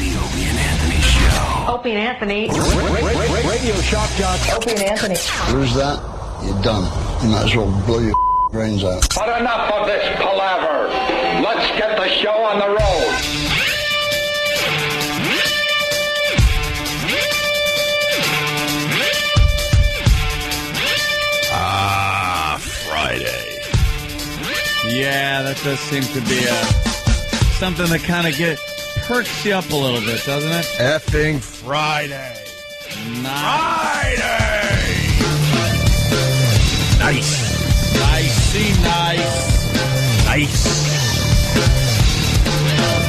The Opie and Anthony Show. Opie and Anthony. Radio shock jock. Opie and Anthony. Lose that, you're done. You might as well blow your brains out. But enough of this palaver. Let's get the show on the road. Friday. Yeah, that does seem to be something that kind of perks you up a little bit, doesn't it? Effing Friday. Friday! Nice. Nice.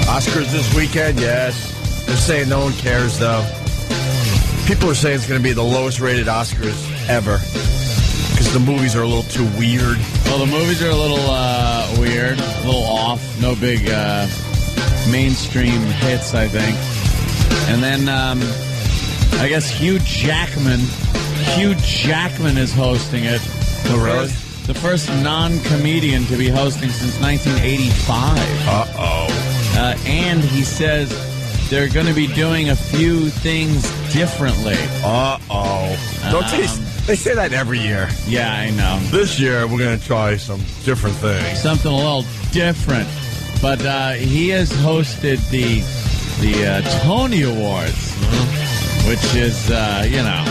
Oscars this weekend, yes. They're saying no one cares, though. People are saying it's going to be the lowest rated Oscars ever because the movies are a little too weird. Well, the movies are a little weird, a little off. No big mainstream hits, I think. And then I guess Hugh Jackman is hosting it. Oh, really? The first non-comedian to be hosting since 1985. Uh-oh. And he says they're going to be doing a few things differently. Uh-oh. Don't they say that every year? Yeah, I know. This year, we're going to try some different things. Something a little different. But he has hosted the Tony Awards, which is, you know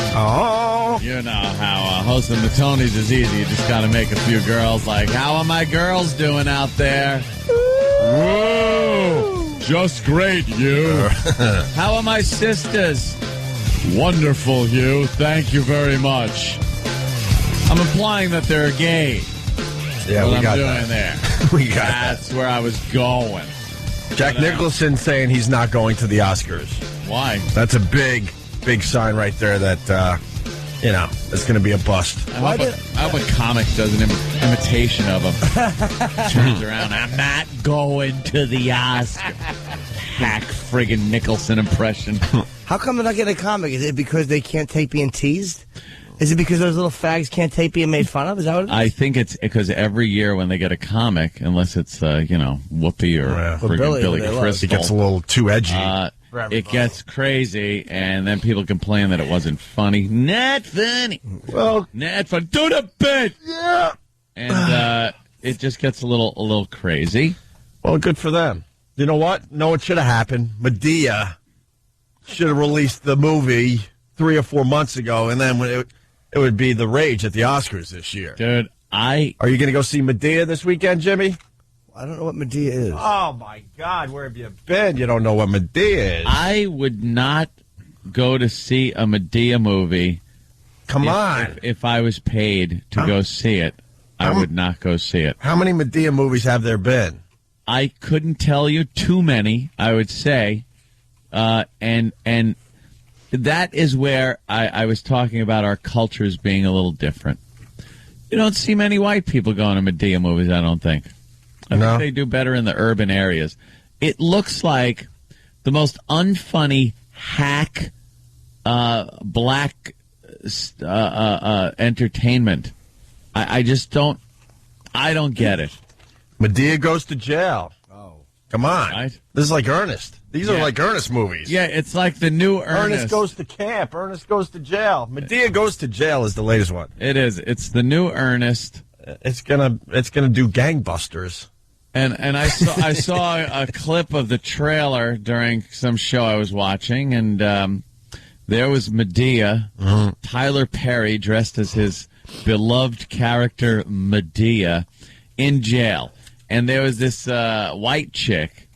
how hosting the Tonys is easy. You just got to make a few girls like, how are my girls doing out there? Woo! Just great, Hugh. How are my sisters? Wonderful, Hugh. Thank you very much. I'm implying that they're gay. Yeah, what we got I'm doing that. there. We got That's where I was going. Jack Nicholson saying he's not going to the Oscars. Why? That's a big sign right there that, it's going to be a bust. I hope a comic does an imitation of him. Turns around, I'm not going to the Oscar. Hack friggin' Nicholson impression. How come they're not getting a comic? Is it because they can't take being teased? Is it because those little fags can't take being made fun of? Is that what it is? I think it's because every year when they get a comic, unless it's, Whoopi or friggin' Billy Crystal. It gets a little too edgy. It gets crazy, and then people complain that it wasn't funny. Not funny. Well, not funny. Do the bit. Yeah. And it just gets a little crazy. Well, good for them. You know what? No, what should have happened? Medea should have released the movie 3 or 4 months ago, and then it would be the rage at the Oscars this year. Dude, Are you going to go see Medea this weekend, Jimmy? I don't know what Medea is. Oh, my God. Where have you been? You don't know what Medea is. I would not go to see a Medea movie. Come on. If I was paid to go see it, I would not go see it. How many Medea movies have there been? I couldn't tell you too many, I would say. And that is where I was talking about our cultures being a little different. You don't see many white people going to Medea movies, I don't think. I think they do better in the urban areas. It looks like the most unfunny hack black entertainment. I just don't get it. Medea goes to jail. Oh. Come on. Right? This is like Ernest. These are like Ernest movies. Yeah, it's like the new Ernest. Ernest goes to camp. Ernest goes to jail. Medea goes to jail is the latest one. It is. It's the new Ernest. It's gonna do gangbusters. And I saw a clip of the trailer during some show I was watching, and there was Medea, Tyler Perry dressed as his beloved character Medea, in jail, and there was this white chick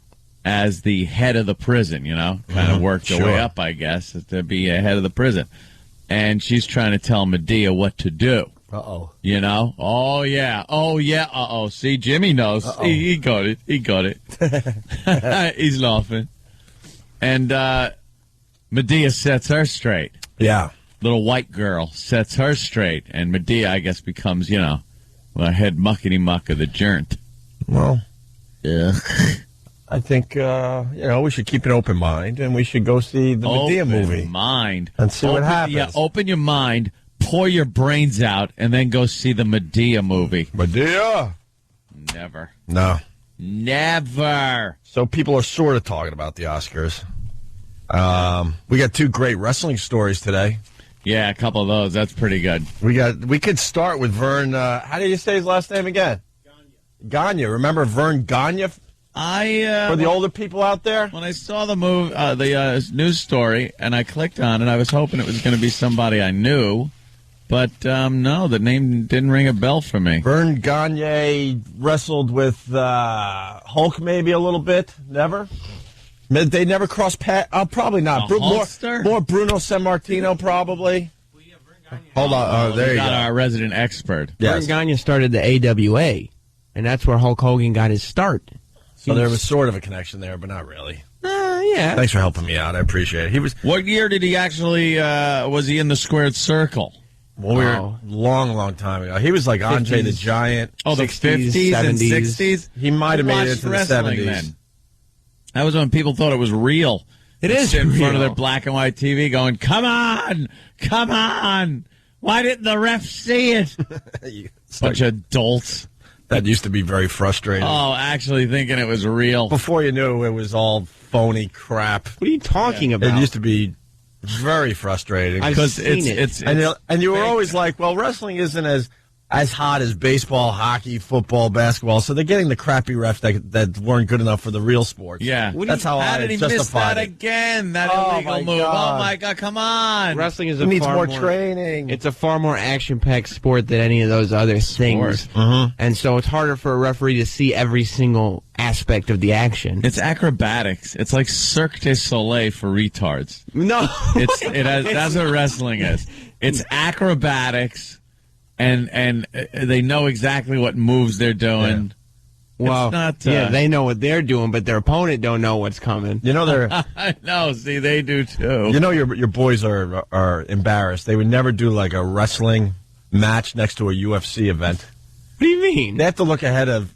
as the head of the prison. Kind of worked her way up, I guess, to be a head of the prison, and she's trying to tell Medea what to do. Uh-oh. Oh, yeah. Uh-oh. See, Jimmy knows. He got it. He's laughing. And Medea sets her straight. Yeah. Little white girl sets her straight. And Medea, I guess, becomes, the head muckety-muck of the joint. Well, yeah. I think, we should keep an open mind, and we should go see the Medea movie. Open mind. And see what happens. Yeah, open your mind. Pour your brains out, and then go see the Medea movie. Medea? Never. No. Never. So people are sort of talking about the Oscars. We got 2 great wrestling stories today. Yeah, a couple of those. That's pretty good. We could start with Vern. How do you say his last name again? Gagne. Remember Vern Gagne? For the older people out there? When I saw the news story and I clicked on it, I was hoping it was going to be somebody I knew. But, no, the name didn't ring a bell for me. Vern Gagne wrestled with Hulk maybe a little bit. Never? They never crossed paths? Probably not. More Bruno Sammartino, probably. Hold on. There you go. Got our resident expert. Yes. Vern Gagne started the AWA, and that's where Hulk Hogan got his start. So there was sort of a connection there, but not really. Yeah. Thanks for helping me out. I appreciate it. What year did he actually, was he in the squared circle? Well, we were long time ago. He was like 50s, Andre the Giant. Oh, the 50s and 60s? He might have made it into the 70s. Then. That was when people thought it was real. It is in real. front of their black and white TV going, come on! Why didn't the ref see it? Bunch of dolts. That used to be very frustrating. Oh, actually thinking it was real. Before you knew it was all phony crap. What are you talking about? It used to be very frustrating. Because it's and you were always like, well, wrestling isn't as hot as baseball, hockey, football, basketball, so they're getting the crappy refs that weren't good enough for the real sports. Yeah. That's how did he miss that again? That illegal move. God. Oh, my God, come on. Wrestling is needs more training. It's a far more action-packed sport than any of those other things. And so it's harder for a referee to see every single aspect of the action. It's acrobatics. It's like Cirque du Soleil for retards. No. That's what wrestling is. It's acrobatics. And they know exactly what moves they're doing. Yeah. Well, it's not, they know what they're doing, but their opponent don't know what's coming. You know they're. I know. See, they do too. You know your boys are embarrassed. They would never do like a wrestling match next to a UFC event. What do you mean? They have to look ahead of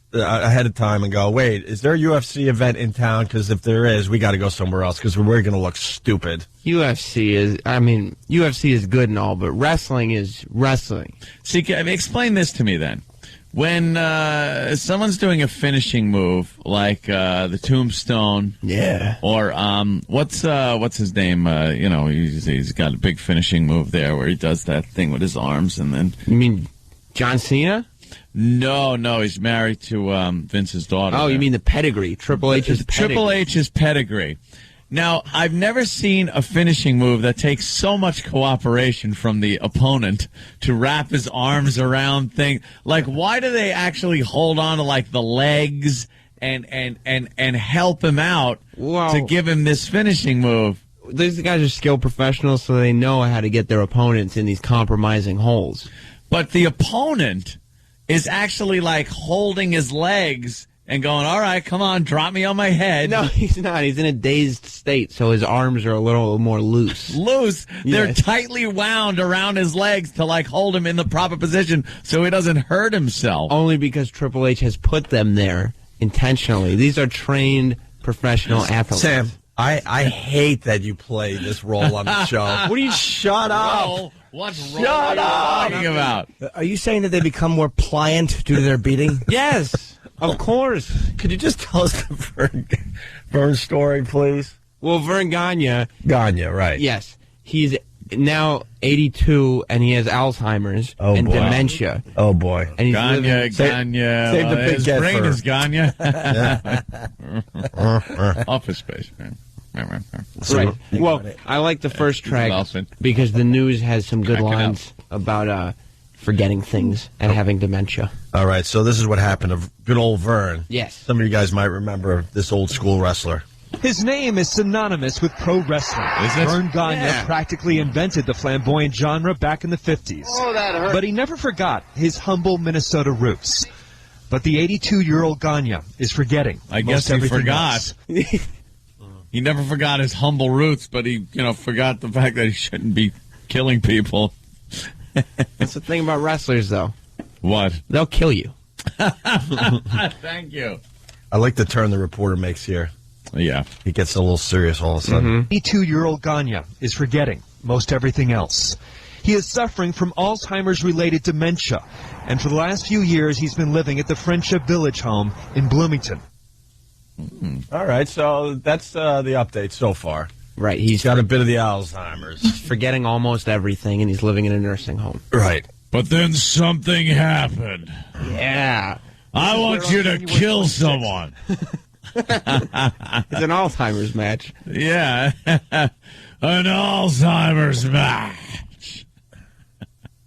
time and go, wait, is there a UFC event in town? Because if there is, we got to go somewhere else because we're going to look stupid. UFC is good and all, but wrestling is wrestling. See, explain this to me then. When someone's doing a finishing move like the Tombstone, or what's his name? He's got a big finishing move there where he does that thing with his arms, and then you mean John Cena? No, he's married to Vince's daughter. Oh, you mean the pedigree? Triple H's pedigree. Triple H's pedigree. Now, I've never seen a finishing move that takes so much cooperation from the opponent to wrap his arms around things. Like, why do they actually hold on to, like, the legs and help him out to give him this finishing move? These guys are skilled professionals, so they know how to get their opponents in these compromising holes. But the opponent is actually like holding his legs and going, all right, come on, drop me on my head. No, he's not. He's in a dazed state, so his arms are a little more loose. Loose? Yes. They're tightly wound around his legs to, like, hold him in the proper position so he doesn't hurt himself. Only because Triple H has put them there intentionally. These are trained professional athletes. Sam, I hate that you play this role on the show. What do you... Shut up. What role are you talking about? Are you saying that they become more pliant due to their beating? Yes, of course. Could you just tell us the Vern story, please? Well, Vern Gagne. Gagne, right. Yes. He's now 82, and he has Alzheimer's and dementia. Oh, boy. And he's Gagne. Save the big his get brain for... is Gagne. Office Space, man. Right. Well, I like the first track because the news has some good lines about forgetting things and having dementia. All right, so this is what happened to good old Vern. Yes. Some of you guys might remember this old school wrestler. His name is synonymous with pro wrestling. Vern Gagne practically invented the flamboyant genre back in the 50s. Oh, that hurt. But he never forgot his humble Minnesota roots. But the 82-year-old Gagne is forgetting. I guess he forgot. He never forgot his humble roots, but he, forgot the fact that he shouldn't be killing people. That's the thing about wrestlers, though. What? They'll kill you. Thank you. I like the turn the reporter makes here. Yeah. He gets a little serious all of a sudden. 82-year-old Gagne is forgetting most everything else. He is suffering from Alzheimer's-related dementia, and for the last few years he's been living at the Friendship Village home in Bloomington. All right, so that's the update so far. Right, he's got a bit of the Alzheimer's. forgetting almost everything, and he's living in a nursing home. Right. But then something happened. Yeah. I want you to kill someone. It's an Alzheimer's match. Yeah. An Alzheimer's match.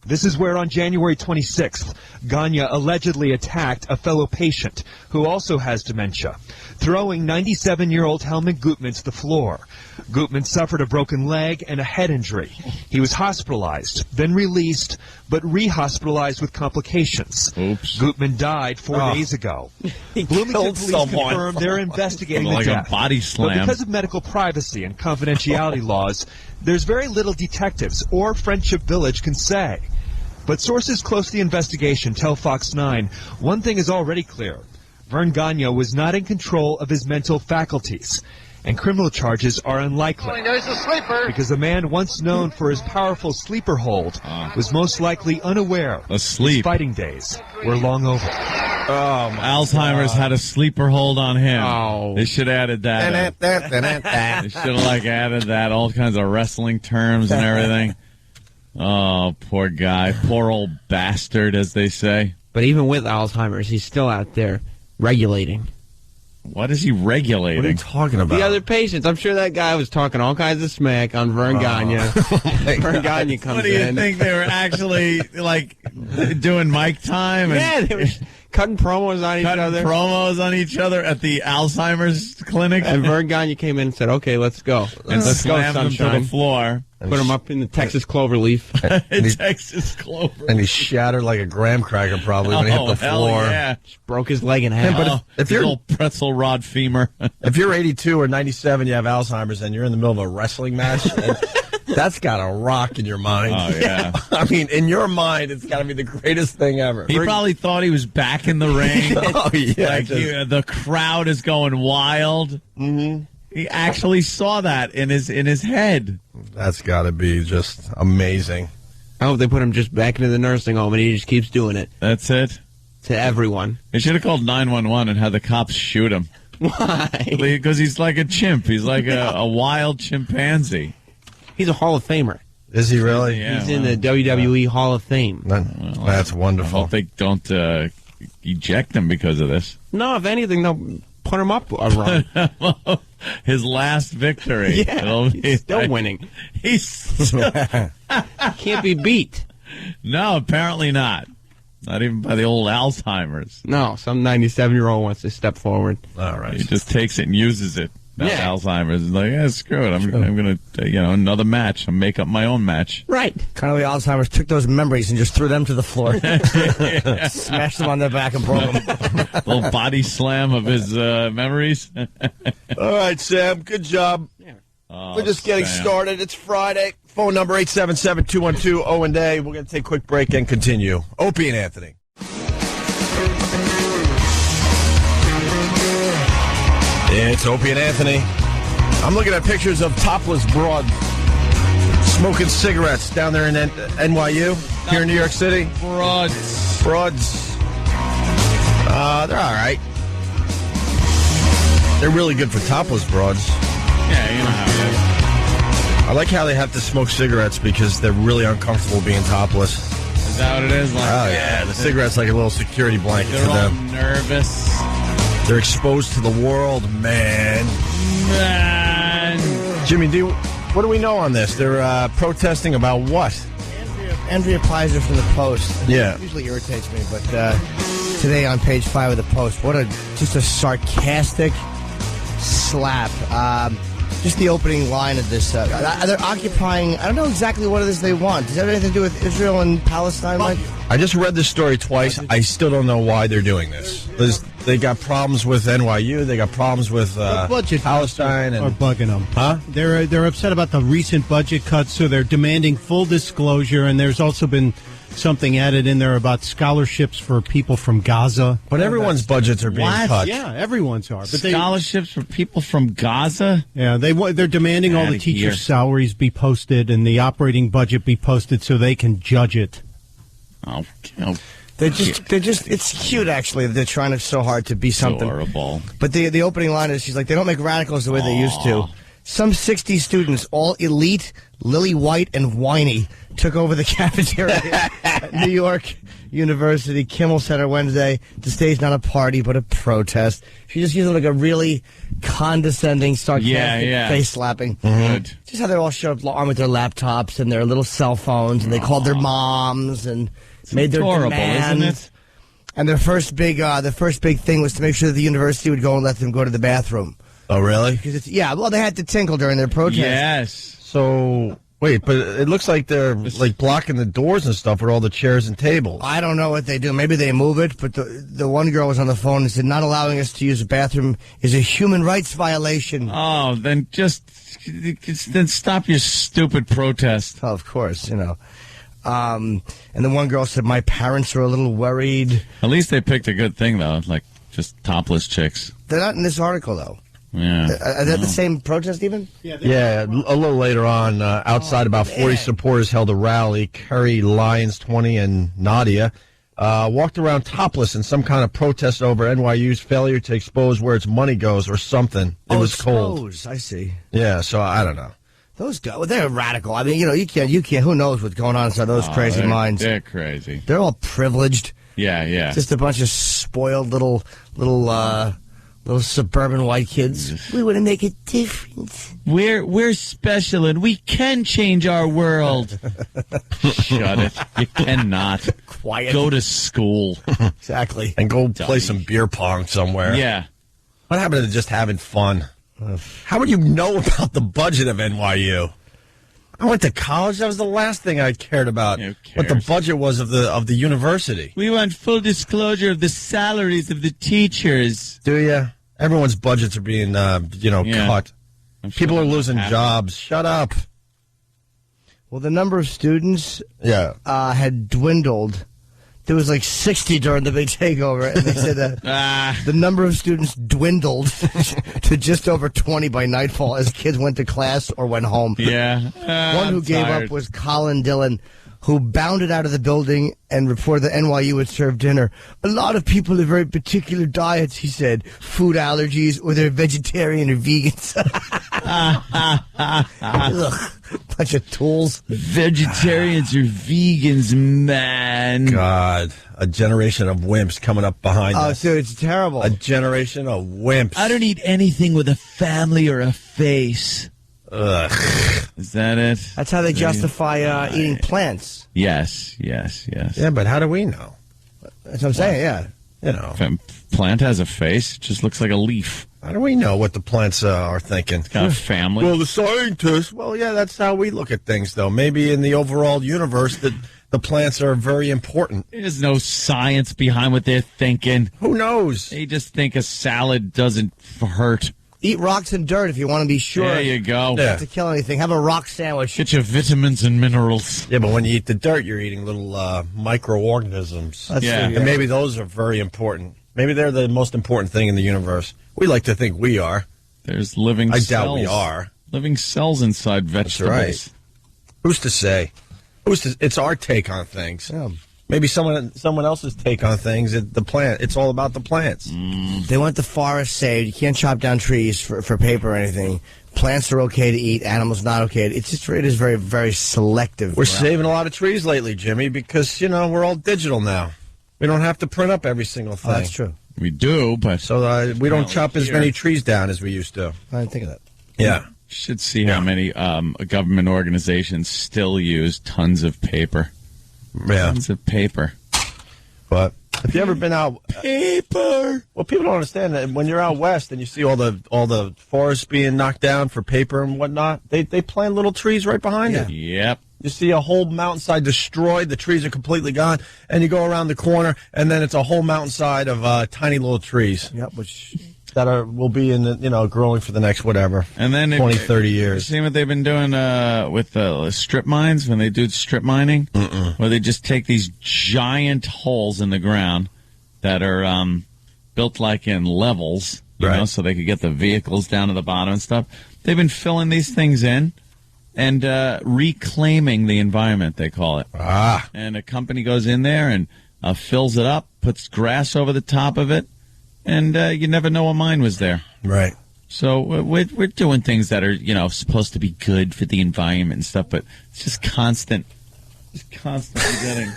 This is where on January 26th, Gagne allegedly attacked a fellow patient who also has dementia, throwing 97-year-old Helmut Gutmann to the floor. Gutmann suffered a broken leg and a head injury. He was hospitalized, then released, but re-hospitalized with complications. Oops. Gutmann died 4 days ago. Bloomington police confirmed they're investigating the like death. a body slam. But because of medical privacy and confidentiality laws, there's very little detectives or Friendship Village can say. But sources close to the investigation tell Fox 9 one thing is already clear. Vern Gagne was not in control of his mental faculties, and criminal charges are unlikely. There's a sleeper. Because the man once known for his powerful sleeper hold was most likely unaware Asleep. his fighting days were long over. Alzheimer's had a sleeper hold on him. Oh. They should have added that. They should have added that, all kinds of wrestling terms and everything. Oh, poor guy. Poor old bastard, as they say. But even with Alzheimer's, he's still out there regulating. What is he regulating? What are you talking about? The other patients. I'm sure that guy was talking all kinds of smack on Vern Gagne. Vern Gagne comes in. What do you think? They were actually, doing mic time? Yeah, they were cutting promos on each other. At the Alzheimer's clinic. And Vern Gagne came in and said, okay, let's go. And let's go, slammed them to sunshine. the floor. Put him up in the Texas cloverleaf. Texas clover. And he shattered like a graham cracker probably when he hit the floor. Yeah. Just broke his leg in half. But if you're little pretzel rod femur. if you're 82 or 97, you have Alzheimer's, and you're in the middle of a wrestling match, that's got to rock in your mind. Oh, yeah. I mean, in your mind, it's got to be the greatest thing ever. He probably thought he was back in the ring. Oh, yeah. The crowd is going wild. Mm-hmm. He actually saw that in his head. That's got to be just amazing. I hope they put him just back into the nursing home and he just keeps doing it. That's it. To everyone. They should have called 911 and had the cops shoot him. Why? Because he's like a chimp. He's like a wild chimpanzee. He's a Hall of Famer. Is he really? Yeah, He's in the WWE Hall of Fame. That's wonderful. I hope they don't eject him because of this. No, if anything, they'll put him up a run. His last victory. Yeah, he's still winning. He's still... Can't be beat. No, apparently not. Not even by the old Alzheimer's. No, some 97-year-old wants to step forward. All right. He just takes it and uses it. Not Alzheimer's. He's like, yeah, screw it. I'm going to, another match. I'll make up my own match. Right. Kind of like Alzheimer's took those memories and just threw them to the floor. Smashed them on their back and broke them. Little body slam of his memories. All right, Sam. Good job. Yeah. Oh, We're just getting started. It's Friday. Phone number 877-212-OWNDAY. We're going to take a quick break and continue. Opie and Anthony. It's Opie and Anthony. I'm looking at pictures of topless broads smoking cigarettes down there in NYU, here in New York City. Broads. They're all right. They're really good for topless broads. Yeah, you know how it is. I like how they have to smoke cigarettes because they're really uncomfortable being topless. Is that what it is? Like, Oh, yeah. The cigarette's like a little security blanket They're for all them. nervous. They're exposed to the world, man. Jimmy, what do we know on this? They're protesting about what? Andrea Pizer from the Post. Yeah. It usually irritates me, but today on page 5 of the Post, just a sarcastic slap. Just the opening line of this. They're occupying, I don't know exactly what it is they want. Does that have anything to do with Israel and Palestine, Mike? I just read this story twice. I still don't know why they're doing this. They got problems with NYU. They got problems with budget Palestine. Are bugging them. Huh? They're upset about the recent budget cuts, so they're demanding full disclosure. And there's also been something added in there about scholarships for people from Gaza. But everyone's budgets are being cut. Yeah, everyone's are. But Scholarships for people from Gaza? Yeah, they're demanding all the teachers' salaries be posted and the operating budget be posted so they can judge it. Oh, They're just, it's cute, actually. They're trying so hard to be something. Adorable. But the opening line is, she's like, they don't make radicals the way they used to. Some 60 students, all elite, lily white, and whiny, took over the cafeteria at New York University Kimmel Center Wednesday to stage not a party but a protest. She just used like a really condescending, sarcastic face slapping. Good. Just how they all showed up armed with their laptops and their little cell phones, and they called their moms and made their demands. Isn't it? And their first big thing was to make sure that the university would go and let them go to the bathroom. Oh, really? Well, they had to tinkle during their protest. Yes. So, wait, but it looks like they're like blocking the doors and stuff with all the chairs and tables. I don't know what they do. Maybe they move it, but the one girl was on the phone and said, not allowing us to use the bathroom is a human rights violation. Oh, then then stop your stupid protest. Oh, of course, you know. And the one girl said, my parents are a little worried. At least they picked a good thing, though, like just topless chicks. They're not in this article, though. Yeah. Are they the same protest, even? Yeah, a little later on, outside, about 40 supporters held a rally. Curry, Lyons, 20, and Nadia walked around topless in some kind of protest over NYU's failure to expose where its money goes or something. It was cold. I see. Yeah, so I don't know. Those guys, they're radical. I mean, you can't, who knows what's going on inside those crazy minds. They're crazy. They're all privileged. Yeah. Just a bunch of spoiled little suburban white kids. We want to make a difference. We're special and we can change our world. Shut it. You cannot. Quiet. Go to school. Exactly. And go play some beer pong somewhere. Yeah. What happened to just having fun? How would you know about the budget of NYU? I went to college. That was the last thing I cared about. What the budget was of the university. We want full disclosure of the salaries of the teachers. Do you? Everyone's budgets are being, cut. People are losing jobs. Shut up. Well, the number of students had dwindled. There was like 60 during the big takeover, and they said the number of students dwindled to just over 20 by nightfall as kids went to class or went home. Yeah. One who gave up was Colin Dillon, who bounded out of the building and reported that NYU would serve dinner. A lot of people have very particular diets, he said. Food allergies, or they're vegetarian or vegans. Ugh, bunch of tools. Vegetarians or vegans, man. God, a generation of wimps coming up behind us. Oh, dude, it's terrible. A generation of wimps. I don't eat anything with a family or a face. Ugh. Is that it? That's how they justify eating plants. Yes. Yeah, but how do we know? That's what I'm saying, yeah. You know. If a plant has a face, it just looks like a leaf. How do we know what the plants are thinking? It's got a family. Well, the scientists. Well, yeah, that's how we look at things, though. Maybe in the overall universe that the plants are very important. There's no science behind what they're thinking. Who knows? They just think a salad doesn't hurt. Eat rocks and dirt if you want to be sure. There you go. Not to kill anything. Have a rock sandwich. Get your vitamins and minerals. Yeah, but when you eat the dirt, you're eating little microorganisms. That's true, And maybe those are very important. Maybe they're the most important thing in the universe. We like to think we are. There's living cells. I doubt we are. Living cells inside vegetables. That's right. Who's to say? It's our take on things. Yeah. Maybe someone else's take on things. The plant. It's all about the plants. They want the forest saved. You can't chop down trees for paper or anything. Plants are okay to eat. Animals not okay. It is very, very selective. We're saving a lot of trees lately, Jimmy, because we're all digital now. We don't have to print up every single thing. Oh, that's true. We do, but so we don't chop as many trees down as we used to. I didn't think of that. Yeah. Should see how many government organizations still use tons of paper. Yeah. Tons of paper. But have you ever been out? Paper. Well, people don't understand that when you're out west and you see all the forests being knocked down for paper and whatnot, they plant little trees right behind it. Yep. You see a whole mountainside destroyed, the trees are completely gone, and you go around the corner, and then it's a whole mountainside of tiny little trees. Yep, which will be in the, growing for the next whatever, and then 20, 30 years. You seen what they've been doing with strip mines when they do strip mining? Where they just take these giant holes in the ground that are built like in levels, you know, so they could get the vehicles down to the bottom and stuff. They've been filling these things in and reclaiming the environment, they call it. And a company goes in there and fills it up, puts grass over the top of it, and you never know a mine was there. Right. So we're doing things that are, supposed to be good for the environment and stuff, but it's just constantly getting.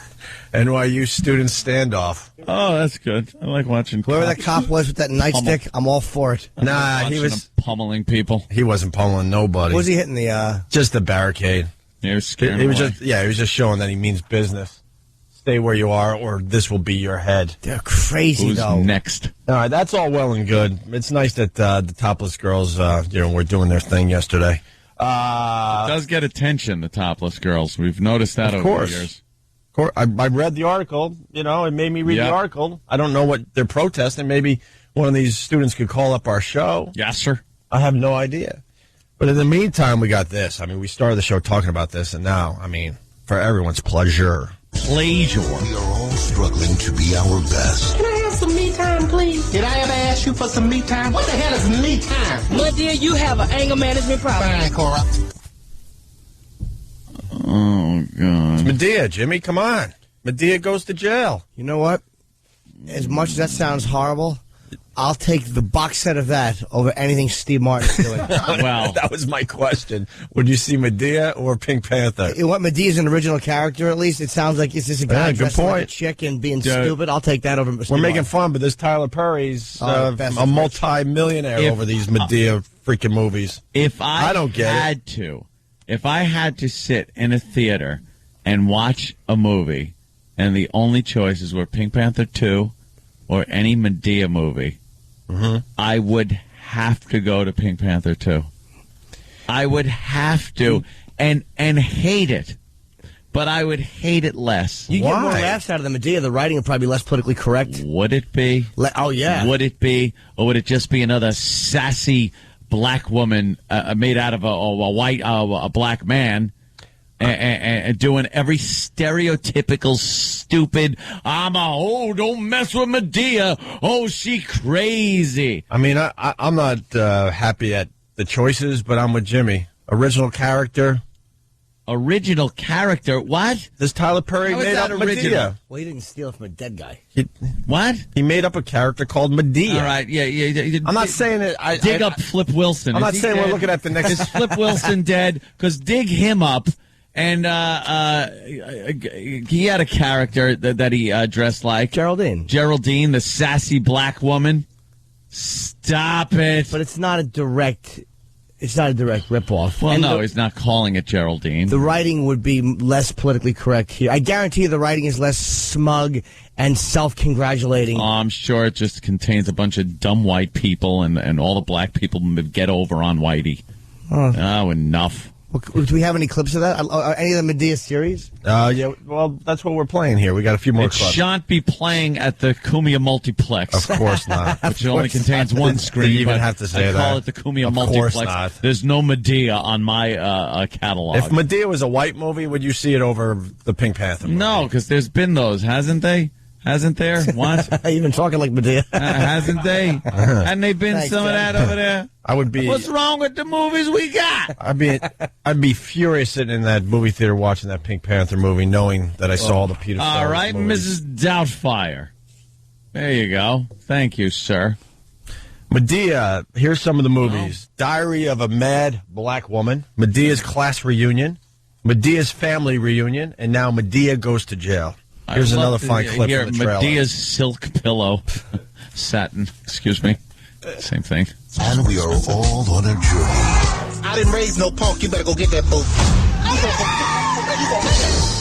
NYU student standoff. Oh, that's good. I like watching. Whoever that cop was with that nightstick, I'm all for it. Nah, he was pummeling people. He wasn't pummeling nobody. Was he hitting the? Just the barricade. He was scaring. He was just showing that he means business. Stay where you are, or this will be your head. They're crazy, Who's though. Next? All right, that's all well and good. It's nice that the topless girls, were doing their thing yesterday. It does get attention, the topless girls. We've noticed that over the years. Of course. I read the article. It made me read the article. I don't know what they're protesting. Maybe one of these students could call up our show. Yes, sir. I have no idea. But in the meantime, we got this. We started the show talking about this, and now, for everyone's pleasure. We are all struggling to be our best. Can I have some me time, please? Did I ever ask you for some me time? What the hell is me time? Well, dear, you have an anger management problem. Fine, Cora. Oh, God. It's Medea, Jimmy, come on. Medea goes to jail. You know what? As much as that sounds horrible, I'll take the box set of that over anything Steve Martin is doing. Well, that was my question. Would you see Medea or Pink Panther? What, Medea's an original character, at least? It sounds like it's just a guy dressed like a chick and being stupid. I'll take that over Steve We're making Martin. fun, but this Tyler Perry's a multi-millionaire over these Medea freaking movies. If I don't get if I had to sit in a theater and watch a movie, and the only choices were Pink Panther 2 or any Medea movie, I would have to go to Pink Panther 2. I would have to, and hate it, but I would hate it less. You get more laughs out of the Medea. The writing would probably be less politically correct. Would it be? Oh, yeah. Would it be? Or would it just be another sassy black woman made out of a black man and doing every stereotypical stupid, don't mess with Medea. Oh, she crazy. I'm not happy at the choices, but I'm with Jimmy. Original character. Original character? What? This Tyler Perry made up Medea. Well, he didn't steal it from a dead guy. What? He made up a character called Medea. All right, yeah. I'm not saying it. Dig up Flip Wilson. I'm not saying we're looking at the next. Is Flip Wilson dead? Because dig him up. And he had a character that he dressed like. Geraldine, the sassy black woman. Stop it. But it's not a direct ripoff. Well, no, he's not calling it Geraldine. The writing would be less politically correct here. I guarantee you the writing is less smug and self-congratulating. Oh, I'm sure it just contains a bunch of dumb white people and all the black people get over on Whitey. Oh, enough. Do we have any clips of that? Any of the Medea series? Yeah, well, that's what we're playing here. We got a few more It clips. shan't be playing at the Cumia Multiplex. Of course not. Which only contains one screen. You even have to say that. I call it the Cumia Of Multiplex. course not. There's no Medea on my catalog. If Medea was a white movie, would you see it over the Pink Panther movie? No, because there's been those, hasn't they? Hasn't there? What? You've been talking like Medea. Hasn't they? Hadn't they been Thanks, some of that over there? I would be. What's wrong with the movies we got? I'd be furious sitting in that movie theater watching that Pink Panther movie, knowing that I saw all the Peter. All right, movies. Mrs. Doubtfire. There you go. Thank you, sir. Medea. Here's some of the movies: Diary of a Mad Black Woman, Medea's Class Reunion, Medea's Family Reunion, and now Medea Goes to Jail. Here's another fine clip from the trailer. Medea's Silk Pillow. Satin. Excuse me. Same thing. And we are all on a journey. I didn't raise no punk. You better go get that boot.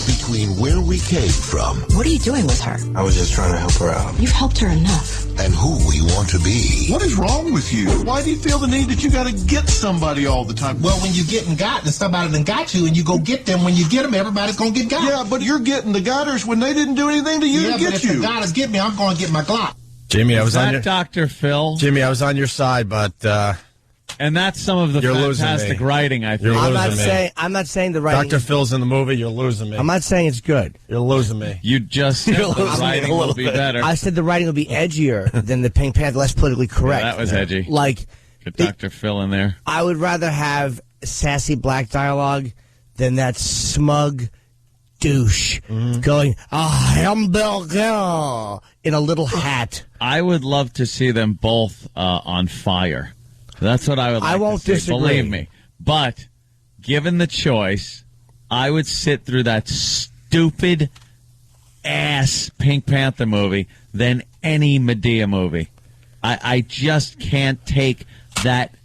Between where we came from. What are you doing with her? I was just trying to help her out. You've helped her enough. And who we want to be. What is wrong with you? Why do you feel the need that you got to get somebody all the time? Well, when you get and got and somebody done got you and you go get them, when you get them, everybody's going to get got. Yeah, but you're getting the gotters when they didn't do anything to you to get you. If the gotters get me, I'm going to get my Glock. Jimmy, I was on your Dr. Phil. Jimmy, I was on your side, but and that's some of the fantastic writing. I think I'm not saying the writing. Dr. Phil's in the movie. You're losing me. I'm not saying it's good. You're losing me. You just said the writing will be better. I said the writing will be edgier than the Pink Panther, less politically correct. Yeah, that was edgy. Like get Dr. Phil in there. I would rather have sassy black dialogue than that smug douche going, hamburger in a little hat. I would love to see them both on fire. That's what I would like I won't to see, disagree. believe me. But given the choice, I would sit through that stupid ass Pink Panther movie than any Medea movie. I just can't take that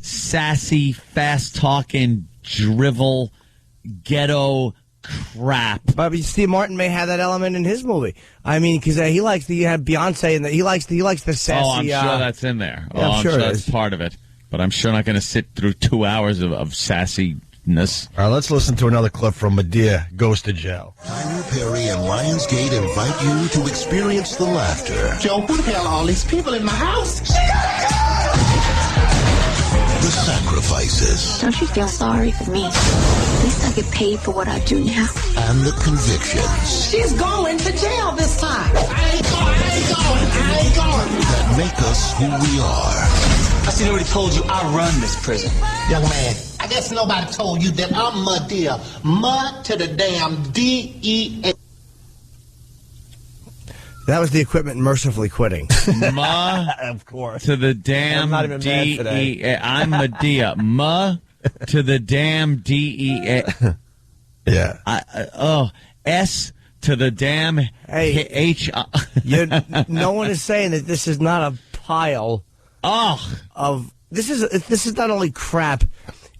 sassy, fast-talking, drivel, ghetto crap. But Steve Martin may have that element in his movie. I mean, because he likes you have Beyonce, and he likes the sassy. Oh, I'm sure that's in there. Yeah, I'm sure that's part of it. But I'm sure not going to sit through 2 hours of sassiness. All right, let's listen to another clip from Medea Goes to Jail. Tyler Perry and Lionsgate invite you to experience the laughter, Joe, who the hell are all these people in my house? the sacrifices, Don't you feel sorry for me? At least I get paid for what I do now. and the convictions She's going to jail this time. I ain't going. that make us who we are. I seen already told you I run this prison. Young man, I guess nobody told you that I'm Medea. Mud to the damn D-E-A. That was the equipment mercifully quitting. Ma Of course. to the damn I'm not even mad today. DEA. I'm Medea. Ma to the damn DEA. Yeah. S to the damn H. No one is saying that this is not a pile of. This is not only crap,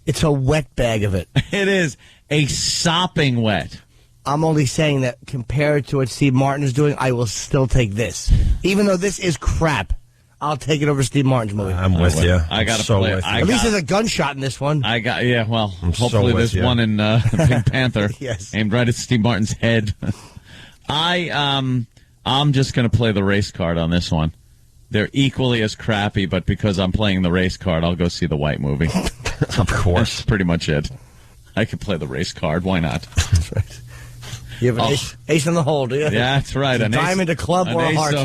it's a wet bag of it. It is a sopping wet. I'm only saying that compared to what Steve Martin is doing, I will still take this. Even though this is crap, I'll take it over Steve Martin's movie. I'm with you. I got to so play. with you. At least there's a gunshot in this one. Well, I'm so hopefully with there's you. one in Pink Panther. Yes. Aimed right at Steve Martin's head. I'm just going to play the race card on this one. They're equally as crappy, but because I'm playing the race card, I'll go see the white movie. Of course. That's pretty much it. I could play the race card. Why not? That's right. You have an ace in the hole, do you? Yeah, that's right. A diamond, a club, or a heart.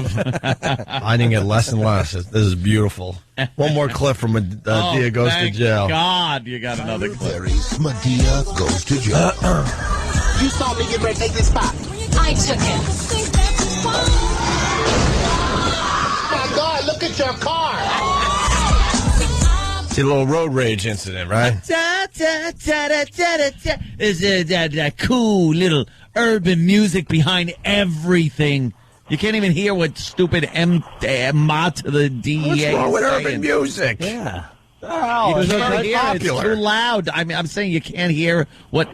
I didn't get less and less. This is beautiful. One more clip from Medea Goes to Jail. God, you got another clip. Perry's Medea Goes to Jail. You saw me get ready to take this spot. I took it. My God, look at your car. See a little road rage incident, right? Is that cool little urban music behind everything? You can't even hear what stupid Ma to the DEA What's wrong with is urban saying. music? Yeah. Oh, You it's can't very hear it. It's popular. too loud. I mean, I'm saying you can't hear what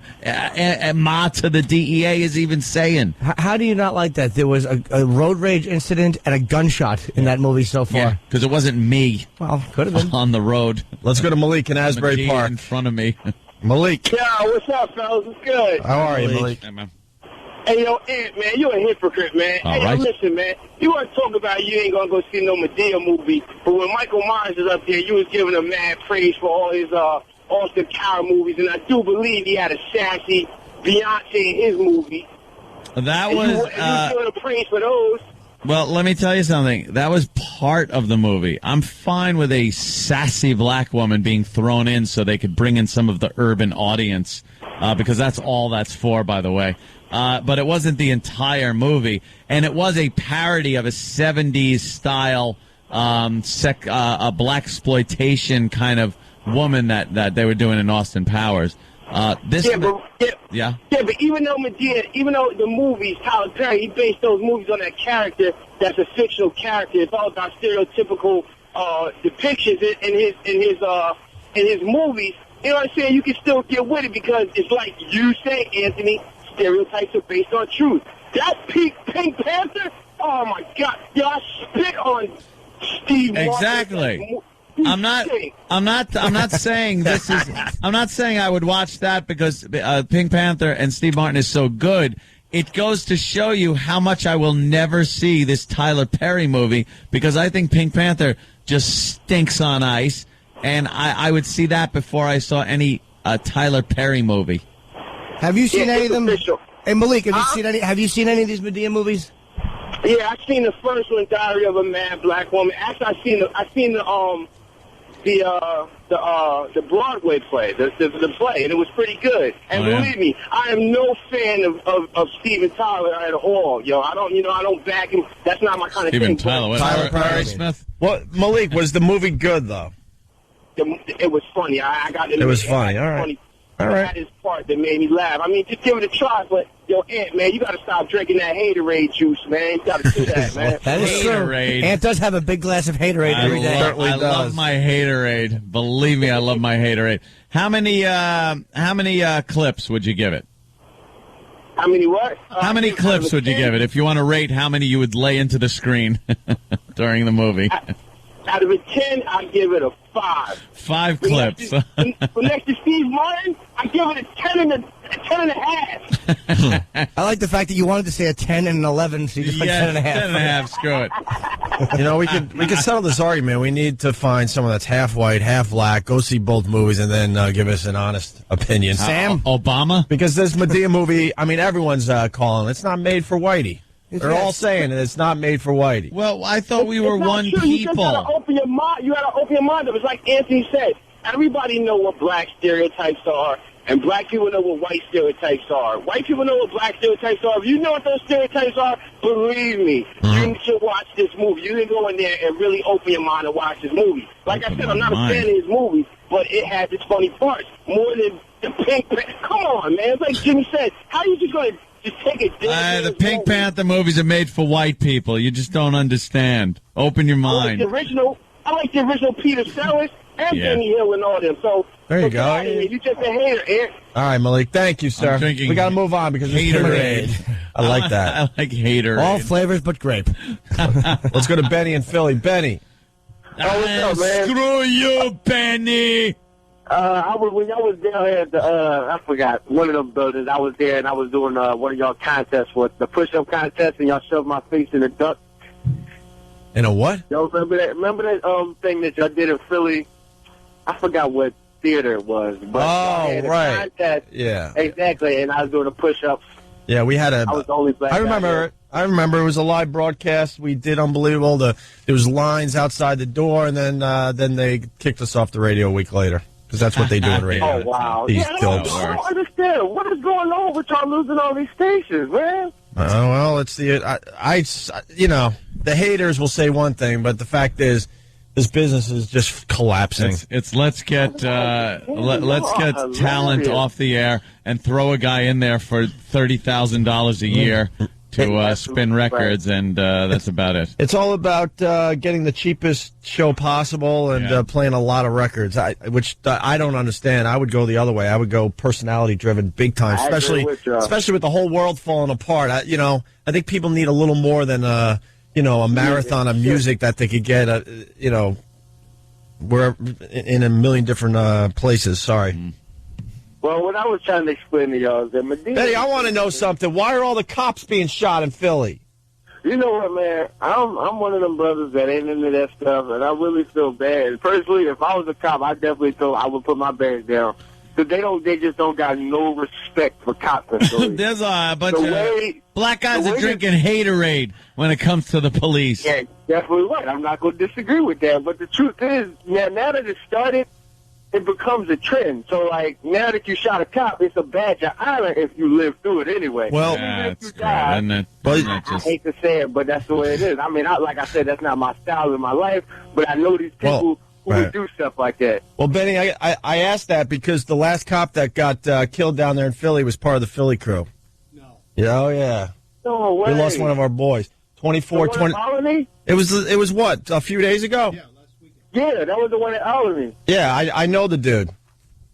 Ma to the DEA is even saying. How do you not like that? There was a road rage incident and a gunshot in that movie so far. Yeah, because it wasn't me. Well, could have been. On the road. Let's go to Malik in Asbury G Park. in front of me. Malik. Yo, what's up, fellas? It's good. How are you, Malik? Hey, man. Hey, yo, Ant, man, you a hypocrite, man. All hey, right. yo, listen, man. You want to talk about you ain't going to go see no Medea movie, but when Michael Myers is up there, you was giving him mad praise for all his Austin Power movies, and I do believe he had a sassy Beyonce in his movie. That And was... you was giving him praise for those. Well, let me tell you something. That was part of the movie. I'm fine with a sassy black woman being thrown in so they could bring in some of the urban audience, because that's all that's for, by the way. But it wasn't the entire movie, and it was a parody of a 70s style a black exploitation kind of woman that they were doing in Austin Powers. But even though Medea, even though the movies, Tyler Perry, he based those movies on that character that's a fictional character. It's all about stereotypical depictions in his movies. You know what I'm saying? You can still get with it because it's like you say, Anthony, stereotypes are based on truth. That Pink Panther, oh my God, y'all spit on Steve Martin. Exactly. I'm not saying this is. I'm not saying I would watch that because Pink Panther and Steve Martin is so good. It goes to show you how much I will never see this Tyler Perry movie because I think Pink Panther just stinks on ice, and I would see that before I saw any Tyler Perry movie. Have you seen any of them? Official. Hey, Malik, have you seen any of these Medea movies? Yeah, I've seen the first one, Diary of a Mad Black Woman. Actually, I've seen the Broadway play, the play, and it was pretty good. And believe me, I am no fan of Steven Tyler at all. Yo, I don't back him. That's not my kind of thing. Tyler Perry Smith. Well, Malik, was the movie good though? it was funny. I got it was funny. All right. Funny. All right. That is part that made me laugh. I mean, just give it a try. But, yo, Ant, man, you got to stop drinking that haterade juice, man. You got to do that, man. That is true. Ant does have a big glass of haterade every day. I love my haterade. Believe me, I love my haterade. How many clips would you give it? How many what? How many clips would you give it? If you want to rate how many you would lay into the screen during the movie. Out of a 10, I'd give it a 5. 5 clips. Next to Steve Martin, I give it a 10 and a half. I like the fact that you wanted to say a 10 and an 11, so you just went 10 and a half. 10 and a half, screw it. You know, we could settle this argument. We need to find someone that's half white, half black, go see both movies, and then give us an honest opinion. Sam? Obama? Because this Madea movie, I mean, everyone's calling. It's not made for whitey. They're all saying it's not made for whitey. Well, I thought we were one true. people. You just gotta open your mind. You gotta open your mind up. It's like Anthony said. Everybody know what black stereotypes are, and black people know what white stereotypes are. White people know what black stereotypes are. If you know what those stereotypes are, believe me, you should watch this movie. You can go in there and really open your mind and watch this movie. Like I said, I'm not a fan of his movies, but it has its funny parts. More than the Pink Panther. Come on, man. It's like Jimmy said. How are you just going to just take it? The Pink Panther movies are made for white people. You just don't understand. Open your mind. I like the original Peter Sellers and Benny Hill and all them. So there you go. You just a hater, Aaron. All right, Malik. Thank you, sir. We got to move on because it's haterade. I like that. I like haterade. All flavors but grape. Let's go to Benny in Philly. Benny. What's up, man? Screw you, Benny. When I was down here at the, I forgot, one of them buildings, I was there and I was doing one of y'all contests with the push-up contest, and y'all shoved my face in a duck. In a what? Y'all remember that thing that y'all did in Philly? I forgot what theater it was. But right. Contest. Yeah. Exactly, and I was doing the push-ups. Yeah, we had I was the only black guy there. I remember it was a live broadcast. We did unbelievable. There was lines outside the door, and then they kicked us off the radio a week later. Because that's what they do in radio. Oh, wow. These I don't understand. What is going on with y'all losing all these stations, man? Well, it's the the haters will say one thing, but the fact is, this business is just collapsing. It's let's get talent off the air and throw a guy in there for $30,000 a year to spin records, and that's about it. It's all about getting the cheapest show possible and playing a lot of records, which I don't understand. I would go the other way. I would go personality-driven big time, especially with the whole world falling apart. I think people need a little more than a marathon of music that they could get, where in a million different places. Sorry. Well, what I was trying to explain to y'all is that Medea... Betty, I want to know something. Why are all the cops being shot in Philly? You know what, man? I'm one of them brothers that ain't into that stuff, and I really feel bad. Personally, if I was a cop, I definitely thought I would put my bags down. Because they just don't got no respect for cops in Philly. There's a bunch of black guys are drinking haterade when it comes to the police. Yeah, definitely right. I'm not going to disagree with that. But the truth is, now that it started, it becomes a trend. So, like, now that you shot a cop, it's a badge of honor if you live through it anyway. Well, that's great, isn't it? I hate to say it, but that's the way it is. I mean, like I said, that's not my style in my life, but I know these people who would do stuff like that. Well, Benny, I asked that because the last cop that got killed down there in Philly was part of the Philly crew. No. Yeah, oh, yeah. No way. We lost one of our boys. 24, 20. It was what, a few days ago? Yeah. Yeah, that was the one at Albany. Yeah, I know the dude.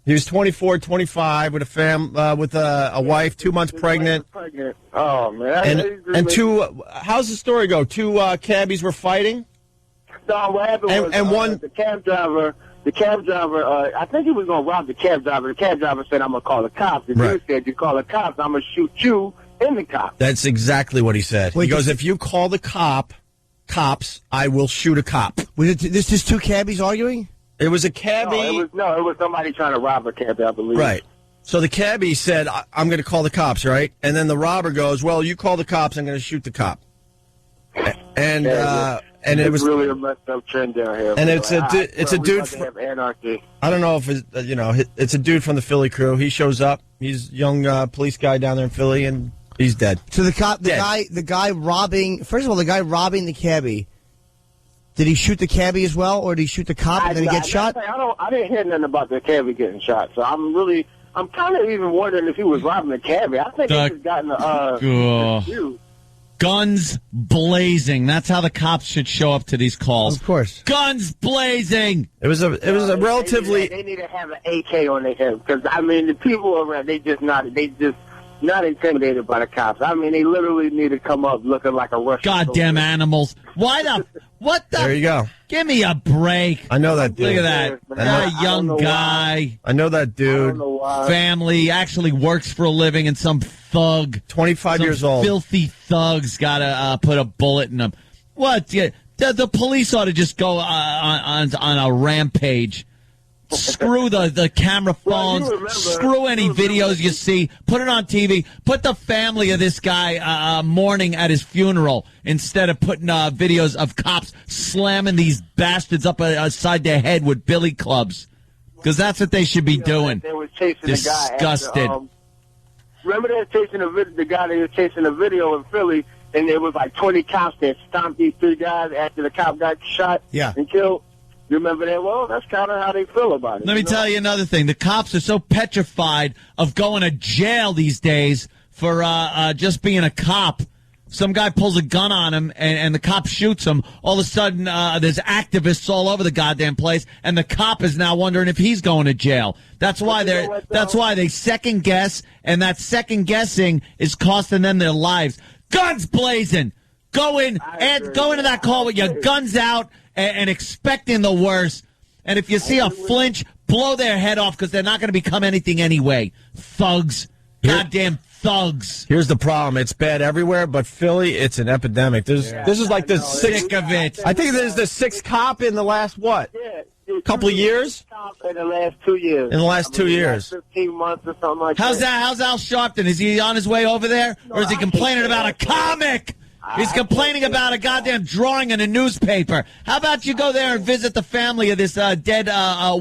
He was 24, 25 with a wife, 2 months pregnant. Oh man! And two. How's the story go? Two cabbies were fighting. No, what happened was one the cab driver. I think he was going to rob the cab driver. The cab driver said, "I'm going to call the cops." The dude said, "You call the cops, I'm going to shoot you and the cops." That's exactly what he said. He goes, "If you call the cops, I will shoot a cop." Was it this just two cabbies arguing? It was a cabbie. It was somebody trying to rob a cabbie, I believe. Right. So the cabbie said, "I'm going to call the cops," right? And then the robber goes, "Well, you call the cops, I'm going to shoot the cop." And it was really a messed up trend down here. And it's a dude. Have anarchy. I don't know if it's a dude from the Philly crew. He shows up. He's a young police guy down there in Philly, and he's dead. So the guy robbing. First of all, the guy robbing the cabbie. Did he shoot the cabbie as well, or did he shoot the cop and then get shot? I didn't hear nothing about the cabbie getting shot, so I'm kind of even wondering if he was robbing the cabbie. I think he just gotten a guns blazing. That's how the cops should show up to these calls. Of course. Guns blazing. It was a relatively. They need to have an AK on their head because the people around they just not intimidated by the cops. They literally need to come up looking like a Russian. Goddamn animals! What the? There you go. Give me a break. I know that dude. Look at that. Young guy. I know that dude. Family actually works for a living, and some thug, 25 years old, filthy thugs, got to put a bullet in him. What? The police ought to just go on a rampage. Screw the camera phones. Screw any videos you see. Put it on TV. Put the family of this guy mourning at his funeral instead of putting videos of cops slamming these bastards up aside their head with billy clubs. Because that's what they should be doing. They were chasing Disgusted. The guy after, remember they were chasing the guy they were chasing a video in Philly, and there was like 20 cops that stomped these 3 guys after the cop got shot and killed. You remember that? Well, that's kind of how they feel about it. Let me tell you another thing. The cops are so petrified of going to jail these days for just being a cop. Some guy pulls a gun on him, and the cop shoots him. All of a sudden, there's activists all over the goddamn place, and the cop is now wondering if he's going to jail. That's why they second guess, and that second guessing is costing them their lives. Guns blazing. Go into that call with your guns out and expecting the worst. And if you see a flinch, blow their head off because they're not going to become anything anyway. Thugs. Goddamn thugs. Here's the problem. It's bad everywhere, but Philly, it's an epidemic. This is like the sick of it. I think there's the 6th cop in the last, couple of years? In the last 2 years. In the last 2 years. 15 months or something like that. How's Al Sharpton? Is he on his way over there? Or is he complaining about a comic? He's complaining about a goddamn drawing in a newspaper. How about you go there and visit the family of this dead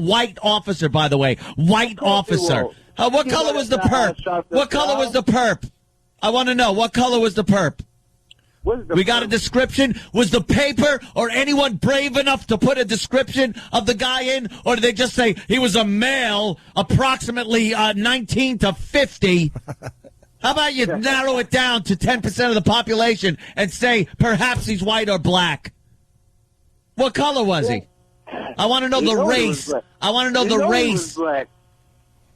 white officer, by the way. White officer. What color was the perp? What color was the perp? I want to know. What color was the perp? We got a description? Was the paper or anyone brave enough to put a description of the guy in? Or did they just say he was a male, approximately 19 to 50? How about you narrow it down to 10% of the population and say perhaps he's white or black? What color was he? I want to know the race. I want to know the race.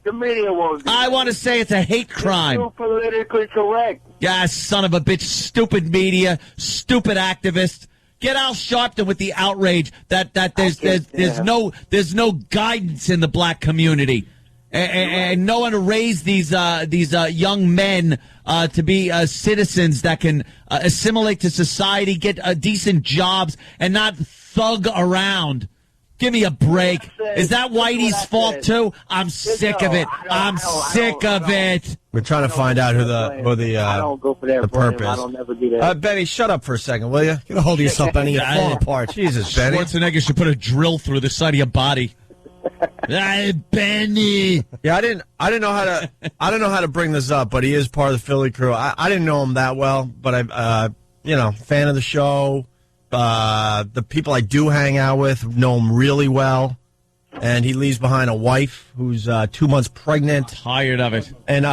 The media won't do I want to say it's a hate crime. It's too politically correct. Yeah, son of a bitch. Stupid media. Stupid activists. Get Al Sharpton with the outrage that there's no guidance in the black community. And no one to raise these young men to be citizens that can assimilate to society, get decent jobs, and not thug around. Give me a break. Is that Whitey's fault too? I'm sick of it. I'm sick of it. We're trying to find out who the I don't go for that the perp is. I don't never do that. Benny, shut up for a second, will you? Get a hold of yourself, Benny. You're falling apart. Jesus, Benny. Schwarzenegger should put a drill through the side of your body. Benny. Yeah, I didn't know how to bring this up, but he is part of the Philly crew. I didn't know him that well, but I fan of the show. The people I do hang out with know him really well, and he leaves behind a wife who's 2 months pregnant. Tired of it. And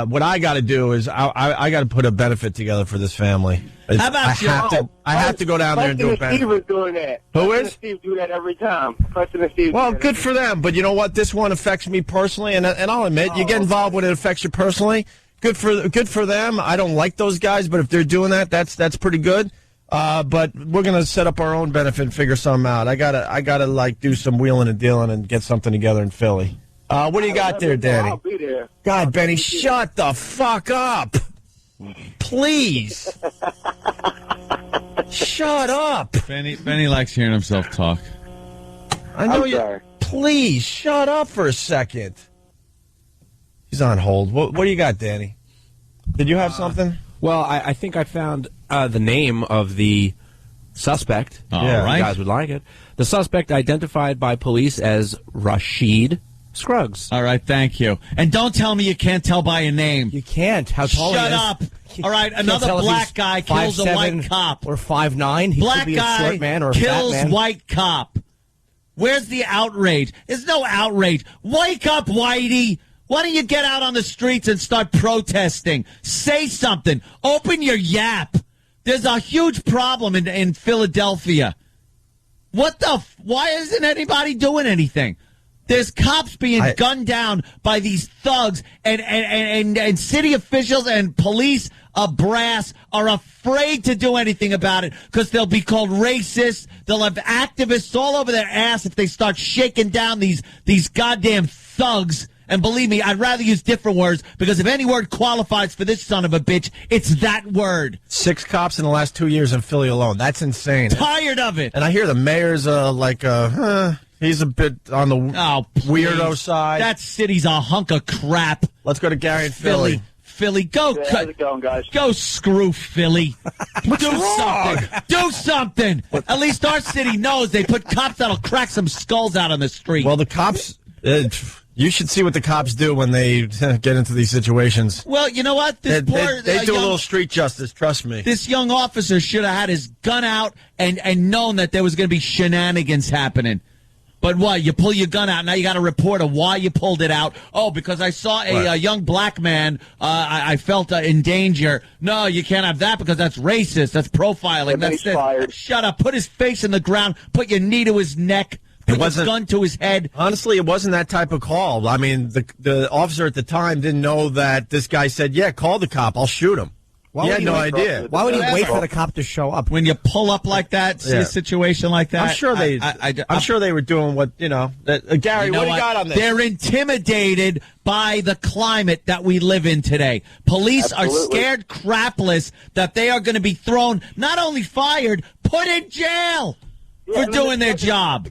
what I got to do is I got to put a benefit together for this family. How about I have to go down there and do a benefit. Steve is doing that. Who is? Steve do that every time. President Steve. Well, good for them, but you know what? This one affects me personally, and I'll admit, you get involved when it affects you personally. Good for them. I don't like those guys, but if they're doing that, that's pretty good. But we're gonna set up our own benefit and figure something out. I gotta like do some wheeling and dealing and get something together in Philly. What do you got there, Danny? I'll be there. God, Benny, shut the fuck up, please. Shut up. Benny likes hearing himself talk. I know you. Sorry. Please shut up for a second. He's on hold. What do you got, Danny? Did you have something? Well, I think I found the name of the suspect. All right. You guys would like it. The suspect identified by police as Rashid Scruggs. All right, thank you. And don't tell me you can't tell by a name. You can't. How tall he is. Shut up. All right, another black guy kills a white cop. Or 5'9". He black could be guy a short man or a kills fat man. white cop. Where's the outrage? There's no outrage. Wake up, Whitey. Why don't you get out on the streets and start protesting? Say something. Open your yap. There's a huge problem in Philadelphia. Why isn't anybody doing anything? There's cops being gunned down by these thugs, and city officials and police brass are afraid to do anything about it because they'll be called racist. They'll have activists all over their ass if they start shaking down these goddamn thugs. And believe me, I'd rather use different words because if any word qualifies for this son of a bitch, it's that word. 6 cops in the last 2 years in Philly alone. That's insane. Tired of it. And I hear the mayor's he's a bit on the weirdo side. That city's a hunk of crap. Let's go to Gary in Philly. Philly, go. Yeah, how's it going, guys? Go screw Philly. What's Do wrong? something. Do something. At least our city knows they put cops that'll crack some skulls out on the street. Well, the cops... you should see what the cops do when they get into these situations. Well, you know what? They do a little street justice, trust me. This young officer should have had his gun out and known that there was going to be shenanigans happening. But what? You pull your gun out, now you got to report of why you pulled it out. Oh, because I saw a young black man, I felt in danger. No, you can't have that because that's racist. That's profiling. That's fired. Shut up. Put his face in the ground. Put your knee to his neck. Put his gun to his head. Honestly, it wasn't that type of call. I mean, the officer at the time didn't know that this guy said, yeah, call the cop. I'll shoot him. He had no idea. Why would he wait for the cop to show up? When you pull up like that, see a situation like that? I'm sure they were doing what, Gary, what do you got on this? They're intimidated by the climate that we live in today. Police are scared crapless that they are going to be thrown, not only fired, put in jail for doing their job.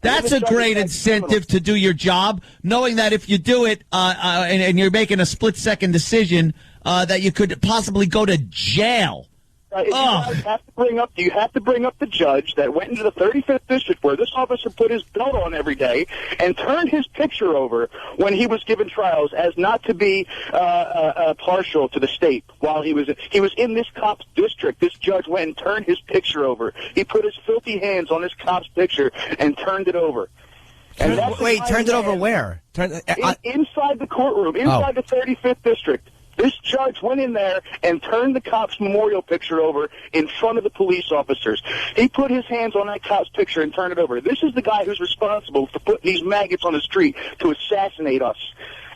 That's a great incentive to do your job, knowing that if you do it and you're making a split-second decision, that you could possibly go to jail. Do you have to bring up the judge that went into the 35th district where this officer put his belt on every day and turned his picture over when he was given trials as not to be partial to the state while he was in this cop's district. This judge went and turned his picture over. He put his filthy hands on this cop's picture and turned it over. And turned it over where? Inside the courtroom, inside the 35th district. This judge went in there and turned the cop's memorial picture over in front of the police officers. He put his hands on that cop's picture and turned it over. This is the guy who's responsible for putting these maggots on the street to assassinate us.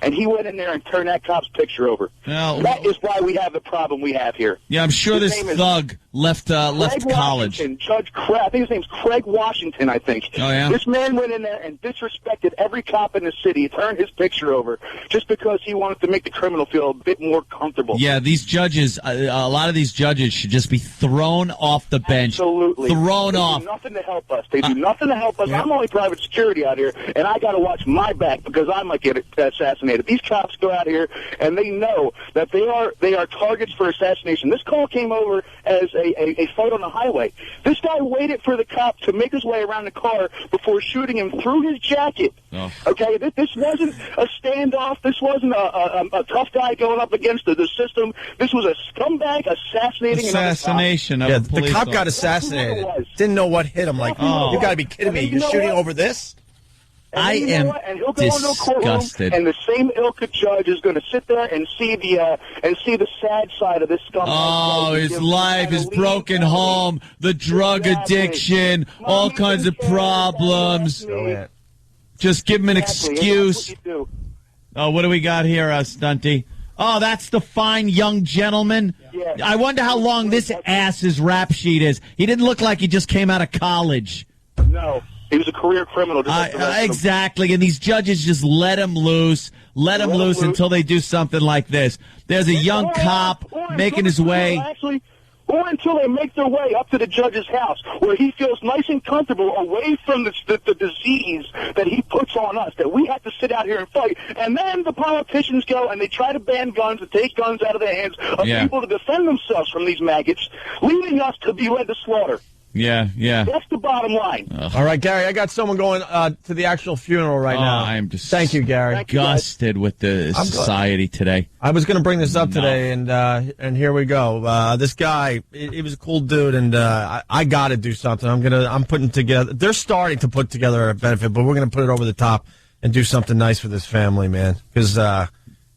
And he went in there and turned that cop's picture over. That is why we have the problem we have here. Yeah, I'm sure this thug left college. Judge Craig, I think his name's Craig Washington, I think. Oh, yeah? This man went in there and disrespected every cop in the city. He turned his picture over just because he wanted to make the criminal feel a bit more comfortable. Yeah, these judges, a lot of these judges should just be thrown off the bench. Absolutely. Thrown off. They do nothing to help us. They do nothing to help us. Yeah. I'm only private security out here, and I got to watch my back because I might get assassinated. These cops go out here, and they know that they are targets for assassination. This call came over as a fight on the highway. This guy waited for the cop to make his way around the car before shooting him through his jacket. Oh. Okay, this wasn't a standoff. This wasn't a tough guy going up against the system. This was a scumbag assassinating assassination of a police the cop got assassinated. Didn't know what hit him. Like, you got to be kidding me. You're shooting over this? I am disgusted. And the same ilk of judge is going to sit there and see the sad side of this scumbag. Oh, his life, his broken home, the drug addiction, all kinds of problems. Just give him an excuse. Oh, what do we got here, Stunty? Oh, that's the fine young gentleman. Yeah. I wonder how long this ass's rap sheet is. He didn't look like he just came out of college. No. He was a career criminal. Exactly, and these judges just let him loose until they do something like this. There's a young cop making his way. Or until they make their way up to the judge's house, where he feels nice and comfortable away from the disease that he puts on us, that we have to sit out here and fight. And then the politicians go and they try to ban guns and take guns out of the hands of people to defend themselves from these maggots, leaving us to be led to slaughter. Yeah. That's the bottom line. All right, Gary, I got someone going to the actual funeral right now. I am just Thank you, Gary. Disgusted with the society today. I was going to bring this up today, and here we go. This guy, he was a cool dude, and I got to do something. I'm putting together. They're starting to put together a benefit, but we're going to put it over the top and do something nice for this family, man, because they're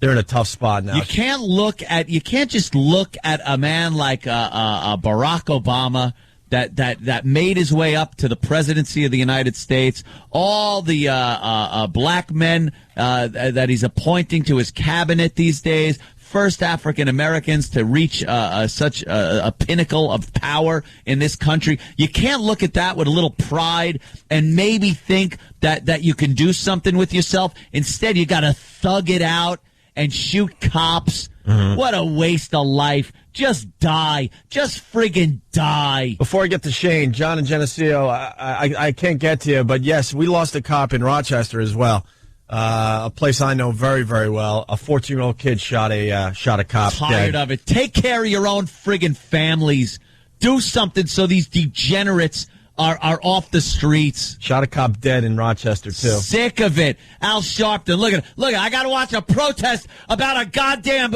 in a tough spot now. You can't just look at a man like Barack Obama that made his way up to the presidency of the United States. All the black men that he's appointing to his cabinet these days. First African Americans to reach such a pinnacle of power in this country. You can't look at that with a little pride and maybe think that you can do something with yourself. Instead, you got to thug it out and shoot cops. Mm-hmm. What a waste of life. Just die. Just friggin' die. Before I get to Shane, John and Geneseo, I can't get to you, but yes, we lost a cop in Rochester as well. A place I know very, very well. A 14-year-old kid shot a cop. Tired of it. Take care of your own friggin' families. Do something so these degenerates are off the streets. Shot a cop dead in Rochester, too. Sick of it. Al Sharpton, look, I got to watch a protest about a goddamn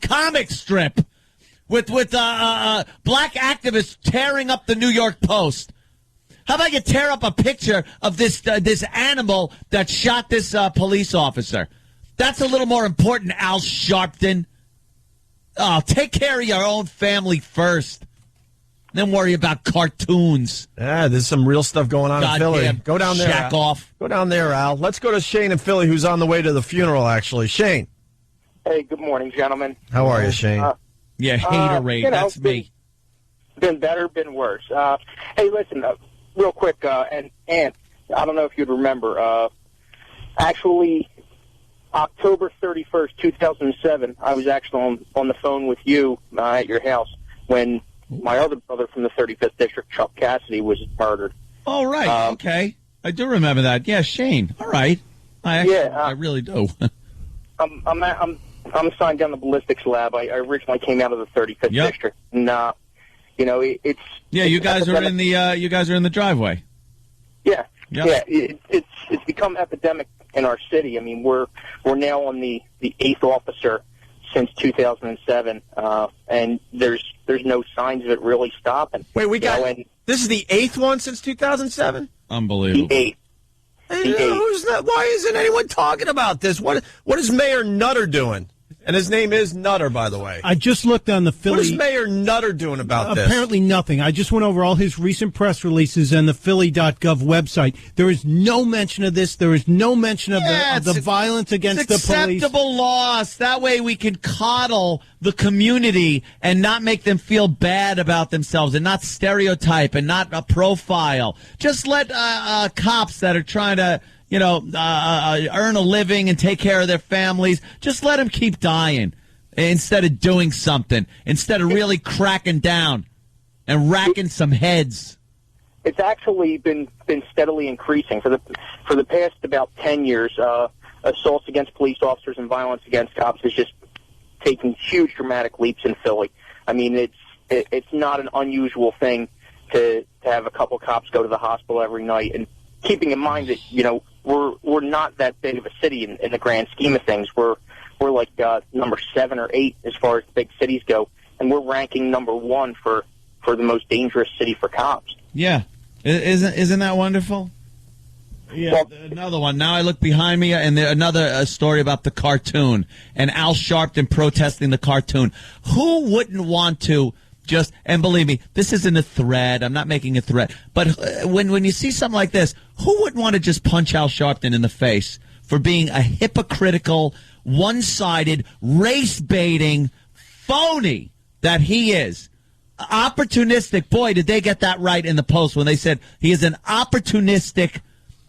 comic strip with black activists tearing up the New York Post. How about you tear up a picture of this animal that shot this police officer? That's a little more important, Al Sharpton. Oh, take care of your own family first. Then worry about cartoons. Yeah, there's some real stuff going on in Philly. Go down there. Shack off. Go down there, Al. Let's go to Shane in Philly, who's on the way to the funeral, actually. Shane. Hey, good morning, gentlemen. How are you, Shane? Haterade. That's me. Been better, been worse. Hey, listen, real quick, and I don't know if you'd remember, actually, October 31st, 2007, I was actually on the phone with you at your house when my other brother from the 35th District, Chuck Cassidy, was murdered. Oh, right. Okay. I do remember that. Yeah, Shane. All right. I really do. I'm assigned down the ballistics lab. I originally came out of the 35th District. And, it's... Yeah, you guys are in the driveway. Yeah. It's become epidemic in our city. I mean, we're now on the 8th officer since 2007, and there's no signs of it really stopping. Wait, this is the 8th one since 2007? Unbelievable. The 8th. Who's that? Why isn't anyone talking about this? What is Mayor Nutter doing? And his name is Nutter, by the way. I just looked on the Philly... What is Mayor Nutter doing about this? Apparently nothing. I just went over all his recent press releases and the Philly.gov website. There is no mention of this. There is no mention of the violence against the police. Acceptable loss. That way we can coddle the community and not make them feel bad about themselves and not stereotype and not profile. Just let cops that are trying to... earn a living and take care of their families. Just let them keep dying instead of doing something, instead of really cracking down and racking some heads. It's actually been steadily increasing for the past about 10 years. Assaults against police officers and violence against cops has just taken huge dramatic leaps in Philly. I mean, it's not an unusual thing to have a couple cops go to the hospital every night, and keeping in mind that we're not that big of a city in the grand scheme of things. We're like number 7 or 8 as far as big cities go, and we're ranking number 1 for the most dangerous city for cops. Yeah, isn't that wonderful? Yeah, well, another one. Now I look behind me, and another story about the cartoon and Al Sharpton protesting the cartoon. Who wouldn't want to? And believe me, this isn't a threat. I'm not making a threat. But when you see something like this, who wouldn't want to just punch Al Sharpton in the face for being a hypocritical, one-sided, race-baiting phony that he is? Opportunistic. Boy, did they get that right in the Post when they said he is an opportunistic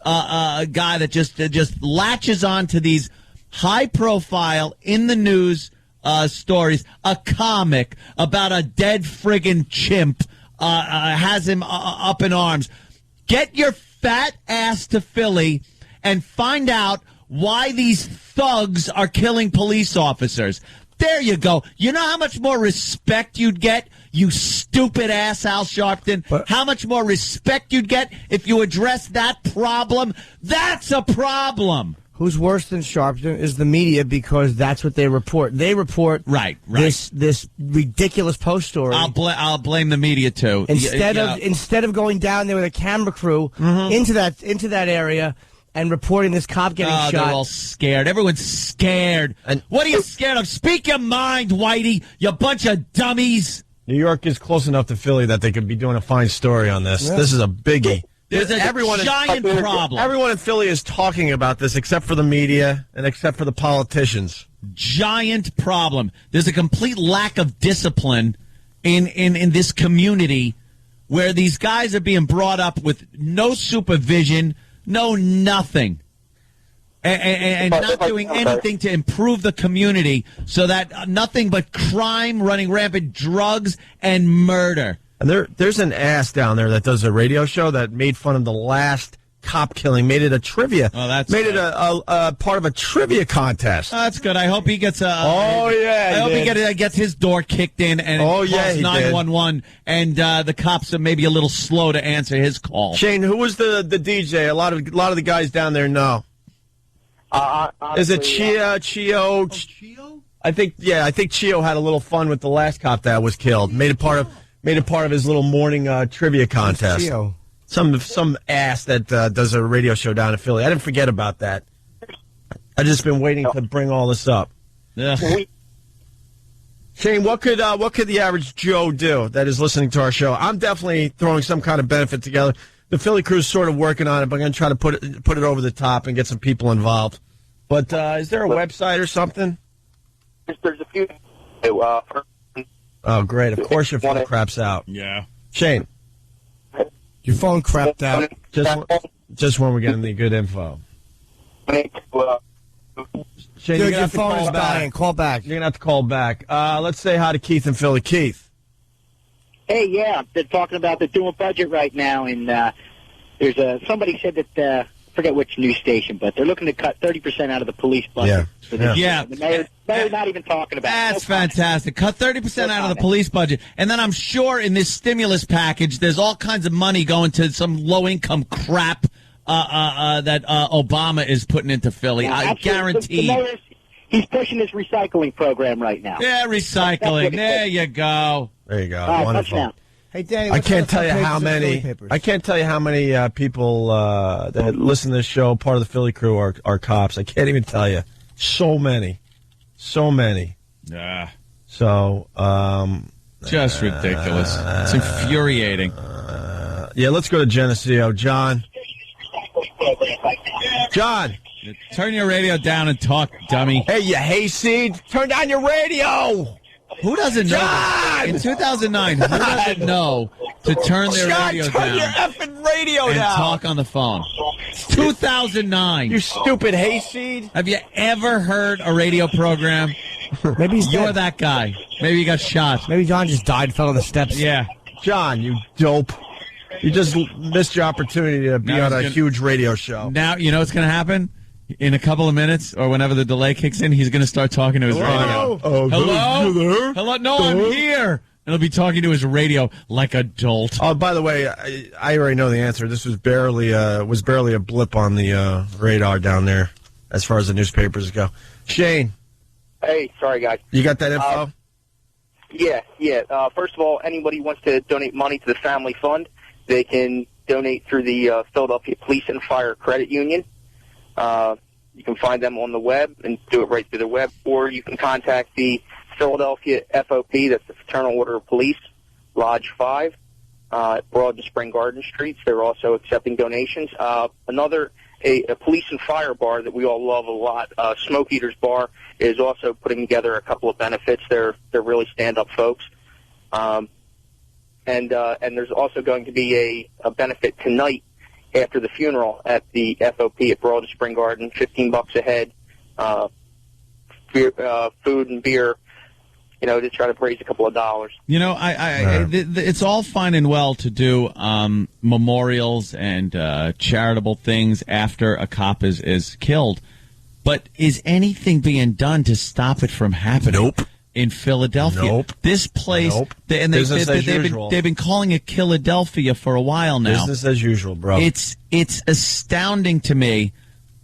guy that just latches on to these high-profile, in-the-news stories. A comic about a dead friggin' chimp has him up in arms. Get your fat ass to Philly and find out why these thugs are killing police officers. There you go. You know how much more respect you'd get? you stupid ass, Al Sharpton. How much more respect you'd get if you address that problem? That's a problem. Who's worse than Sharpton is the media, because that's what they report. They report this ridiculous post story. I'll blame the media too. Instead of going down there with a camera crew into that area and reporting this cop getting shot. They're all scared. Everyone's scared. And what are you scared of? Speak your mind, Whitey. You bunch of dummies. New York is close enough to Philly that they could be doing a fine story on this. Yeah. This is a biggie. There's a giant problem. Everyone in Philly is talking about this, except for the media and except for the politicians. Giant problem. There's a complete lack of discipline in this community, where these guys are being brought up with no supervision, no nothing, and not doing anything to improve the community, so that nothing but crime, running rampant, drugs, and murder. And there's an ass down there that does a radio show that made fun of the last cop killing, made it a trivia. Oh, that's made good. it a part of a trivia contest. Oh, that's good. I hope he gets a. I hope he gets his door kicked in and calls 911. And the cops are maybe a little slow to answer his call. Shane, who was the DJ? A lot of the guys down there know. Is it Chio? Chio? I think Chio had a little fun with the last cop that was killed. Made it part of his little morning trivia contest. Chio. Some ass that does a radio show down in Philly. I didn't forget about that. I've just been waiting to bring all this up. Yeah. Shane, what could the average Joe do that is listening to our show? I'm definitely throwing some kind of benefit together. The Philly crew's sort of working on it, but I'm going to try to put it over the top and get some people involved. But is there a website or something? There's a few. Oh, great. Of course your phone craps out. Yeah. Shane. Your phone crapped out. Just when we're getting the good info. Shane, dude, your phone is dying. Call back. You're going to have to call back. Let's say hi to Keith in Philly. Keith. Hey, yeah. They're talking about they're doing budget right now, and there's somebody said that, I forget which news station, but they're looking to cut 30% out of the police budget. Yeah. The mayor's not even talking about it. That's fantastic. Cut 30% out of the police budget. And then I'm sure in this stimulus package, there's all kinds of money going to some low-income crap that Obama is putting into Philly. Yeah, I guarantee. The mayor's, he's pushing his recycling program right now. Yeah, recycling. There you go. There you go. Right, wonderful. Hey, Danny, I can't tell you how many people that listen to this show, part of the Philly crew, are cops. I can't even tell you. So many. Yeah. So, just ridiculous. It's infuriating. Yeah, let's go to Geneseo. John. Turn your radio down and talk, dummy. Hey, you hayseed. Turn down your radio. Who doesn't know that? In 2009, who doesn't know to turn their radio turn down? Your effing radio and down. Talk on the phone. 2009. You stupid hayseed. Have you ever heard a radio program? Maybe you're that guy. Maybe you got shot. Maybe John just died, fell on the steps. Yeah. John, you dope. You just missed your opportunity to be on a huge radio show. Now, you know what's going to happen? In a couple of minutes, or whenever the delay kicks in, he's going to start talking to his radio. Hello? You there? Hello? No, I'm here. And he'll be talking to his radio like a dolt. Oh, by the way, I already know the answer. This was barely a blip on the radar down there as far as the newspapers go. Shane. Hey, sorry, guys. You got that info? Yeah. First of all, anybody who wants to donate money to the Family Fund, they can donate through the Philadelphia Police and Fire Credit Union. You can find them on the web and do it right through the web, or you can contact the Philadelphia FOP, that's the Fraternal Order of Police, Lodge 5, Broad and Spring Garden Streets. They're also accepting donations. A police and fire bar that we all love a lot, Smoke Eaters Bar, is also putting together a couple of benefits. They're really stand-up folks. And there's also going to be a benefit tonight after the funeral at the FOP at Broad and Spring Garden, $15 a head, food and beer, to try to raise a couple of dollars. It's all fine and well to do memorials and charitable things after a cop is killed, but is anything being done to stop it from happening? Nope. in Philadelphia. Nope. This place, they've been calling it Philadelphia for a while now. Business as usual, bro. It's astounding to me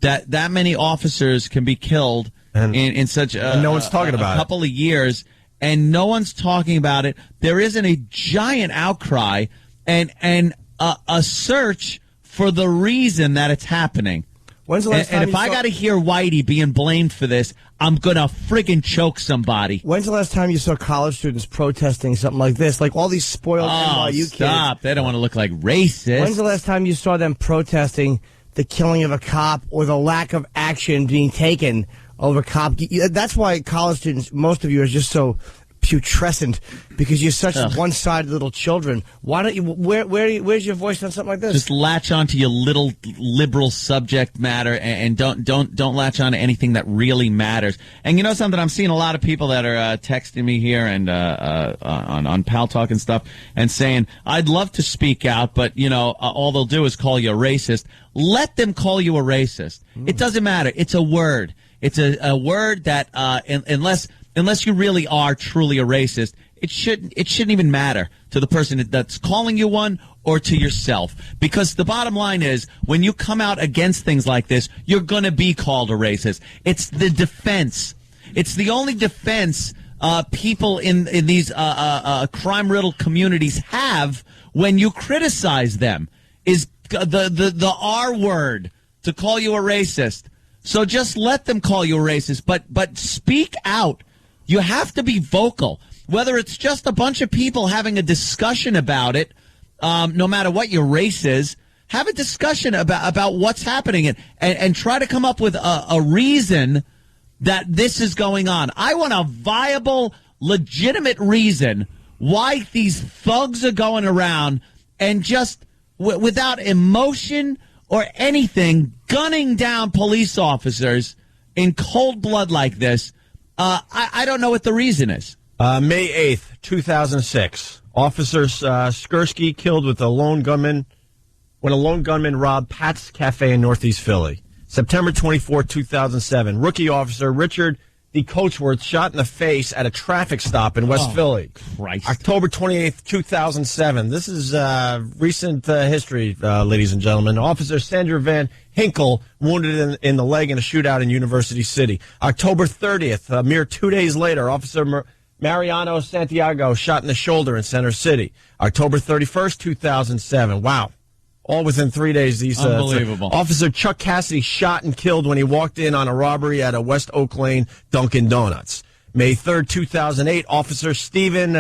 that many officers can be killed in such a, no one's talking about a couple of years, and no one's talking about it. There isn't a giant outcry and a search for the reason that it's happening. When's the last time if I got to hear Whitey being blamed for this, I'm going to friggin' choke somebody. When's the last time you saw college students protesting something like this? Like all these spoiled NYU kids. Stop. They don't want to look like racist. When's the last time you saw them protesting the killing of a cop or the lack of action being taken over cop? That's why college students, most of you, are just so putrescent, because you're such one-sided little children. Why don't you? Where's your voice on something like this? Just latch on to your little liberal subject matter, and don't latch on to anything that really matters. And you know something? I'm seeing a lot of people that are texting me here and on Pal Talk and stuff, and saying I'd love to speak out, but all they'll do is call you a racist. Let them call you a racist. It doesn't matter. It's a word. It's a word that unless you really are truly a racist, it shouldn't even matter to the person that's calling you one or to yourself. Because the bottom line is, when you come out against things like this, you're going to be called a racist. It's the defense. It's the only defense people in these crime-riddled communities have when you criticize them, is the R word, to call you a racist. So just let them call you a racist, but speak out. You have to be vocal, whether it's just a bunch of people having a discussion about it, no matter what your race is. Have a discussion about what's happening and try to come up with a reason that this is going on. I want a viable, legitimate reason why these thugs are going around and just without emotion or anything, gunning down police officers in cold blood like this. I don't know what the reason is. May 8th, 2006. Officer Skursky killed when a lone gunman robbed Pat's Cafe in Northeast Philly. September 24, 2007. Rookie officer Richard D. Coachworth shot in the face at a traffic stop in West Philly. Christ. October 28th, 2007. This is recent history, ladies and gentlemen. Officer Sandra Van Hinkle wounded in the leg in a shootout in University City. October 30th, a mere 2 days later, Officer Mariano Santiago shot in the shoulder in Center City. October 31st, 2007. Wow. All within 3 days. These unbelievable. Officer Chuck Cassidy shot and killed when he walked in on a robbery at a West Oak Lane Dunkin' Donuts. May 3rd, 2008, Officer Stephen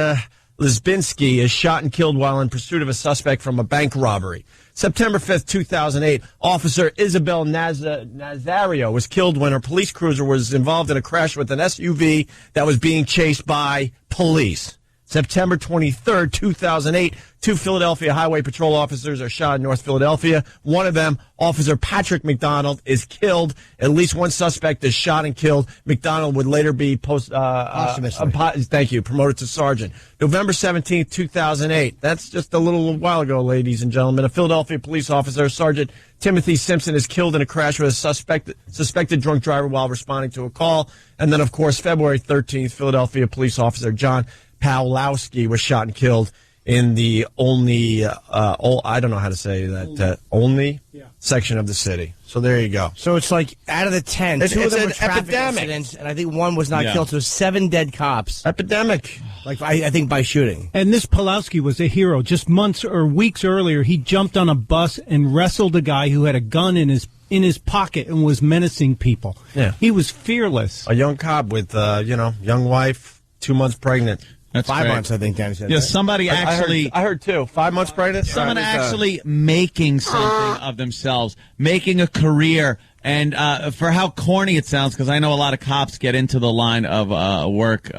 Lisbinski is shot and killed while in pursuit of a suspect from a bank robbery. September 5th, 2008, Officer Isabel Nazario was killed when her police cruiser was involved in a crash with an SUV that was being chased by police. September 23rd, 2008, 2 Philadelphia Highway Patrol officers are shot in North Philadelphia. One of them, Officer Patrick McDonald, is killed. At least one suspect is shot and killed. McDonald would later be promoted to sergeant. November 17th, 2008. That's just a little while ago, ladies and gentlemen. A Philadelphia police officer, Sergeant Timothy Simpson, is killed in a crash with a suspected drunk driver while responding to a call. And then, of course, February 13th, Philadelphia police officer John Pawlowski was shot and killed in the only, I don't know how to say that, only section of the city. So there you go. So it's like out of the 10, two of them were traffic incidents, and I think one was not killed. So 7 dead cops. Epidemic. Like I think by shooting. And this Pawlowski was a hero. Just months or weeks earlier, he jumped on a bus and wrestled a guy who had a gun in his pocket and was menacing people. Yeah. He was fearless. A young cop with, young wife, 2 months pregnant. That's 5 great. months, I think, Danny said. Yeah, right? somebody actually... I heard 2. 5 months pregnant? Someone actually making something of themselves, making a career, and for how corny it sounds, because I know a lot of cops get into the line of work,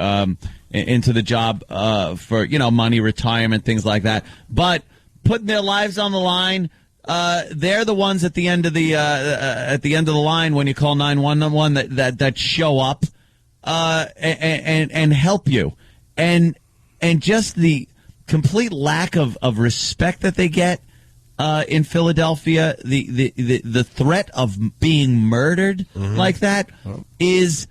into the job for, money, retirement, things like that. But putting their lives on the line... they're the ones at the end of the line when you call 911 that show up and help you, and just the complete lack of respect that they get in Philadelphia, the threat of being murdered like that is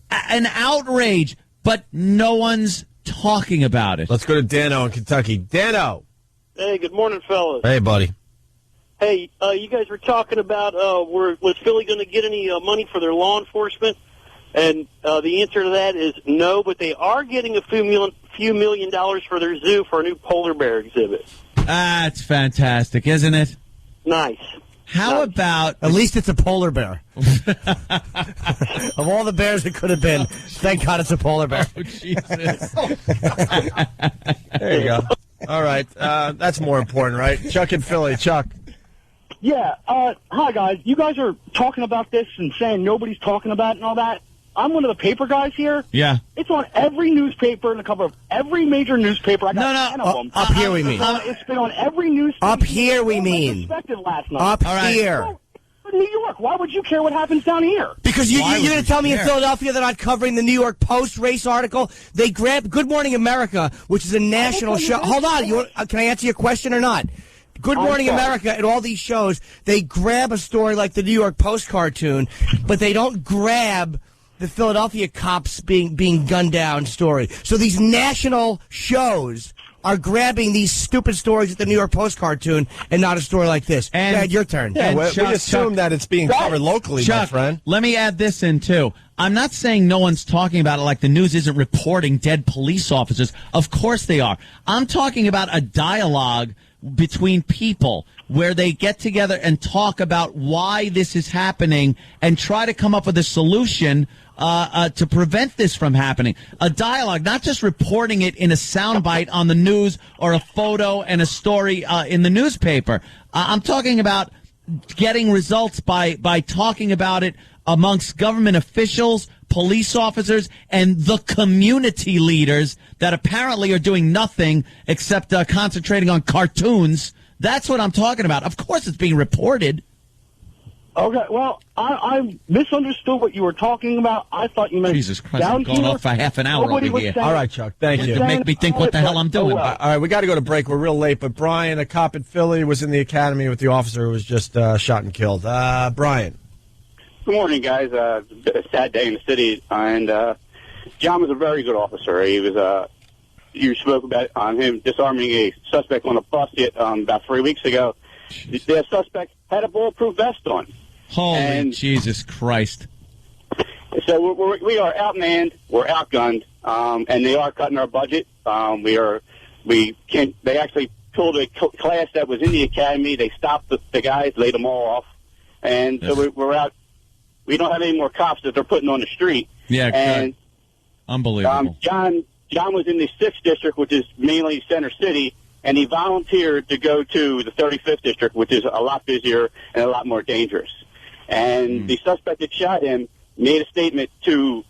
an outrage. but no one's talking about it. Let's go to Dano in Kentucky. Dano. Hey, good morning, fellas. Hey, buddy. Hey, you guys were talking about was Philly going to get any money for their law enforcement? And the answer to that is no, but they are getting a few million dollars for their zoo for a new polar bear exhibit. That's fantastic, isn't it? Nice. How about... At least it's a polar bear. Of all the bears it could have been, thank God it's a polar bear. Oh, Jesus. There you go. All right. That's more important, right? Chuck in Philly. Chuck. Yeah. Hi, guys. You guys are talking about this and saying nobody's talking about it and all that. I'm one of the paper guys here. Yeah. It's on every newspaper and the cover of every major newspaper. I got 10 of them. Up here we mean. It's been on every newspaper. Up here we mean. Last night. Up here. Well, New York. Why would you care what happens down here? Because you're going to tell me in Philadelphia they're not covering the New York Post race article? They grabbed Good Morning America, which is a national show. Hold on. Can I answer your question or not? Good Morning America and all these shows, they grab a story like the New York Post cartoon, but they don't grab the Philadelphia cops being gunned down story. So these national shows are grabbing these stupid stories at the New York Post cartoon and not a story like this. And Dad, your turn. Yeah, we assume that it's being covered locally, my friend. Let me add this in, too. I'm not saying no one's talking about it like the news isn't reporting dead police officers. Of course they are. I'm talking about a dialogue between people where they get together and talk about why this is happening and try to come up with a solution to prevent this from happening. A dialogue, not just reporting it in a soundbite on the news or a photo and a story in the newspaper. I'm talking about getting results by talking about it amongst government officials, police officers, and the community leaders that apparently are doing nothing except concentrating on cartoons. That's what I'm talking about. Of course it's being reported. Okay, well, I misunderstood what you were talking about. I thought you meant Jesus Christ, I'm going off for half an hour over here. All right, Chuck, thank you. To make me think what the hell I'm doing. All right, we got to go to break. We're real late, but Brian, a cop in Philly, was in the academy with the officer who was just shot and killed. Brian. Good morning, guys. A sad day in the city, and John was a very good officer. He was. You spoke about him disarming a suspect on a bus about 3 weeks ago. The suspect had a bulletproof vest on. Holy Jesus Christ! So we are outmanned, we're outgunned, and they are cutting our budget. They actually pulled a class that was in the academy. They stopped the guys, laid them all off, and so we're out. We don't have any more cops that they're putting on the street. Yeah, and unbelievable. John was in the 6th district, which is mainly Center City, and he volunteered to go to the 35th district, which is a lot busier and a lot more dangerous. And the suspect that shot him made a statement to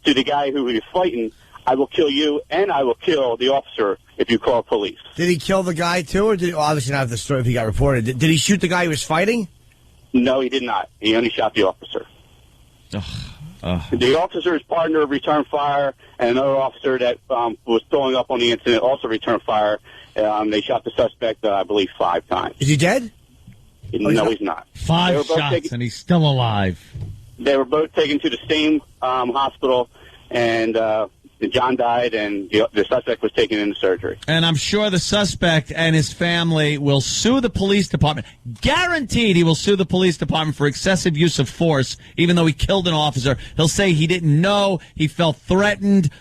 the guy who he was fighting, I will kill you and I will kill the officer if you call police. Did he kill the guy, too, or obviously not have the story if he got reported. Did he shoot the guy he was fighting? No, he did not. He only shot the officer. The officer's partner returned fire, and another officer that was throwing up on the incident also returned fire. They shot the suspect, I believe, 5 times. Is he dead? No, he's not. 5 shots, and he's still alive. They were both taken to the same hospital, and John died, and the suspect was taken into surgery. And I'm sure the suspect and his family will sue the police department. Guaranteed he will sue the police department for excessive use of force, even though he killed an officer. He'll say he didn't know, he felt threatened,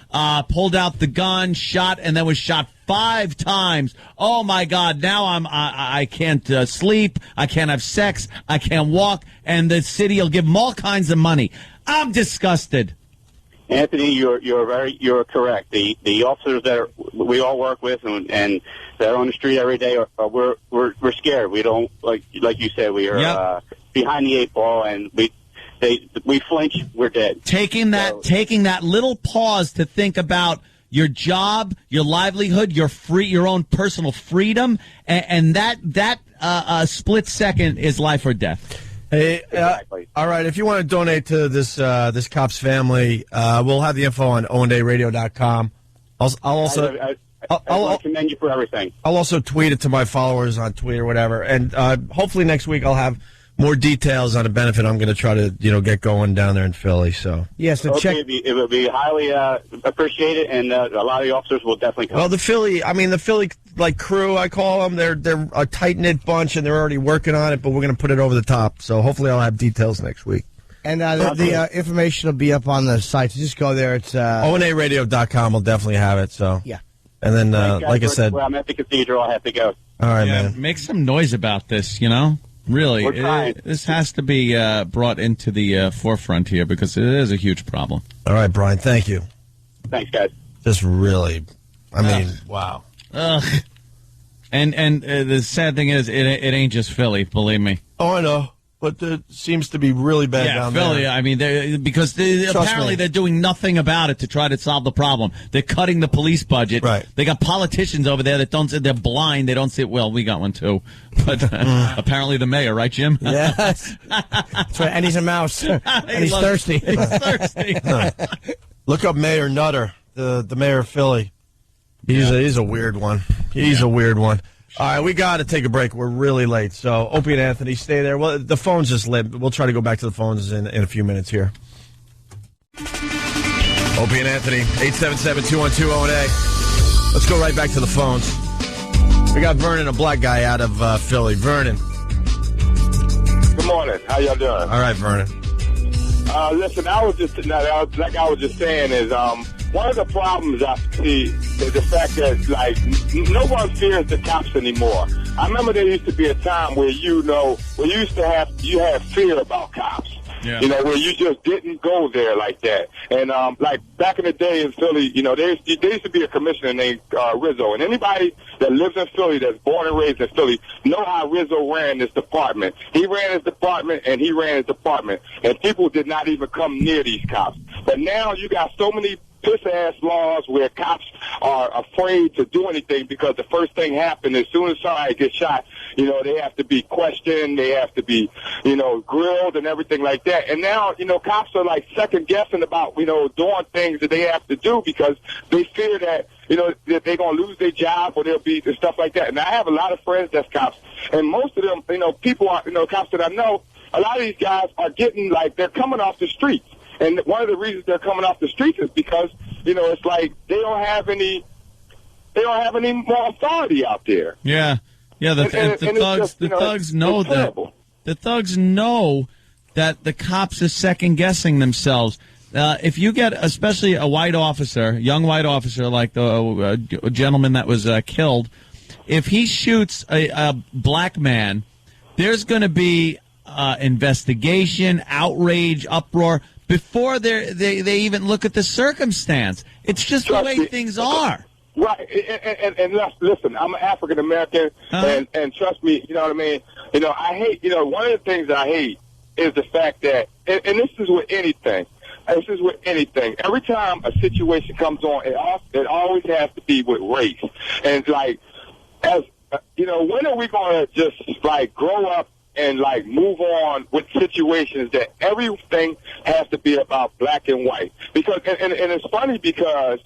pulled out the gun, shot, and then was shot 5 times. Oh, my God, now I can't sleep, I can't have sex, I can't walk, and the city will give him all kinds of money. I'm disgusted. Anthony, you're correct. The officers that we all work with and that are on the street every day we're scared. We don't like you said, we are behind the 8 ball, and we flinch, we're dead. Taking that little pause to think about your job, your livelihood, your own personal freedom, and that split second is life or death. Hey, all right. If you want to donate to this cop's family, we'll have the info on owendayradio.com. I commend you for everything. I'll also tweet it to my followers on Twitter or whatever. And hopefully next week I'll have more details on a benefit I'm going to try to, get going down there in Philly. So check. It would be highly appreciated, and a lot of the officers will definitely come. Well, the Philly crew, I call them. They're a tight knit bunch, and they're already working on it. But we're going to put it over the top. So hopefully, I'll have details next week. And the information will be up on the site. So just go there. It's onaradio.com will definitely have it. So yeah. And then, like I said, I'm at the cathedral. I have to go. All right, man. Make some noise about this. Really, this has to be brought into the forefront here because it is a huge problem. All right, Brian. Thank you. Thanks, guys. Just really, wow. Ugh. And the sad thing is, it ain't just Philly. Believe me. Oh, I know. But it seems to be really bad down Philly, there. I mean, apparently they're doing nothing about it to try to solve the problem. They're cutting the police budget. Right. They got politicians over there that don't. They're blind. They don't see it. Well, we got one too, but apparently the mayor, right, Jim? Yes. That's right. And he's a mouse. And he's thirsty. He's thirsty. Look up Mayor Nutter, the mayor of Philly. He's a weird one. He's a weird one. All right, we got to take a break. We're really late. So, Opie and Anthony, stay there. Well, the phone's just lit. We'll try to go back to the phones in a few minutes here. Opie and Anthony, 877-212-0-8. Let's go right back to the phones. We got Vernon, a black guy out of Philly. Vernon. Good morning. How y'all doing? All right, Vernon. Listen, like I was just saying is, one of the problems I see is the fact that, no one fears the cops anymore. I remember there used to be a time where, you had fear about cops. Yeah. Where you just didn't go there like that. And, back in the day in Philly, there used to be a commissioner named Rizzo. And anybody that lives in Philly, that's born and raised in Philly, know how Rizzo ran this department. He ran his department, and he ran his department. And people did not even come near these cops. But now you got so many piss-ass laws where cops are afraid to do anything because the first thing happened as soon as somebody gets shot, they have to be questioned, they have to be, grilled and everything like that. And now, cops are second-guessing about, doing things that they have to do because they fear that, that they're going to lose their job or they'll be and stuff like that. And I have a lot of friends that's cops. And most of them, people are, cops that I know, a lot of these guys are getting, they're coming off the streets. And one of the reasons they're coming off the streets is because, it's like they don't have any more authority out there. Yeah. Yeah, the thugs know that. The thugs know that the cops are second guessing themselves. If you get, especially a white officer, young white officer like the gentleman that was killed, if he shoots a black man, there's going to be investigation, outrage, uproar before they even look at the circumstance. It's just the way things are. Right, and listen, I'm an African American, and trust me, you know what I mean. I hate. One of the things that I hate is the fact that, and this is with anything. This is with anything. Every time a situation comes on, it always has to be with race. And when are we going to just grow up and move on with situations that everything has to be about black and white? Because and it's funny because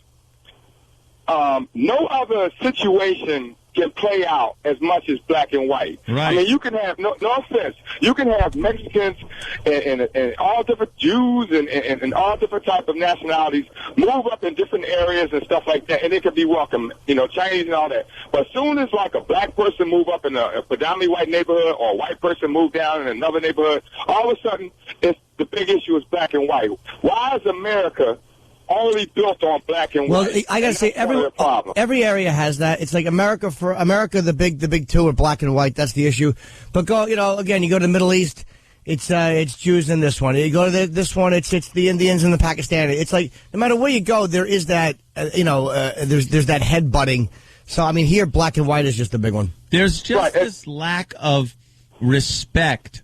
no other situation can play out as much as black and white. Right. I mean, you can have, no offense, you can have Mexicans and all different Jews and all different types of nationalities move up in different areas and stuff like that, and it can be welcome, Chinese and all that. But as soon as a black person move up in a predominantly white neighborhood or a white person move down in another neighborhood, all of a sudden the big issue is black and white. Why is America only built on black and white? Well, I gotta say, every area has that. It's like America, the big two are black and white. That's the issue. But again, you go to the Middle East, it's Jews in this one. You go to this one, it's the Indians and the Pakistani. It's like no matter where you go, there is that there's that head butting. So I mean, here black and white is just the big one. There's just this lack of respect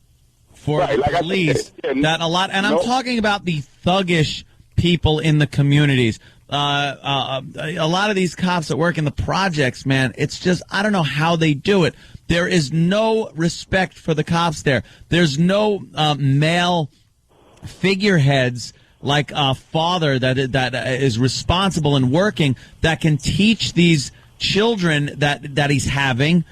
for the police that a lot, and I'm talking about the thuggish people in the communities. A lot of these cops that work in the projects, man, it's just, I don't know how they do it. There is no respect for the cops there. There's no male figureheads like a father that is responsible and working that can teach these children that he's having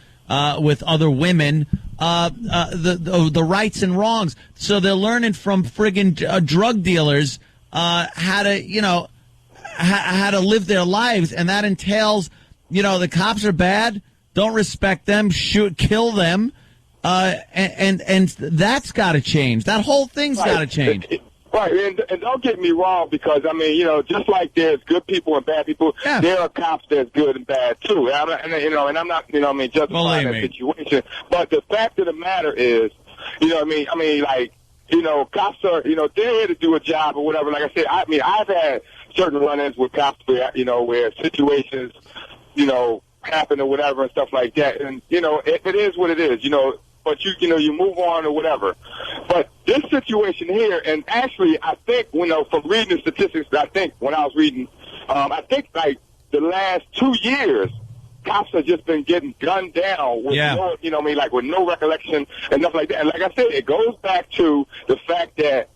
with other women the rights and wrongs. So they're learning from friggin' drug dealers how to, how to live their lives, and that entails, the cops are bad, don't respect them, shoot, kill them, and that's got to change. That whole thing's got to change. Right, and don't get me wrong, because just like there's good people and bad people, there are cops that's good and bad too. And I'm not, justifying that situation. But the fact of the matter is, cops are, they're here to do a job or whatever. Like I said, I've had certain run-ins with cops where, where situations, happen or whatever and stuff like that. And, it is what it is, but you move on or whatever. But this situation here, and actually, I think, from reading the statistics, when I was reading, I think like the last 2 years, cops have just been getting gunned down with no, with no recollection and stuff like that. And like I said, it goes back to the fact that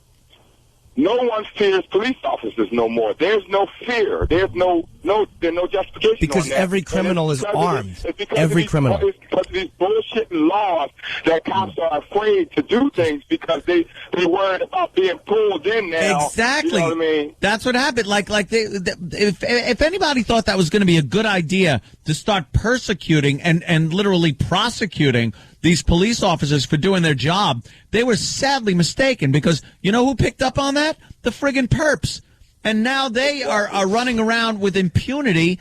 no one fears police officers no more. There's no fear. There's no justification. Because on that. every criminal is armed. Every criminal. It's because of these bullshitting laws that cops are afraid to do things because they worried about being pulled in now. Exactly. You know what I mean? That's what happened. If anybody thought that was going to be a good idea to start persecuting and literally prosecuting these police officers for doing their job, they were sadly mistaken, because you know who picked up on that? The friggin' perps. And now they are running around with impunity,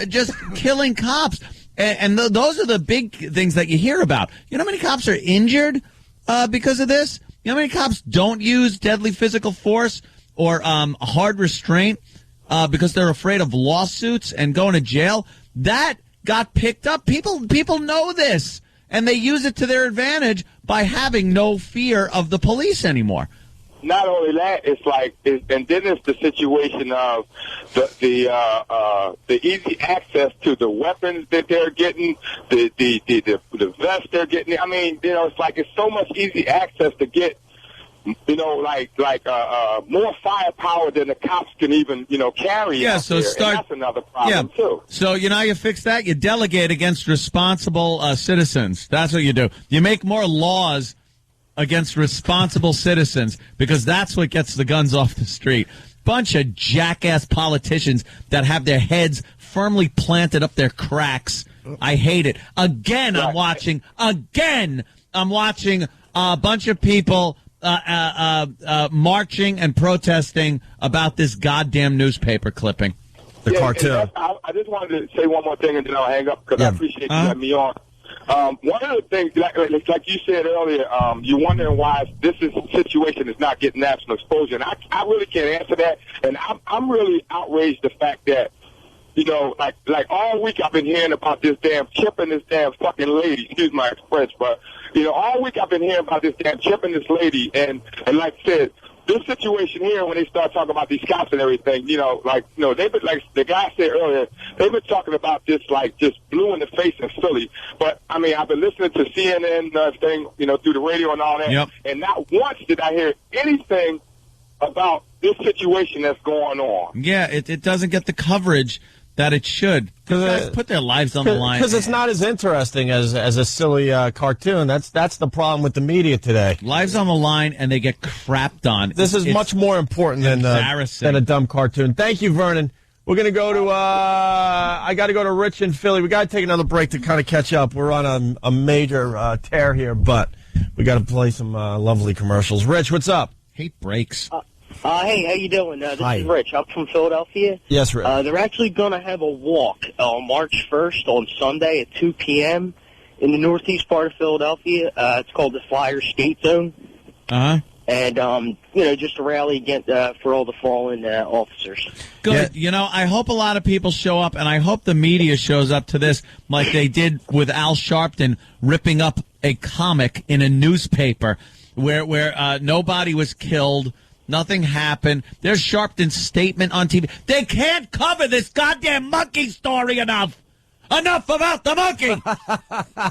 just killing cops. And those are the big things that you hear about. You know how many cops are injured because of this? You know how many cops don't use deadly physical force or hard restraint because they're afraid of lawsuits and going to jail? That got picked up. People know this. And they use it to their advantage by having no fear of the police anymore. Not only that, it's like, and then it's the situation of the easy access to the weapons that they're getting, the vests they're getting. I mean, it's like it's so much easy access to get, more firepower than the cops can even, carry. Yeah, out so there. And that's another problem too. So how you fix that? You delegate against responsible citizens. That's what you do. You make more laws against responsible citizens, because that's what gets the guns off the street. Bunch of jackass politicians that have their heads firmly planted up their cracks. I hate it. Again, I'm watching a bunch of people marching and protesting about this goddamn newspaper clipping. The cartoon. I just wanted to say one more thing, and then I'll hang up, because I appreciate you having me on. One of the things, like you said earlier, you're wondering why this situation is not getting national exposure, and I really can't answer that. And I'm really outraged the fact that, like all week I've been hearing about this damn chip and this damn fucking lady. Excuse my French, but all week I've been hearing about this damn chip and this lady, and like I said, this situation here, when they start talking about these cops and everything, they've been, like the guy said earlier, they've been talking about this like just blue in the face in Philly. But I mean, I've been listening to CNN thing, through the radio and all that, and not once did I hear anything about this situation that's going on. Yeah, it doesn't get the coverage that it should. Guys put their lives on the line. Because it's not as interesting as a silly cartoon. That's the problem with the media today. Lives on the line, and they get crapped on. This is much more important than a dumb cartoon. Thank you, Vernon. We're going to go to, I got to go to Rich in Philly. We got to take another break to kind of catch up. We're on a major tear here, but we got to play some lovely commercials. Rich, what's up? Hate breaks. Hey, how you doing? This is Rich. I'm from Philadelphia. Yes, Rich. They're actually going to have a walk on March 1st on Sunday at 2 p.m. in the northeast part of Philadelphia. It's called the Flyer Skate Zone. Uh-huh. And, just a rally against, for all the fallen officers. Good. Yeah. I hope a lot of people show up, and I hope the media shows up to this like they did with Al Sharpton ripping up a comic in a newspaper where nobody was killed. Nothing happened. There's Sharpton's statement on TV. They can't cover this goddamn monkey story enough. Enough about the monkey.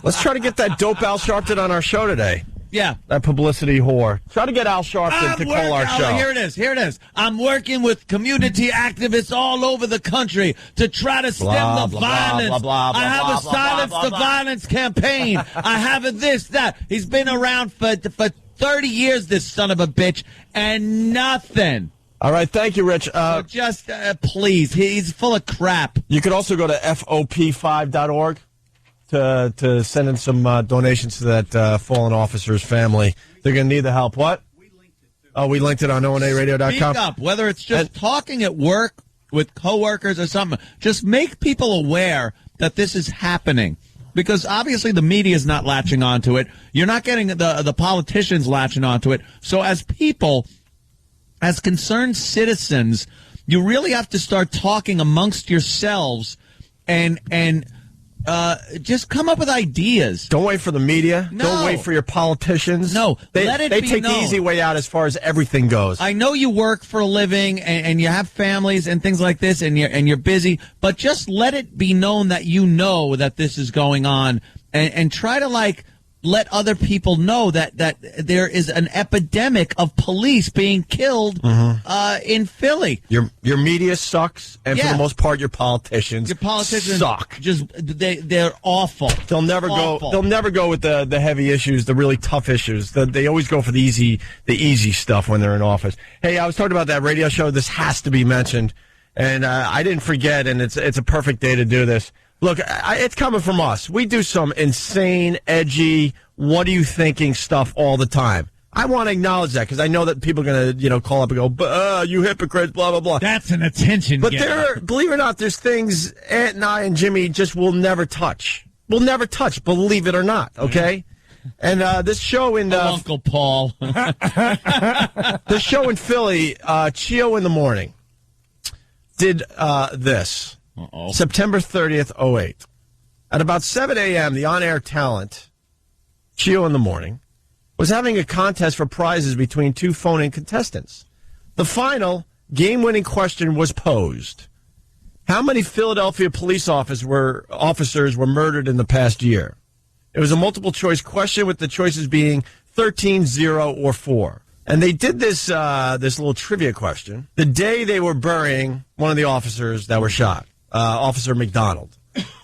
Let's try to get that dope Al Sharpton on our show today. Yeah. That publicity whore. Try to get Al Sharpton to call our show. Here it is. I'm working with community activists all over the country to try to stem the violence. I have a Silence the Violence campaign. I have this, that. He's been around for 30 years, this son of a bitch, and nothing. All right, thank you, Rich. So just please, he's full of crap. You could also go to FOP5.org to send in some donations to that fallen officer's family. They're going to need the help. What? We linked it on ONARadio.com. Speak up, whether it's just talking at work with coworkers or something. Just make people aware that this is happening. Because obviously the media is not latching onto it. You're not getting the politicians latching onto it. So as people, as concerned citizens, you really have to start talking amongst yourselves and just come up with ideas. Don't wait for the media. No. Don't wait for your politicians. No, they be take known. the easy way out as far as everything goes. I know you work for a living and you have families and things like this, and you're busy, but just let it be known that you know that this is going on, and try to let other people know that there is an epidemic of police being killed in Philly. Your media sucks, and for the most part, your politicians suck. Just they're awful. They'll never go with the heavy issues, the really tough issues. They always go for the easy stuff when they're in office. Hey, I was talking about that radio show. This has to be mentioned, and I didn't forget, and it's a perfect day to do this. Look, it's coming from us. We do some insane, edgy, what are you thinking stuff all the time. I want to acknowledge that because I know that people are going to, call up and go, you hypocrites, blah, blah, blah. That's an attention getter. But believe it or not, there's things Aunt and I and Jimmy just will never touch. We'll never touch, believe it or not, okay? And this show in... Uncle Paul. This show in Philly, Chio in the Morning, did this. Uh-oh. September 30th, 2008. At about 7 a.m., the on-air talent, Chio in the Morning, was having a contest for prizes between two phone-in contestants. The final game-winning question was posed. How many Philadelphia police officers were murdered in the past year? It was a multiple-choice question with the choices being 13, 0, or 4. And they did this little trivia question the day they were burying one of the officers that were shot. Officer McDonald.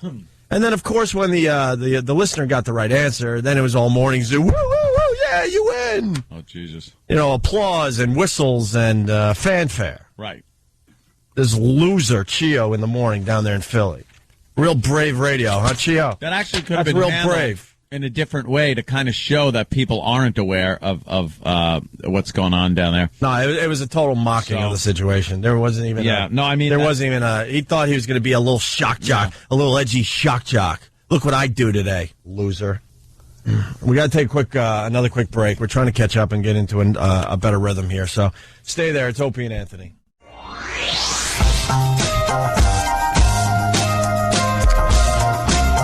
And then, of course, when the listener got the right answer, then it was all morning zoo. Woo, woo, woo, yeah, you win. Oh, Jesus. Applause and whistles and fanfare. Right. This loser, Chio, in the morning down there in Philly. Real brave radio, huh, Chio? That actually could have That's been real handled brave. In a different way to kind of show that people aren't aware of what's going on down there. No, it was a total mocking of the situation. There wasn't even he thought he was going to be a little shock jock, a little edgy shock jock. Look what I do today, loser. We got to take another quick break. We're trying to catch up and get into a better rhythm here. So stay there. It's Opie and Anthony.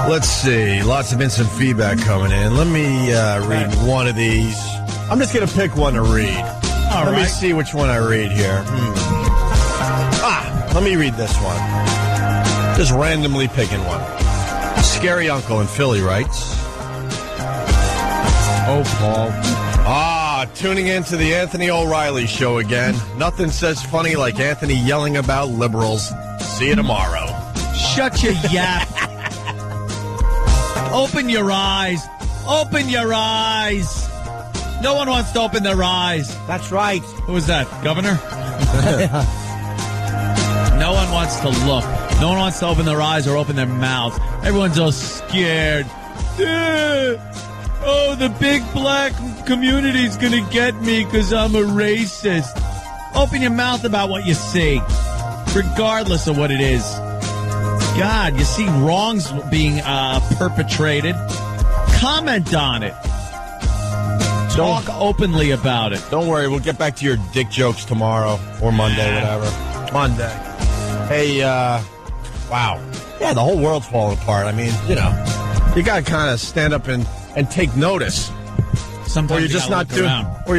Let's see. Lots of instant feedback coming in. Let me read one of these. I'm just going to pick one to read. Let me see which one I read here. Let me read this one. Just randomly picking one. Scary Uncle in Philly writes. Oh, Paul. Tuning in to the Anthony O'Reilly show again. Nothing says funny like Anthony yelling about liberals. See you tomorrow. Shut your yap. Open your eyes. Open your eyes. No one wants to open their eyes. That's right. Who was that? Governor? No one wants to look. No one wants to open their eyes or open their mouths. Everyone's all scared. Oh, the big black community's going to get me because I'm a racist. Open your mouth about what you see, regardless of what it is. God, you see wrongs being perpetrated. Comment on it. Talk openly about it. Don't worry, we'll get back to your dick jokes tomorrow or Monday, whatever. Monday. Hey, wow. Yeah, the whole world's falling apart. I mean, you got to kind of stand up and take notice. Sometimes or you're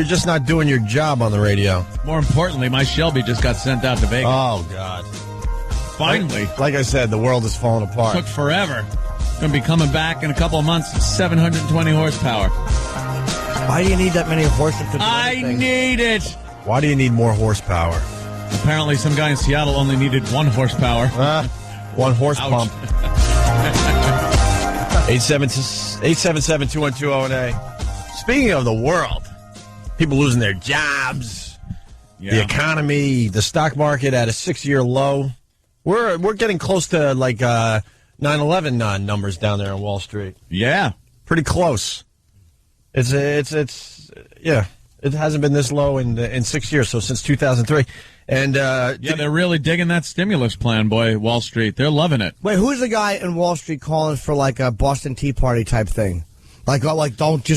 just not doing your job on the radio. More importantly, my Shelby just got sent out to Vegas. Oh, God. Finally. Like I said, the world is falling apart. Took forever. Going to be coming back in a couple of months, 720 horsepower. Why do you need that many horses to do I need it. Why do you need more horsepower? Apparently, some guy in Seattle only needed 1 horsepower. 1 horse Ouch. pump. 877-212-0. Speaking of the world, people losing their jobs, the economy, the stock market at a 6-year low. We're getting close to like 9/11 numbers down there on Wall Street. Yeah, pretty close. It hasn't been this low in 6 years, so since 2003. And they're really digging that stimulus plan, boy. Wall Street, they're loving it. Wait, who's the guy in Wall Street calling for like a Boston Tea Party type thing? Like don't. He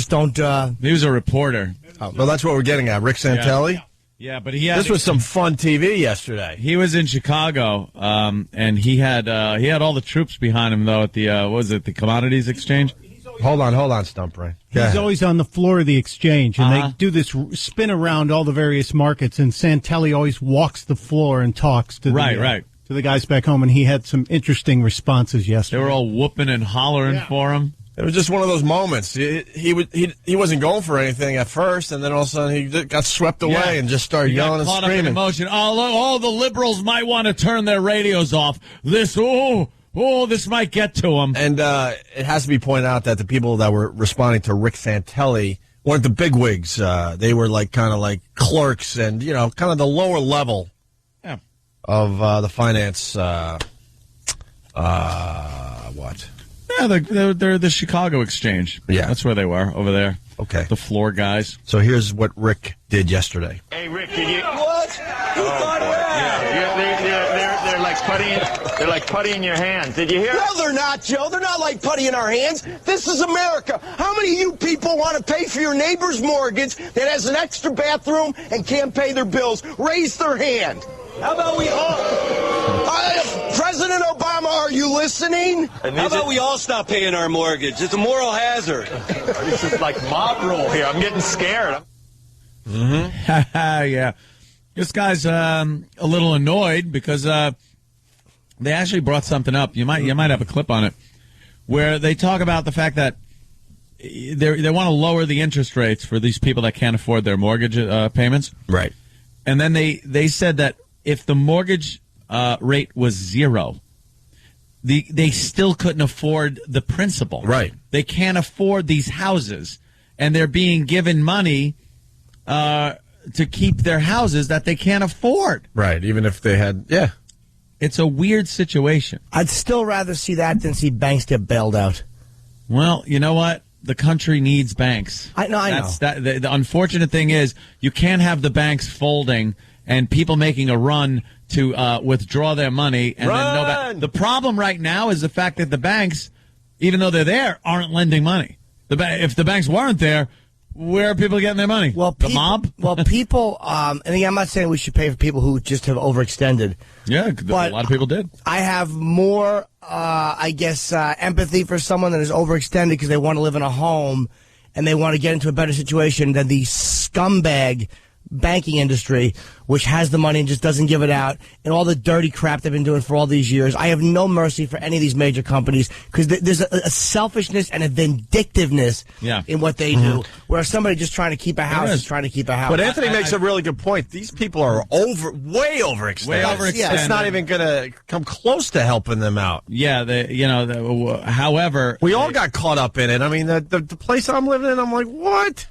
was a reporter. Oh, well, that's what we're getting at. Rick Santelli. Yeah, but this was some fun TV yesterday. He was in Chicago, and he had all the troops behind him though at the the Commodities Exchange. Hold on, Stump Ray. He's always on the floor of the exchange, and they do this spin around all the various markets, and Santelli always walks the floor and talks to the guys back home, and he had some interesting responses yesterday. They were all whooping and hollering for him. It was just one of those moments. He wasn't going for anything at first, and then all of a sudden he got swept away and just started yelling and caught screaming. Up in emotion. Oh, the liberals might want to turn their radios off. This might get to them. And it has to be pointed out that the people that were responding to Rick Santelli weren't the bigwigs. They were kind of like clerks and kind of the lower level of the finance. What? Yeah, they're the Chicago Exchange. Yeah. That's where they were, over there. Okay. The floor guys. So here's what Rick did yesterday. Hey, Rick, did you... What? They're like putty in your hands. Did you hear? No, they're not, Joe. They're not like putty in our hands. This is America. How many of you people want to pay for your neighbor's mortgage that has an extra bathroom and can't pay their bills? Raise their hand. How about we all... President Obama, are you listening? How about we all stop paying our mortgage? It's a moral hazard. This is like mob rule here. I'm getting scared. Yeah. This guy's a little annoyed because they actually brought something up. You might have a clip on it where they talk about the fact that they want to lower the interest rates for these people that can't afford their mortgage payments. Right. And then they said that if the mortgage rate was 0, they still couldn't afford the principal. Right. They can't afford these houses, and they're being given money to keep their houses that they can't afford. Right, even if they had, It's a weird situation. I'd still rather see that than see banks get bailed out. Well, you know what? The country needs banks. I know. The unfortunate thing is you can't have the banks folding and people making a run to withdraw their money. And the problem right now is the fact that the banks, even though they're there, aren't lending money. If the banks weren't there, where are people getting their money? Well, the mob? Well, people, and again, I'm not saying we should pay for people who just have overextended. Yeah, but a lot of people did. I have more, empathy for someone that is overextended because they want to live in a home and they want to get into a better situation than the scumbag banking industry, which has the money and just doesn't give it out, and all the dirty crap they've been doing for all these years. I have no mercy for any of these major companies because there's a selfishness and a vindictiveness in what they do, where somebody just trying to keep a house is trying to keep a house. But Anthony makes a really good point. These people are way overextended. It's not even going to come close to helping them out. Yeah, however... We all got caught up in it. I mean, the place I'm living in, I'm like, what?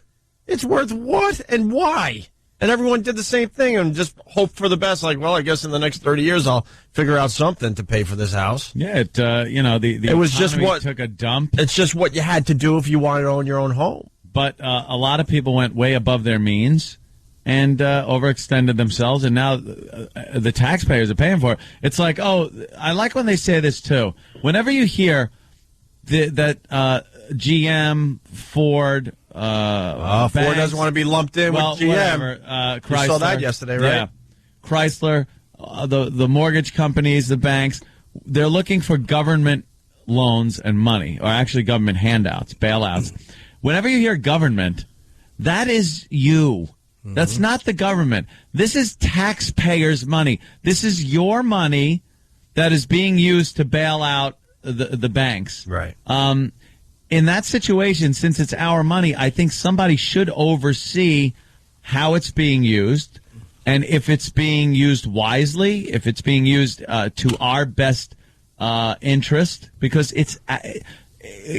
It's worth what and why? And everyone did the same thing and just hoped for the best. Like, well, I guess in the next 30 years I'll figure out something to pay for this house. Yeah, it was just what took a dump. It's just what you had to do if you wanted to own your own home. But a lot of people went way above their means and overextended themselves, and now the taxpayers are paying for it. It's like, I like when they say this too. Whenever you hear that GM, Ford. Ford doesn't want to be lumped in with GM. Whatever. Chrysler. You saw that yesterday, right? Yeah. Chrysler, the mortgage companies, the banks, they're looking for government loans and money, or actually government handouts, bailouts. Whenever you hear government, that is you. Mm-hmm. That's not the government. This is taxpayers' money. This is your money that is being used to bail out the banks. Right. in that situation, since it's our money, I think somebody should oversee how it's being used, and if it's being used wisely, if it's being used to our best interest, because it's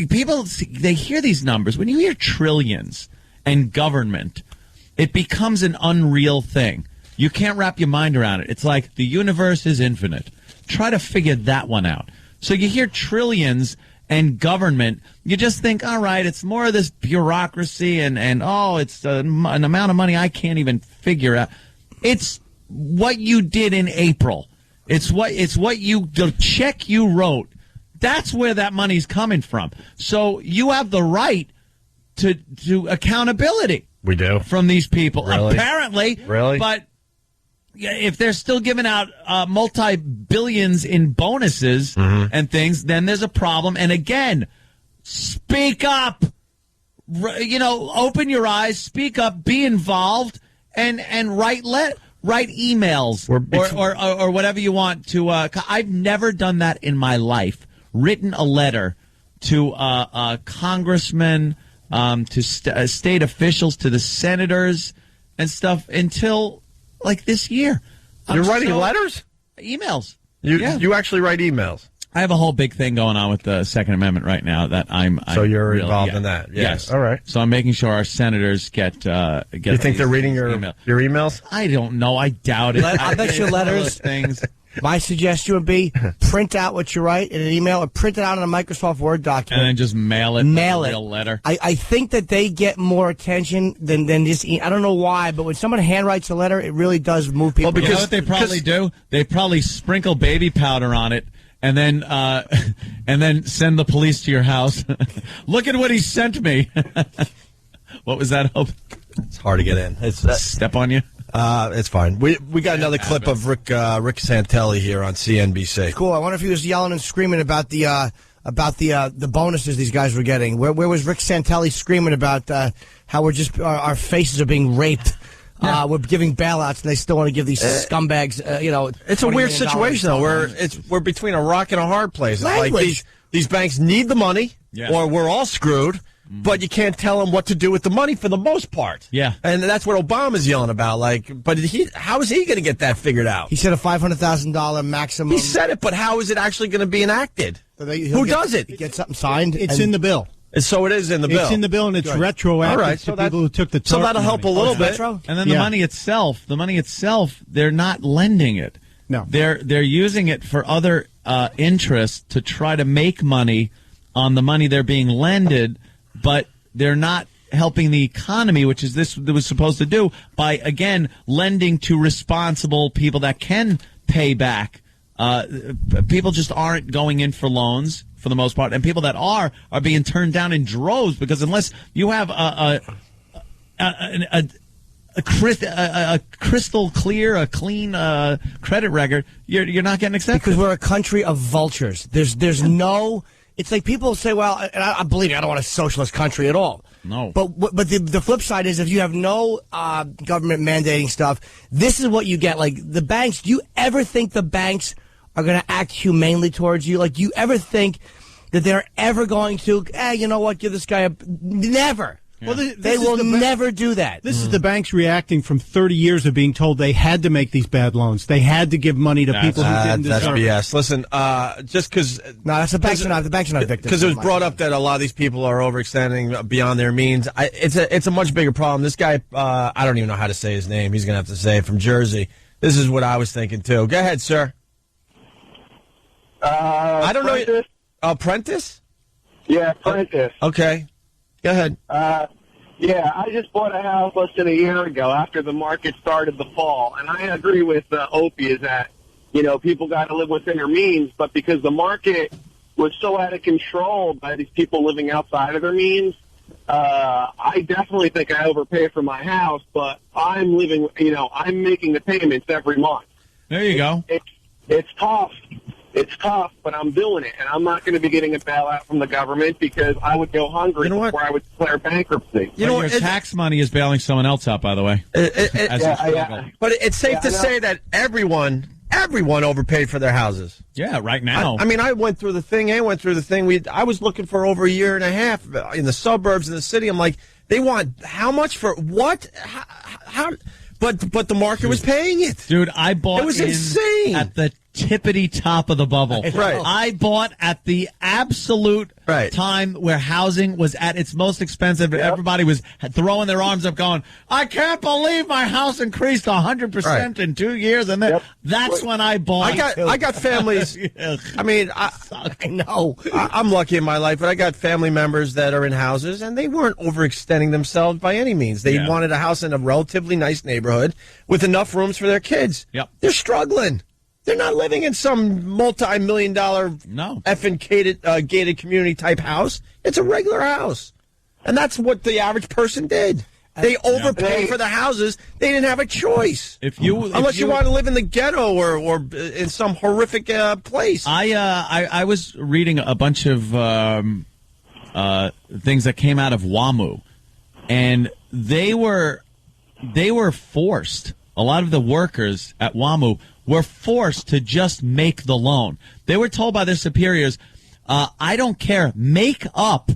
people, they hear these numbers. When you hear trillions and government, it becomes an unreal thing. You can't wrap your mind around it. It's like the universe is infinite. Try to figure that one out. So you hear trillions and government, you just think, all right, it's more of this bureaucracy and it's an amount of money I can't even figure out. It's what you did in April. It's what the check you wrote. That's where that money's coming from. So you have the right to accountability. We do. From these people. Really? Apparently. Really? But if they're still giving out multi-billions in bonuses and things, then there's a problem. And again, speak up. Open your eyes, speak up, be involved, and write emails or whatever you want to. I've never done that in my life. Written a letter to congressmen, to state officials, to the senators and stuff until like this year. You're writing letters? Emails. You actually write emails? I have a whole big thing going on with the Second Amendment right now that So you're involved in that? Yes. All right. So I'm making sure our senators get. You think they're reading your emails? I don't know. I doubt it. I bet your letters. Things. My suggestion would be print out what you write in an email or print it out in a Microsoft Word document. And then just mail it. Mail it. A real letter. I think that they get more attention than just I don't know why, but when someone handwrites a letter, it really does move people. Well, because you know what they probably do? They probably sprinkle baby powder on it and then send the police to your house. Look at what he sent me. What was that, Hope? It's hard to get in. Step on you? It's fine. We got another clip of Rick Santelli here on CNBC. Cool. I wonder if he was yelling and screaming about the bonuses these guys were getting. Where was Rick Santelli screaming about how we're just our faces are being raped? Yeah. We're giving bailouts, and they still want to give these scumbags. It's a weird situation though. We're between a rock and a hard place. It's like these banks need the money, or we're all screwed. But you can't tell them what to do with the money for the most part. Yeah. And that's what Obama's yelling about. But how is he going to get that figured out? He said a $500,000 maximum. He said it, but how is it actually going to be enacted? Who does it? He gets something signed. It's in the bill. And so it is in the bill. It's in the bill, and it's retroactive to people who took the TARP that'll help a little bit. And then the money itself, they're not lending it. No. They're using it for other interests to try to make money on the money they're being lended, but they're not helping the economy, which is this was supposed to do, by, again, lending to responsible people that can pay back. People just aren't going in for loans for the most part, and people that are being turned down in droves because unless you have a crystal clear, a clean credit record, you're not getting accepted. Because we're a country of vultures. There's no... It's like people say, well, and I believe you, I don't want a socialist country at all. No. But the flip side is if you have no government mandating stuff, this is what you get. Like the banks, do you ever think the banks are going to act humanely towards you? Like, do you ever think that they're ever going to, you know what, give this guy a... Never. Yeah. Well, they will never do that. This is the banks reacting from 30 years of being told they had to make these bad loans. They had to give money to people who didn't deserve it. That's BS. Listen, just because... No, that's the banks are not victims. Because it was brought up that a lot of these people are overextending beyond their means. It's a much bigger problem. This guy, I don't even know how to say his name. He's going to have to say it, from Jersey. This is what I was thinking, too. Go ahead, sir. I don't know. Apprentice? Yeah, Apprentice. Okay. Go ahead. Yeah, I just bought a house less than a year ago after the market started to fall. And I agree with Opie is that, people got to live within their means. But because the market was so out of control by these people living outside of their means, I definitely think I overpay for my house. But I'm living, I'm making the payments every month. There you go. It's tough. It's tough, but I'm doing it, and I'm not going to be getting a bailout from the government because I would go hungry before I would declare bankruptcy. Your tax money is bailing someone else out, by the way. But it's safe to say that everyone Everyone overpaid for their houses. Yeah, right now. I mean, I went through the thing. I was looking for over a year and a half in the suburbs in the city. I'm like, they want how much for what? How? But the market was paying it. Dude, I bought it was insane. At the tippity top of the bubble. Right. I bought at the absolute time where housing was at its most expensive. Yep. Everybody was throwing their arms up going, I can't believe my house increased 100% in 2 years. And then that's when I bought. I got families. I mean, I know. I'm lucky in my life, but I got family members that are in houses, and they weren't overextending themselves by any means. They wanted a house in a relatively nice neighborhood with enough rooms for their kids. Yep. They're struggling. They're not living in some multi-million-dollar effing gated community type house. It's a regular house. And that's what the average person did. They overpaid for the houses. They didn't have a choice. Unless you want to live in the ghetto or in some horrific place. I was reading a bunch of things that came out of WAMU, and they were forced. A lot of the workers at WAMU were forced to just make the loan. They were told by their superiors, I don't care, make up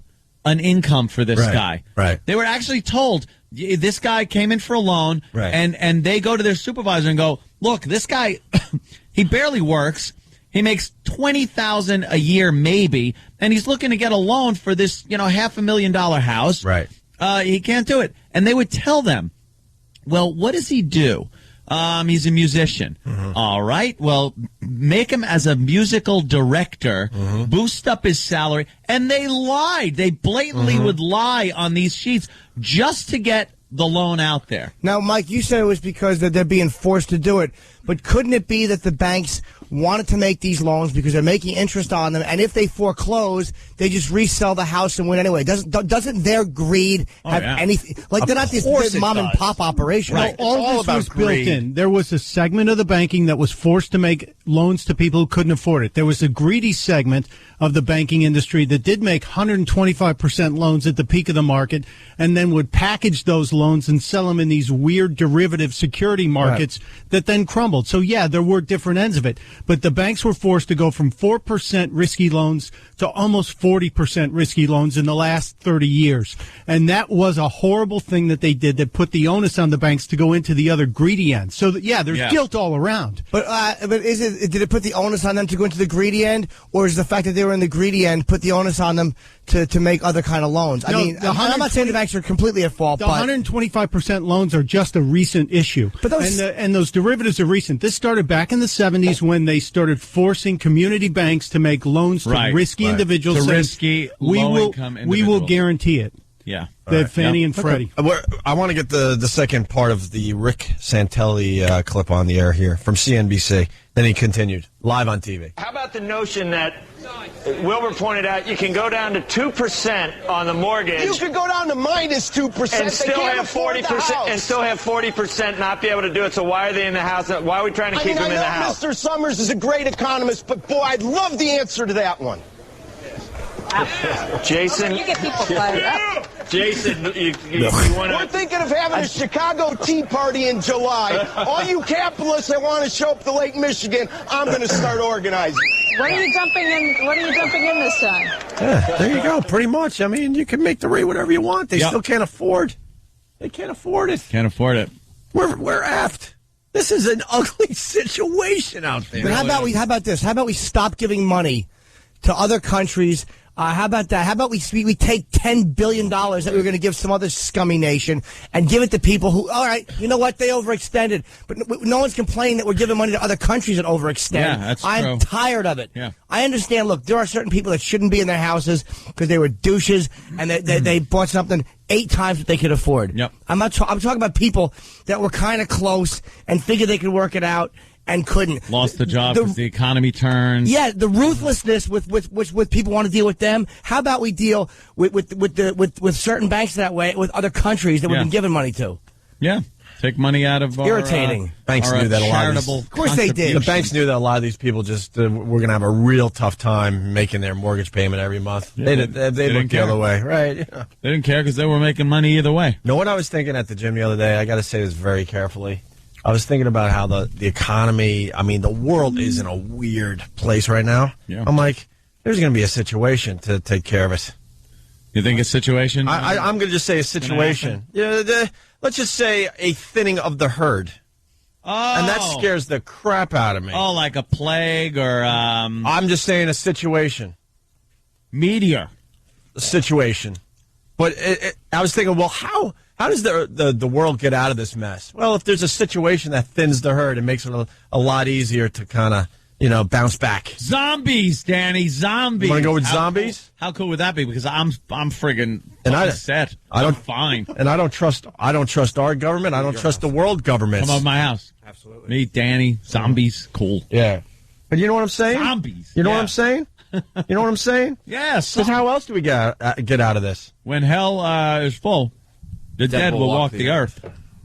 an income for this guy. Right. They were actually told, this guy came in for a loan, and they go to their supervisor and go, look, this guy, he barely works. He makes $20,000 a year maybe, and he's looking to get a loan for this, $500,000 house. Right. He can't do it. And they would tell them, well, what does he do? He's a musician. Mm-hmm. All right. Well, make him as a musical director, boost up his salary. And they lied. They blatantly would lie on these sheets just to get the loan out there. Now, Mike, you said it was because that they're being forced to do it. But couldn't it be that the banks wanted to make these loans because they're making interest on them, and if they foreclose, they just resell the house and win anyway? Doesn't their greed have anything? Like, they're not this mom and pop operation. Right. All this was built in. There was a segment of the banking that was forced to make loans to people who couldn't afford it. There was a greedy segment of the banking industry that did make 125% loans at the peak of the market, and then would package those loans and sell them in these weird derivative security markets that then crumbled. So, yeah, there were different ends of it. But the banks were forced to go from 4% risky loans to almost 40% risky loans in the last 30 years. And that was a horrible thing that they did that put the onus on the banks to go into the other greedy end. So, there's guilt all around. But did it put the onus on them to go into the greedy end, or is the fact that they were in the greedy end put the onus on them to make other kind of loans? No, I mean, I'm not saying the banks are completely at fault. The 125% loans are just a recent issue. But those derivatives are recent. This started back in the 70s when they started forcing community banks to make loans to risky individuals. To risky, low-income individuals. We will guarantee it. Yeah. Fannie and Freddie. I want to get the second part of the Rick Santelli clip on the air here from CNBC. Then he continued, live on TV. How about the notion that Wilbur pointed out you can go down to 2% on the mortgage. You could go down to minus 2% and still have 40% and still have 40% not be able to do it. So why are they in the house? Why are we trying to keep them in the house? Mr. Summers is a great economist, but boy, I'd love the answer to that one. Jason, you get people fired up. Jason, you want to... We're thinking of having a Chicago Tea Party in July. All you capitalists that want to show up to Lake Michigan, I'm going to start organizing. What are you dumping in? What are you dumping in this time? Yeah, there you go. Pretty much. I mean, you can make the rate whatever you want. They still can't afford. They can't afford it. Can't afford it. We're effed. This is an ugly situation out there. But how about this? How about we stop giving money to other countries? How about that? How about we take $10 billion that we were going to give some other scummy nation and give it to people who, all right, you know what, they overextended. But no one's complaining that we're giving money to other countries that overextend. Yeah, that's true. I'm tired of it. Yeah. I understand, look, there are certain people that shouldn't be in their houses because they were douches and they bought something 8 times what they could afford. Yep. I'm talking about people that were kind of close and figured they could work it out and couldn't. Lost the job because the economy turns. Yeah, the ruthlessness with people want to deal with them. How about we deal with certain banks that way, with other countries that we've been giving money to? Yeah. Take money out of irritating. Banks knew that a lot of of course they did. The banks knew that a lot of these people just were going to have a real tough time making their mortgage payment every month. Yeah, they looked the other way, right? Yeah. They didn't care because they were making money either way. Know what I was thinking at the gym the other day? I got to say this very carefully. I was thinking about how the economy, I mean, the world is in a weird place right now. Yeah. I'm like, there's going to be a situation to take care of it. You think a situation? I'm going to just say a situation. Yeah, let's just say a thinning of the herd. Oh. And that scares the crap out of me. Oh, like a plague or... I'm just saying a situation. Meteor. A situation. But I was thinking, well, how does the world get out of this mess? Well, if there's a situation that thins the herd, it makes it a lot easier to kind of, bounce back. Zombies, Danny, zombies. You want to go with zombies? How cool would that be? Because I'm friggin' set. I'm fine. And I don't trust our government. I don't trust the world government. Come over my house. Absolutely. Me, Danny, zombies, cool. Yeah. But you know what I'm saying? Zombies. You know what I'm saying? You know what I'm saying? Yes. Because how else do we get out of this? When hell is full, the dead will walk the earth.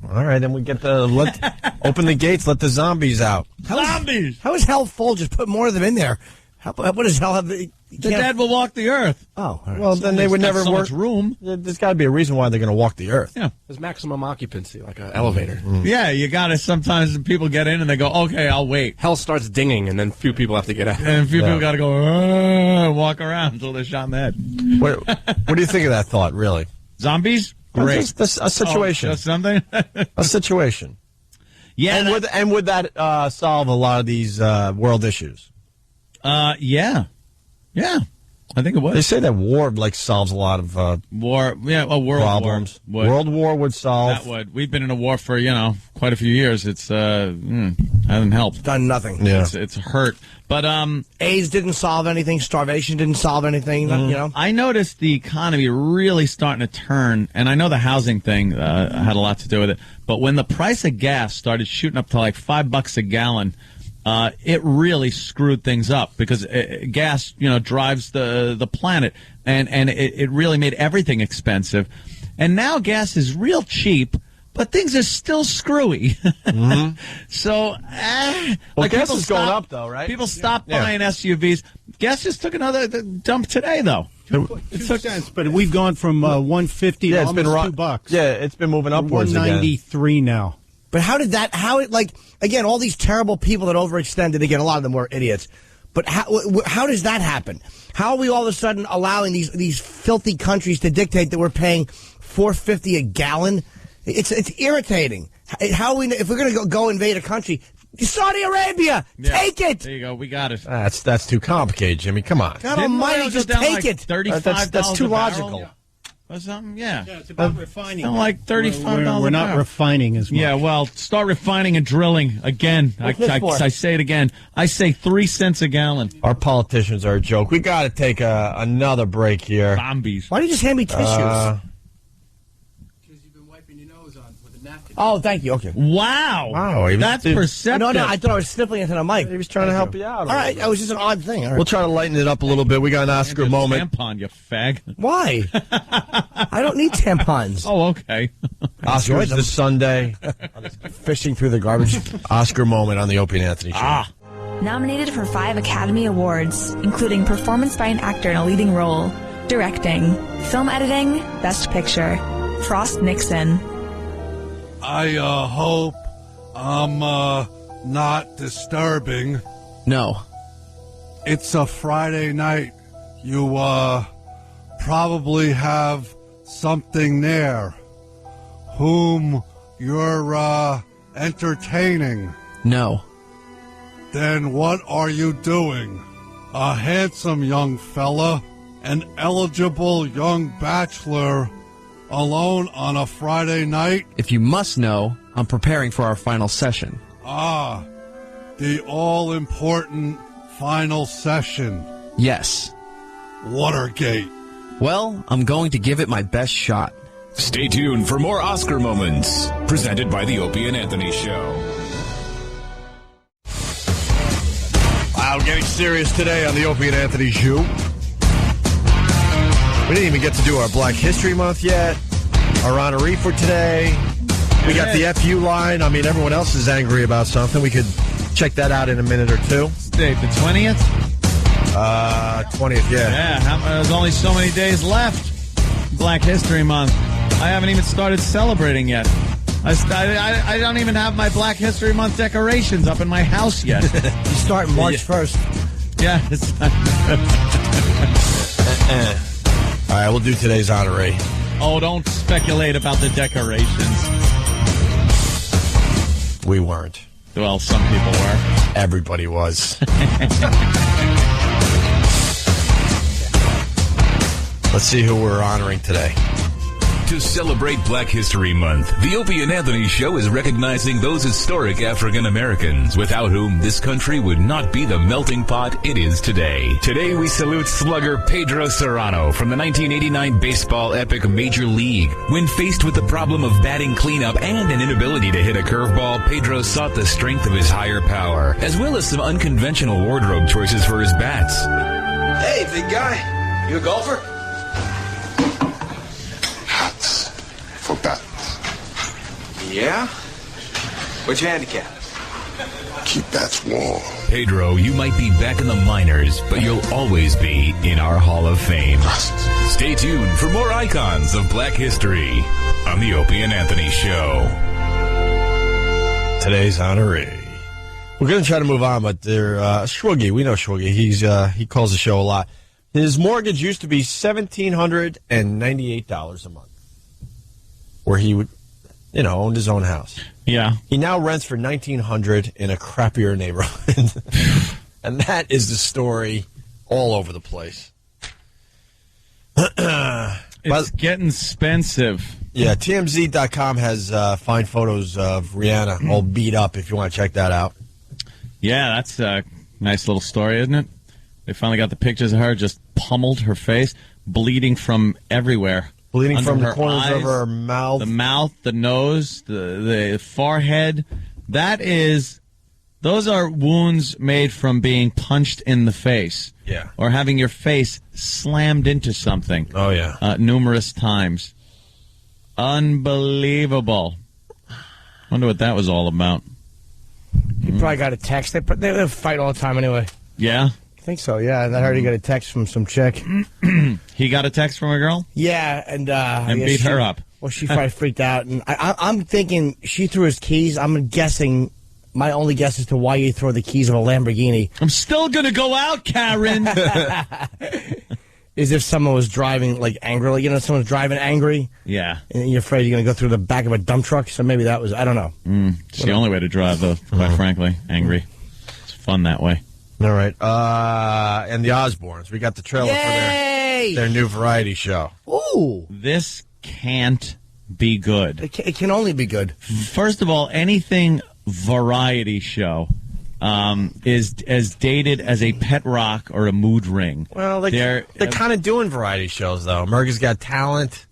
All right, then we get open the gates, let the zombies out. Zombies! How is hell full? Just put more of them in there. What does hell have? The dead will walk the earth. Oh, right. Well, then they would never so work. Much room. There's got to be a reason why they're going to walk the earth. Yeah, there's maximum occupancy, like an elevator. Mm. Yeah, you got to. Sometimes people get in and they go, "Okay, I'll wait." Hell starts dinging, and then few people have to get out. And a few people got to go walk around until they're shot in the head. What do you think of that thought? Really, zombies? Great. Just a situation. Oh, just something. A situation. Yeah, and would that solve a lot of these world issues? Yeah. I think it would. They say that war solves a lot of war. Yeah, world problems. War world war would solve. That would. We've been in a war for quite a few years. It's hasn't helped. Done nothing. Yeah, it's hurt. But AIDS didn't solve anything. Starvation didn't solve anything. I noticed the economy really starting to turn, and I know the housing thing had a lot to do with it. But when the price of gas started shooting up to like $5 a gallon. It really screwed things up because gas, drives the planet, and it really made everything expensive. And now gas is real cheap, but things are still screwy. Mm-hmm. So, gas is going up though, right? People stopped buying SUVs. Gas just took another dump today, though. It took sense, but we've gone from 150 to almost $2. Yeah, it's been moving upwards. 193 now. But again, all these terrible people that overextended, again, a lot of them were idiots. But how does that happen? How are we all of a sudden allowing these filthy countries to dictate that we're paying $4.50 a gallon? It's irritating. How are we, if we're going to go invade a country, Saudi Arabia, take it. There you go. We got it. That's too complicated, Jimmy. Come on. God Almighty, just take it. $35. That's too logical. Or something, yeah. It's about refining. Like $35. We're not refining as much. Yeah, well, start refining and drilling again. I say it again. I say 3 cents a gallon. Our politicians are a joke. We got to take another break here. Zombies. Why did you just hand me tissues? Because you've been wiping your nose on with a napkin. Oh, thank you. Okay. Wow. That's perceptive. No, I thought I was sniffling into the mic. He was trying to help you out. All right, that was just an odd thing. All right. We'll try to lighten it up a little bit. We got an Oscar moment. Tampon, you fag. Why? I don't need tampons. Oh, okay. Oscars this Sunday. Fishing through the garbage. Oscar moment on the Opie and Anthony Show. Nominated for 5 Academy Awards, including Performance by an Actor in a Leading Role, Directing, Film Editing, Best Picture. Frost Nixon. I hope I'm not disturbing. No. It's a Friday night. You probably have something there whom you're entertaining. No. Then what are you doing? A handsome young fella, an eligible young bachelor, alone on a Friday night? If you must know, I'm preparing for our final session. Ah, the all-important final session. Yes. Watergate. Well, I'm going to give it my best shot. Stay tuned for more Oscar moments, presented by the Opie and Anthony Show. Wow, we're getting serious today on the Opie and Anthony Show. We didn't even get to do our Black History Month yet. Our honoree for today. We got the FU line. I mean, everyone else is angry about something. We could check that out in a minute or two. Date the 20th? 20th, yeah. Yeah, there's only so many days left. Black History Month. I haven't even started celebrating yet. I don't even have my Black History Month decorations up in my house yet. You start March 1st. Yeah. It's All right, we'll do today's honoree. Oh, don't speculate about the decorations. We weren't. Well, some people were. Everybody was. Let's see who we're honoring today. To celebrate Black History Month, the Opie and Anthony Show is recognizing those historic African Americans without whom this country would not be the melting pot it is today. Today we salute slugger Pedro Serrano from the 1989 baseball epic Major League. When faced with the problem of batting cleanup and an inability to hit a curveball, Pedro sought the strength of his higher power, as well as some unconventional wardrobe choices for his bats. Hey, big guy. You a golfer? For bats. Yeah? What's your handicap? Keep bats warm. Pedro, you might be back in the minors, but you'll always be in our Hall of Fame. Stay tuned for more icons of Black history on the Opie and Anthony Show. Today's honoree. We're going to try to move on, but Schwoogie, we know Schwoogie. He calls the show a lot. His mortgage used to be $1,798 a month, where he would, owned his own house. Yeah. He now rents for $1,900 in a crappier neighborhood. And that is the story all over the place. It's getting expensive. Yeah, TMZ.com has fine photos of Rihanna all beat up if you want to check that out. Yeah, that's a nice little story, isn't it? They finally got the pictures of her just pummeled, her face, bleeding from everywhere. Bleeding Under from the her corners eyes, of her mouth. The mouth, the nose, the forehead. Those are wounds made from being punched in the face. Yeah. Or having your face slammed into something. Oh, yeah. Numerous times. Unbelievable. Wonder what that was all about. He probably got a text. They fight all the time anyway. Yeah? I think so, yeah. I heard he got a text from some chick. He got a text from a girl? Yeah, and beat her up. Well, she probably freaked out. And I'm thinking she threw his keys. I'm guessing, my only guess as to why you throw the keys of a Lamborghini. I'm still going to go out, Karen. Is if someone was driving, angrily. Someone's driving angry. Yeah. And you're afraid you're going to go through the back of a dump truck. So maybe that was, I don't know. It's the only way to drive, though, quite frankly. Angry. It's fun that way. All right. And the Osbournes. We got the trailer for their new variety show. Ooh. This can't be good. It can only be good. First of all, anything variety show is as dated as a pet rock or a mood ring. Well, they're kind of doing variety shows, though. America's Got Talent.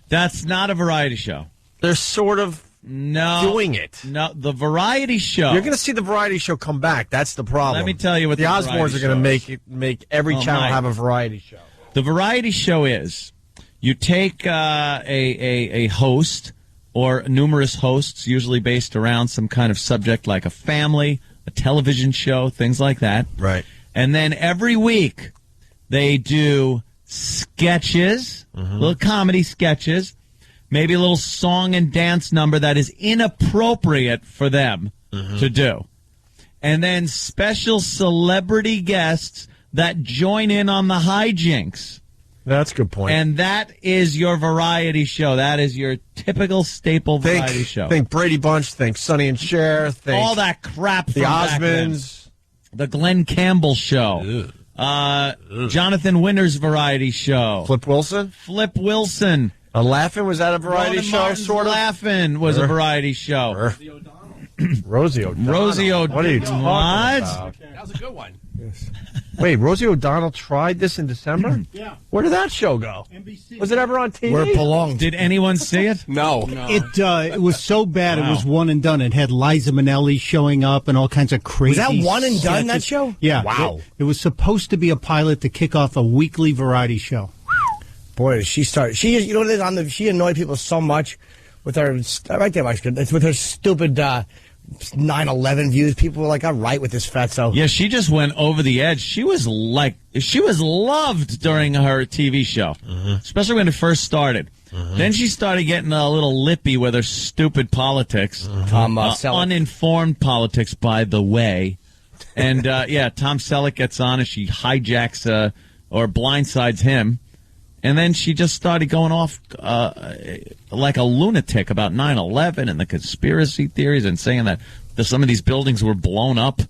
That's not a variety show. They're sort of doing it. No, the variety show. You're going to see the variety show come back. That's the problem. Let me tell you what the Osbournes are going to make every channel have a variety show. The variety show is you take a host or numerous hosts, usually based around some kind of subject like a family, a television show, things like that. Right. And then every week they do sketches, little comedy sketches, maybe a little song and dance number that is inappropriate for them to do. And then special celebrity guests that join in on the hijinks. That's a good point. And that is your variety show. That is your typical staple variety show. Think Brady Bunch, think Sonny and Cher, think all that crap from the Osmonds. The Glenn Campbell Show. Jonathan Winter's variety show. Flip Wilson? Flip Wilson. Laugh-In, was that a variety Ronan show, Martin's sort of? Laugh-In was a variety show. Rosie O'Donnell. Rosie O'Donnell. What are you talking about? That was a good one. Yes. Wait, Rosie O'Donnell tried this in December? Yeah. Where did that show go? NBC. Was it ever on TV? Where it belonged. Did anyone see it? No. It was so bad it was one and done. It had Liza Minnelli showing up and all kinds of crazy. Was that one and done, that sketches. show? Yeah. Wow. It was supposed to be a pilot to kick off a weekly variety show. Boy, does she start. She annoyed people so much with her, right there, Mike, it's with her stupid 9/11 views. People were like, all right with this fatso. Yeah, she just went over the edge. She was loved during her TV show, especially when it first started. Then she started getting a little lippy with her stupid politics. Tom Selleck. Uninformed politics, by the way. And, Tom Selleck gets on and she hijacks or blindsides him. And then she just started going off like a lunatic about 9/11 and the conspiracy theories and saying that some of these buildings were blown up,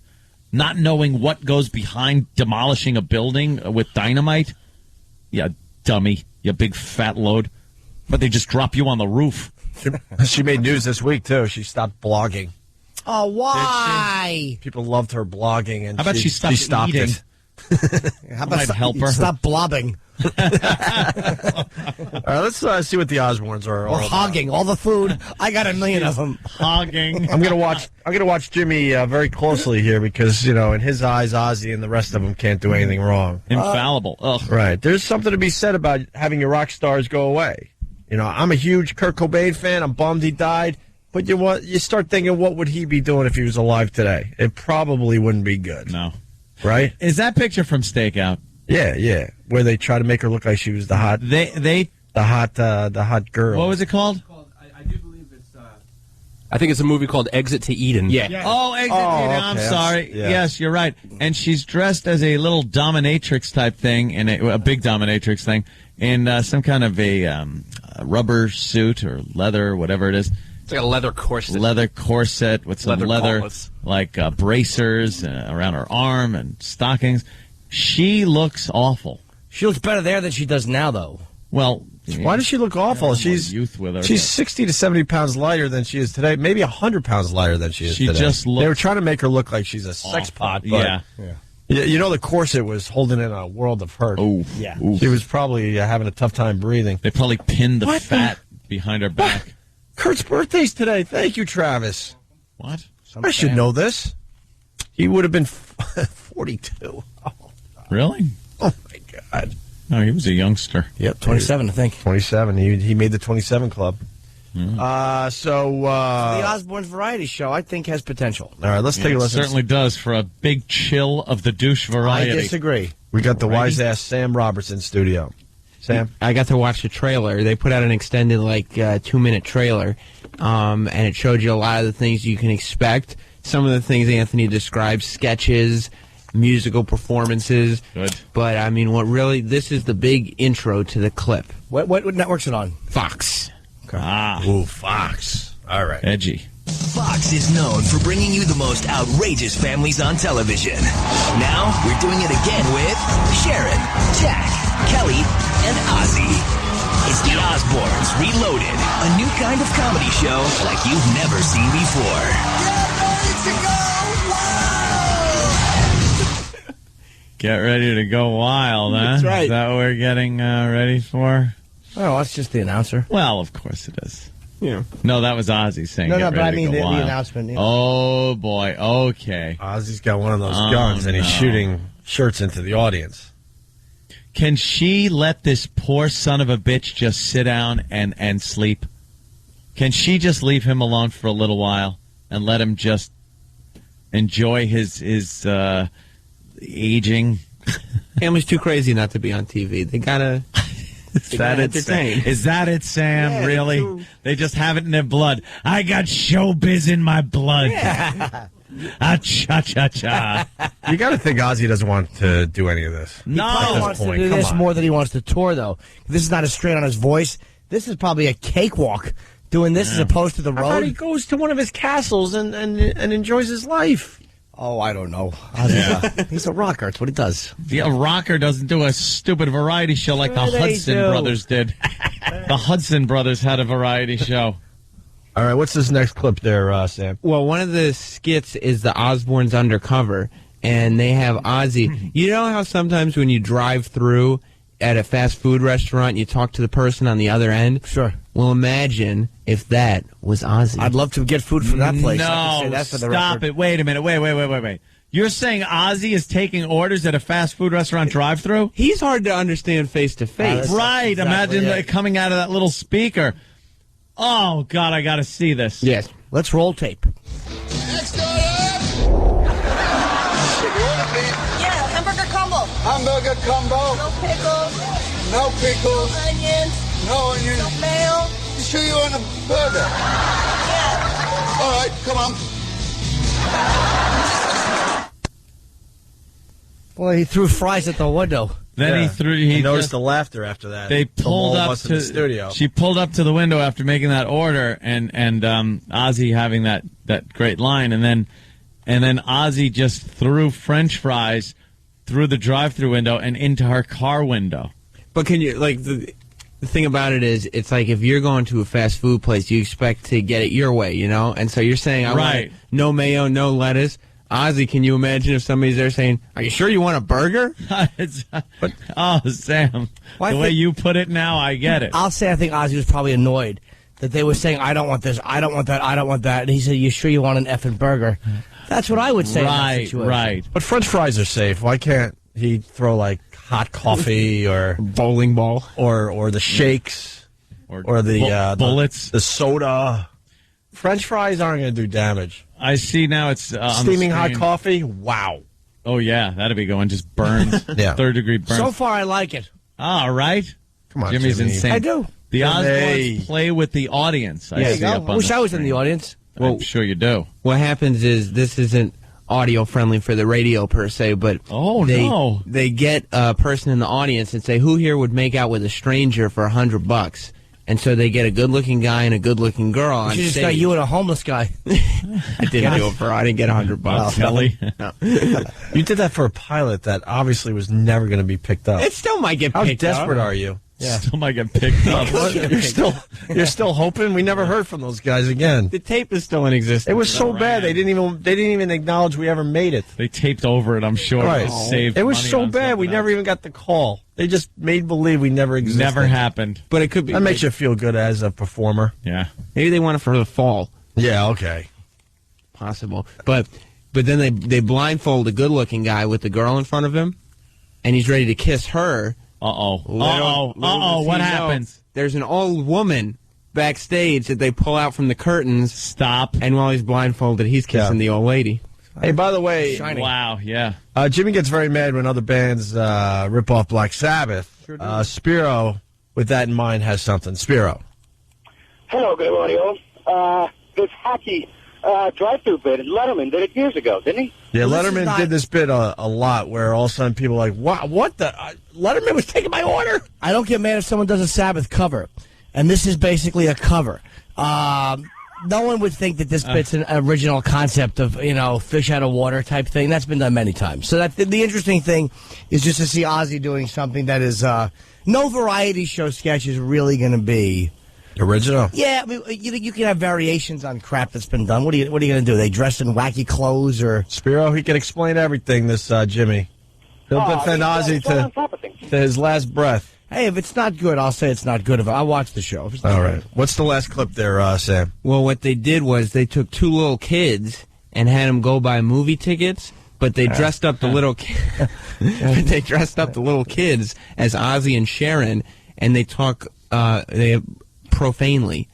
not knowing what goes behind demolishing a building with dynamite. Yeah, dummy, you big fat load. But they just drop you on the roof. She made news this week, too. She stopped blogging. Oh, why? People loved her blogging, and how about she stopped eating? It? How about help her? Stop blobbing. All right, let's see what the Osbournes are. Or hogging all the food. I got a million of them. Hogging. I'm gonna watch Jimmy very closely here because in his eyes, Ozzy and the rest of them can't do anything wrong. Infallible. Right. There's something to be said about having your rock stars go away. I'm a huge Kurt Cobain fan. I'm bummed he died. But you start thinking, what would he be doing if he was alive today? It probably wouldn't be good. No. Right? Is that picture from Stakeout? Yeah. Where they try to make her look like she was the hot the hot girl. What was it called? I do believe it's I think it's a movie called Exit to Eden. Yeah. Oh, Exit to Eden. I'm sorry. Yes, you're right. And she's dressed as a little dominatrix type thing, and a big dominatrix thing, in some kind of a rubber suit or leather, whatever it is. It's like a leather corset. Leather corset with some leather gauntlets. like bracers around her arm and stockings. She looks awful. She looks better there than she does now, though. Well, why does she look awful? She's youth with her. She's 60 to 70 pounds lighter than she is today. Maybe 100 pounds lighter than she is today. Just looks. They were trying to make her look like she's a sex pot. But yeah. The corset was holding in a world of hurt. Oh, yeah. She was probably having a tough time breathing. They probably pinned the fat behind her back. What? Kurt's birthday's today. Thank you, Travis. What? I should know this. He would have been 42. Oh, really? Oh, my God. No, he was a youngster. Yep. 27, I think. 27. He made the 27 Club. Mm. The Osbournes Variety Show, I think, has potential. All right, let's take a listen. It certainly does for a big chill of the douche variety. I disagree. We got the wise-ass Sam Roberts in studio. Sam? I got to watch the trailer. They put out an extended, 2-minute trailer, and it showed you a lot of the things you can expect. Some of the things Anthony described, sketches, musical performances. Good. But, this is the big intro to the clip. What network's it on? Fox. Okay. Ooh, Fox. All right. Edgy. Fox is known for bringing you the most outrageous families on television. Now, we're doing it again with Sharon, Jack, Kelly, and Ozzy. It's the Osbournes Reloaded, a new kind of comedy show like you've never seen before. Get ready to go wild, huh? That's right. Is that what we're getting ready for? Oh, that's just the announcer. Well, of course it is. Yeah. No, that was Ozzy saying. No, get but I ready to mean go the wild. announcement. You know. Oh boy. Okay. Ozzy's got one of those guns, and he's shooting shirts into the audience. Can she let this poor son of a bitch just sit down and sleep? Can she just leave him alone for a little while and let him just enjoy his aging? Family's too crazy not to be on TV. They gotta. Is that it, Sam? Is that it, Sam? Yeah, really? They just have it in their blood. I got showbiz in my blood. Yeah. Cha-cha-cha. You got to think Ozzy doesn't want to do any of this. He probably wants to do this more than he wants to tour, though. This is not as straight on his voice. This is probably a cakewalk doing this as opposed to the road. I thought he goes to one of his castles and enjoys his life. Oh, I don't know. He's a rocker. That's what he does. Yeah, a rocker doesn't do a stupid variety show like the Hudson brothers did. The Hudson brothers had a variety show. All right, what's this next clip there, Sam? Well, one of the skits is the Osbournes Undercover, and they have Ozzy. You know how sometimes when you drive through at a fast food restaurant, you talk to the person on the other end? Sure. Well, imagine if that was Ozzy. I'd love to get food from that place. No, I can say that for the stop record. it. Wait a minute. Wait. You're saying Ozzy is taking orders at a fast food restaurant drive-thru? He's hard to understand face-to-face. Right. exactly Imagine it. coming out of that little speaker. Oh, God, I got to see this. Yes. Let's roll tape. Yeah, hamburger combo. Hamburger combo. No pickles. No pickles. No onions. No, you sure you want a burger? Yeah. All right, come on. Well, he threw fries at the window. Then he noticed the laughter after that. They pulled up to the studio. She pulled up to the window after making that order, and Ozzy having that great line, and then Ozzy just threw French fries through the drive-through window and into her car window. But can you the thing about it is, it's like if you're going to a fast food place, you expect to get it your way, And so you're saying, I want no mayo, no lettuce. Ozzy, can you imagine if somebody's there saying, "Are you sure you want a burger?" Sam, the way you put it now, I get it. I'll say I think Ozzy was probably annoyed that they were saying, "I don't want this, I don't want that, I don't want that," and he said, "You sure you want an effing burger?" That's what I would say. Right. But French fries are safe. Why can't he throw like hot coffee or bowling ball or the shakes or the bullets, the soda? French fries aren't going to do damage. I see now it's steaming hot coffee. Wow. Oh yeah, that'd be going. Just burns. Yeah. 3rd-degree burns. So far, I like it. All right. Come on, Jimmy's Jimmy. insane. I do. The Osborns play with the audience. I wish I was in the audience. Well, I'm sure you do. What happens is this isn't audio friendly for the radio per se, but they get a person in the audience and say, "Who here would make out with a stranger for $100?" And so they get a good-looking guy and a good-looking girl on You just stage. got you and a homeless guy. I didn't do it for. I didn't get $100, Kelly. No. You did that for a pilot that obviously was never going to be picked up. It still might get picked up. How desperate are you? Yeah. Still might get picked up. You're still hoping? We never heard from those guys again. The tape is still in existence. It was so bad they didn't even acknowledge we ever made it. They taped over it, I'm sure. Right. Saved it was money so on bad we never even got the call. They just made believe we never existed. Never happened. But it could be. That makes you feel good as a performer. Yeah. Maybe they want it for the fall. Yeah, okay. Possible. But then they blindfold a good-looking guy with the girl in front of him, and he's ready to kiss her. What happens? There's an old woman backstage that they pull out from the curtains. Stop. And while he's blindfolded, he's kissing the old lady. Hey, by the way, wow, yeah. Jimmy gets very mad when other bands rip off Black Sabbath. Spiro, with that in mind, has something. Spiro. Hello, good morning, all. This hacky drive-through bit, Letterman did it years ago, didn't he? Yeah, Letterman did this bit a lot, where all of a sudden people are like, what the? Letterman was taking my order. I don't get mad if someone does a Sabbath cover, and this is basically a cover. No one would think that this bit's an original concept of, fish out of water type thing. That's been done many times. So the interesting thing is just to see Ozzy doing something that is no variety show sketch is really going to be original. Yeah, I mean, you can have variations on crap that's been done. What are you going to do? They dress in wacky clothes or Spiro? He can explain everything. This Jimmy. He'll defend Ozzy to his last breath. Hey, if it's not good, I'll say it's not good. I'll watch the show. All right. What's the last clip there, Sam? Well, what they did was they took two little kids and had them go buy movie tickets, but they dressed up the little they dressed up the little kids as Ozzy and Sharon, and they talk profanely.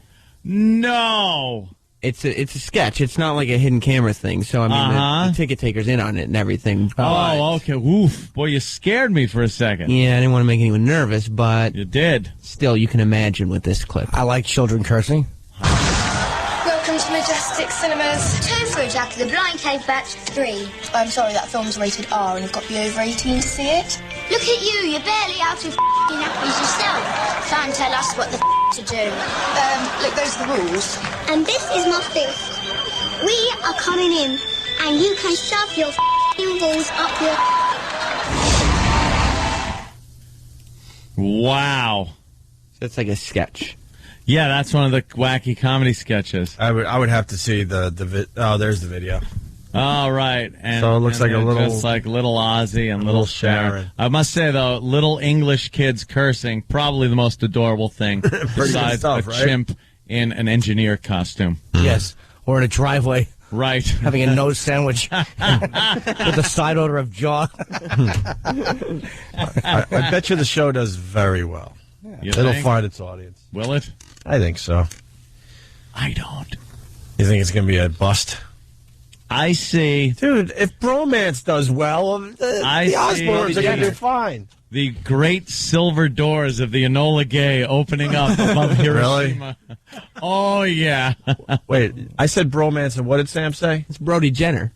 No. It's a sketch. It's not like a hidden camera thing. So I mean, the ticket taker's in on it and everything. Oh, okay. Oof, boy, you scared me for a second. Yeah, I didn't want to make anyone nervous, but you did. Still, you can imagine with this clip. I like children cursing. Welcome to Majestic Cinemas. 2 for Jack the Blind Cave Batch 3. I'm sorry, that film's rated R and you've got to be over 18 to see it. Look at you, you're barely out of nappies yourself. Try and tell us what the to do. Look, those are the rules. And this is my fifth. We are coming in, and you can shove your balls up your... Wow. That's like a sketch. Yeah, that's one of the wacky comedy sketches. I would have to see the oh, there's the video. All right. And, so it looks like a little... Just like little Ozzy and little Sharon. I must say, though, little English kids cursing, probably the most adorable thing besides stuff, a right? chimp in an engineer costume. Yes, or in a driveway. Right. Having a nose sandwich with a side odor of jaw. I bet you the show does very well. It'll find its audience. Will it? I think so. I don't. You think it's going to be a bust? I see. Dude, if Bromance does well, the Osbournes are going to do fine. the great silver doors of the Enola Gay opening up above Hiroshima. Really? Oh, yeah. Wait, I said bromance, and what did Sam say? It's Brody Jenner.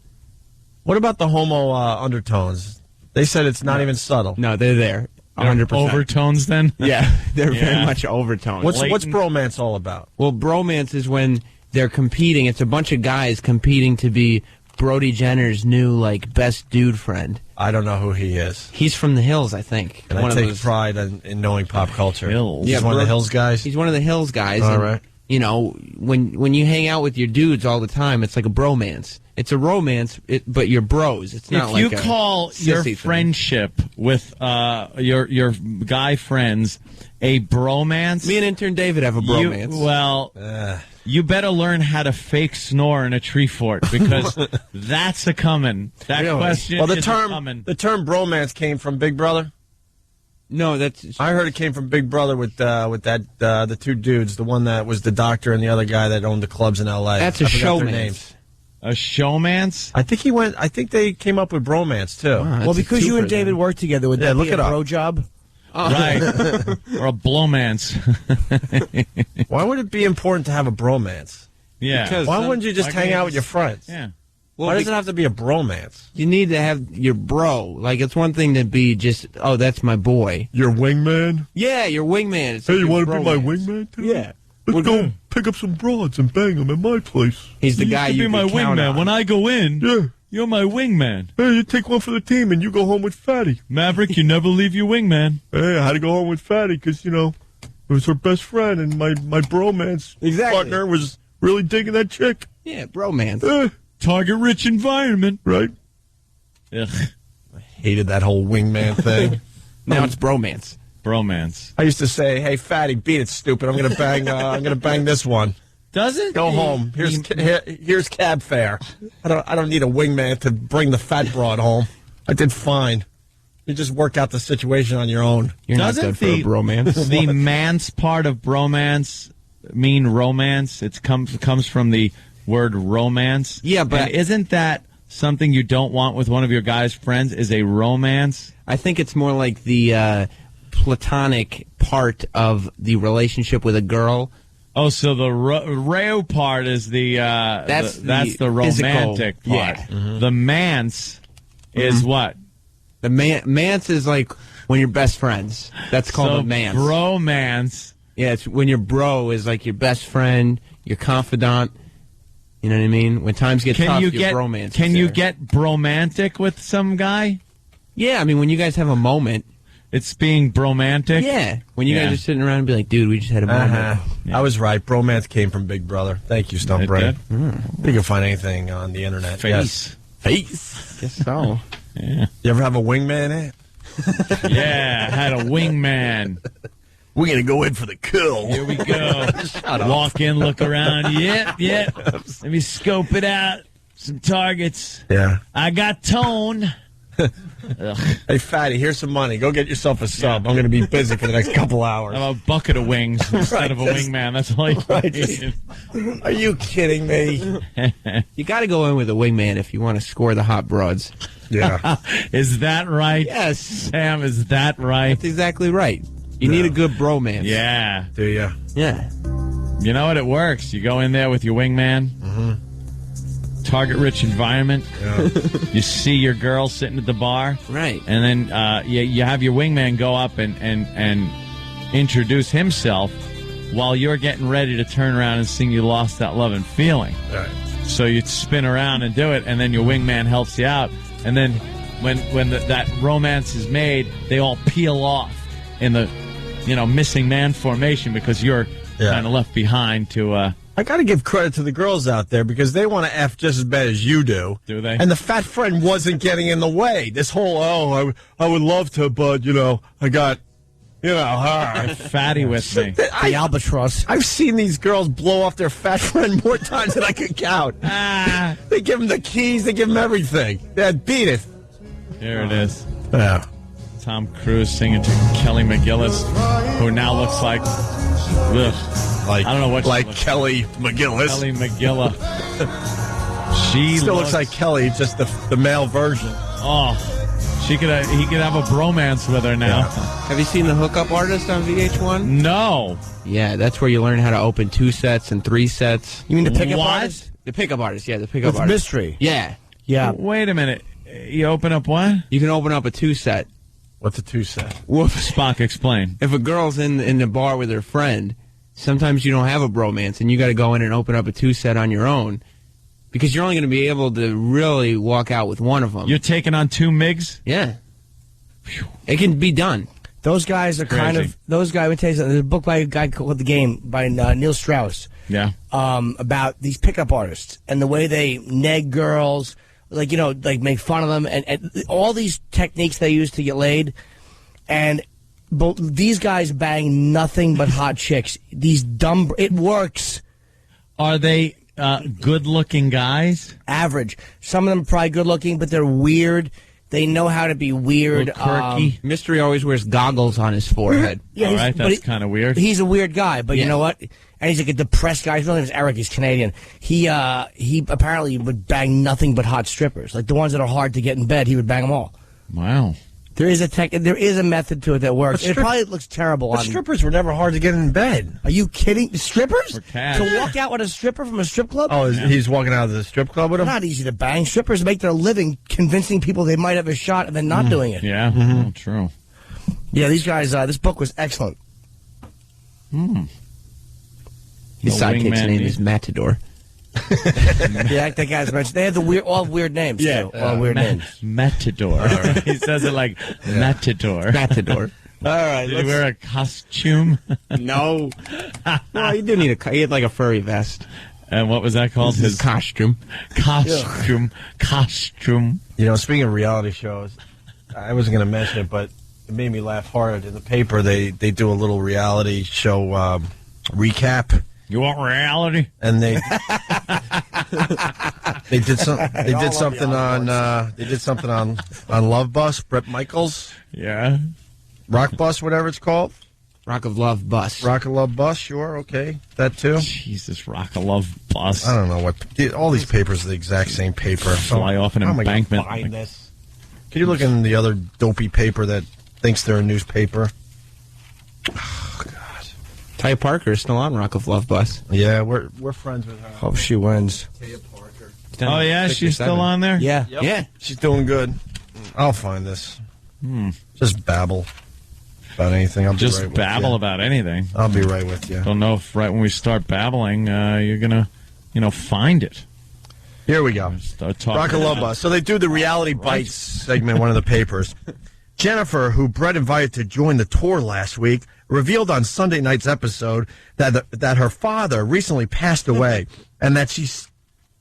What about the homo undertones? They said it's not even subtle. No, they're there. 100%. Overtones, then? Yeah, they're very much overtones. What's bromance all about? Well, bromance is when they're competing. It's a bunch of guys competing to be Brody Jenner's new, like, best dude friend. I don't know who he is. He's from the Hills, I think. And I take pride in knowing pop culture. Hills. He's one of the Hills guys? He's one of the Hills guys. All and, right. You know, when you hang out with your dudes all the time, it's like a bromance. It's a romance, but you're bros. It's not like if you call your friendship with your guy friends a bromance. Me and intern David have a bromance. You better learn how to fake snore in a tree fort, because that's a coming. That question is a coming. The term bromance came from Big Brother? No, I heard it came from Big Brother with the two dudes, the one that was the doctor and the other guy that owned the clubs in L.A. That's a showmance. A showmance? I think they came up with bromance, too. Oh, well, because you and David work together, would that be a bro job? Right. Or a blowmance. Why would it be important to have a bromance? Yeah. Because why wouldn't you just hang out with your friends? Yeah. Well, why does it have to be a bromance? You need to have your bro. Like, it's one thing to be just, oh, that's my boy. Your wingman? Yeah, your wingman. It's hey, like you want to bromance. be my wingman, too? Yeah. Let's go pick up some broads and bang them at my place. He's the guy you can be my wingman. When I go in, you're my wingman. Hey, you take one for the team and you go home with Fatty. Maverick, you never leave your wingman. Hey, I had to go home with Fatty because, it was her best friend, and my bromance partner was really digging that chick. Yeah, bromance. Target-rich environment. Right. Ugh. I hated that whole wingman thing. Now it's bromance. Bromance. I used to say, "Hey, Fatty, beat it, stupid. I'm gonna bang. I'm gonna bang this one." Does it? Go home. Here's cab fare. I don't need a wingman to bring the fat broad home. I did fine. You just work out the situation on your own. You're not good for a bromance. The man's part of bromance mean romance? It comes from the word romance. Yeah, but and isn't that something you don't want with one of your guy's friends? Is a romance? I think it's more like the platonic part of the relationship with a girl. Oh, so the reo part is that's the romantic physical part. Yeah. Mm-hmm. The manse is what? The manse is like when you're best friends. That's called a manse. Bromance. Yeah, it's when your bro is like your best friend, your confidant. You know what I mean? When times get tough, your bromance. Can you get bromantic with some guy? Yeah, I mean, when you guys have a moment. It's being bromantic? Yeah. When you guys are sitting around and be like, dude, we just had a moment. Yeah. I was right. Bromance came from Big Brother. Thank you, Stumpbrain. You can find anything on the internet. Face. Guess so. Yeah. You ever have a wingman, eh? Yeah, I had a wingman. We're going to go in for the kill. Here we go. Walk in, look around. Yep. Let me scope it out. Some targets. Yeah. I got tone. Hey, Fatty, here's some money. Go get yourself a sub. I'm going to be busy for the next couple hours. I'm a bucket of wings instead of a wingman. That's all you need. Are you kidding me? You got to go in with a wingman if you want to score the hot broads. Yeah. Is that right? Yes. Sam, is that right? That's exactly right. You need a good bromance. Yeah. Do you? Yeah. You know what? It works. You go in there with your wingman. Mm-hmm. Target-rich environment. Yeah. You see your girl sitting at the bar. Right. And then you have your wingman go up and introduce himself while you're getting ready to turn around and sing You Lost That Lovin' Feeling. Right. So you spin around and do it, and then your wingman helps you out. And then when that romance is made, they all peel off in the missing man formation because you're kind of left behind to... I got to give credit to the girls out there because they want to F just as bad as you do. Do they? And the fat friend wasn't getting in the way. This whole, I would love to, but, I got, her. Fatty with me. The albatross. I've seen these girls blow off their fat friend more times than I could count. They give him the keys. They give him everything. Yeah, beat it. There it is. Yeah. Tom Cruise singing to Kelly McGillis, who now looks like... I don't know what Kelly McGillis. Kelly McGilla. She still looks like Kelly, just the male version. Oh, He could have a bromance with her now. Yeah. Have you seen The Hookup Artist on VH1? No. Yeah, that's where you learn how to open 2 sets and 3 sets. You mean the pickup artist? The pickup artist, yeah, the pickup With artist. mystery. Yeah. Yeah. Wait a minute. You open up what? You can open up a 2-set. What's a 2-set? Spock, explain. If a girl's in the bar with her friend, sometimes you don't have a bromance, and you got to go in and open up a 2-set on your own, because you're only going to be able to really walk out with one of them. You're taking on 2 MIGs? Yeah. It can be done. Those guys are kind of, those guys, I would tell you something, there's a book by a guy called The Game by Neil Strauss. Yeah. About these pickup artists and the way they neg girls, like, like make fun of them, and all these techniques they use to get laid. And these guys bang nothing but hot chicks. These dumb, it works. Are they good-looking guys? Average. Some of them are probably good-looking, but they're weird. They know how to be weird. Quirky. Mystery always wears goggles on his forehead. Yeah, all right, that's kind of weird. He's a weird guy, but you know what? And he's like a depressed guy. His real name is Eric. He's Canadian. He apparently would bang nothing but hot strippers. Like the ones that are hard to get in bed, he would bang them all. Wow. There is a method to it that works. It probably looks terrible. But strippers were never hard to get in bed. Are you kidding? Strippers? For cash. To walk out with a stripper from a strip club? Oh, he's walking out of the strip club with him? Not easy to bang. Strippers make their living convincing people they might have a shot and then not doing it. Yeah, well, true. Yeah, these guys, this book was excellent. His sidekick's name is Matador. Yeah, that guy's mentioned. They have all weird names, too. All weird names. Matador. He says it like Matador. Matador. All right. Did he wear a costume? No. Well, you do need he had like a furry vest. And what was that called? His costume. Costume. Speaking of reality shows, I wasn't going to mention it, but it made me laugh hard. In the paper, they do a little reality show recap. You want reality? And they did something on Love Bus. Brett Michaels. Yeah. Rock Bus, whatever it's called. Rock of Love Bus. Rock of Love Bus, sure, okay. That too. Jesus, Rock of Love Bus. I don't know what. All these papers are the exact same paper. Fly off an embankment. How am I gonna find this? Can you look in the other dopey paper that thinks they're a newspaper? Oh, God. Taya Parker is still on Rock of Love Bus. Yeah, we're friends with her. Hope she wins. Taya Parker. Oh, yeah? She's still on there? Yeah. Yep. Yeah. She's doing good. I'll find this. Just babble about anything. I'll be Just right with babble you. about anything. I'll be right with you. Don't know if right when we start babbling, you're going to, find it. Here we go. Start talking. Rock of Love Bus. So they do the Reality Bites segment, one of the papers. Jennifer, who Brett invited to join the tour last week, revealed on Sunday night's episode that her father recently passed away and that she's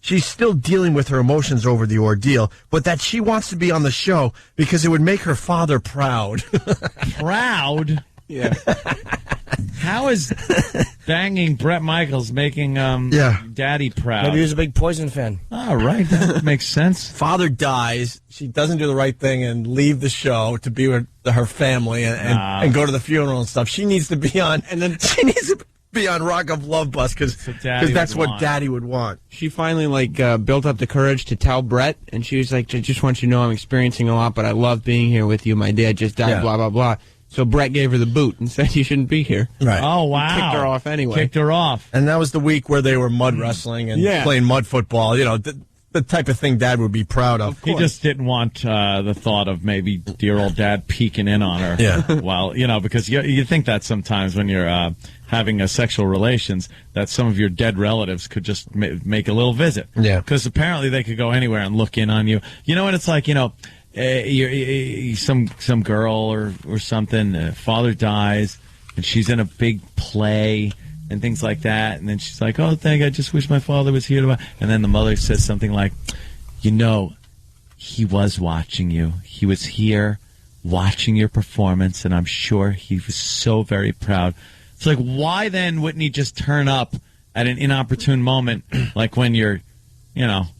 still dealing with her emotions over the ordeal, but that she wants to be on the show because it would make her father proud. Proud? Yeah. How is banging Brett Michaels making Daddy proud? Maybe he was a big Poison fan. All right, that makes sense. Father dies. She doesn't do the right thing and leave the show to be with her family and go to the funeral and stuff. She needs to be on, and then she needs to be on Rock of Love Bus because that's what Daddy would want. She finally built up the courage to tell Brett, and she was like, "I just want you to know I'm experiencing a lot, but I love being here with you. My dad just died, blah blah blah." So Brett gave her the boot and said you shouldn't be here. Right. Oh, wow. He kicked her off anyway. Kicked her off. And that was the week where they were mud wrestling and playing mud football. The type of thing Dad would be proud of. He just didn't want the thought of maybe dear old Dad peeking in on her. Yeah. Well, because you think that sometimes when you're having sexual relations, that some of your dead relatives could just make a little visit. Yeah. Because apparently they could go anywhere and look in on you. You know what it's like, you're some girl or something, father dies, and she's in a big play and things like that, and then she's like, "Oh, I just wish my father was here." And then the mother says something like, he was watching you. He was here watching your performance, and I'm sure he was so very proud. It's like, why then wouldn't he just turn up at an inopportune moment, like when you're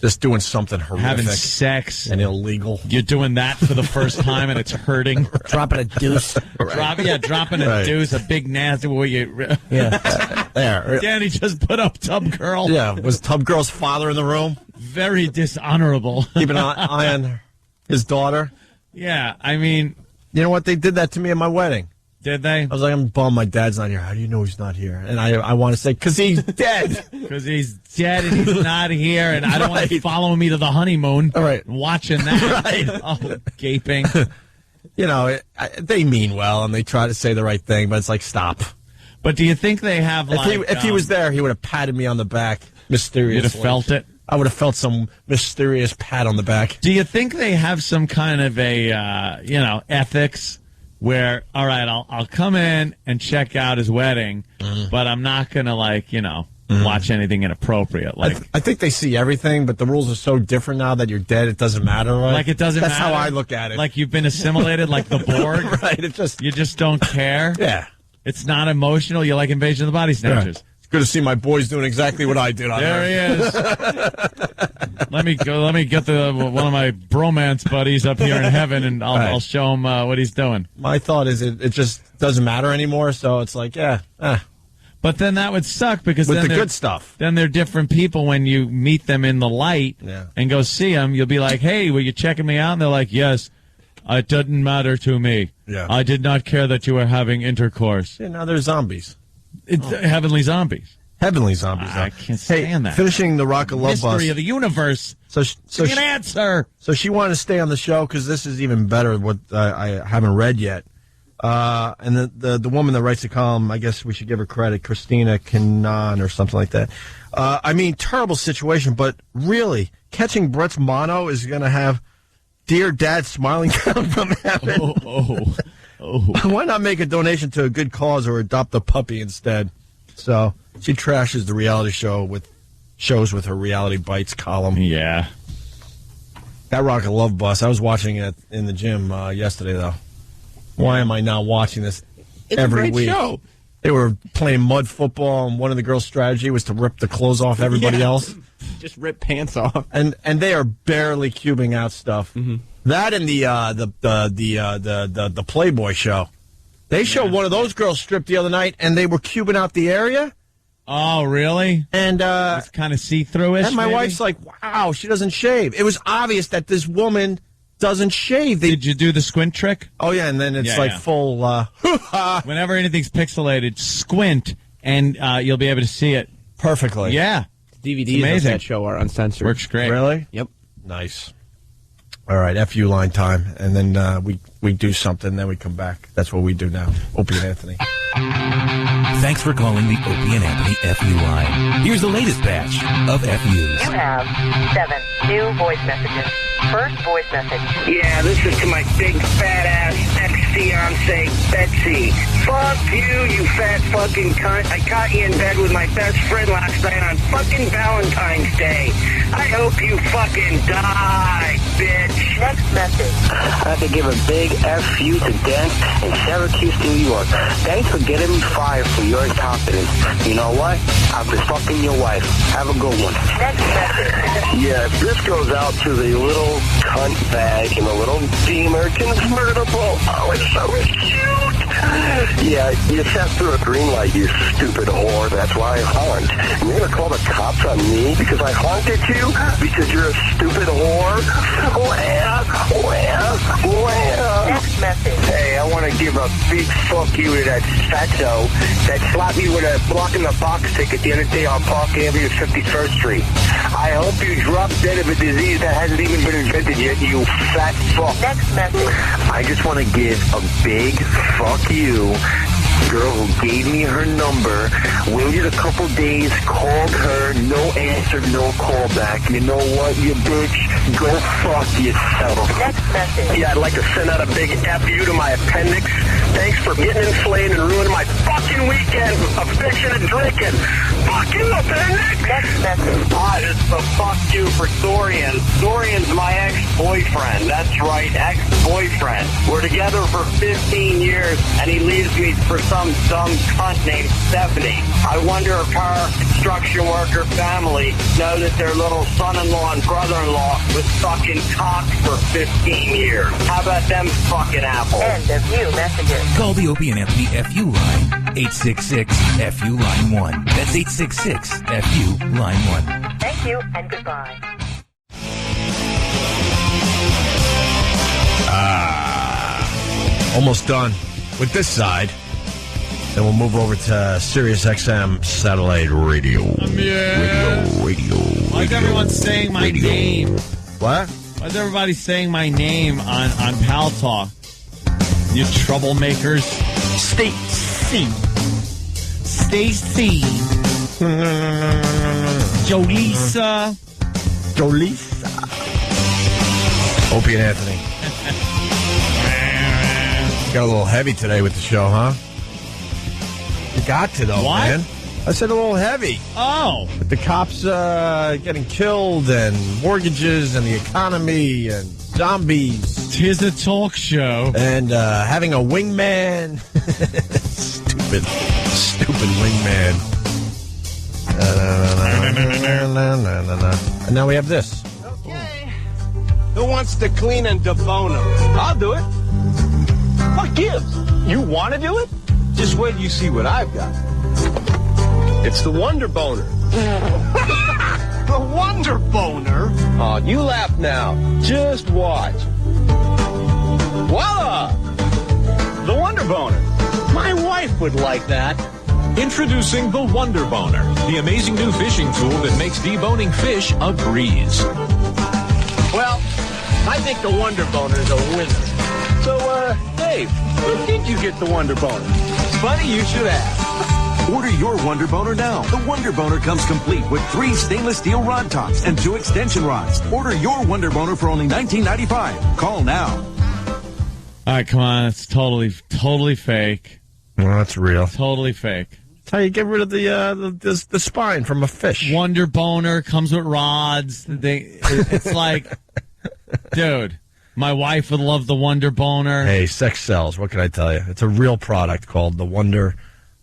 just doing something horrific, having sex and illegal. You're doing that for the first time and it's hurting. Dropping a deuce. Dropping a deuce, a big nasty where you. There. Danny just put up Tub Girl. Yeah, was Tub Girl's father in the room? Very dishonorable. Keep an eye on his daughter. Yeah, I mean... You know what? They did that to me at my wedding. Did they? I was like, I'm bummed my dad's not here. How do you know he's not here? And I want to say, because he's dead. Because he's dead and he's not here, and I don't want to follow me to the honeymoon. All right. Watching that. Right. Oh, gaping. You know, they mean well, and they try to say the right thing, but it's like, stop. But do you think they have, if he was there, he would have patted me on the back mysteriously. You'd have felt it? I would have felt some mysterious pat on the back. Do you think they have some kind of a, ethics where, all right, I'll come in and check out his wedding, but I'm not going to, watch anything inappropriate? I think they see everything, but the rules are so different now that you're dead, it doesn't matter, right? Like, it doesn't matter? That's how I look at it. Like you've been assimilated like the Borg? Right. You just don't care? Yeah. It's not emotional? You like Invasion of the Body Snatchers? Yeah. It's good to see my boys doing exactly what I did. There he is. Let me get one of my bromance buddies up here in heaven, and I'll show him what he's doing. My thought is it just doesn't matter anymore, so it's like, But then that would suck because with then the good stuff. Then they're different people when you meet them in the light and go see them. You'll be like, hey, were you checking me out? And they're like, yes. It doesn't matter to me. Yeah. I did not care that you were having intercourse. Yeah, now they're zombies. It's heavenly zombies. Heavenly zombies. I can't stand that. Finishing the Rock of Love bus. Mystery of the universe. So give me an answer. So she wanted to stay on the show because this is even better. What I haven't read yet. And the woman that writes the column, I guess we should give her credit, Christina Cannon or something like that. Terrible situation, but really, catching Brett's mono is going to have Dear Dad smiling down from heaven. Why not make a donation to a good cause or adopt a puppy instead? So she trashes the reality show with shows with her Reality Bites column. Yeah. That Rock of Love bus, I was watching it in the gym yesterday, though. Why am I not watching this every week? Show. They were playing mud football, and one of the girls' strategy was to rip the clothes off everybody else. Just rip pants off. And they are barely cubing out stuff. Mm-hmm. That and the Playboy show. They showed one of those girls stripped the other night, and they were cubing out the area. Oh, really? And it's kind of see-through-ish. And my wife's like, "Wow, she doesn't shave." It was obvious that this woman doesn't shave. Did you do the squint trick? Oh yeah, and then it's full. Whenever anything's pixelated, squint, and you'll be able to see it perfectly. Yeah, DVDs of that show are uncensored. Works great. Really? Yep. Nice. All right, FU line time, and then we do something, then we come back. That's what we do now. Opie and Anthony. Thanks for calling the Opie and Anthony FU line. Here's the latest batch of FUs. You have 7 new voice messages. First voice message. Yeah, this is to my big fat ass ex-fiance Betsy. Fuck you fat fucking cunt. I caught you in bed with my best friend last night on fucking Valentine's Day. I hope you fucking die, bitch. Next message. I have to give a big F you to Dent in Syracuse, New York. Thanks for getting me fired for your incompetence. You know what? I've been fucking your wife. Have a good one. Next message. Yeah, this goes out to the little cunt bag in a little Beamer convertible. Oh, it's so cute. Yeah, you sat through a green light, you stupid whore. That's why I honked. And you're going to call the cops on me because I honked at you? Because you're a stupid whore? Next message. Hey, I want to give a big fuck you to that fatso that slapped me with a block in the box ticket the other day on Park Avenue, 51st Street. I hope you drop dead of a disease that hasn't even been invented yet, you fat fuck. Next message. I just want to give a big fuck you. Girl who gave me her number, waited a couple days, called her, no answer, no call back. You know what, you bitch? Go fuck yourself. Next message. Yeah, I'd like to send out a big F you to my appendix. Thanks for getting inflamed and ruining my fucking weekend of fishing and drinking. Fuck you, appendix. Next message. Hi, this is a fuck you for Dorian. Dorian's my ex-boyfriend. That's right, ex-boyfriend. We're together for 15 years, and he leaves me for some dumb cunt named Stephanie. I wonder if her construction worker family know that their little son-in-law and brother-in-law was fucking cocked for 15 years. How about them fucking apples? End of new messages. Call the Opie and Anthony FU line, 866-FU line 1. That's 866-FU line 1. Thank you and goodbye. Almost done with this side. Then we'll move over to Sirius XM satellite radio. Radio. Why is everyone saying my name? What? Why is everybody saying my name on Pal Talk? You troublemakers. Stacy. Jolisa. Opie and Anthony. Got a little heavy today with the show, huh? You got to, though, what? man. I said a little heavy. Oh. With the cops getting killed and mortgages and the economy and zombies. 'Tis a talk show. And having a wingman. Stupid wingman. And now we have this. Okay. Who wants to clean and debone them? I'll do it. What gives? You want to do it? Just wait till you see what I've got. It's the Wonder Boner. The Wonder Boner? Oh, you laugh now. Just watch. Voila! The Wonder Boner. My wife would like that. Introducing the Wonder Boner, the amazing new fishing tool that makes deboning fish a breeze. Well, I think the Wonder Boner is a winner. So, Dave, where did you get the Wonder Boner? Funny you should ask. Order your Wonder Boner now. The Wonder Boner comes complete with 3 stainless steel rod tops and 2 extension rods. Order your Wonder Boner for only $19.95. Call now. All right, come on. It's totally fake. Well, that's real. Totally fake. That's how you get rid of the spine from a fish. Wonder Boner comes with rods. It's like, dude, my wife would love the Wonder Boner. Hey, sex sells. What can I tell you? It's a real product called the Wonder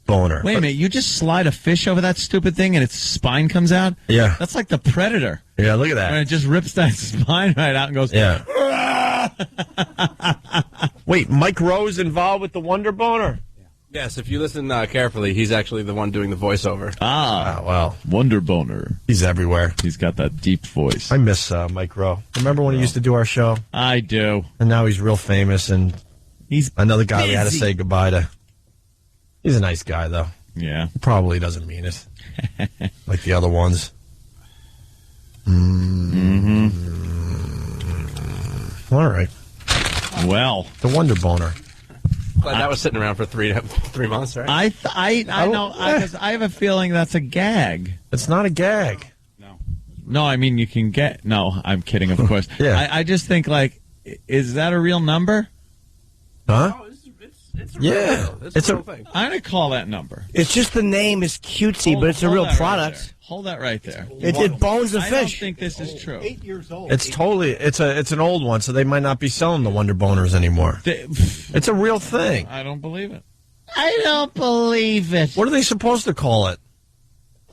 Boner. Wait a minute. You just slide a fish over that stupid thing and its spine comes out? Yeah. That's like the Predator. Yeah, look at that. And it just rips that spine right out and goes, yeah. Wait, Mike Rowe's involved with the Wonder Boner? Yes, if you listen carefully, he's actually the one doing the voiceover. Ah, well. Wonder Boner. He's everywhere. He's got that deep voice. I miss Mike Rowe. Remember when he used to do our show? I do. And now he's real famous, and he's another guy busy. we had to say goodbye to. He's a nice guy, though. Yeah. Probably doesn't mean it. Like the other ones. All right. Well. The Wonder Boner. Glad that was sitting around for 3 months, right? I know. I have a feeling that's a gag. It's not a gag. No, I mean, you can get... No, I'm kidding, of course. Yeah. I just think, like, is that a real number? Huh? Oh, it's a real It's a real thing. I'm going to call that number. It's just the name is cutesy, but it's a real product. Hold that right there. It bones the I fish. don't think this is true. 8 years old. It's totally... It's an old one, so they might not be selling the Wonder Boners anymore. It's a real thing. I don't believe it. I don't believe it. What are they supposed to call it?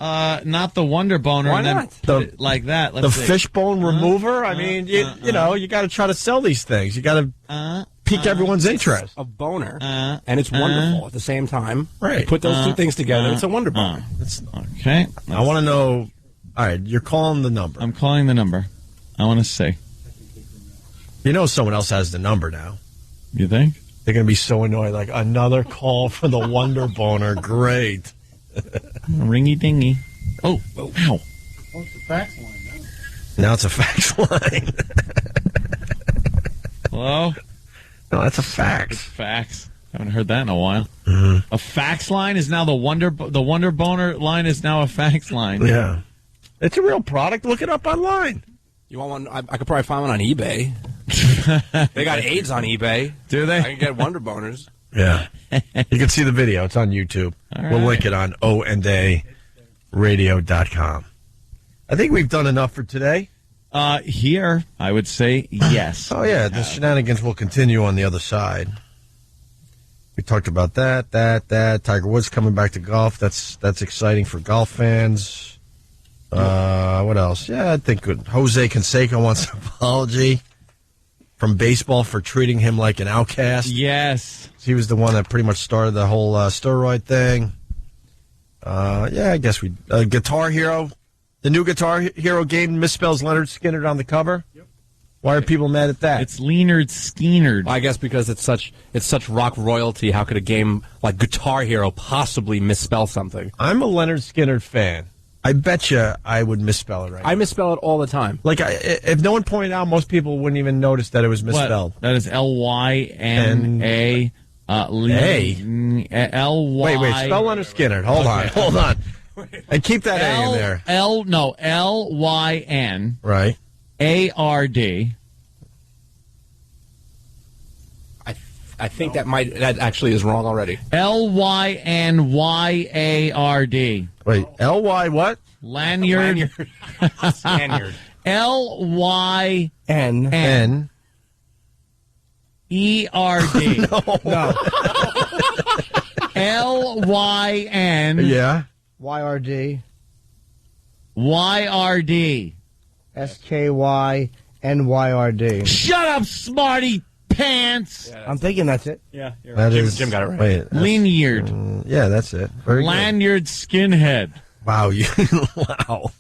Not the Wonder Boner. Why and then not? put it like that. The fishbone remover? I mean, you know, you got to try to sell these things. You got to pique everyone's interest. A boner, and it's wonderful at the same time. Right. You put those 2 things together, it's a Wonder Boner. Okay. I want to know... All right, you're calling the number. I'm calling the number. I want to see. You know someone else has the number now. You think? They're going to be so annoyed. Like, another call for the Wonder Boner. Great. Ringy dingy. Oh, ow. Oh, it's a fax line now. Now it's a fax line. Hello? No, that's a fax. It's fax. Haven't heard that in a while. Mm-hmm. A fax line is now the Wonder Boner line is now a fax line. Yeah. It's a real product. Look it up online. You want one? I could probably find one on eBay. They got AIDS on eBay. Do they? I can get Wonder Boners. Yeah. You can see the video. It's on YouTube. We'll link it on OandARadio.com. I think we've done enough for today. Here, I would say yes. Oh, yeah. The shenanigans will continue on the other side. We talked about that. Tiger Woods coming back to golf. That's exciting for golf fans. What else? Yeah, I think good. Jose Canseco wants an apology from baseball for treating him like an outcast. Yes. He was the one that pretty much started the whole steroid thing. Yeah, I guess we... Guitar Hero. The new Guitar Hero game misspells Leonard Skinner on the cover. Yep. Why are people mad at that? It's Leonard Skinner. I guess because it's such rock royalty. How could a game like Guitar Hero possibly misspell something? I'm a Leonard Skinner fan. I bet you I would misspell it right. I misspell it all the time. Like, if no one pointed out, most people wouldn't even notice that it was misspelled. What? That is Lyna. L-Y. Wait, spell Leonard Skinner. Hold on. And keep that A in there. Lyn. Right. A-R-D. I think that actually is wrong already. Lynyard. Wait, L-Y what? Lanyard. Lanyard. L-Y-N. E-R-D. No. L-Y-N. Yeah. Y-R-D. Y-R-D. S-K-Y-N-Y-R-D. Shut up, smarty pants. Yeah, I'm thinking that's it. Yeah, you're right. Jim got it right. Wait, Lanyard. Yeah, that's it. Very good. Lanyard skinhead. Wow, wow.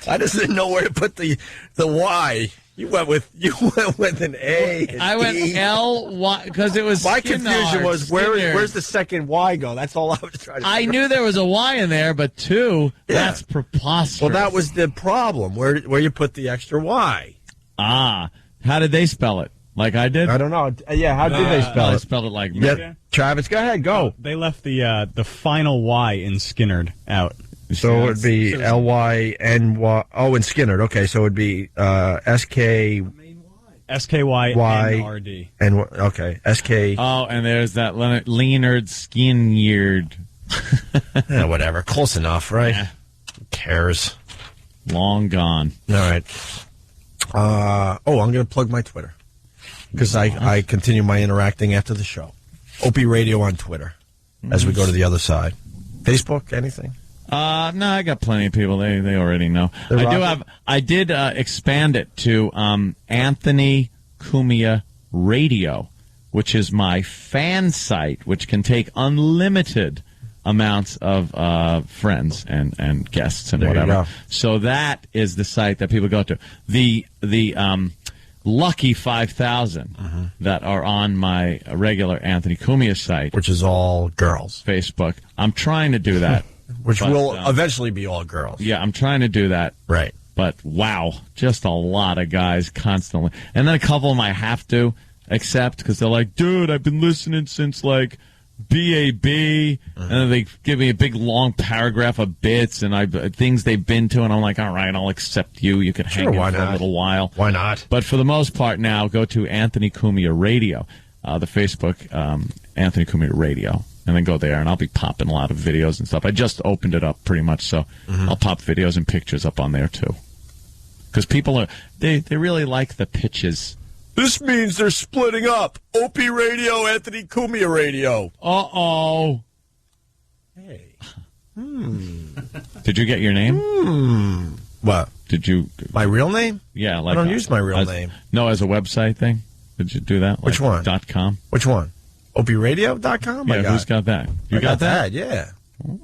I just didn't know where to put the Y. You went with an A. I went L-Y because it was. My confusion was where's the second Y go? That's all I was trying to. I knew there was a Y in there, but two. Yeah. That's preposterous. Well, that was the problem. Where you put the extra Y? Ah, how did they spell it? Like I did? I don't know. Yeah, how did they spell it? I spelled it like me. Yeah. Travis, go ahead, go. They left the final Y in Skinnerd out. So it would be L-Y-N-Y. Oh, in Skinnerd. Okay, so it would be S-K-Y-N-R-D. Okay, S-K. Oh, and there's that Leonard Skinner. Yeah, whatever. Close enough, right? Yeah. Who cares? Long gone. All right. I'm going to plug my Twitter because I continue my interacting after the show. Opie Radio on Twitter as we go to the other side. Facebook, anything? No, I got plenty of people. They already know. I did expand it to Anthony Cumia Radio, which is my fan site, which can take unlimited amounts of friends and guests and whatever. So that is the site that people go to. The lucky 5,000 that are on my regular Anthony Cumia site, which is all girls. Facebook. I'm trying to do that. Which will eventually be all girls. Yeah, I'm trying to do that. Right. But, wow, just a lot of guys constantly. And then a couple of them I have to accept because they're like, dude, I've been listening since, like, BAB. And then they give me a big, long paragraph of bits and things they've been to. And I'm like, all right, I'll accept you. You can hang in for a little while. Why not? But for the most part now, go to Anthony Cumia Radio, the Facebook Anthony Cumia Radio. And then go there, and I'll be popping a lot of videos and stuff. I just opened it up pretty much, so I'll pop videos and pictures up on there, too. Because people they really like the pitches. This means they're splitting up. Opie Radio, Anthony Cumia Radio. Uh-oh. Hey. Did you get your name? What? Did you? My real name? Yeah. Like I don't use my real name. No, as a website thing? Did you do that? Like, Which one? .com? Which one? OpieRadio.com? Yeah, who's got that? You got that? Yeah. Oh.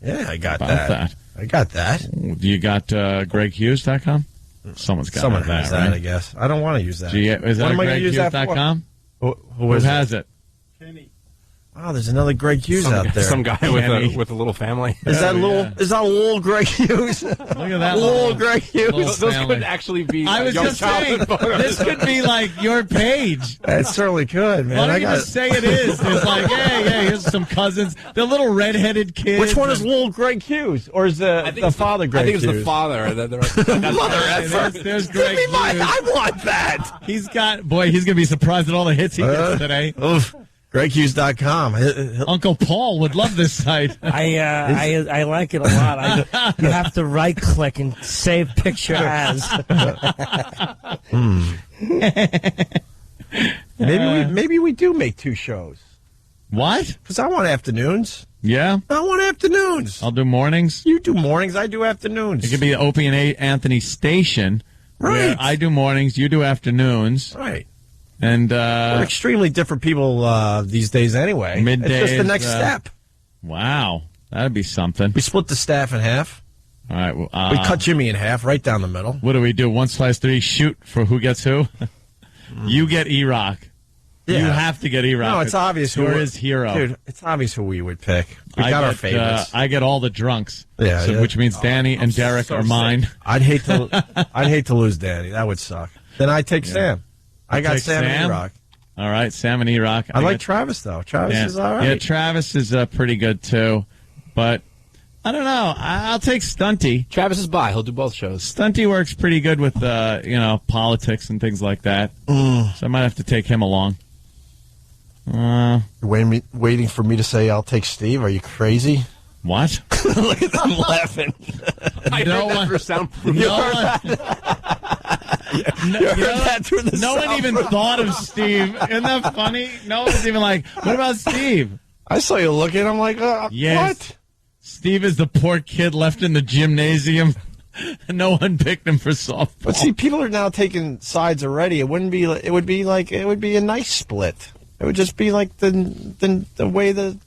Yeah, I got that. I got that. You got GregHughes.com? Someone's got Someone that, has right? that, I guess. I don't want to use that. Is that GregHughes.com? Who has it? Oh, there's another Greg Hughes out there. Some guy with a little family. Is that little Greg Hughes? Look at that little Greg Hughes. Those could actually be. I was just saying, this could be like your page. It certainly could, man. Why don't you just say it is? It's like, hey, here's some cousins. The little redheaded kids. Which one is little Greg Hughes, or is the father Greg Hughes? I think it's the father. There's Greg Hughes. I want that. He's going to be surprised at all the hits he gets today. Oof. GregHughes.com. Uncle Paul would love this site. I like it a lot. You have to right click and save picture as. Maybe we do make two shows. What? Because I want afternoons. Yeah? I want afternoons. I'll do mornings. You do mornings. I do afternoons. It could be the Opie and Anthony station. Right. I do mornings. You do afternoons. Right. And we're extremely different people these days anyway. Middays, it's just the next step. Wow. That'd be something. We split the staff in half. All right. Well, we cut Jimmy in half, right down the middle. What do we do? 1 slice 3, shoot for who gets who? You get E-Rock. Yeah. You have to get E-Rock. No, it's obvious who who is hero. Dude, it's obvious who we would pick. We got our favorites. I get all the drunks. Yeah, so, which means Danny and Derek are mine. I'd hate to lose Danny. That would suck. Then I'd take Sam. I got Sam and E-Rock. All right, Sam and E-Rock. I like Travis, though. Travis is all right. Yeah, Travis is pretty good, too. But I don't know. I'll take Stunty. Travis is by. He'll do both shows. Stunty works pretty good with, politics and things like that. So I might have to take him along. You're waiting for me to say I'll take Steve? Are you crazy? What? Look at them laughing. No one even thought of Steve. Isn't that funny? No one's even like, what about Steve? I saw you looking. I'm like, yes. What? Steve is the poor kid left in the gymnasium. No one picked him for softball. But see, people are now taking sides already. It would be a nice split. It would just be like the way that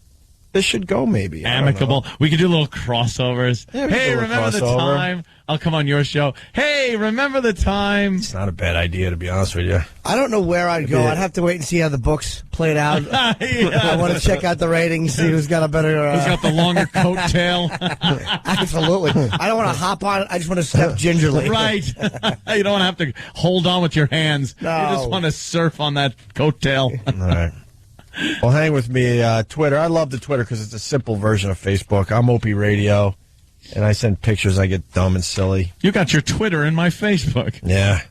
this should go, maybe. Amicable. We could do little crossovers. Yeah, hey, remember the time? I'll come on your show. Hey, remember the time? It's not a bad idea, to be honest with you. I don't know where I'd go. I'd have to wait and see how the books played out. I want to check out the ratings, see who's got a better... Who's got the longer coat tail? Absolutely. I don't want to hop on it. I just want to step gingerly. Right. You don't have to hold on with your hands. No. You just want to surf on that coat tail. All right. Well, hang with me. Twitter. I love the Twitter because it's a simple version of Facebook. I'm Opie Radio, and I send pictures. I get dumb and silly. You got your Twitter in my Facebook. Yeah.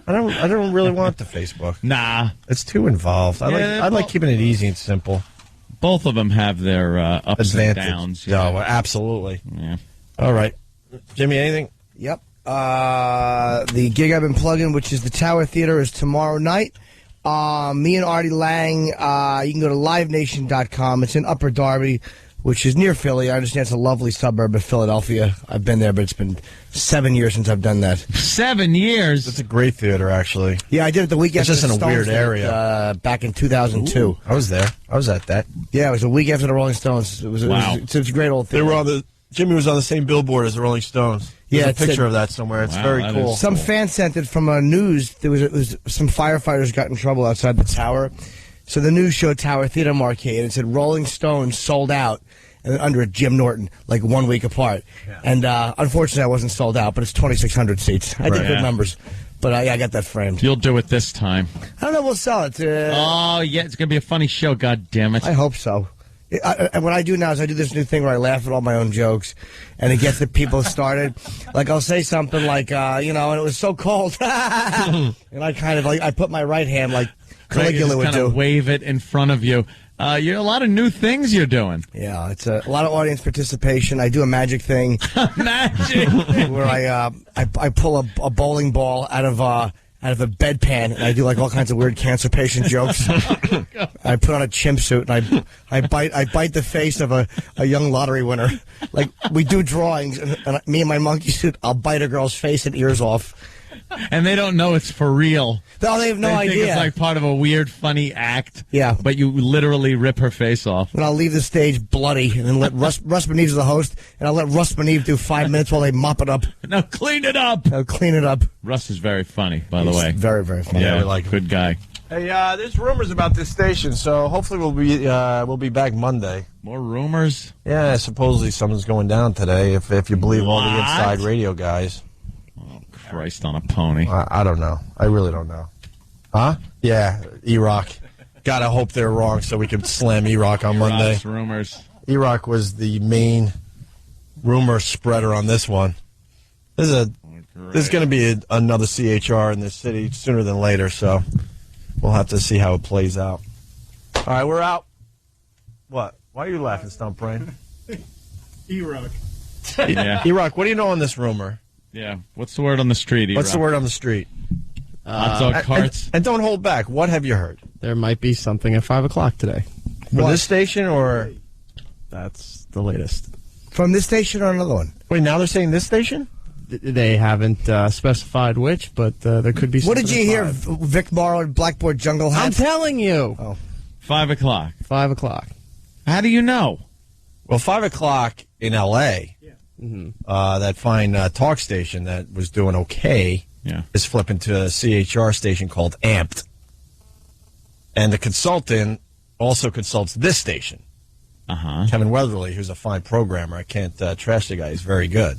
I don't really want the Facebook. Nah. It's too involved. I like keeping it easy and simple. Both of them have their ups and downs. Yeah. No, absolutely. Yeah. All right. Jimmy, anything? Yep. The gig I've been plugging, which is the Tower Theater, is tomorrow night. Me and Artie Lang, you can go to livenation.com. It's in Upper Darby, which is near Philly. I understand it's a lovely suburb of Philadelphia. I've been there, but it's been 7 years since I've done that. 7 years? It's a great theater, actually. Yeah, I did it the week after It's just in a weird area. Back in 2002. Ooh, I was there. I was at that. Yeah, it was a week after the Rolling Stones. It was a great old theater. Jimmy was on the same billboard as the Rolling Stones. There's a picture of that somewhere. It's very cool. Some fan sent it from news. There was some firefighters got in trouble outside the tower. So the news showed Tower Theater marquee, and it said Rolling Stones sold out, and then under it, Jim Norton, like 1 week apart. Yeah. And unfortunately, I wasn't sold out, but it's 2,600 seats. I did good numbers. But I got that framed. You'll do it this time. I don't know. We'll sell it. Oh, yeah. It's going to be a funny show. God damn it. I hope so. What I do now is I do this new thing where I laugh at all my own jokes, and it gets the people started. Like, I'll say something like, and it was so cold. And I kind of, I put my right hand like Caligula would do. Wave it in front of you. You're a lot of new things you're doing. Yeah, it's a lot of audience participation. I do a magic thing. Magic? Where I pull a bowling ball out of a bedpan, and I do like all kinds of weird cancer patient jokes. I put on a chimp suit, and I bite the face of a young lottery winner. Like, we do drawings, and me in my monkey suit, I'll bite a girl's face and ears off. And they don't know it's for real. No, they have no idea. They think it's like part of a weird, funny act. Yeah. But you literally rip her face off. And I'll leave the stage bloody, and then let Russ Beneve's the host, and I'll let Russ Beneve do 5 minutes while they mop it up. Now clean it up. I'll clean it up. Russ is very funny, by the way. Very, very funny. Yeah, like good guy. Hey, there's rumors about this station, so hopefully we'll be back Monday. More rumors? Yeah, supposedly something's going down today, if you believe all the inside radio guys. Christ on a pony. I don't know. I really don't know. Huh? Yeah, E-Rock. Gotta hope they're wrong so we can slam E-Rock on Monday. Rumors. E-Rock was the main rumor spreader on this one. There's going to be another CHR in this city sooner than later, so we'll have to see how it plays out. All right, we're out. What? Why are you laughing, Stump Brain? E-Rock. Yeah. E-Rock, what do you know on this rumor? Yeah. What's the word on the street, E-Rock? What's the word on the street? Hot dog carts. And don't hold back. What have you heard? There might be something at 5 o'clock today. For this station or? That's the latest. From this station or another one? Wait, now they're saying this station? They haven't specified which, but there could be something. What did you hear, Vic Morrow, Blackboard Jungle Hat? I'm telling you. Oh. 5 o'clock. 5 o'clock. How do you know? Well, 5 o'clock in L.A. that fine talk station that was doing okay, is flipping to a CHR station called Amped. And the consultant also consults this station. Kevin Weatherly, who's a fine programmer. I can't trash the guy. He's very good.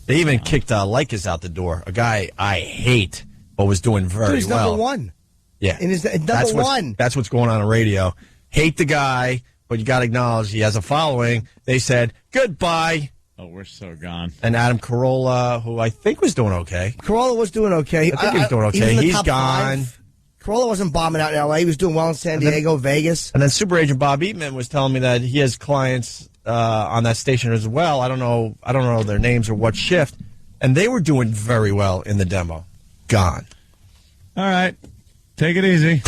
They even kicked Likas out the door, a guy I hate, but was doing very he's well. Number one. Yeah. And he's number one. That's what's going on radio. Hate the guy, but you got to acknowledge he has a following. They said, goodbye. Oh, we're so gone. And Adam Carolla, who I think was doing okay. Carolla was doing okay. I think he was doing okay. He's gone. 5. Carolla wasn't bombing out in L.A. He was doing well in San Diego, Vegas. And then Super Agent Bob Eatman was telling me that he has clients on that station as well. I don't know their names or what shift. And they were doing very well in the demo. Gone. All right. Take it easy.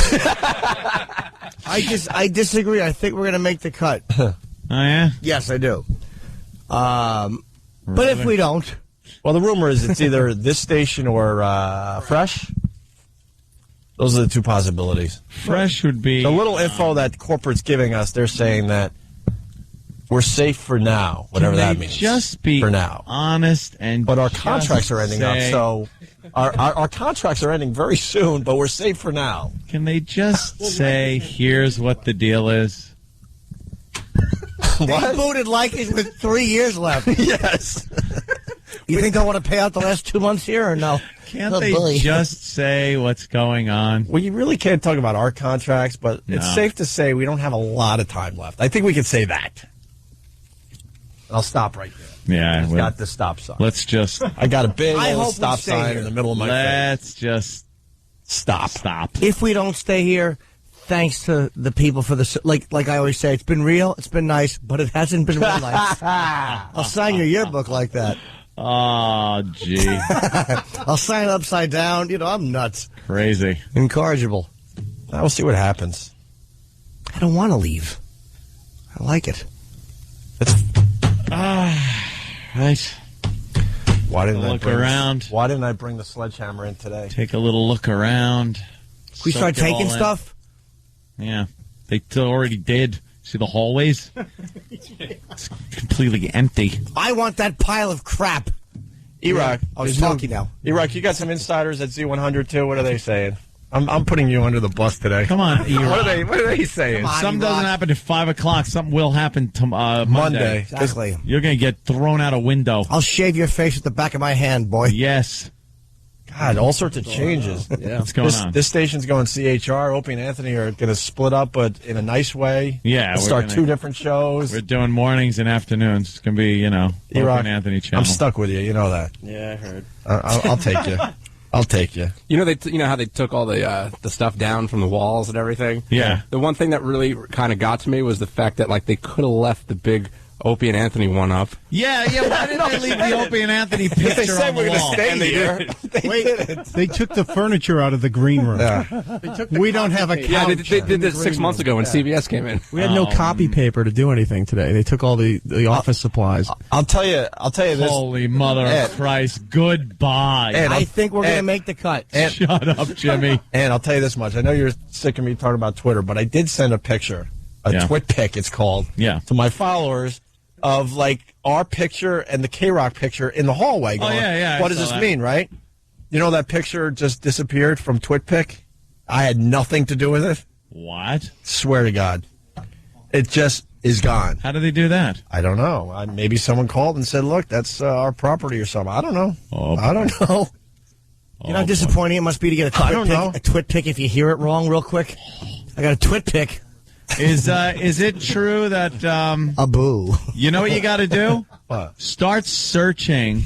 I disagree. I think we're going to make the cut. Oh, yeah? Yes, I do. But if we don't... Well, the rumor is it's either this station or Fresh. Those are the two possibilities. Fresh would be... The little info that corporate's giving us, they're saying that we're safe for now, whatever that means. Just be for now. Honest and... But our contracts are ending up, so... Our contracts are ending very soon, but we're safe for now. Can they just say, here's what the deal is? They booted Likas with 3 years left. Yes. You think they'll want to pay out the last 2 months here or no? Can't they just say what's going on? Well, you really can't talk about our contracts, but it's safe to say we don't have a lot of time left. I think we can say that. I'll stop right there. Yeah, I've got the stop sign. Let's just... I got a big old stop sign here in the middle of my Let's just... Stop. If we don't stay here, thanks to the people for the... Like I always say, it's been real, it's been nice, but it hasn't been real nice. I'll sign your yearbook like that. Oh, gee. I'll sign it upside down. You know, I'm nuts. Crazy. Incorrigible. We'll see what happens. I don't want to leave. I like it. Right. Why didn't I look around? Why didn't I bring the sledgehammer in today? Take a little look around. Can we start taking stuff? Yeah. They already did. See the hallways? It's completely empty. I want that pile of crap. E-Rock. I was talking now. E-Rock, you got some insiders at Z100 too. What are they saying? I'm putting you under the bus today. Come on, E-Rock. What are they saying? Something doesn't happen at 5 o'clock. Something will happen Monday. Exactly. You're going to get thrown out a window. I'll shave your face with the back of my hand, boy. Yes. God, all sorts of changes. Yeah. What's going on? This station's going CHR. Opie and Anthony are going to split up, but in a nice way. Yeah. We'll start 2 different shows. We're doing mornings and afternoons. It's going to be, Opie and Anthony channel. I'm stuck with you. You know that. Yeah, I heard. I'll take you. I'll take you. You know how they took all the stuff down from the walls and everything? Yeah. The one thing that really kind of got to me was the fact that they could have left the big Opie and Anthony one up. Yeah. Why didn't they leave the Opie and Anthony picture they said on the we're wall? Stay here. They didn't. They took the furniture out of the green room. Yeah. We don't have a couch. Yeah, they did this 6 months ago when CBS came in. We had no copy paper to do anything today. They took all the office supplies. I'll tell you this. Holy mother of Christ! Goodbye. And I think we're going to make the cut. Shut up, Jimmy. And I'll tell you this much. I know you're sick of me talking about Twitter, but I did send a picture, twit pic it's called, to my followers of our picture and the K-Rock picture in the hallway. Going, what does this mean, right? You know that picture just disappeared from TwitPic? I had nothing to do with it. What? Swear to God. It just is gone. How do they do that? I don't know. Maybe someone called and said, look, that's our property or something. I don't know. I don't know. You know how disappointing it must be to get a twit pic if you hear it wrong real quick? I got a twit pic. Is it true that a boo? You know what you got to do? What? Start searching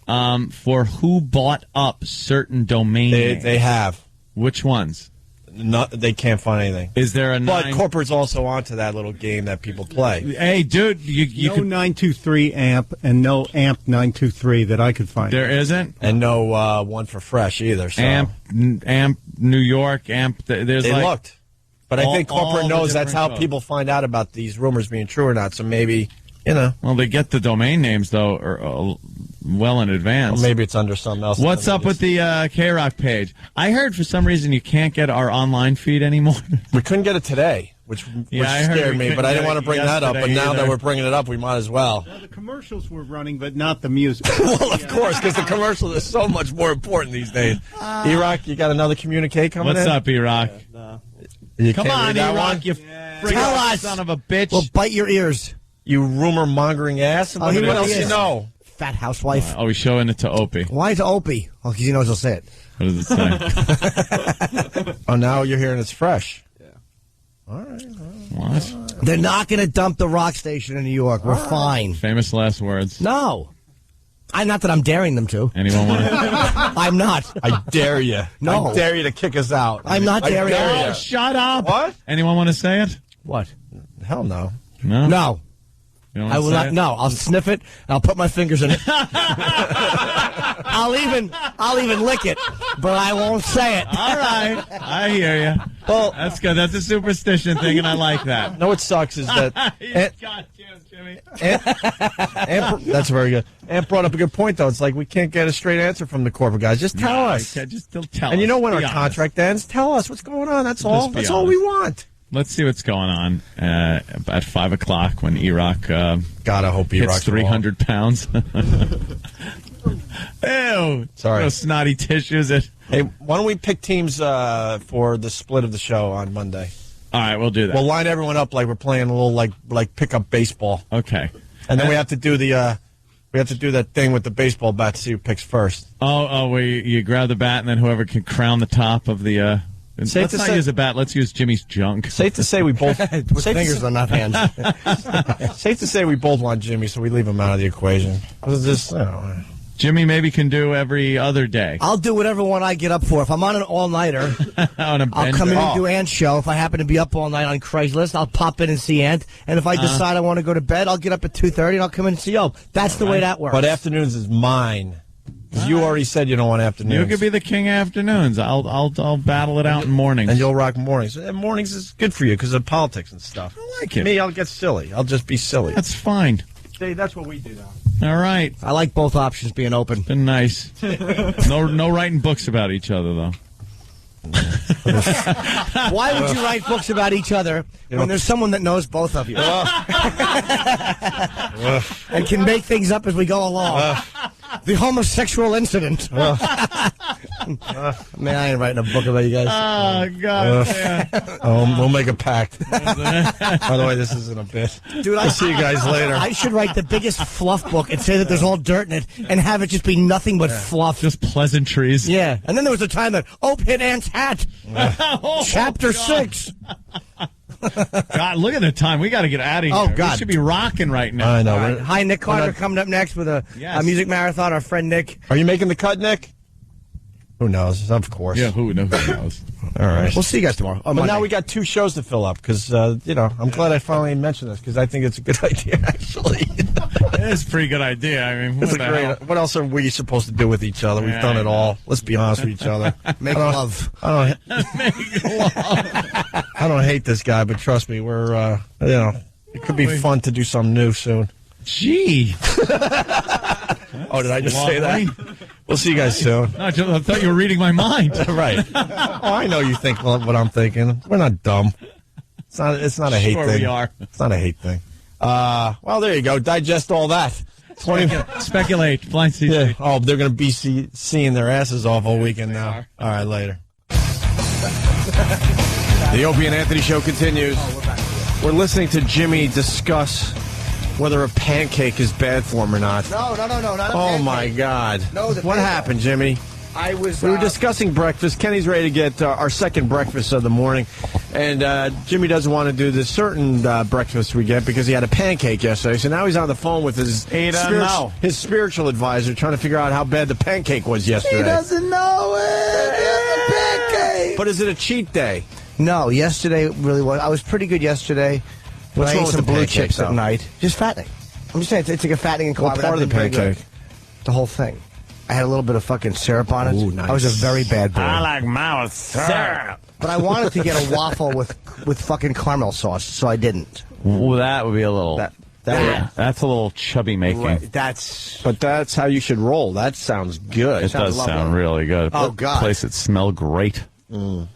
for who bought up certain domain names. They have. Which ones? They can't find anything. Is there a But corporate's also onto that little game that people play. Hey, dude, you no could 923 amp and no amp 923 that I could find. There isn't, and no one for Fresh either. So. Amp New York, amp. There's they looked. But I think corporate knows that's how shows. people find out about these rumors being true or not. So maybe, Well, they get the domain names, though, well in advance. Well, maybe it's under something else. What's up with the K-Rock page? I heard for some reason you can't get our online feed anymore. We couldn't get it today. which I heard scared me, but I didn't want to bring that up. But now that either. we're bringing it up, we might as well. No, the commercials were running, but not the music. Well, of course, because the commercial is so much more important these days. E-Rock, you got another communique coming What's in? up, E-Rock? You Come can't on, read that E-Rock, one? you Tell us. son of a bitch. Well, bite your ears. You rumor-mongering ass. Oh, he what else really you is. know? Fat housewife. Oh, he's showing it to Opie. Why to Opie? Oh, because he knows he'll say it. What does it say? Oh, now you're hearing it's fresh. All right. What? They're not going to dump the rock station in New York. We're fine. Famous last words. No. Not that I'm daring them to. Anyone want to? I'm not. I dare you. No. I dare you to kick us out. I'm not daring you. Oh, shut up. What? Anyone want to say it? What? Hell no. No? No. You don't I wanna will say not. it? No, I'll sniff it. And I'll put my fingers in it. I'll even lick it, but I won't say it. All right. I hear you. Well, that's good. That's a superstition thing, and I like that. No, what sucks is that. God damn, Jimmy. That's very good. Ant brought up a good point, though. It's like we can't get a straight answer from the corporate guys. Just tell us. Just tell us. And you know when our Be honest. contract ends, tell us what's going on. That's all. Just be That's all we honest. want. Let's see what's going on at 5 o'clock when E-Rock God, I hope hits E-Rock's 300 pounds. Ew. Sorry. Those snotty tissues. Hey, why don't we pick teams for the split of the show on Monday? All right, we'll do that. We'll line everyone up like we're playing a little like pickup baseball. Okay. And then we have to do that thing with the baseball bat to see who picks first. Where you grab the bat and then whoever can crown the top of the. Let's not use a bat. Let's use Jimmy's junk. Safe to say we both With fingers on not hands. Safe to say we both want Jimmy, so we leave him out of the equation. Jimmy maybe can do every other day. I'll do whatever one I get up for. If I'm on an all-nighter, On a I'll come in and do Ant's show. If I happen to be up all night on Craigslist, I'll pop in and see Ant. And if I decide I want to go to bed, I'll get up at 2:30 and I'll come in and see you. That's the way that works. But afternoons is mine. Because you already said you don't want afternoons. You could be the king of afternoons. I'll battle it out in mornings. And you'll rock mornings. And mornings is good for you because of politics and stuff. I like it. Me, I'll get silly. I'll just be silly. That's fine. See, that's what we do now. All right. I like both options being open. Been nice. No writing books about each other, though. Why would you write books about each other when there's someone that knows both of you? And can make things up as we go along. The homosexual incident. Man, I ain't writing a book about you guys. Oh, God. Yeah. We'll make a pact. By the way, this isn't a bit. Dude, I'll see you guys later. I should write the biggest fluff book and say that there's all dirt in it and have it just be nothing but fluff. Just pleasantries. Yeah. And then there was a time that Ope hit Ant's hat. Chapter 6. God, look at the time. We got to get out of here. Oh, God. We should be rocking right now. I know. All right. Hi, Nick Carter coming up next with a music marathon. Our friend Nick. Are you making the cut, Nick? Who knows? Of course. Yeah, who knows? All right. We'll see you guys tomorrow. But now we got 2 shows to fill up because, I'm glad I finally mentioned this because I think it's a good idea, actually. It is a pretty good idea. I mean, what else are we supposed to do with each other? We've done it all. Let's be honest with each other. Make love. I don't hate this guy, but trust me, we're, it could be fun to do something new soon. Gee. Oh, did I just say that? We'll see you guys soon. No, I thought you were reading my mind. Right. Oh, I know you think what I'm thinking. We're not dumb. It's not a hate thing. We are. It's not a hate thing. Well, there you go. Digest all that. Speculate. Blind season. Yeah. Oh, they're going to be seeing their asses off all weekend now. All right, later. The Opie and Anthony show continues. We're listening to Jimmy discuss whether a pancake is bad for him or not. No, not a pancake. Oh, my God. No, what happened, Jimmy? We were discussing breakfast. Kenny's ready to get our second breakfast of the morning. And Jimmy doesn't want to do this certain breakfast we get because he had a pancake yesterday. So now he's on the phone with his spiritual advisor trying to figure out how bad the pancake was yesterday. He doesn't know it. It's a pancake. But is it a cheat day? No, yesterday really was. I was pretty good yesterday. What's wrong with some the blue pancake, chips though? at night. Just fattening. I'm just saying, it's like a fattening and What part of the pancake? The whole thing. I had a little bit of fucking syrup on it. Ooh, nice. I was a very bad boy. I like mouth syrup. But I wanted to get a waffle with fucking caramel sauce, so I didn't. Well, that would be a little. That's a little chubby making. Right, But that's how you should roll. That sounds good. It does sound really good. Oh, God. Place it smell great. Mm.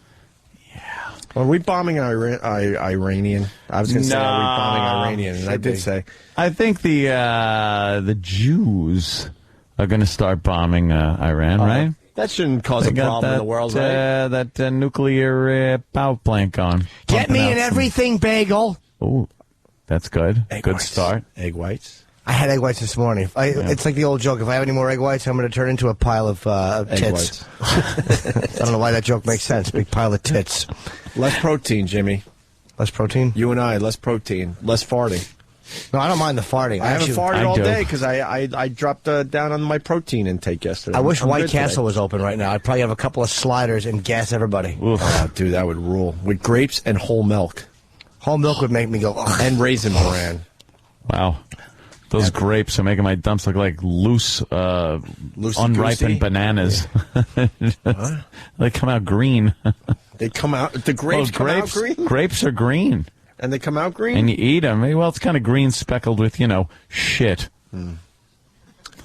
Are we bombing Iranian? I was going to say, are we bombing Iranian? And I did say. I think the Jews are going to start bombing Iran, right? That shouldn't cause a problem in the world, right? That nuclear power plant on. Get me an everything bagel. Ooh, that's good. Good start. Egg whites. I had egg whites this morning. It's like the old joke. If I have any more egg whites, I'm going to turn into a pile of tits. I don't know why that joke makes sense. Big pile of tits. Less protein, Jimmy. Less protein? You and I, less protein. Less farting. No, I don't mind the farting. I haven't farted all day because I dropped down on my protein intake yesterday. I wish White Castle was open right now. I'd probably have a couple of sliders and gas everybody. Oh, dude, that would rule. With grapes and whole milk. Whole milk would make me go, ugh. And raisin bran. Wow. Those grapes are making my dumps look like loose, unripened bananas. They come out green. They come out. The grapes come out green? Grapes are green. And they come out green? And you eat them. Well, it's kind of green speckled with, shit.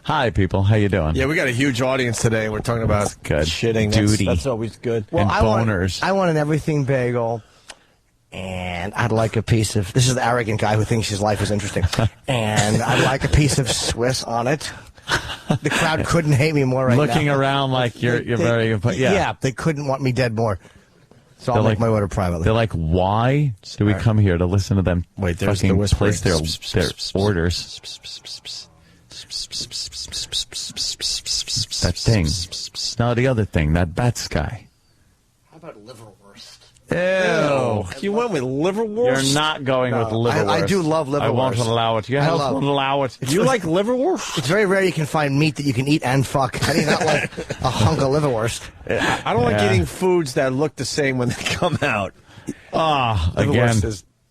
Hi, people. How you doing? Yeah, we got a huge audience today. We're talking about shitting. Duty. That's always good. Well, and boners. I want an everything bagel. And I'd like a piece of... This is the arrogant guy who thinks his life is interesting. And I'd like a piece of Swiss on it. The crowd couldn't hate me more right now. Looking around like you're very... Yeah, they couldn't want me dead more. So I'll make my order privately. They're like, why do we come here to listen to them there's fucking the place their orders? That thing. No, the other thing. That Bats guy. How about liverwurst? Ew. You went with liverwurst? You're not going with liverwurst. I do love liverwurst. I won't allow it. You won't allow it. You like liverwurst? It's very rare you can find meat that you can eat and fuck. How do you not like a hunk of liverwurst? I don't like eating foods that look the same when they come out. Again.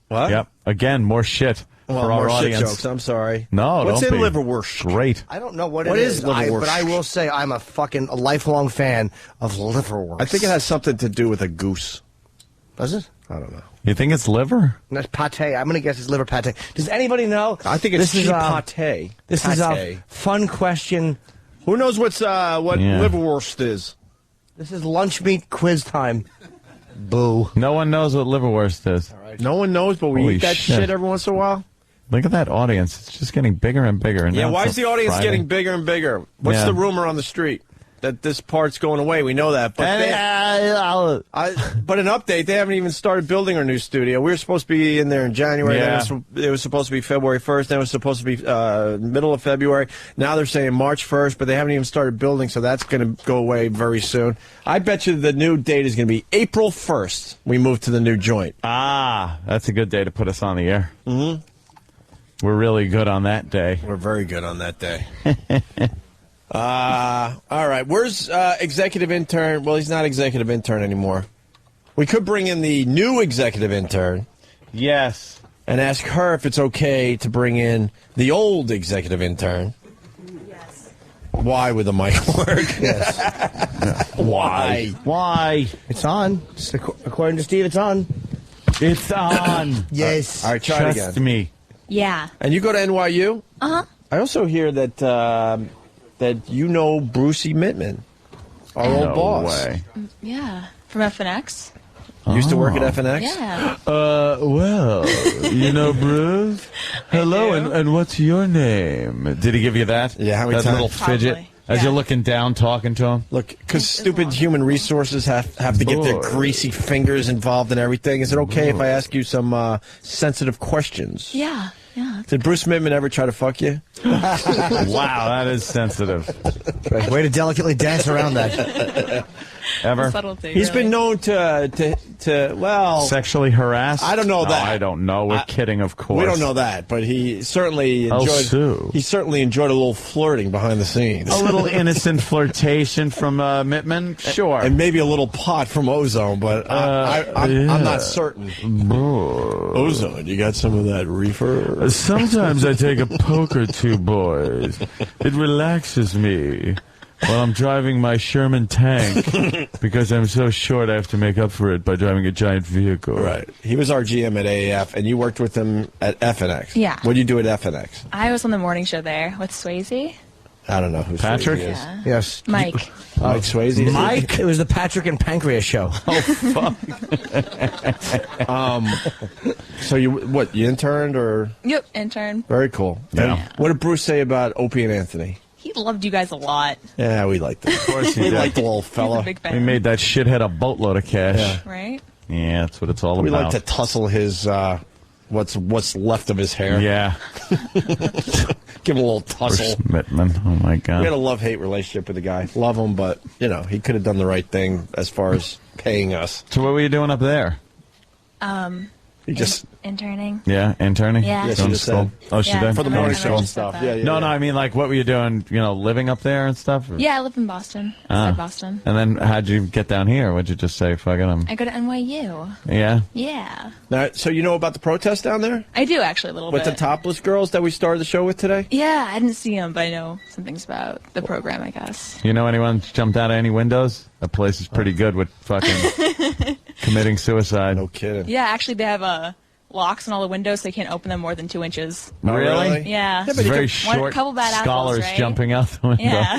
What? Yep. Again, more shit for our more audience. Shit jokes. I'm sorry. No, what's don't in be. liverwurst? Great. I don't know what it is liverwurst. But I will say I'm a fucking lifelong fan of liverwurst. I think it has something to do with a goose. Does it? I don't know. You think it's liver? That's pate. I'm going to guess it's liver pate. Does anybody know? I think it's cheap pate. This is a fun question. Who knows what liverwurst is? This is lunch meat quiz time. Boo. No one knows what liverwurst is. Right. No one knows, but we eat that shit every once in a while. Look at that audience. It's just getting bigger and bigger. And yeah, why is the audience getting bigger and bigger? What's the rumor on the street? That this part's going away. We know that. But but an update, they haven't even started building our new studio. We were supposed to be in there in January. Yeah. Then it was supposed to be February 1st. Then it was supposed to be middle of February. Now they're saying March 1st, but they haven't even started building, so that's going to go away very soon. I bet you the new date is going to be April 1st. We move to the new joint. That's a good day to put us on the air. Mm-hmm. We're really good on that day. We're very good on that day. All right. Where's executive intern? Well, he's not executive intern anymore. We could bring in the new executive intern. Yes. And ask her if it's okay to bring in the old executive intern. Yes. Why would the mic work? Yes. Why? Why? It's on. According to Steve, it's on. It's on. Yes. All right, try it again. Trust me. Yeah. And you go to NYU? Uh-huh. I also hear that that you know Brucey Mittman, our old boss. Way. Yeah. From FNX. Used to work at FNX? Yeah. Well, you know Bruce? Hello, and what's your name? Did he give you that? Yeah, how many that times? little fidget? Probably. As you're looking down, talking to him? Look, because stupid human resources have to get their greasy fingers involved in everything. Is it okay if I ask you some sensitive questions? Yeah. Yeah. Did Bruce Mittman ever try to fuck you? Wow, that is sensitive. Way to delicately dance around that. Ever? Subtlety, He's been known to sexually harass? I don't know that. I don't know. We're kidding, of course. We don't know that, but he certainly enjoyed. He certainly enjoyed a little flirting behind the scenes. A little innocent flirtation from Mittman, sure, and maybe a little pot from Ozone, but I'm not certain. Ozone, you got some of that reefer? Sometimes I take a poke or two, boys. It relaxes me while I'm driving my Sherman tank because I'm so short I have to make up for it by driving a giant vehicle. Right. He was our GM at AAF, and you worked with him at FNX. Yeah. What did you do at FNX? I was on the morning show there with Swayze. I don't know who's Patrick? Swayze is. Yeah. Yes. Mike. Mike Swayze. Mike? It was the Patrick and Pancreas show. Oh, fuck. So you interned or? Yep, intern. Very cool. Yeah. What did Bruce say about Opie and Anthony? He loved you guys a lot. Yeah, we liked it. Of course he we did. liked the little He's fella. a big fan. We made that shithead a boatload of cash. Yeah. Right? Yeah, that's what it's all We about. like to tussle his what's left of his hair. Yeah. Give him a little tussle. Schmidtman. Oh, my God. We had a love-hate relationship with the guy. Love him, but, he could have done the right thing as far as paying us. So what were you doing up there? He just... Interning. Yeah, interning? Yeah. Going to school? Oh, she did? For the Going morning to show school. and stuff. Yeah, No, I mean, like, what were you doing, living up there and stuff? Or- Yeah, I live in Boston. Outside Boston. And then how'd you get down here? What'd you just say, fuck it, I go to NYU. Yeah? Yeah. Now, so you know about the protest down there? I do, actually, a little With bit. the topless girls that we started the show with today? Yeah, I didn't see him, but I know some things about the program, I guess. You know anyone jumped out of any windows? That place is pretty good with fucking committing suicide. No kidding. Yeah, actually, they have locks on all the windows, so you can't open them more than 2 inches. Really? Yeah. It's very short couple bad apples, scholars right? jumping out the window. Yeah.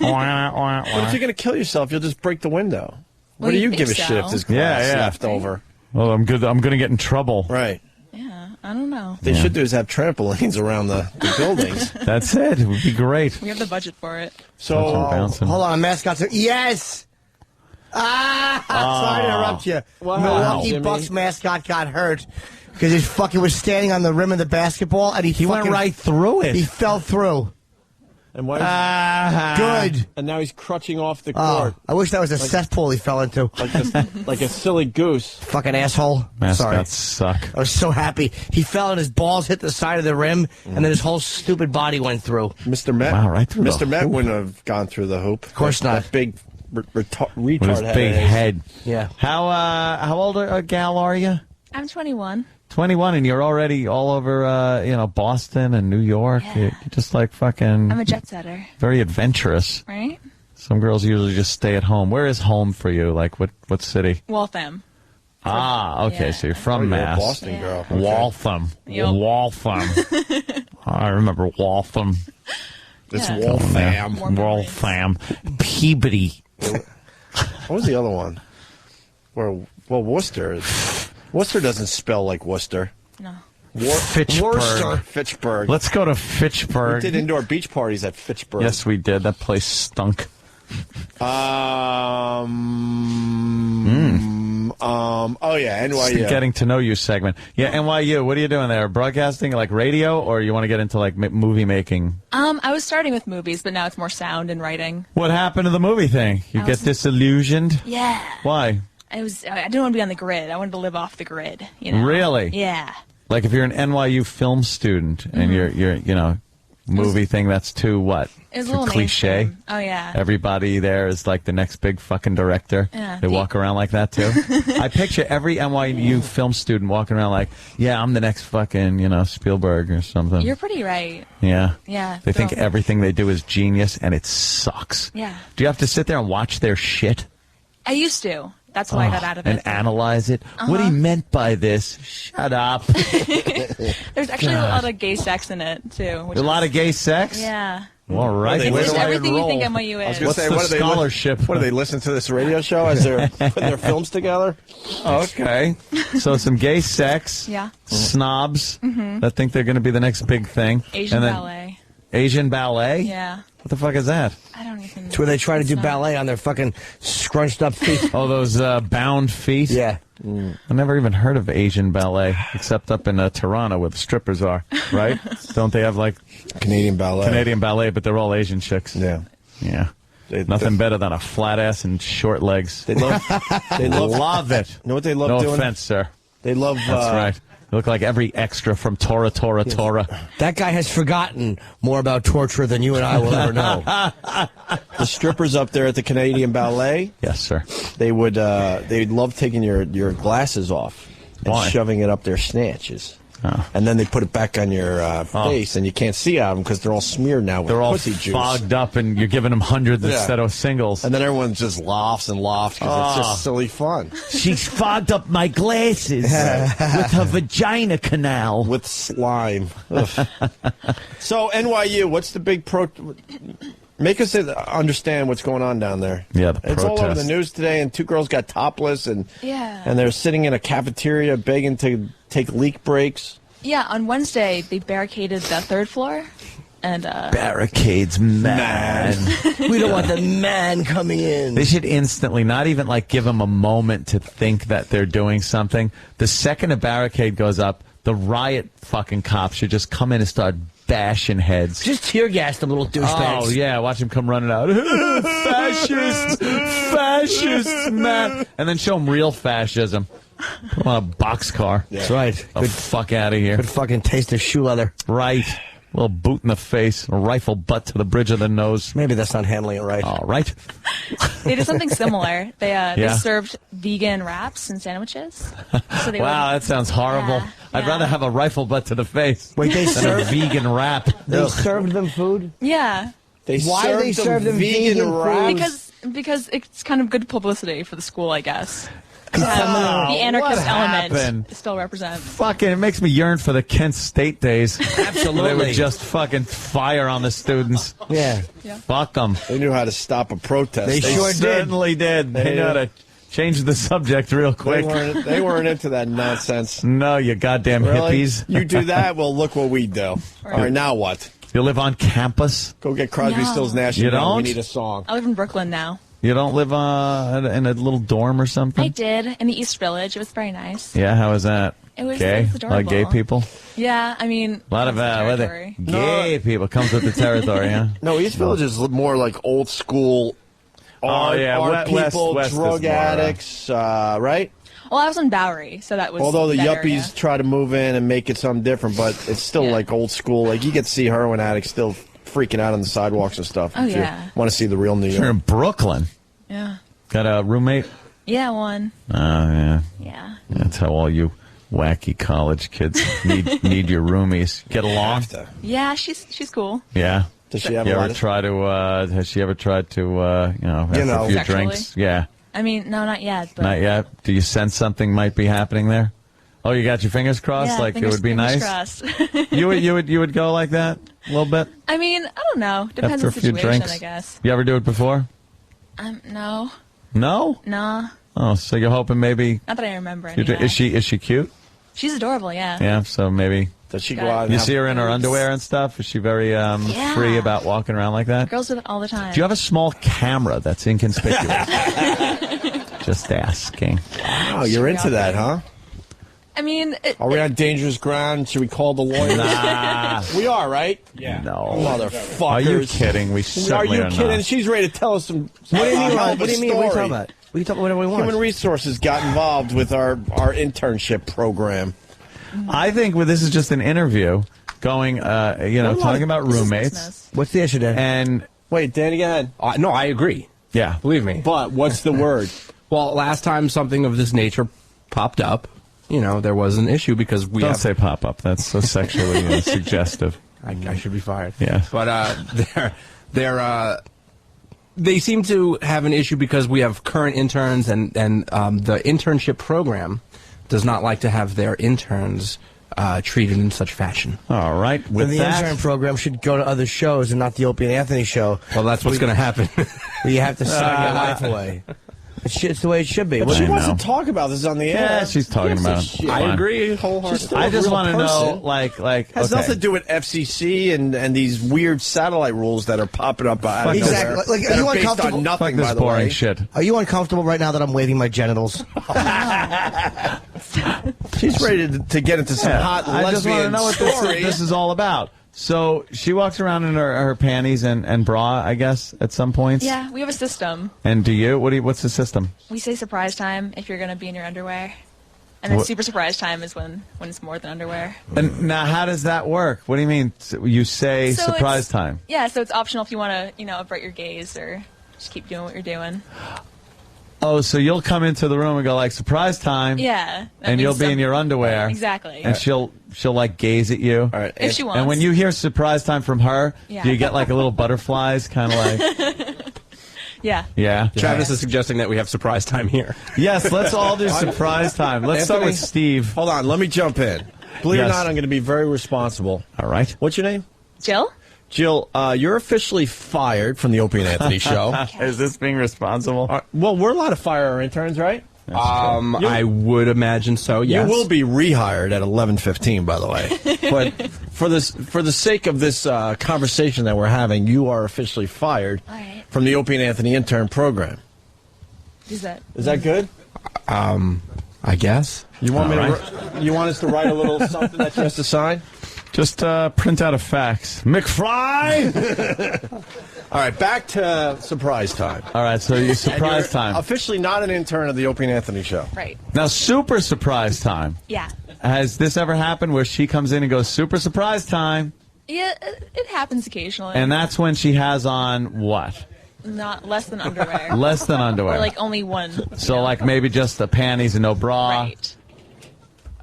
But if you're going to kill yourself, you'll just break the window. What Well, do you you think give a so. shit if there's glass Yeah. left over? Well, I'm good. I'm going to get in trouble. Right. Yeah, I don't know. What they should do is have trampolines around the buildings. That's it. It would be great. We have the budget for it. So, hold on, mascots. Yes! Sorry to interrupt you. Milwaukee Jimmy? Bucks mascot got hurt because he fucking was standing on the rim of the basketball and he went right through it. He fell through. And why? Good. And now he's crutching off the court. I wish that was a cesspool he fell into. Like a silly goose. Fucking asshole. Mascots Sorry. suck. I was so happy. He fell and his balls hit the side of the rim, and then his whole stupid body went through. Mr. Met. Wow, right through the Mr. Met hoop. wouldn't have gone through the hoop. Of course not. That big retard With his head. big head. Yeah. How old a gal are you? I'm 21. 21, and you're already all over, Boston and New York. Yeah. You're just like fucking I'm a jet setter. very adventurous. Right? Some girls usually just stay at home. Where is home for you? Like what city? Waltham. Okay, Yeah. so you're from You're a Mass. Boston girl. Okay. Waltham. Yep. Waltham. I remember Waltham. It's Yeah. Waltham. Waltham. Peabody. What was the other one? Worcester. Worcester doesn't spell like Worcester. No. Fitchburg. Fitchburg. Let's go to We Fitchburg. did indoor beach parties at Fitchburg. Yes, we did. That place stunk. Oh yeah, It's NYU. the getting to know you segment. Yeah, NYU. What are you doing there? Broadcasting, like radio, or you want to get into like movie making? I was starting with movies, but now it's more sound and writing. What happened to the movie thing? You get disillusioned? Yeah. Why? I didn't want to be on the grid. I wanted to live off the grid. You know? Really? Yeah. Like if you're an NYU film student and you're movie thing, that's too what? It was a Too little cliche. mainstream. Oh, yeah. Everybody there is like the next big fucking director. Yeah. They walk around like that too. I picture every NYU film student walking around like, yeah, I'm the next fucking, Spielberg or something. You're pretty right. Yeah. Yeah. They think They're all- everything they do is genius and it sucks. Yeah. Do you have to sit there and watch their shit? I used to. That's why I got out of it. And analyze it? What he meant by this? Shut up. There's actually a lot of gay sex in it, too. A lot of gay sex? Yeah. All right. It's just Where do I everything you enroll? think NYU I was is. gonna What's say, the what do they scholarship? What do they listen to this radio show as they're putting their films together? Okay. So some gay sex. Yeah. Snobs that think they're going to be the next big thing. Asian And then- ballet. Asian ballet? Yeah. What the fuck is that? I don't even. It's where they try to do not- ballet on their fucking scrunched up feet. Oh, those bound feet? Yeah. I never even heard of Asian ballet, except up in Toronto where the strippers are, right? Don't they have like Canadian ballet, but they're all Asian chicks? Yeah. Yeah. Nothing better than a flat ass and short legs. They love love it. You know what they love No doing? offense, sir. They love. That's right. You look like every extra from Tora. That guy has forgotten more about torture than you and I will ever know. The strippers up there at the Canadian Ballet. Yes, sir. They'd love taking your glasses off and Why? shoving it up their snatches. and then they put it back on your face, and you can't see out them because they're all smeared now with They're all pussy juice. fogged up, and you're giving them hundreds instead of singles. And then everyone just laughs and laughs because it's just silly fun. She's fogged up my glasses with her vagina canal. With slime. So, NYU, what's the big Make us understand what's going on down there. Yeah, the It's all over the protest. news today, and two girls got topless, and Yeah. and they're sitting in a cafeteria begging to take leak breaks. Yeah, on Wednesday, they barricaded the 3rd floor. And Barricades, man. We don't want the man coming in. They should instantly, not even like give them a moment to think that they're doing something. The second a barricade goes up, the riot fucking cops should just come in and start bashing heads. Just tear gas them little douchebags. Oh, yeah, watch them come running out. Fascists! Fascists, man! And then show them real fascism. Put them on a boxcar. That's right. Get the fuck out of here. Good fucking taste of shoe leather. Right. A little boot in the face, a rifle butt to the bridge of the nose. Maybe that's not handling it right. All right. they did something similar. They Yeah. served vegan wraps and sandwiches. So they Wow, that sounds horrible. Yeah, I'd rather have a rifle butt to the face Wait, they than a served vegan wrap. They served them food? Yeah. Why they serve them vegan wraps? Because it's kind of good publicity for the school, I guess. Oh, The anarchist what element happened? still represents. Fucking, it makes me yearn for the Kent State days. Absolutely. They would just fucking fire on the students. Yeah. Fuck them. They knew how to stop a protest. They sure certainly did. They knew how to change the subject real quick. They weren't into that nonsense. No, you goddamn Really? hippies. You do that, well, look what we do. All right, now what? You live on campus? Go get Crosby, No. Stills, Nash. You don't? We need a song. I live in Brooklyn now. You don't live in a little dorm or something? I did in the East Village. It was very nice. Yeah, how was that? It was gay? it was A lot of gay adorable. people? Yeah, I mean, A lot of it's the what are they? territory. Gay people. Comes with the territory, huh? No, East Village is more like old school. Art people, West drug is more, addicts, right? Well, I was in Bowery, so that was. Although the that yuppies area. try to move in and make it something different, but it's still like old school. Like you get to see heroin addicts still freaking out on the sidewalks and stuff. Oh, if you yeah. want to see the real New You're York. in Brooklyn. Yeah. Got a roommate? Yeah, one. Oh, yeah. Yeah. That's how all you wacky college kids need your roomies. Get along? Yeah, she's cool. Yeah. Does she have you a lot ever of... try to, has she ever tried to, have a few Sexually? drinks? Yeah. I mean, no, not yet. But Not yet? Do you sense something might be happening there? Oh, you got your fingers crossed? Yeah, like fingers, it would be fingers nice? crossed. You would go like that a little bit? I mean, I don't know. Depends After on a the few situation, drinks? I guess. You ever do it before? No. No? Nah. Oh, so you're hoping maybe... Not that I remember. you do- Anyway. Is she cute? She's adorable, yeah. Yeah, so maybe... Does she go out and You have see her in her boobs? underwear and stuff? Is she very Yeah. free about walking around like that? Girls do it all the time. Do you have a small camera that's inconspicuous? Just asking. Wow, you're into that, huh? I mean, Are we on dangerous ground? Should we call the lawyers? Nah. We are, right? Yeah. No. Motherfuckers. Are you kidding? We certainly Are are you kidding? not. She's ready to tell us some. What do you mean? hell of a What do you mean? What are you story. talking about? We can talk about whatever we want. Human Resources got involved with our internship program. I think this is just an interview going, talking about roommates. What's the issue, Dan? And wait, Danny, go ahead. No, I agree. Yeah. Believe me. But what's the word? Well, last time something of this nature popped up, there was an issue because we Don't have... say pop up. That's so sexually suggestive. I should be fired. Yeah. But they seem to have an issue because we have current interns and the internship program does not like to have their interns treated in such fashion. All right. Then the intern program should go to other shows and not the Opie and Anthony show. Well, that's what's going to happen. You have to sign your life away. It's the way it should be. But she wants to talk about this on the air. Yeah, she's talking about it. I Fine. agree wholeheartedly. I just want to know, person. like, Has okay. nothing to do with FCC and these weird satellite rules that are popping up out of Exactly. nowhere. Like, are that you are based uncomfortable? on nothing, Fuck this by the boring way. shit. Are you uncomfortable right now that I'm waving my genitals? She's ready to get into some hot I just want to lesbian know what story. this is all about. So she walks around in her panties and bra, I guess, at some points. Yeah, we have a system. And do you? What's the system? We say surprise time if you're going to be in your underwear. And then What- super surprise time is when it's more than underwear. And now, how does that work? What do you mean? You say So surprise it's- time? Yeah, so it's optional if you want to, avert your gaze or just keep doing what you're doing. Oh, so you'll come into the room and go like, surprise time. Yeah. And you'll be in your underwear. Exactly. And she'll like gaze at you. All right. If she wants. And when you hear surprise time from her, Yeah. do you get like a little butterflies kind of like? Yeah. Yeah. Travis is suggesting that we have surprise time here. Yes, let's all do surprise time. Let's start with Steve. Hold on, let me jump in. Believe it or Yes. not, I'm going to be very responsible. All right. What's your name? Jill? Jill, you're officially fired from the Opie and Anthony show. Is this being responsible? Well, we're allowed to fire our interns, right? I would imagine so, yes. You will be rehired at 11:15, by the way. But for the sake of this conversation that we're having, you are officially fired from the Opie and Anthony intern program. Is that good? I guess. You want you want us to write a little something that you have to sign? Just print out a fax. McFry! All right, back to surprise time. All right, so you surprise time. Officially not an intern of the Opie and Anthony show. Right. Now, super surprise time. Yeah. Has this ever happened where she comes in and goes, super surprise time? Yeah, it happens occasionally. And that's when she has on what? Not less than underwear. Less than underwear. Or like only one. So like maybe just the panties and no bra. Right.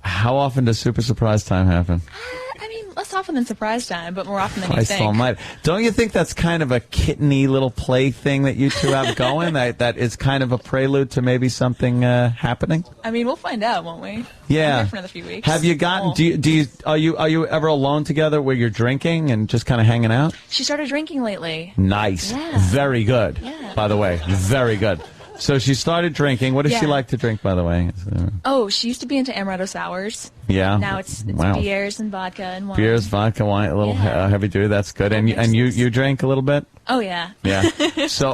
How often does super surprise time happen? I mean, less often than surprise time, but more often than you Christ think. almighty. Don't you think that's kind of a kitteny little play thing that you two have going? that is kind of a prelude to maybe something happening? I mean, we'll find out, won't we? Yeah. I'm here for another few weeks. Have you gotten? Are you ever alone together where you're drinking and just kind of hanging out? She started drinking lately. Nice. Yeah. Very good. Yeah. By the way, very good. So she started drinking. What does she Yeah. like to drink, by the way? Oh, she used to be into amaretto sours. Yeah. Now it's Wow. beers and vodka and wine. Beers, vodka, wine, a little heavy duty. That's good. And you drink a little bit? Oh, yeah. Yeah. So,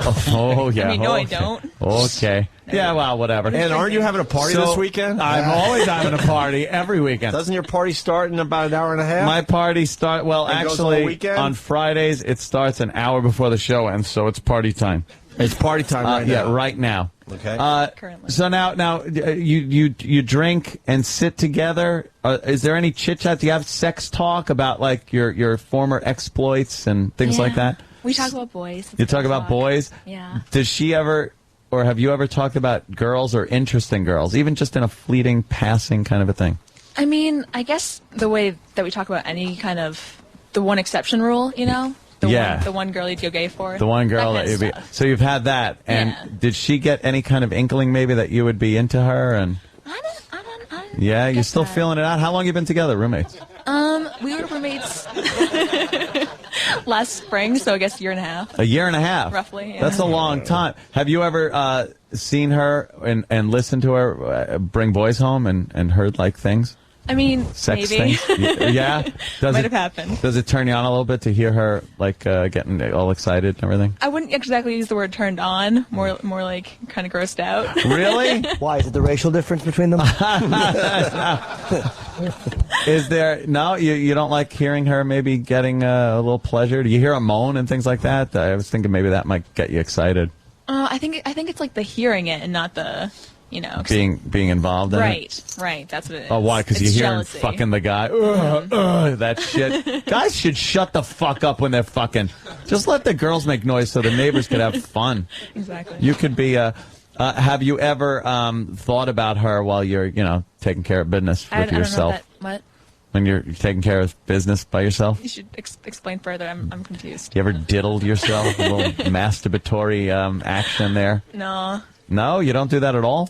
yeah. I mean, no, I okay. don't. Okay. Yeah, well, whatever. And aren't you having a party this weekend? I'm always having a party every weekend. Doesn't your party start in about an hour and a half? My party And goes all actually, weekend? on Fridays, it starts an hour before the show, and so it's party time. It's party time right now. Yeah, right now. Okay. Currently. So now, you drink and sit together. Is there any chit chat? Do you have sex talk about like your former exploits and things like that? We talk about boys. You talk about boys. Yeah. Does she ever, or have you ever talked about girls or interesting girls, even just in a fleeting, passing kind of a thing? I mean, I guess the way that we talk about any kind of the one exception rule, you know? The one girl you'd go gay for. The one girl that you'd be. So you've had that, and did she get any kind of inkling maybe that you would be into her? And I don't yeah, you're still feeling it out. How long you been together, roommates? We were roommates last spring, so I guess a year and a half. A year and a half, roughly. Yeah. That's a long time. Have you ever seen her and listened to her bring boys home and heard like things? I mean, Sex maybe. things? Yeah? Might have happened. Does it turn you on a little bit to hear her like getting all excited and everything? I wouldn't exactly use the word turned on, more like kind of grossed out. Really? Why? Is it the racial difference between them? Is there no? You don't like hearing her maybe getting a little pleasure? Do you hear a moan and things like that? I was thinking maybe that might get you excited. I think it's like the hearing it and not the, you know, being involved in it. Right. That's what it is. Oh, why? Because you hear him jealousy. fucking the guy. That shit. Guys should shut the fuck up when they're fucking. Just let the girls make noise so the neighbors could have fun. Exactly. You could be. Have you ever thought about her while you're, taking care of business with yourself? I don't know what? When you're taking care of business by yourself? You should explain further. I'm confused. You ever diddled yourself? A little masturbatory action there? No. No, you don't do that at all?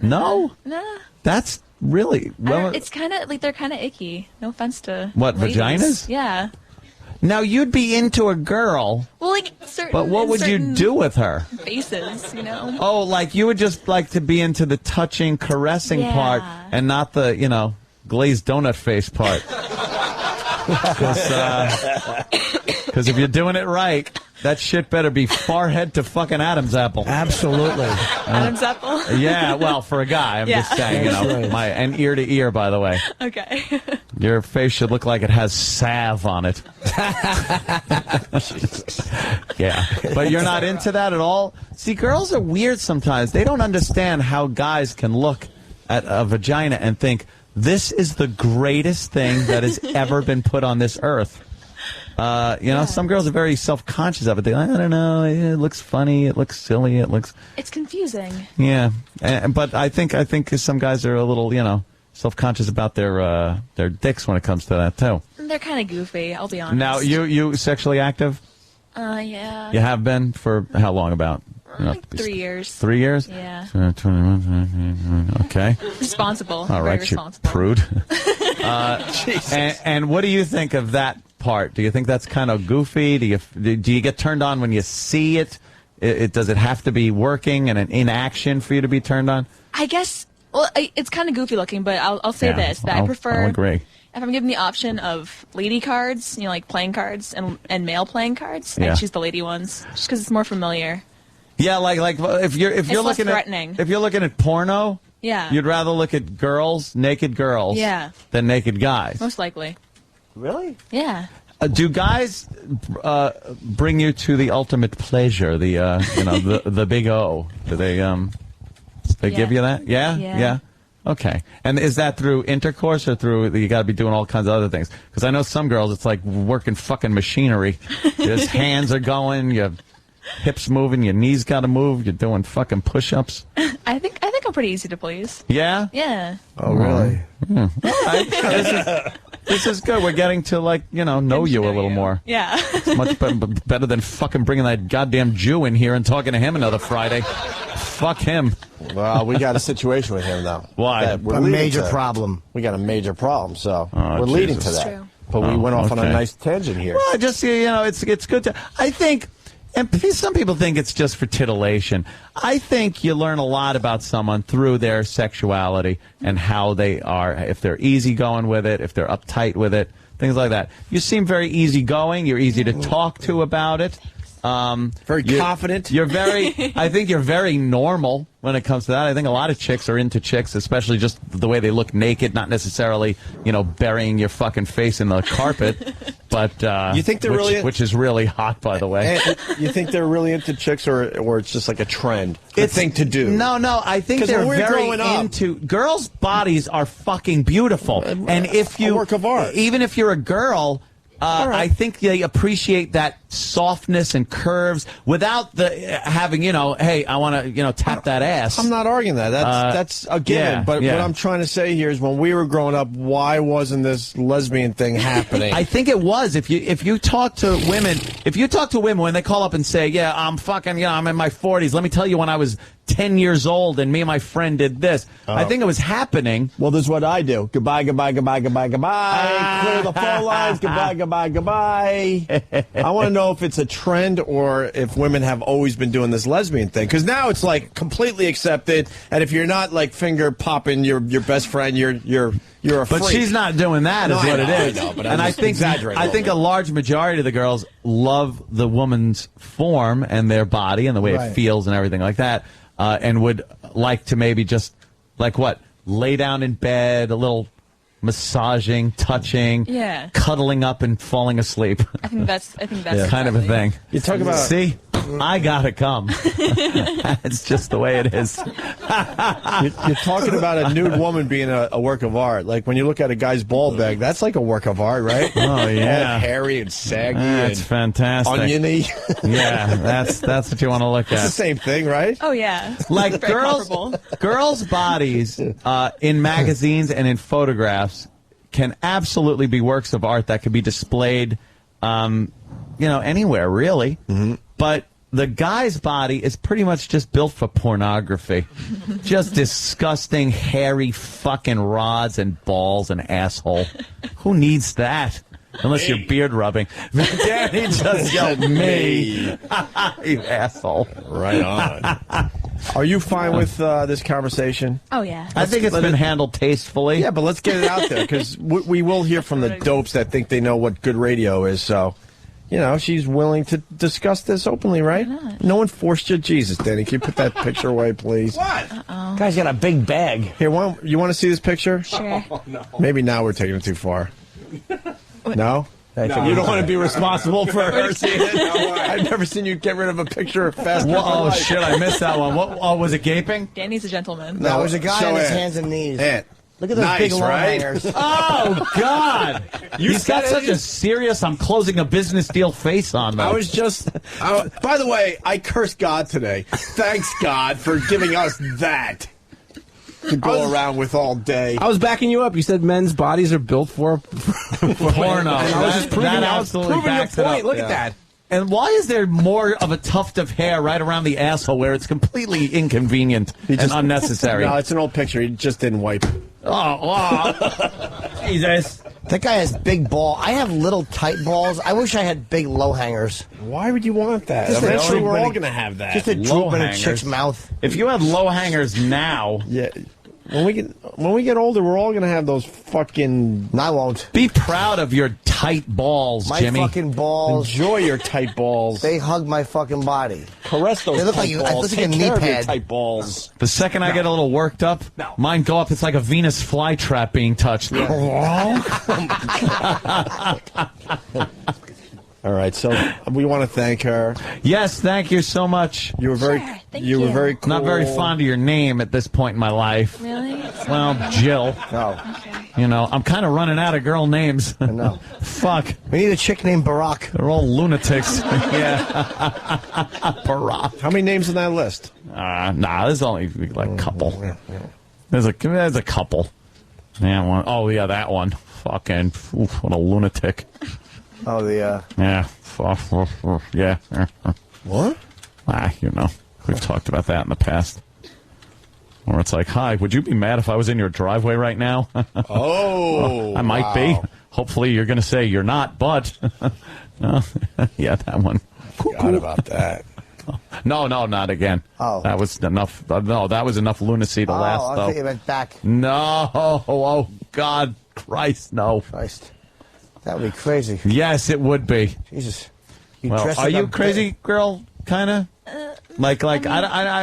No? No. That's really... It's kind of like they're kind of icky. No offense to What, ladies. vaginas? Yeah. Now, you'd be into a girl, Well, like certain. but what would you do with her? Faces, you know. Oh, like you would just like to be into the touching, caressing part and not the, glazed donut face part. Because if you're doing it right, that shit better be forehead to fucking Adam's apple. Absolutely. Adam's apple? Yeah, well, for a guy, I'm just saying, and ear to ear, by the way. Okay. Your face should look like it has salve on it. Yeah. But you're not into that at all? See, girls are weird sometimes. They don't understand how guys can look at a vagina and think, this is the greatest thing that has ever been put on this earth. Some girls are very self-conscious of it. They're like, I don't know, it looks funny, it looks silly, It's confusing. Yeah, but I think some guys are a little, self-conscious about their dicks when it comes to that too. They're kind of goofy, I'll be honest. Now, you sexually active? Yeah. You have been for how long? About 3 years. 3 years? Yeah. Okay. Responsible. All Very right, responsible. you prude. And what do you think of that part? Do you think that's kind of goofy? Do you get turned on when you see it? Does it have to be working and in action for you to be turned on? I guess. Well, it's kind of goofy looking, but I'll say this: that I prefer. I'll agree. If I'm given the option of lady cards, like playing cards, and male playing cards, Yeah. I choose the lady ones just because it's more familiar. Yeah, like if you're It's less threatening. if you're looking at porno, Yeah. you'd rather look at naked girls, Yeah. than naked guys. Most likely. Really? Yeah. Do guys bring you to the ultimate pleasure, the big O? Do they give you that? Yeah? Yeah. Okay. And is that through intercourse or through you got to be doing all kinds of other things? Because I know some girls, it's like working fucking machinery. Your hands are going, your hips moving, your knees got to move. You're doing fucking push-ups. I think I'm pretty easy to please. Yeah. Yeah. Oh, really? All right. This is good. We're getting to know you a little more. Yeah. It's much better than fucking bringing that goddamn Jew in here and talking to him another Friday. Fuck him. Well, we got a situation with him, though. Why? A major problem. We got a major problem, so Oh, we're leading to Jesus. that. True. But we went off on a okay. nice tangent here. Well, I just it's good to. I think, and some people think it's just for titillation. I think you learn a lot about someone through their sexuality and how they are. If they're easygoing with it, if they're uptight with it, things like that. You seem very easygoing. You're easy to talk to about it. Very confident. I think you're very normal when it comes to that. I think a lot of chicks are into chicks, especially just the way they look naked, not necessarily, burying your fucking face in the carpet. But you think they're which is really hot, by the way. You think they're really into chicks, or it's just like a trend, a thing to do? No, I think they're very into girls' bodies are fucking beautiful, and if you a work of art, even if you're a girl. Right. I think they appreciate that softness and curves without the having, hey, I want to, tap that ass. I'm not arguing that. That's a given. Yeah, but what I'm trying to say here is, when we were growing up, why wasn't this lesbian thing happening? I think it was. If you talk to women, when they call up and say, yeah, I'm fucking, I'm in my 40s. Let me tell you when I was 10 years old and me and my friend did this. I think it was happening. Well, this is what I do. Goodbye, goodbye, goodbye, goodbye, goodbye. Clear the phone lines. Goodbye, goodbye, goodbye. I want to know if it's a trend or if women have always been doing this lesbian thing. Because now it's like completely accepted. And if you're not like finger popping your best friend, you're a freak. But she's not doing that, is what it is. I know, but and I think a large majority of the girls love the woman's form and their body and the way it feels and everything like that. And would like to maybe just, lay down in bed, a little massaging, touching, cuddling up and falling asleep. I think that's kind of a thing. You talk about... See, I gotta come. It's just the way it is. You're talking about a nude woman being a work of art. Like when you look at a guy's ball bag, that's like a work of art, right? Oh yeah, all hairy and saggy. That's and fantastic. Oniony. Yeah, that's what you want to look at. It's the same thing, right? Oh yeah. Like girls' bodies in magazines and in photographs can absolutely be works of art that could be displayed, anywhere really. Mm-hmm. But the guy's body is pretty much just built for pornography. Just disgusting, hairy fucking rods and balls and asshole. Who needs that? Unless you're beard rubbing. Danny just yelled, me. You asshole. Right on. Are you fine with this conversation? Oh, yeah. I think it's been handled tastefully. Yeah, but let's get it out there, because we will hear from the dopes that think they know what good radio is, so... she's willing to discuss this openly, right? No one forced you. Jesus, Danny, can you put that picture away, please? What? Uh-oh. Guy's got a big bag. Here, you want to see this picture? Sure. Oh, no. Maybe now we're taking it too far. No? No, you don't want to be responsible for her seeing it? I've never seen you get rid of a picture faster. Oh, shit, I missed that one. Was it gaping? Danny's a gentleman. No, it was a guy on his hands and knees. Ant, Look at those big long hangers. Oh, God. He's got such a serious, I'm closing a business deal face on, though. I was just... by the way, I cursed God today. Thanks, God, for giving us that to go around with all day. I was backing you up. You said men's bodies are built for porno. I was just proving your point. Look at that. And why is there more of a tuft of hair right around the asshole where it's completely inconvenient and unnecessary? No, it's an old picture. He just didn't wipe. Oh, Jesus. That guy has big balls. I have little tight balls. I wish I had big low hangers. Why would you want that? Eventually, we're all going to have that. Just a droop in a chick's mouth. If you had low hangers now... Yeah. When we get older, we're all going to have those fucking... No, I won't. Be proud of your tight balls, Jimmy. My fucking balls. Enjoy your tight balls. They hug my fucking body. Caress those they look tight like balls. Take a knee care of your pad. tight balls. The second I get a little worked up, mine go up. It's like a Venus flytrap being touched. All right, so we want to thank her. Yes, thank you so much. You were very, you were very cool. Not very fond of your name at this point in my life. Really? Well, Jill. No. Okay. You know, I'm kind of running out of girl names. I know. Fuck. We need a chick named Barack. They're all lunatics. Yeah. Barack. How many names on that list? Nah, there's only like a couple. There's a couple. Yeah, one. Oh, yeah, that one. Fucking, oof, what a lunatic. Oh, the, Yeah. Yeah. What? You know, we've talked about that in the past. Or it's like, hi, would you be mad if I was in your driveway right now? Oh, I might be. Hopefully you're going to say you're not, but... yeah, that one. Forgot about that. No, not again. Oh. That was enough. No, that was enough lunacy to last, I though. thought you meant back. No. Oh, God. Christ, no. Christ. That would be crazy. Yes, it would be. Jesus. Well, are you crazy girl, kind of? I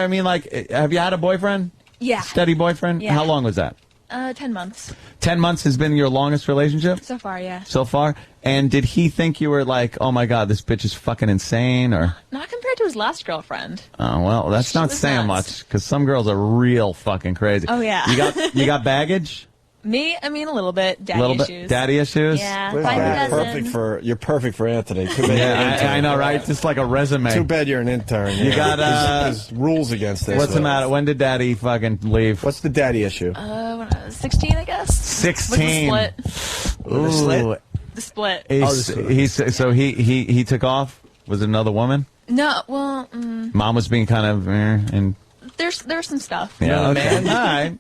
mean, have you had a boyfriend? Yeah. Steady boyfriend? Yeah. How long was that? 10 months. 10 months has been your longest relationship? So far, yeah. So far? And did he think you were like, oh my God, this bitch is fucking insane, or? Not compared to his last girlfriend. Oh, well, that's not saying much, because some girls are real fucking crazy. Oh, yeah. You got baggage? Me? I mean, a little bit. Daddy issues. Daddy issues? Yeah. You're perfect for Anthony. Too bad yeah, I know, right? Just like a resume. Too bad you're an intern. You got there's rules against this. What's the matter? When did Daddy fucking leave? What's the daddy issue? When I was 16, I guess. 16. With the split. Ooh. The split. He took off. Was it another woman? No. Well. Mom was being kind of and. There's some stuff. Yeah. Okay. All right.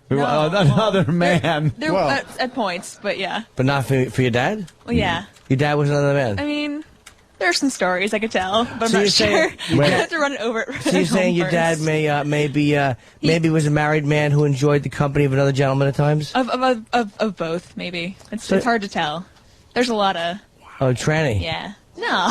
Another man. There at points, but yeah. But not for your dad? Well, yeah. Your dad was another man? I mean, there's some stories I could tell, but I'm not sure. I have to run it over. So you're saying your dad maybe was a married man who enjoyed the company of another gentleman at times? Of both, maybe. It's hard to tell. There's a lot of... Oh, tranny. Yeah. No.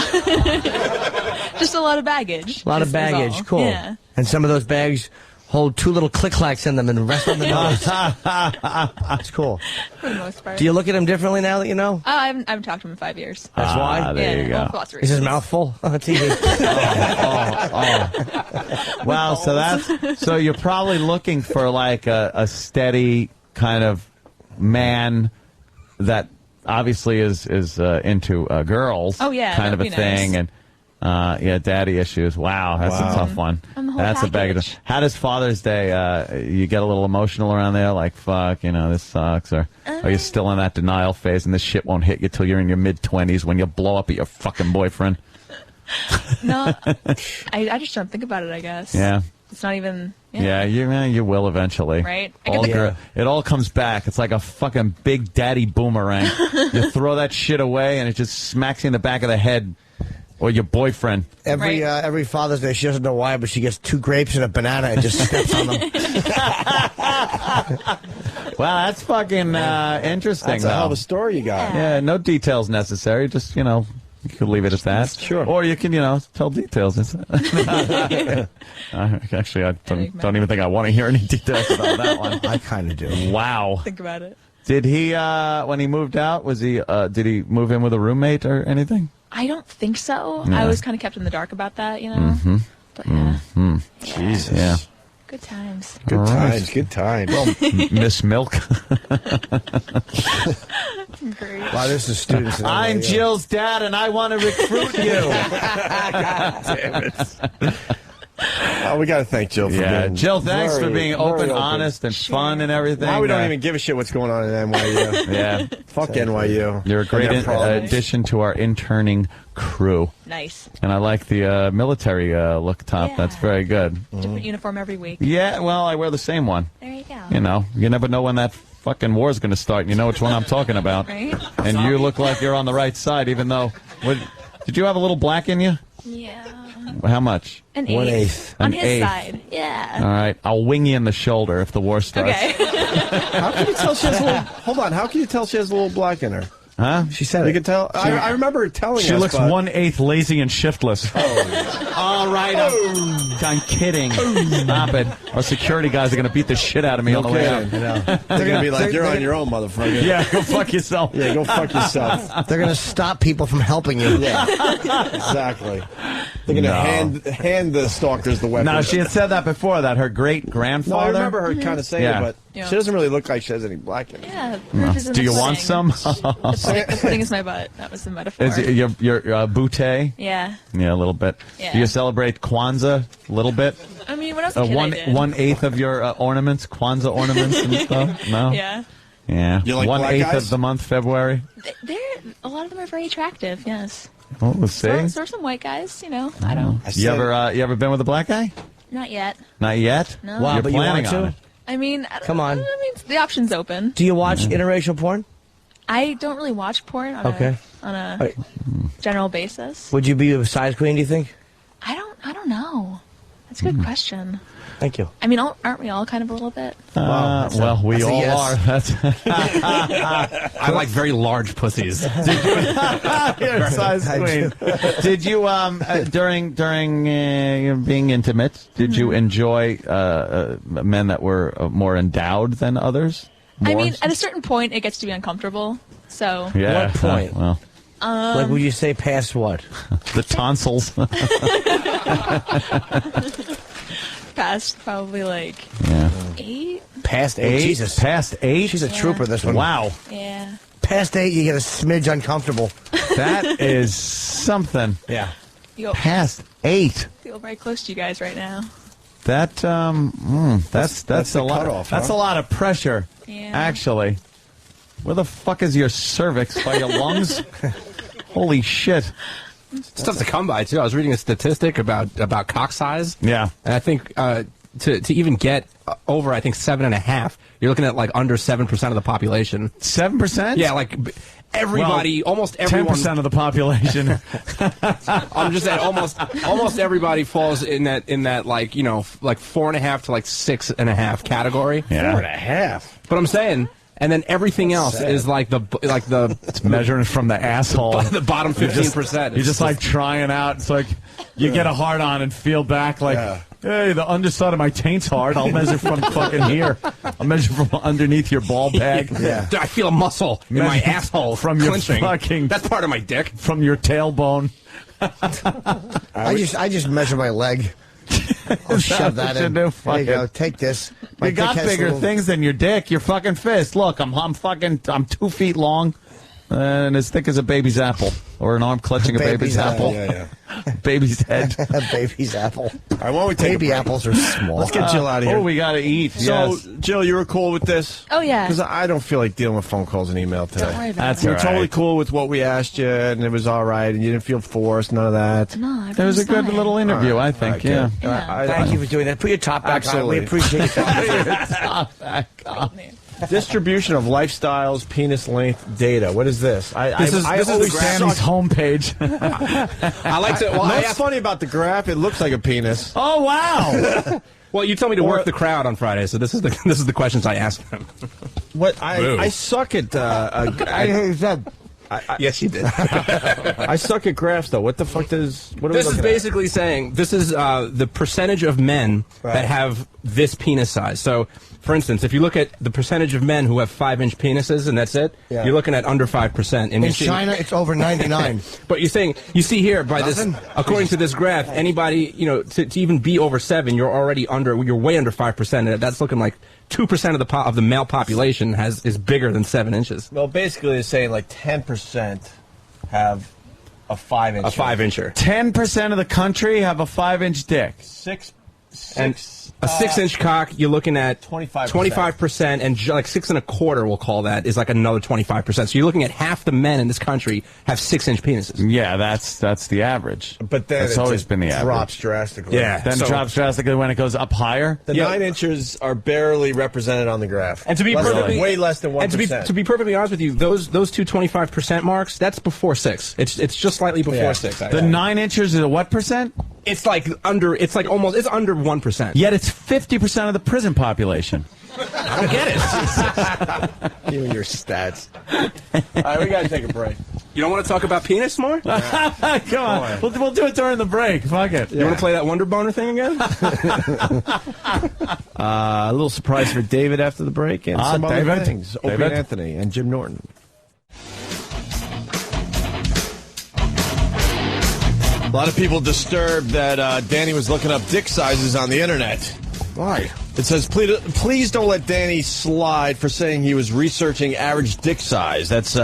Just a lot of baggage. A lot of baggage. Cool. Yeah. And some of those bags hold 2 little click-clacks in them and the rest on the nose. That's cool. For the most part. Do you look at him differently now that you know? I haven't talked to him in 5 years. That's why? There you go. Is his mouth full on TV? Wow, so you're probably looking for like a steady kind of man that obviously is into girls. Oh, yeah, kind of a that'd be thing. nice. And daddy issues. Wow, that's a tough one. That's a baggage. How does Father's Day? You get a little emotional around there, like fuck, this sucks, or are you still in that denial phase, and this shit won't hit you till you're in your mid-20s when you blow up at your fucking boyfriend? No, I just don't think about it. I guess. Yeah. It's not even. Yeah, you will eventually. Right. It all comes back. It's like a fucking big daddy boomerang. You throw that shit away, and it just smacks you in the back of the head. Or your boyfriend. Every Father's Day, she doesn't know why, but she gets 2 grapes and a banana and just steps on them. Well, that's fucking interesting. That's a hell of a story you got. Yeah, no details necessary. Just, you could leave it at that. Sure. Or you can, tell details. Actually, I don't even think I want to hear any details about that one. I kind of do. Wow. Think about it. Did he, when he moved out, did he move in with a roommate or anything? I don't think so. Yeah. I was kind of kept in the dark about that, But yeah. Jesus. Yeah. Good times. Good times. Good times. Well, Miss Milk. Great. Wow, this is students. I'm Jill's dad, and I want to recruit you. God damn it. Oh, we got to thank Jill for being Jill, thanks for being open, very honest, and fun and everything. Now we don't even give a shit what's going on in NYU. Yeah. Fuck NYU. You're a great addition to our interning crew. Nice. And I like the military look top. Yeah. That's very good. Different uniform every week. Yeah, well, I wear the same one. There you go. You know, you never know when that fucking war is going to start, and you know which one I'm talking about. Right? And you look like you're on the right side, even though... did you have a little black in you? Yeah. How much? An 1/8. On An his eighth. side. Yeah. All right, I'll wing you in the shoulder if the war starts. Okay. How can you tell she has a little... Hold on. How can you tell she has a little black in her? Huh? She said You it. can tell. I remember her telling us. She looks but... 1/8 lazy and shiftless. All right, I'm kidding. Stop it. Our security guys are going to beat the shit out of me on the way out. They're going to be like, you're on your own, motherfucker. Yeah, go fuck yourself. Yeah, go fuck yourself. They're going to stop people from helping you. Yeah, exactly. They're going to hand the stalkers the weapon. No, she had said that before, that her great-grandfather... No, I remember her kind of saying it, but Yeah. she doesn't really look like she has any black in her. Yeah. No. Proof is in Do the you want pudding. some? The pudding is my butt. That was the metaphor. Is it your bootay? Yeah. Yeah, a little bit. Yeah. Do you celebrate Kwanzaa a little bit? I mean, when I was a kid, I did. 1/8 of your ornaments, Kwanzaa ornaments and stuff? No? Yeah. Yeah. You like black 1/8 guys? of the month, February? A lot of them are very attractive, yes. Oh, let's see. So there are some white guys, you know. I don't. You ever been with a black guy? Not yet. Not yet? No. Wow, You're but you planning want to? on it. I mean, I don't Come on. I mean, the option's open. Do you watch interracial porn? I don't really watch porn on a general basis. Would you be a size queen, do you think? I don't know. That's a good question. Thank you. I mean, aren't we all kind of a little bit? Well, we all are. I like very large pussies. You're a size queen. Did you, during being intimate, did you enjoy men that were more endowed than others? More? I mean, at a certain point, it gets to be uncomfortable. So. Yeah. What point? Well, Like, would you say past what? the tonsils. Past probably like 8. Past 8? Jesus. Past 8? She's a trooper, this one. Wow. Yeah. Past 8, you get a smidge uncomfortable. That is something. Yeah. Past 8. Feel very close to you guys right now. That that's a lot. Cutoff, that's a lot of pressure. Yeah. Actually, where the fuck is your cervix? By your lungs? Holy shit! It's tough to come by too. I was reading a statistic about cock size. Yeah, and I think to even get over, I think 7.5, you're looking at like under 7% of the population. 7%? Yeah, like everybody, almost everyone. 10% of the population. I'm just saying, almost everybody falls in that like 4.5 to like 6.5 category. Yeah. 4.5. But I'm saying. And then everything else is like the it's measuring from the asshole. The bottom 15%. You're just like trying out. It's like you get a hard on and feel back like, hey, the underside of my taint's hard. I'll measure from fucking here. I'll measure from underneath your ball bag. Yeah. I feel a muscle in my asshole from your clenching. fucking. That's part of my dick. From your tailbone. I just measure my leg. I'll shove that in. There you go. Take this. My You got dick has bigger little- things than your dick. Your fucking fist. Look, I'm 2 feet long, and as thick as a baby's apple, or an arm clutching a baby's apple. Yeah. Baby's head. A baby's apple. All right, why don't we take Baby a break? apples are small. Let's get Jill out of here. Oh, we got to eat. So, Yes. Jill, you were cool with this? Oh, yeah. Because I don't feel like dealing with phone calls and email today. Don't worry about That's it. You're all totally right. cool with what we asked you, and it was all right, and you didn't feel forced, none of that. No, It was a good fine. little interview, All right. I think. All right, Yeah. good. Thank you for doing that. Put your top back Absolutely. on. We appreciate that. Stop that. God. Distribution of lifestyles, penis length data. What is this? This is always the graph. Danny's homepage. I like to. Well, I What's asked, funny about the graph? It looks like a penis. Oh, wow. well, you told me to work the crowd on Friday, so this is the questions I asked them. What I suck at. Yes, you did. I suck at graphs, though. What the fuck does? What are This we is looking basically saying this is the percentage of men that have this penis size. So For instance, if you look at the percentage of men who have 5-inch penises and that's it, Yeah. you're looking at under 5%. And In China, it's over 99. But you see here by Nothing? this, according to this graph, anybody, to even be over 7, you're way under 5%. And that's looking like 2% of the male population is bigger than 7 inches. Well, basically, they're saying like 10% have a 5-incher. A 5-incher. 10% of the country have a 5-inch dick. And a 6-inch cock, you're looking at 25%, and like 6 1/4, we'll call that, is like another 25%. So you're looking at half the men in this country have 6-inch penises. Yeah, that's the average. But then that's always been the average. Drops drastically. Yeah. Then it drops drastically when it goes up higher. The 9 inches are barely represented on the graph. And to be way less than 1%. And to be perfectly honest with you, those two 25% marks, that's before 6. It's just slightly before 6. The 9 inches is a what percent? It's under 1%. Yet it's 50% of the prison population. I don't get it. You and your stats. All right, we got to take a break. You don't want to talk about penis more? Come on. We'll do it during the break. Fuck it. You want to play that Wonder Boner thing again? A little surprise for David after the break and some other David. things. Opie and Anthony and Jim Norton. A lot of people disturbed that Danny was looking up dick sizes on the internet. Why? It says, please don't let Danny slide for saying he was researching average dick size. That's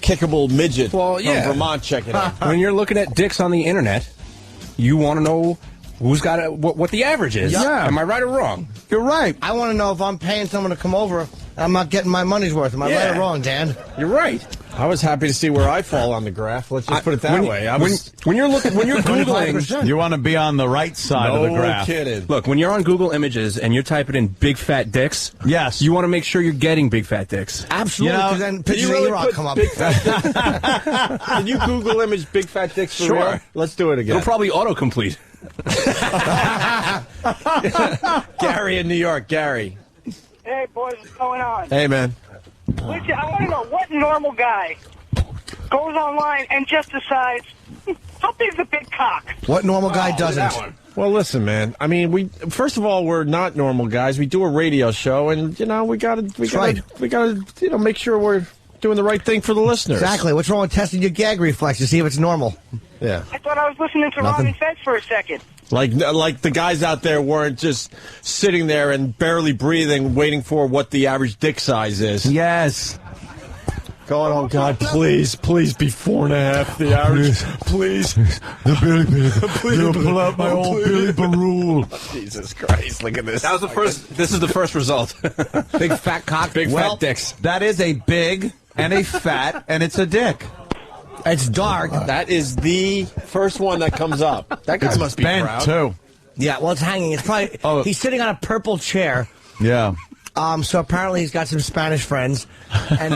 Kickable Midget from Vermont checking out. When you're looking at dicks on the internet, you want to know who's got what the average is. Yeah. Am I right or wrong? You're right. I want to know if I'm paying someone to come over and I'm not getting my money's worth. Am I right or wrong, Dan? You're right. I was happy to see where I fall on the graph. Let's just put it that way. When you're Googling, You want to be on the right side of the graph. No kidding. Look, when you're on Google Images and you're typing in big fat dicks, yes, you want to make sure you're getting big fat dicks. Absolutely, because then pictures of E-Rock come up. Can you Google image big fat dicks for Sure. real? Let's do it again. It'll probably autocomplete. Gary in New York. Gary. Hey, boys, what's going on? Hey, man. Listen, I want to know what normal guy goes online and just decides, how big's a big cock? What normal guy doesn't? Well, listen, man. I mean, first of all, we're not normal guys. We do a radio show, and we gotta make sure we're doing the right thing for the listeners. Exactly. What's wrong with testing your gag reflex to see if it's normal? Yeah. I thought I was listening to Ron and Fez for a second. Like the guys out there weren't just sitting there and barely breathing, waiting for what the average dick size is. Yes. Going, oh God, please be 4.5. The average, please. The Billy Please pull out my old Billy Barule. Jesus Christ! Look at this. That was the first. This is the first result. Big fat cock. Big fat dicks. That is a big and a fat, and it's a dick. It's dark. That is the first one that comes up. That guy must be bent proud. too. Yeah, well, it's hanging. It's probably he's sitting on a purple chair. Yeah. So apparently he's got some Spanish friends, and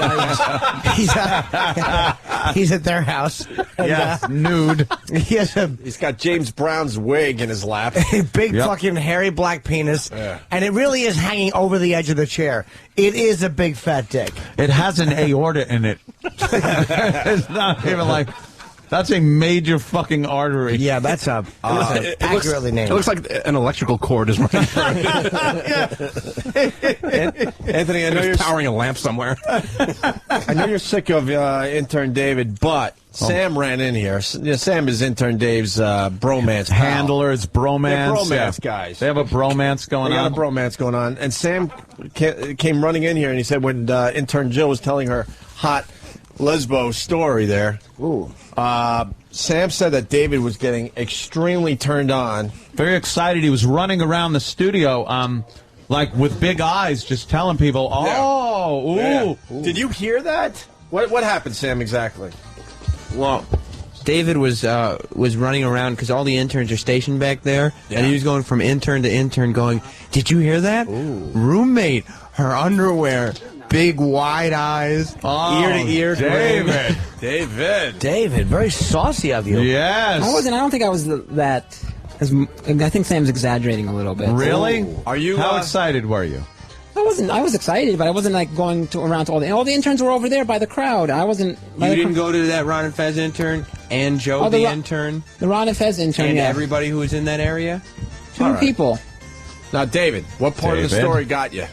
he's at their house. And, nude. He's got James Brown's wig in his lap. A big fucking hairy black penis, and it really is hanging over the edge of the chair. It is a big fat dick. It has an aorta in it. It's not even like... That's a major fucking artery. Yeah, that's accurately named. It looks like an electrical cord is running through it. Anthony, I know you're powering a lamp somewhere. I know you're sick of intern David, but Sam ran in here. Sam is intern Dave's bromance pal. Handler. It's bromance. They're bromance guys. They have a bromance going on. They got a bromance going on. And Sam came running in here, and he said when intern Jill was telling her hot lesbo story there. Ooh. Sam said that David was getting extremely turned on. Very excited. He was running around the studio, like with big eyes, just telling people, "Oh, ooh." Yeah. Did you hear that? What happened, Sam? Exactly. Well, David was running around because all the interns are stationed back there, and he was going from intern to intern, going, "Did you hear that? Ooh. Roommate, her underwear." Big wide eyes, ear to ear. David, very saucy of you. Yes. I don't think I was that. I think Sam's exaggerating a little bit. Really? Ooh. Are you? How excited were you? I wasn't. I was excited, but I wasn't like going around to all the interns were over there by the crowd. I wasn't. You didn't go to that Ron and Fez intern and Joe the intern, the Ron and Fez intern, and everybody who was in that area. Two people. Now, David, what part of the story got you?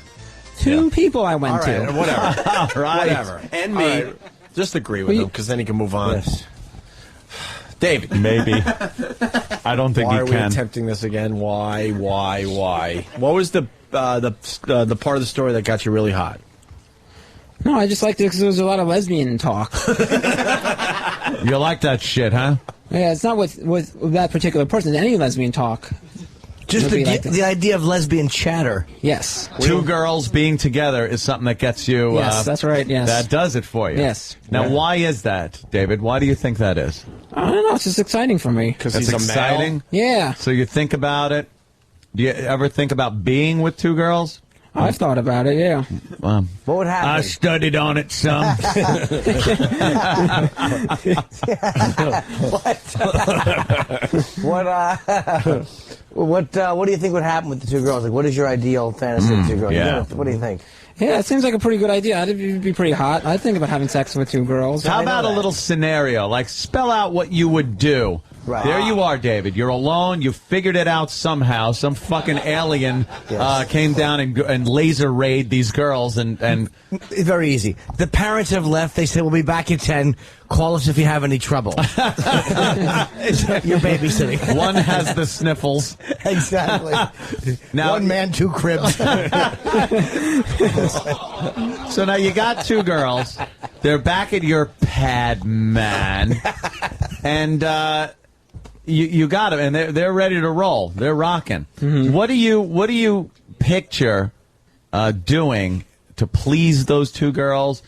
2 people I went to. Whatever. Whatever. And me. Right. Just agree with him, because then he can move on. Yes. David. Maybe. I don't think Why he are we can. attempting this again? Why? What was the part of the story that got you really hot? No, I just liked it because there was a lot of lesbian talk. You like that shit, huh? Yeah, it's not with that particular person. Any lesbian talk. Just the idea of lesbian chatter. Yes. 2 girls being together is something that gets you... Yes, that's right, yes. That does it for you. Yes. Now, why is that, David? Why do you think that is? I don't know. It's just exciting for me. Because it's he's exciting? a male? Yeah. So you think about it? Do you ever think about being with 2 girls? I've thought about it, yeah. What would happen? I studied on it some. What do you think would happen with the 2 girls? Like, what is your ideal fantasy of 2 girls? Yeah. What do you think? Yeah, it seems like a pretty good idea. It'd be pretty hot. I'd think about having sex with 2 girls. How about a little scenario? Like, spell out what you would do. Right. There you are, David. You're alone. You figured it out somehow. Some fucking alien came down and laser rayed these girls. And very easy. The parents have left. They said, we'll be back at 10. Call us if you have any trouble. You're babysitting. One has the sniffles. Exactly. Now, 1 man, 2 cribs. So now you got 2 girls. They're back at your pad, man. And you got them, and they're ready to roll. They're rocking. Mm-hmm. What do you picture doing to please those 2 girls?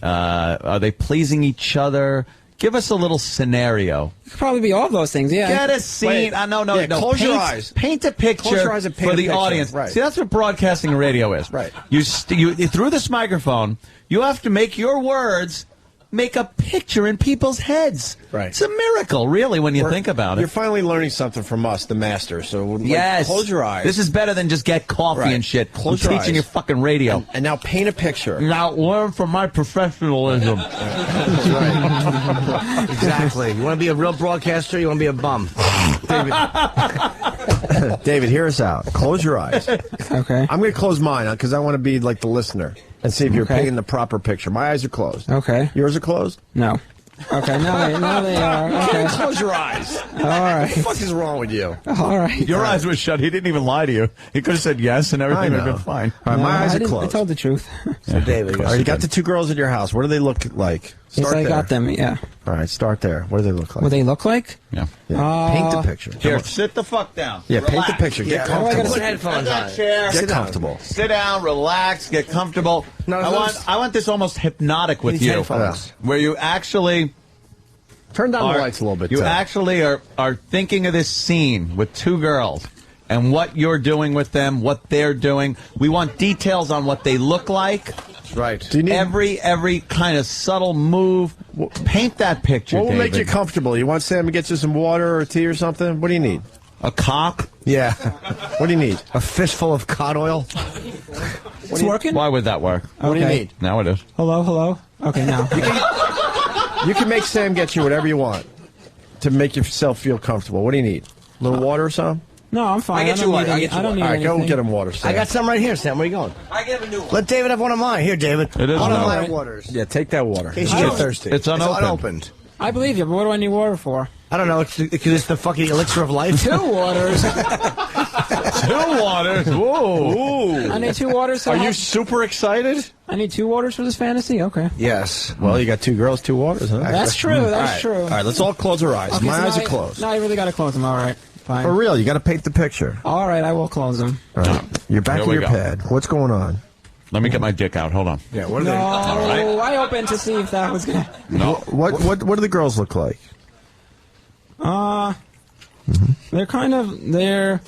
Are they pleasing each other? Give us a little scenario. It could probably be all of those things, yeah. Get a scene. No. Close your eyes. Paint a picture Close your eyes and paint for a the picture. audience. Right. See, that's what broadcasting and radio is. Right. You through this microphone, you have to make your words make a picture in people's heads. Right. It's a miracle, really, when you think about it. You're finally learning something from us, the master. So Yes. close your eyes. This is better than just get coffee and shit. Close I'm your teaching eyes. you fucking radio. And now paint a picture. Now learn from my professionalism. That's right. Exactly. You want to be a real broadcaster? You want to be a bum? David, hear us out. Close your eyes. Okay. I'm going to close mine because I want to be like the listener and see if you're painting the proper picture. My eyes are closed. Okay. Yours are closed? No. Okay, now they are. Okay. Close your eyes. All right. What the fuck is wrong with you? All right. Your eyes were shut. He didn't even lie to you. He could have said yes and everything would have been fine. All right, my eyes are I closed. told the truth. So, David, All right, you got the 2 girls at your house. What do they look like? Yes, I got them, yeah. All right, start there. What do they look like? What they look like? Yeah. Paint the picture. Here, sit the fuck down. Yeah, paint the Relax. picture. Get comfortable. Put headphones on. Get comfortable. Sit down, relax, get comfortable. No, I want this almost hypnotic with These you, headphones. where you actually Turn down the lights a little bit. You too. actually are thinking of this scene with 2 girls and what you're doing with them, what they're doing. We want details on what they look like. Right. Do you need every kind of subtle move? Paint that picture. What will David. make you comfortable? You want Sam to get you some water or tea or something? What do you need? A cock? Yeah. What do you need? A fistful of cod oil? It's working? Why would that work? What do you need? Now it is. Hello? Okay, now. You can make Sam get you whatever you want to make yourself feel comfortable. What do you need? A little water or something? No, I'm fine. I get you water. I don't need All right, anything. go get him water, Sam. I got some right here, Sam. Where are you going? I get him a new one. Let David have one of mine. Here, David. It is one of another. my waters. Yeah, take that water. In case you get thirsty. It's unopened. unopened. I believe you, but what do I need water for? I don't know. Because it's the fucking elixir of life. 2 waters. 2 waters. Whoa. I need 2 waters. So Are you super excited? I need 2 waters for this fantasy? Okay. Yes. Well, you got 2 girls, 2 waters, huh? That's true. That's true. All right, let's all close our eyes. Okay, My so eyes now are closed. No, I really got to close them. All right. Fine. For real, you got to paint the picture. All right, I will close them. All right. You're back Here in we your go. pad. What's going on? Let me get my dick out. Hold on. Yeah, what are No, they? I opened to see if that was going to... No. What do the girls look like? They're kind of... They're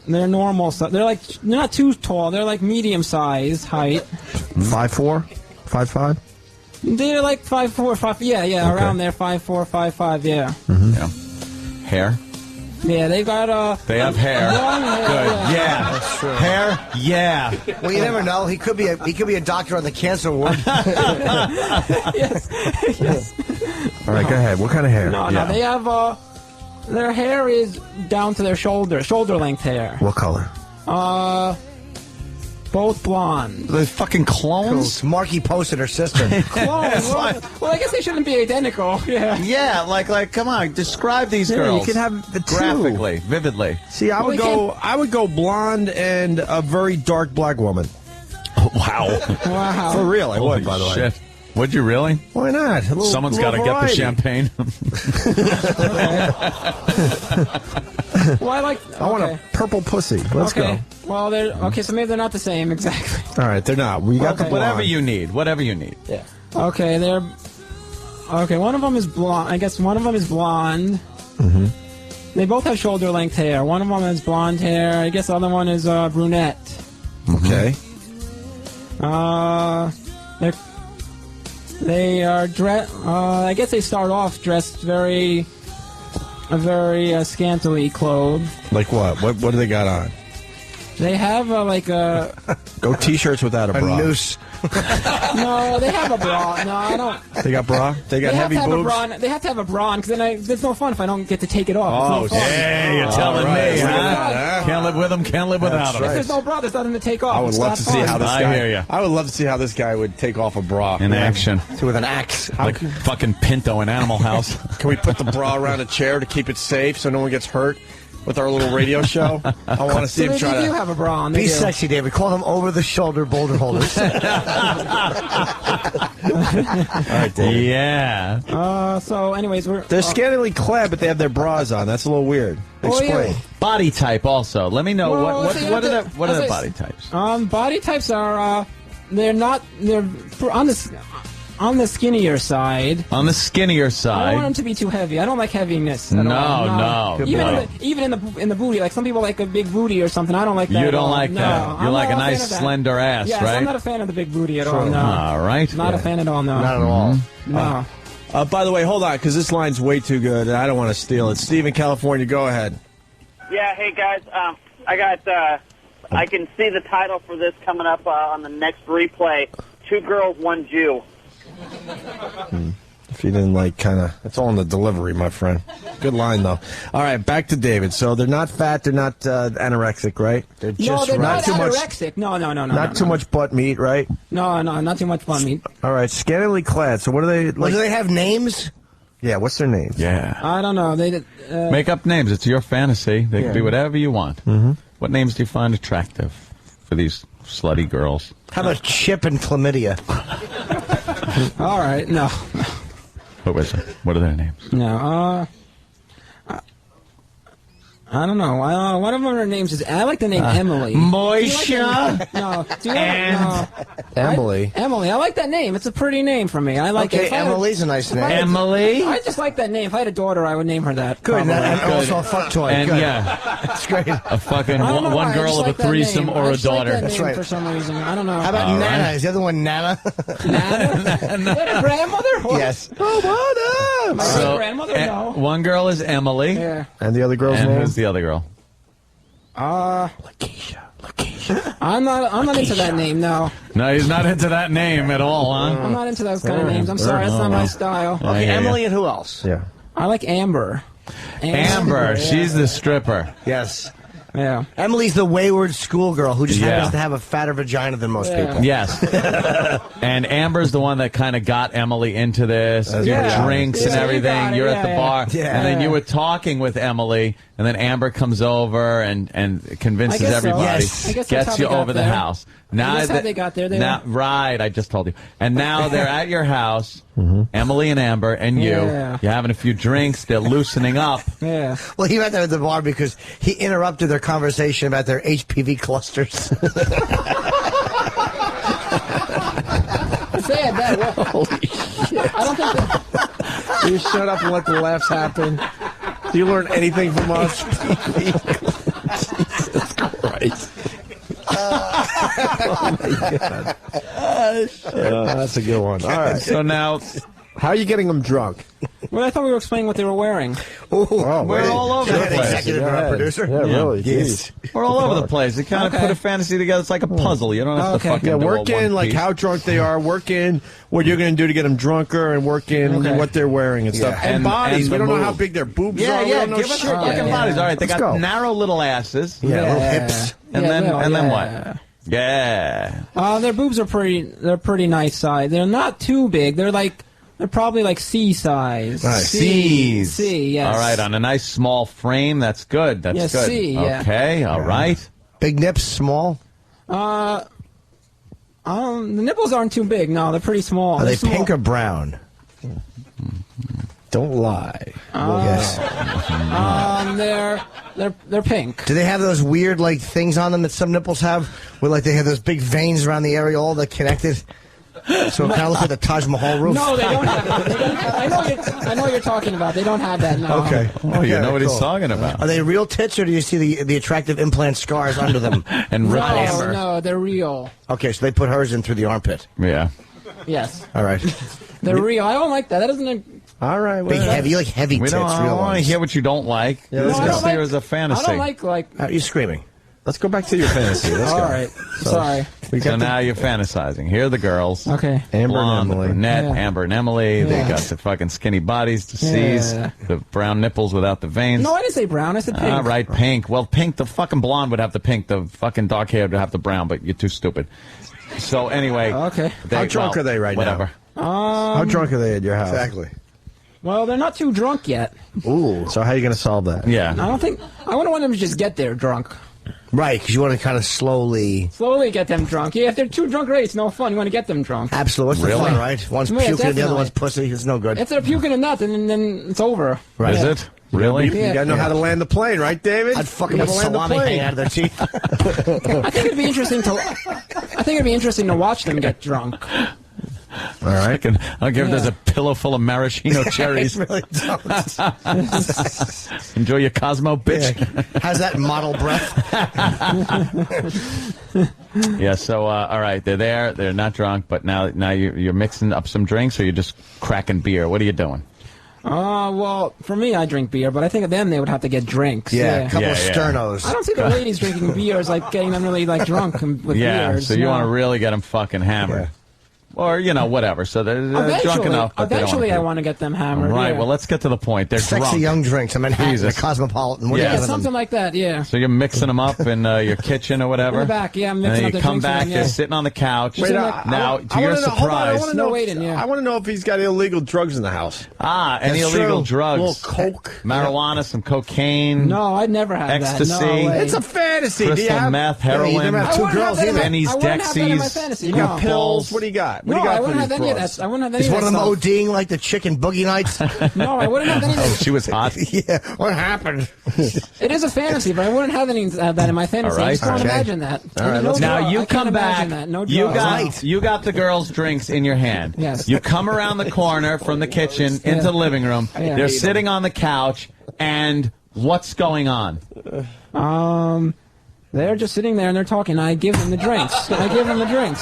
normal. They're not too tall. They're like medium-sized height. 5'4"? 5'5"? They're like 5'4", 5. Yeah, Okay. around there, 5'4", 5'5". Yeah. Yeah. Hair? Yeah, they got They have hair. long hair. Good. Yeah. That's true. Hair? Yeah. Well, you never know. He could be a doctor on the cancer ward. Yes. Yes. All right, go ahead. What kind of hair? No, they have their hair is down to their shoulder length hair. What color? Both blonde. They're fucking clones? Marky posted her sister. Clones? Well, I guess they shouldn't be identical. Yeah. Yeah, like come on, describe these Yeah, girls. you can have the two. Graphically, vividly. See, I would go blonde and a very dark black woman. Wow. Wow. For real, I Holy would, by the way. shit. Would you really? Why not? Someone's got to get the champagne. Well, I want a purple pussy. Let's go. Well, so maybe they're not the same exactly. All right, they're not. We got the blonde. Whatever you need. Yeah. Okay, one of them is blonde. I guess one of them is blonde. Mm-hmm. They both have shoulder-length hair. One of them has blonde hair. I guess the other one is brunette. Okay. They are dressed. I guess they start off dressed very scantily clothed. Like what? What do they got on? They have Go t-shirts without a bra. A noose. No, they have a bra. No, I don't. They got bra? They got heavy boobs? They have to have a bra because then there's no fun if I don't get to take it off. Oh, no fun. yeah, you're telling me, huh? Can't live with them, can't live without them. If there's no bra, there's nothing to take off. I would love to see how this guy. I hear you. I would love to see how this guy would take off a bra in action. With an axe. Like fucking Pinto in Animal House. Can we put the bra around a chair to keep it safe so no one gets hurt with our little radio show? I want to see him try to. They do have a bra on. Be sexy, David. Call them over-the-shoulder boulder holders. All right, David. Yeah. So, anyways, they're scantily clad, but they have their bras on. That's a little weird. Explain. Body type also. Let me know what are the body types? Body types are they're on the skinnier side. On the skinnier I side. don't want them to be too heavy. I don't like heaviness at all. No. Even in the booty, like some people like a big booty or something. I don't like that. You don't like that. You like a nice slender ass, yes, right? I'm not a fan of the big booty at all. No. All right. Not a fan at all. No. Not at all. No. By the way, hold on, because this line's way too good, and I don't want to steal it. Steve in California, go ahead. Yeah, hey guys, I can see the title for this coming up on the next replay. 2 Girls, 1 Jew. If you didn't it's all in the delivery, my friend. Good line, though. All right, back to David. So they're not fat, they're not anorexic, right? They're just they're not too anorexic. No. Not too much butt meat, right? No, not too much butt meat. All right, scantily clad. So what are they like? Well, do they have names? Yeah, what's their names? Yeah. I don't know. They make up names. It's your fantasy. They can be whatever you want. Mm-hmm. What names do you find attractive for these slutty girls? How about Chip and Chlamydia? All right, no. What are their names? No, I don't know. One of their names is. I like the name Emily. Moisha. Emily. Emily. I like that name. It's a pretty name for me. I like it. Emily's a nice name. Emily. I just like that name. If I had a daughter, I would name her that. Good. And also a fuck toy. And good. yeah, that's great. A fucking one girl of a threesome or a daughter. Like that that's right. For some reason, I don't know. How about Nana? Right. Is the other one Nana? Nana? Is that a grandmother? What? Yes. Oh, what? My grandmother? No. One girl is Emily. Yeah. And the other girl's name? Who's the other girl? Lakeisha. I'm not into that name. No. No, he's not into that name at all, huh? I'm not into those kind of names. I'm sorry, that's not my style. Okay, Emily and who else? Yeah. I like Amber. Amber, she's the stripper. Yes. Yeah. Emily's the wayward schoolgirl who just happens to have a fatter vagina than most people. Yes. And Amber's the one that kind of got Emily into this. Drinks and everything. You're at the bar. Yeah. And then you were talking with Emily, and then Amber comes over and convinces everybody. So. Yes. Gets you over the house. Now that's how they got there. Right, I just told you. And now they're at your house, Emily and Amber and you. Yeah. You're having a few drinks. They're loosening up. Yeah. Well, he went there at the bar because he interrupted their conversation about their HPV clusters. Say it that way. Holy shit. I don't think that... You shut up and let the laughs happen. Do you learn anything from us? Jesus Christ. Oh my God. That's a good one. All right. So now, how are you getting them drunk? Well, I thought we were explaining what they were wearing. We're all over the place. Executive producer. Yeah, really. Yes. We're all over the place. You kind of put a fantasy together. It's like a puzzle. You don't have to fucking do work in like how drunk they are. Work in what you're going to do to get them drunker, and work in what they're wearing and stuff. And bodies. And we don't know how big their boobs are. Yeah, give us their fucking bodies. All right, they got narrow little asses. Yeah, little hips. And then what? Yeah. Their boobs are pretty nice size. They're not too big. They're probably like C size. Nice. C's. C, yes. All right, on a nice small frame, that's good. That's Yes, good. C, yeah. Okay, all right. Big nips, small? The nipples aren't too big. No, they're pretty small. Are They're they small. pink or brown? Don't lie. Yes. They're pink. Do they have those weird like things on them that some nipples have, where like they have those big veins around the area, all that connected? So it kind of looks like the Taj Mahal roof. No, they don't have that. I know what you're talking about. They don't have that. No. Okay. Oh, you know what he's talking about. Are they real tits, or do you see the attractive implant scars under them? And ripples. No, they're real. Okay, so they put hers in through the armpit. Yeah. Yes. All right. They're real. I don't like that. That doesn't. All right. Big, heavy. You like heavy We tits, don't real want to ones. hear what you don't like. Yeah, let's Let's go. see it as a fantasy. I don't like. Are you screaming? Let's go back to your fantasy. Let's All go. right. So, Sorry. We So got now you're fantasizing. Here are the girls. Okay. Amber Blonde, and Emily. brunette, Yeah. Amber and Emily. They Yeah. got the fucking skinny bodies to Yeah. seize, the brown nipples without the veins. No, I didn't say brown. I said pink. All right, pink. Well, pink, the fucking blonde would have the pink. The fucking dark hair would have the brown, but you're too stupid. So anyway. Okay. How drunk are they right whatever. now? How drunk are they at your house? Exactly. Well, they're not too drunk yet. Ooh. So how are you going to solve that? Yeah. I wouldn't want them to just get there drunk. Right, because you want to kind of slowly Get them drunk. Yeah, if they're too drunk, right, it's no fun. You want to get them drunk. Absolutely. What's the Really? fun, right? One's Yeah, puking and the other definitely. one's pussy. It's no good. If they're puking and nothing, then it's over. Right. Is it? Really? You got to know how to land the plane, right, David? I'd fucking You with gotta land the salami plane. hanging out of their teeth. I think it'd be interesting to watch them get drunk. All right. I'll give there's a pillow full of maraschino cherries. really don't. Enjoy your Cosmo, bitch. How's that model breath? Yeah, so, all right, they're there. They're not drunk, but now you're mixing up some drinks, or you're just cracking beer. What are you doing? Well, for me, I drink beer, but I think then they would have to get drinks. Yeah, a couple Yeah, of yeah. sternos. I don't see the ladies drinking beers like getting them really like drunk with Yeah, beers. so you no. want to really get them fucking hammered. Or, whatever. So they're drunk enough, but Eventually, they I don't want to get them hammered. Right, yeah. well, let's get to the point. They're Sexy drunk. young drinks. I'm in Manhattan, Jesus. the Cosmopolitan. What are Yeah. you Yeah, giving something them? like that. Yeah. So you're mixing them up in your kitchen or whatever? In the back, yeah, I'm And mixing then up you the come drinks in back, them, they're yeah. sitting on the couch. Wait, Now, to your hold on, I surprise... want to know. waiting, yeah. I want to know if he's got illegal drugs in the house. Any That's illegal true. drugs? A little coke, Marijuana, some cocaine. No, I'd never have Ecstasy. that. No way. It's a fantasy. Do you Crystal have meth, Yeah, you heroin, never have I two wouldn't girls have that in my- either. Benny's, I wouldn't have that in my Dexies, fantasy. You No. got pills. What do you got? What No, do you got I for wouldn't have these any of broads? that. I wouldn't have any Is of one that of them stuff. ODing like the chicken boogie nights? No, I wouldn't have any of Oh, that. she was hot. Yeah. What happened? It is a fantasy, but I wouldn't have any of that in my fantasy. All right. I just can't Okay. imagine that. All right, No let's- Now drug- you I come can't back. imagine that. No You drugs. got the girls' drinks in your hand. Yes. You come around the corner from the kitchen into the living room. Yeah. They're sitting on the couch, and what's going on? They're just sitting there and they're talking. I give them the drinks.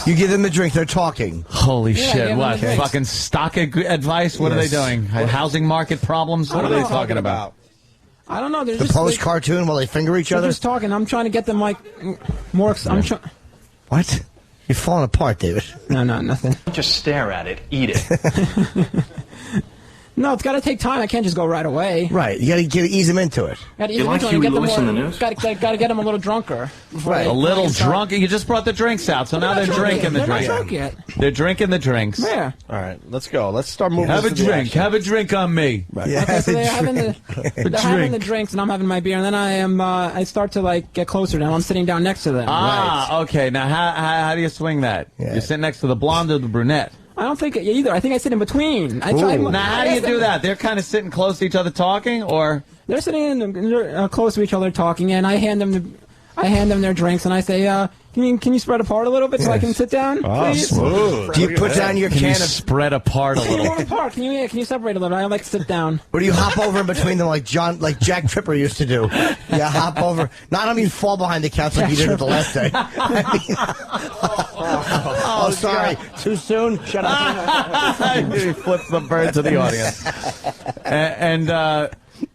You give them the drink, they're talking. Holy Yeah, shit! give What them the drinks. fucking stock advice? What are they Yes. doing? Housing market problems? What are they know. talking about? I don't know. They're The just post like, cartoon while they finger each they're other. just talking. I'm trying to get them like more. I'm trying. What? You're falling apart, David. No, nothing. Just stare at it. Eat it. No, it's got to take time. I can't just go right away. Right. You got to ease them into it. Got to You like Huey Lewis in the news? Got to get them a little drunker. Right. A little drunk. You just brought the drinks out, so now they're drinking the They're not drinks. drunk yet. They're drinking the drinks. Yeah. All right, let's go. Let's start moving. Have a this to the drink. action. Have a drink on me. Yeah, Okay, so they're having drink. the drinks, and I'm having my beer, and then I start to like get closer to them. I'm sitting down next to them. Okay. Now, how do you swing that? Yeah. You sit next to the blonde or the brunette? I don't think either. I think I sit in between. Now, how do you do that? They're kind of sitting close to each other talking, or They're sitting close to each other talking, and I hand them their drinks, and I say, can you spread apart a little bit so I can sit down, please? Smooth. Do you put down your can you can of... spread apart a Can you little? move apart? Can you separate a little bit? I like to sit down. Or do you hop over in between them like Jack Tripper used to do? Yeah, hop over. No, I don't mean fall behind the couch like you did at the last day. Oh, sorry. Too soon? Shut up. He flips the bird to the audience.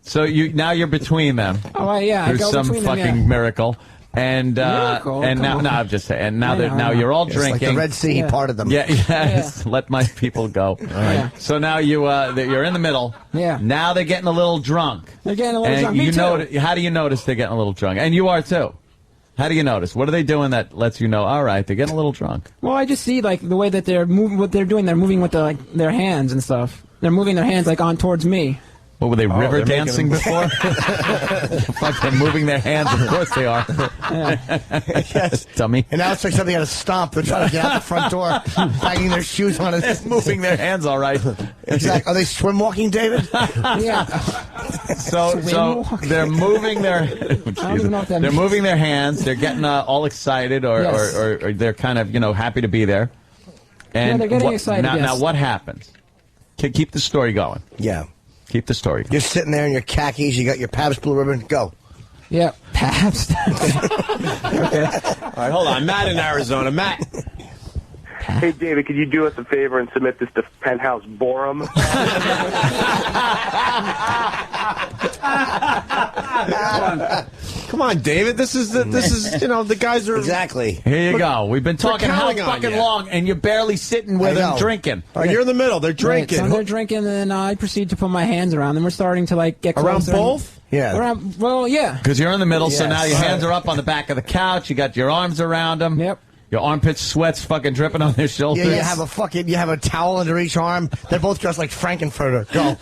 So you're between them. Oh, yeah. I Through go some between them, fucking yeah. miracle. And Miracle? and Come now on. no, I'm just saying. And now I that know, I know. you're all It's drinking. like the Red Sea, he parted them. Yeah, yes. Let my people go. All right. Yeah. So now you're in the middle. Yeah. Now they're getting a little drunk. They're getting a little And drunk. Me you too. How do you notice they're getting a little drunk? And you are too. How do you notice? What are they doing that lets you know, all right, they're getting a little drunk? Well, I just see, like, the way that they're moving, what they're doing. They're moving with their hands and stuff. They're moving their hands, like, on towards me. What, were they river dancing before? Like they're moving their hands. Of course they are. Yes. Dummy. And now it's like something at a stomp. They're trying to get out the front door, banging their shoes on it. They're moving their hands all right. Exactly. Are they swim walking, David? Yeah. So they're moving their they're moving their hands. They're getting all excited or they're kind of happy to be there. And they're getting excited. Now what happens? Keep the story going. Yeah. Keep the story going. You're sitting there in your khakis. You got your Pabst Blue Ribbon. Go. Yeah, Pabst. Okay. All right, hold on. Matt in Arizona. Matt. Hey, David, could you do us a favor and submit this to Penthouse Borum? Come on, David. This is the guys are exactly. Here you go. We've been talking how fucking long, and you're barely sitting with them drinking. All right, you're in the middle. They're drinking. Right, so they're drinking, and then I proceed to put my hands around them. We're starting to get closer. Around both? Yeah. Well, yeah. Because you're in the middle, so now your hands are up on the back of the couch. You got your arms around them. Yep. Your armpits, sweats fucking dripping on their shoulders. Yeah, you have a towel under each arm. They're both dressed like Frankenfurter. Go.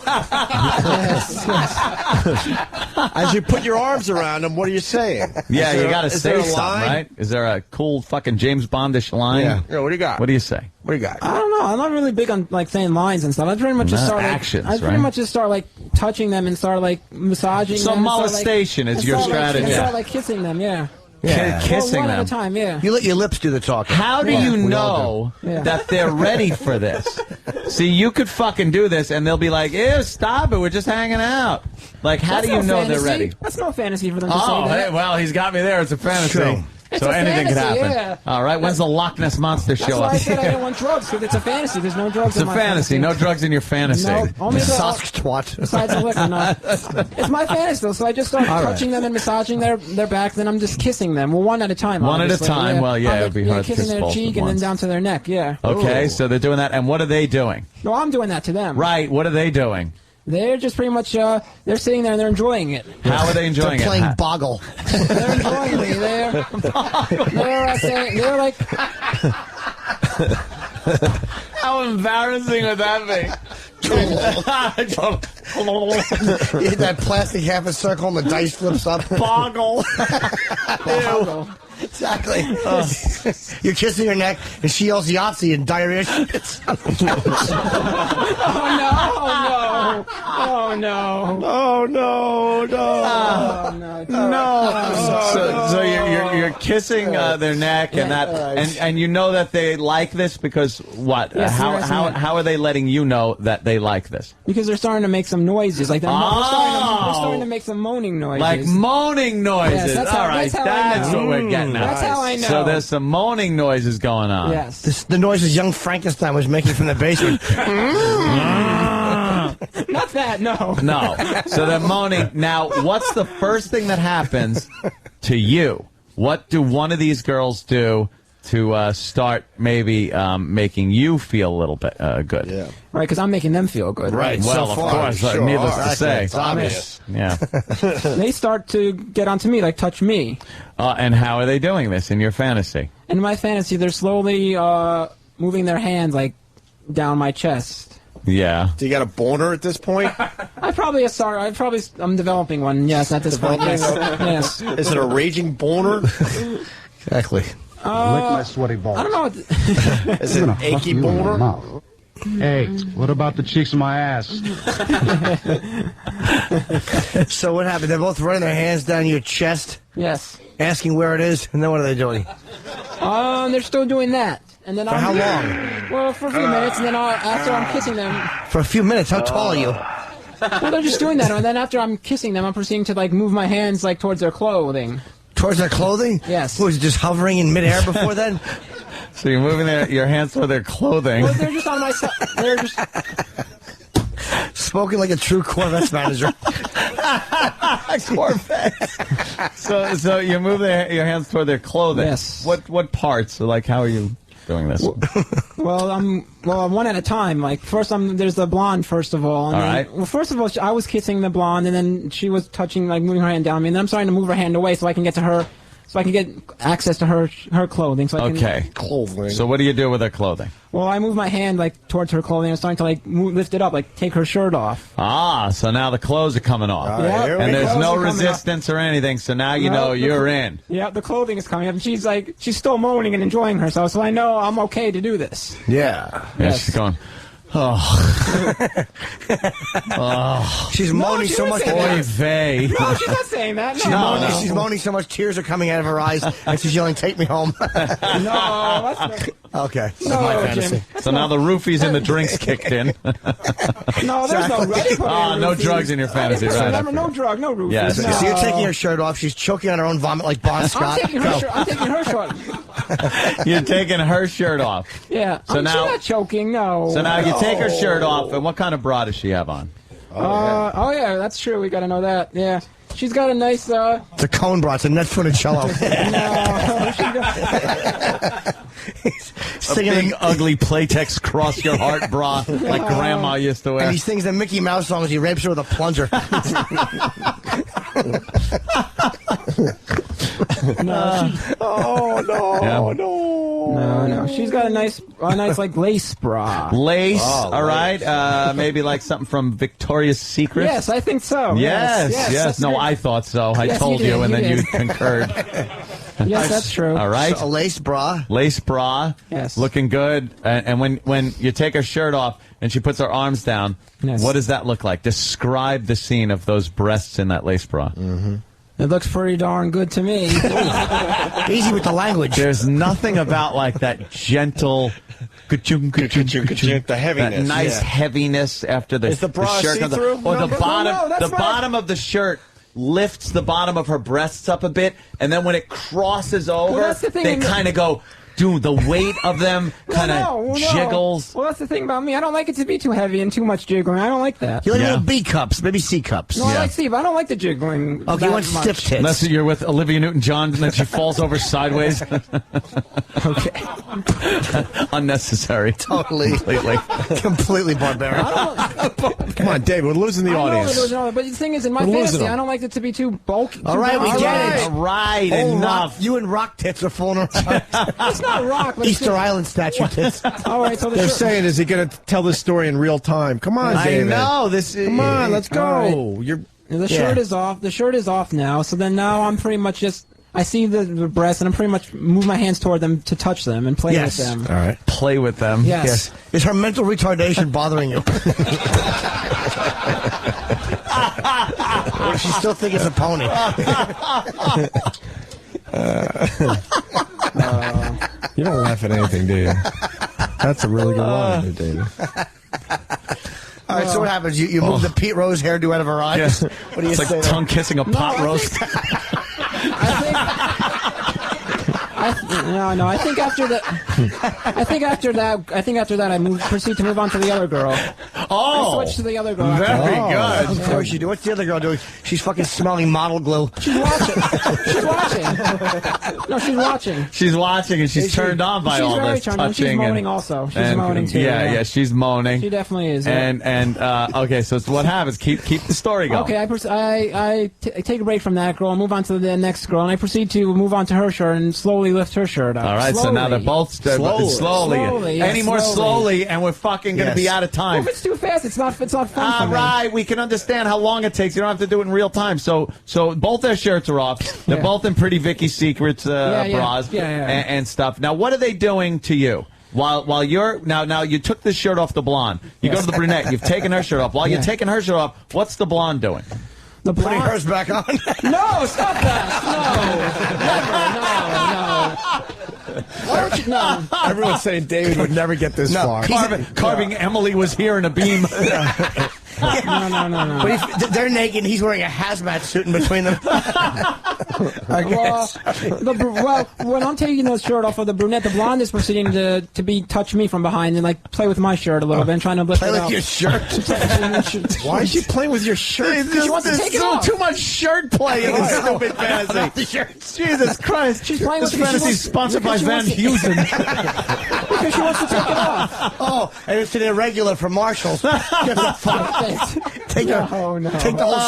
As you put your arms around them, what are you saying? Yeah, you got to say something, right? Is there a cool fucking James Bondish line? Yeah. What do you got? What do you say? What do you got? I don't know. I'm not really big on saying lines and stuff. I pretty much just start actions. I pretty much just start touching them and start massaging them. So molestation is your strategy. And start kissing them. Yeah. Yeah. Kissing one them. at a time, yeah. You let your lips do the talking. How do you know that they're ready for this? See, you could fucking do this, and they'll be like, ew, stop it, we're just hanging out. Like, how do you know they're ready? That's no fantasy for them to say that. Hey, well, he's got me there. It's a fantasy. True. It's so a anything fantasy, could happen. yeah. All right, when's the Loch Ness Monster That's show why up? I said I didn't want drugs, because it's a fantasy. There's no drugs It's in a my fantasy. No drugs in your fantasy. No, only twat. Besides the liquor, no. It's my fantasy, though, so I just start touching them and massaging their back, then I'm just kissing them. Well, one at a time, One at a time. Yeah. Well, yeah, it would be hard to kiss kissing their both cheek at and then once. down to their neck, yeah. Okay, so they're doing that. And what are they doing? No, I'm doing that to them. Right, what are they doing? They're just pretty much, they're sitting there and they're enjoying it. How are they enjoying They're playing it? Boggle. They're enjoying me. They're like... How embarrassing would that be? You hit that plastic half a circle and the dice flips up. Boggle. Boggle. Exactly. You're kissing her neck, and she yells Yahtzee and diarrhea shits. Oh, no. Oh, no, no. So you're kissing their neck and and you know that they like this because what? Yes, how are they letting you know that they like this? Because they're starting to make some noises. Like they're starting to make some moaning noises. Like moaning noises. Yes, All right, that's what we're getting at. That's how I know. So there's some moaning noises going on. Yes. The noises young Frankenstein was making from the basement. Not that, no. No. So they're moaning. Now, what's the first thing that happens to you? What do one of these girls do to start maybe making you feel a little bit good? Yeah. Right, because I'm making them feel good. Right. Well, so of far, course. sure. Needless to say. It's obvious. Yeah. They start to get onto me, touch me. And how are they doing this in your fantasy? In my fantasy, they're slowly moving their hands, down my chest. Yeah. Do you got a boner at this point? I'm developing one, yes, at this point. Yes. Is it a raging boner? Exactly. Lick my sweaty balls. I don't know. Is it an achy boner? Hey, what about the cheeks of my ass? So what happened? They're both running their hands down your chest? Yes. Asking where it is, and then what are they doing? They're still doing that. And then For how long? Well, for a few minutes, and then after I'm kissing them... For a few minutes? How tall are you? Well, they're just doing that, and then after I'm kissing them, I'm proceeding to, move my hands, towards their clothing. Towards their clothing? Yes. Was it just hovering in midair before then? So you're moving your hands toward their clothing. Well, they're just on my side. They're just... Spoken like a true Corvette manager. Corvette. So you move your hands toward their clothing. Yes. What parts? How are you doing this? Well, one at a time. First, there's the blonde. First of all, All right. Well, first of all, I was kissing the blonde, and then she was touching, moving her hand down me, and then I'm starting to move her hand away so I can get to her, so I can get access to her clothing. So I can, clothing. So what do you do with her clothing? Well, I move my hand like towards her clothing. I'm starting to like lift it up, like take her shirt off. Ah, so now the clothes are coming off. And there's no resistance or anything, so now you know you're in. Yeah, the clothing is coming up, and she's still moaning and enjoying herself, so I know I'm okay to do this. Yeah. Yes. She's going, She's moaning so much. No, she's not saying that. No. She's moaning so much, tears are coming out of her eyes, and she's yelling, "Take me home." No, that's not. Okay. No, my fantasy. Jim. So now the roofies and the drinks kicked in. No, there's no no drugs in your fantasy, right? Remember, no drug, no roofies. Yes. No. So you're taking her shirt off. She's choking on her own vomit like Bon Scott. I'm taking her shirt. You're taking her shirt off. Yeah. So now, she's not choking, no. So now you take her shirt off, and what kind of bra does she have on? Oh yeah, that's true. We got to know that. Yeah. She's got a nice. It's a cone bra. It's a net footed cello. A big, ugly Playtex cross your heart bra like Grandma used to wear. And he sings the Mickey Mouse song as he rapes her with a plunger. No. She's got a nice like lace bra. Lace, all right. Maybe like something from Victoria's Secret. Yes, I think so. Yes. No, I thought so. I told you, and then you concurred. Yes, that's true. All right. So a lace bra. Lace bra. Yes. Looking good. And when you take her shirt off and she puts her arms down, what does that look like? Describe the scene of those breasts in that lace bra. Mm-hmm. It looks pretty darn good to me. Easy with the language. There's nothing about like that gentle, the heaviness, that nice heaviness after the, is the bra shirt see-through? or the bottom of the shirt lifts the bottom of her breasts up a bit, and then when it crosses over, they kind of go. Dude, the weight of them kind of jiggles. Well, that's the thing about me. I don't like it to be too heavy and too much jiggling. I don't like that. You like little B cups, maybe C cups. No, I like C, but I don't like the jiggling. Okay, you want stiff tits. Unless you're with Olivia Newton-John and then she falls over sideways. Okay. Unnecessary. Totally. Completely barbaric. Come on, David, we're losing the audience. But the thing is, in my fantasy, I don't like it to be too bulky. All right, we get it. All right, enough. You and rock tits are fooling around. It's not rock. But Easter Island statue tits. All right, so they're saying, is he going to tell this story in real time? Come on, David. I know. Come on, let's go. Right. The shirt is off. The shirt is off now. So then now I'm pretty much just. I see the breasts, and I'm pretty much move my hands toward them to touch them and play with them. All right. Play with them. Yes. Is her mental retardation bothering you? Or does she still think it's a pony? You don't laugh at anything, do you? That's a really good line, there, David. All right, so what happens? You move the Pete Rose hairdo out of her eyes? Yes. What do you it's say? Like tongue kissing a pot roast. I think after that, I proceed to move on to the other girl. Oh, I switch to the other girl. Very good. Of course you do. What's the other girl doing? She's fucking smelling model glue. She's watching. No, she's watching. She's watching, and she's turned on by all this touching. She's moaning also. She's moaning too. Yeah, she's moaning. She definitely is. And okay, so what happens? Keep the story going. Okay, I take a break from that girl and move on to the next girl, and I proceed to move on to her shirt and slowly lift her shirt up. All right, so now they're both slowly. Any more slowly, and we're fucking going to be out of time. Well, if it's too fast, it's not fun. All right, we can understand how long it takes. You don't have to do it in real time. So both their shirts are off. They're both in Pretty Vicky Secrets bras and stuff. Now, what are they doing to you? While you're now you took this shirt off the blonde. You go to the brunette. You've taken her shirt off. While you're taking her shirt off, what's the blonde doing? Putting hers back on? No, stop that. No. Why don't you? No. Everyone's saying David would never get this far. Carving Emily was here in a beam. No. But they're naked and he's wearing a hazmat suit in between them. When I'm taking the shirt off of the brunette, the blonde is proceeding to touch me from behind and like play with my shirt a little bit and trying to lift it up. Play with your shirt? Why is she playing with your shirt? She wants to take it off. Too much shirt play in this stupid fantasy. Jesus Christ. She's playing with this fantasy is sponsored by Van Heusen. Because she wants to take it off. Oh, and it's an irregular from Marshall's. Take the whole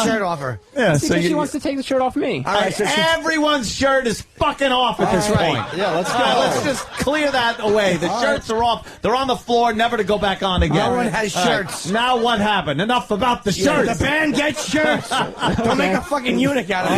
shirt off her. Yeah, because she wants to take the shirt off me. All right, everyone's shirt is fucking off at this point. Yeah, let's go. Let's just clear that away. The shirts are off. They're on the floor, never to go back on again. No one has shirts. Now what happened? Enough about the shirts. The band gets shirts. Don't make a fucking eunuch out of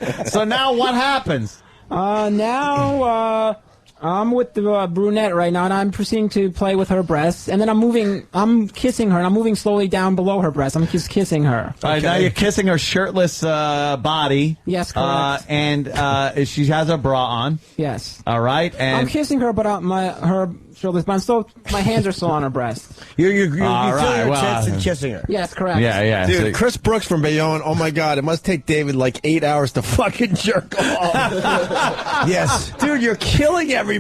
me. So now what happens? Now I'm with the brunette right now, and I'm proceeding to play with her breasts, and then I'm kissing her, and I'm moving slowly down below her breasts. I'm just kissing her. All right, now you're kissing her shirtless body. Yes, correct. And she has her bra on. Yes. All right, and I'm kissing her, but her shirtless, but my hands are still on her breasts. You're feeling her tits and kissing her. Yes, correct. Yeah. Dude, Chris Brooks from Bayonne, oh my God, it must take David like 8 hours to fucking jerk off. Yes. Dude, you're killing everybody.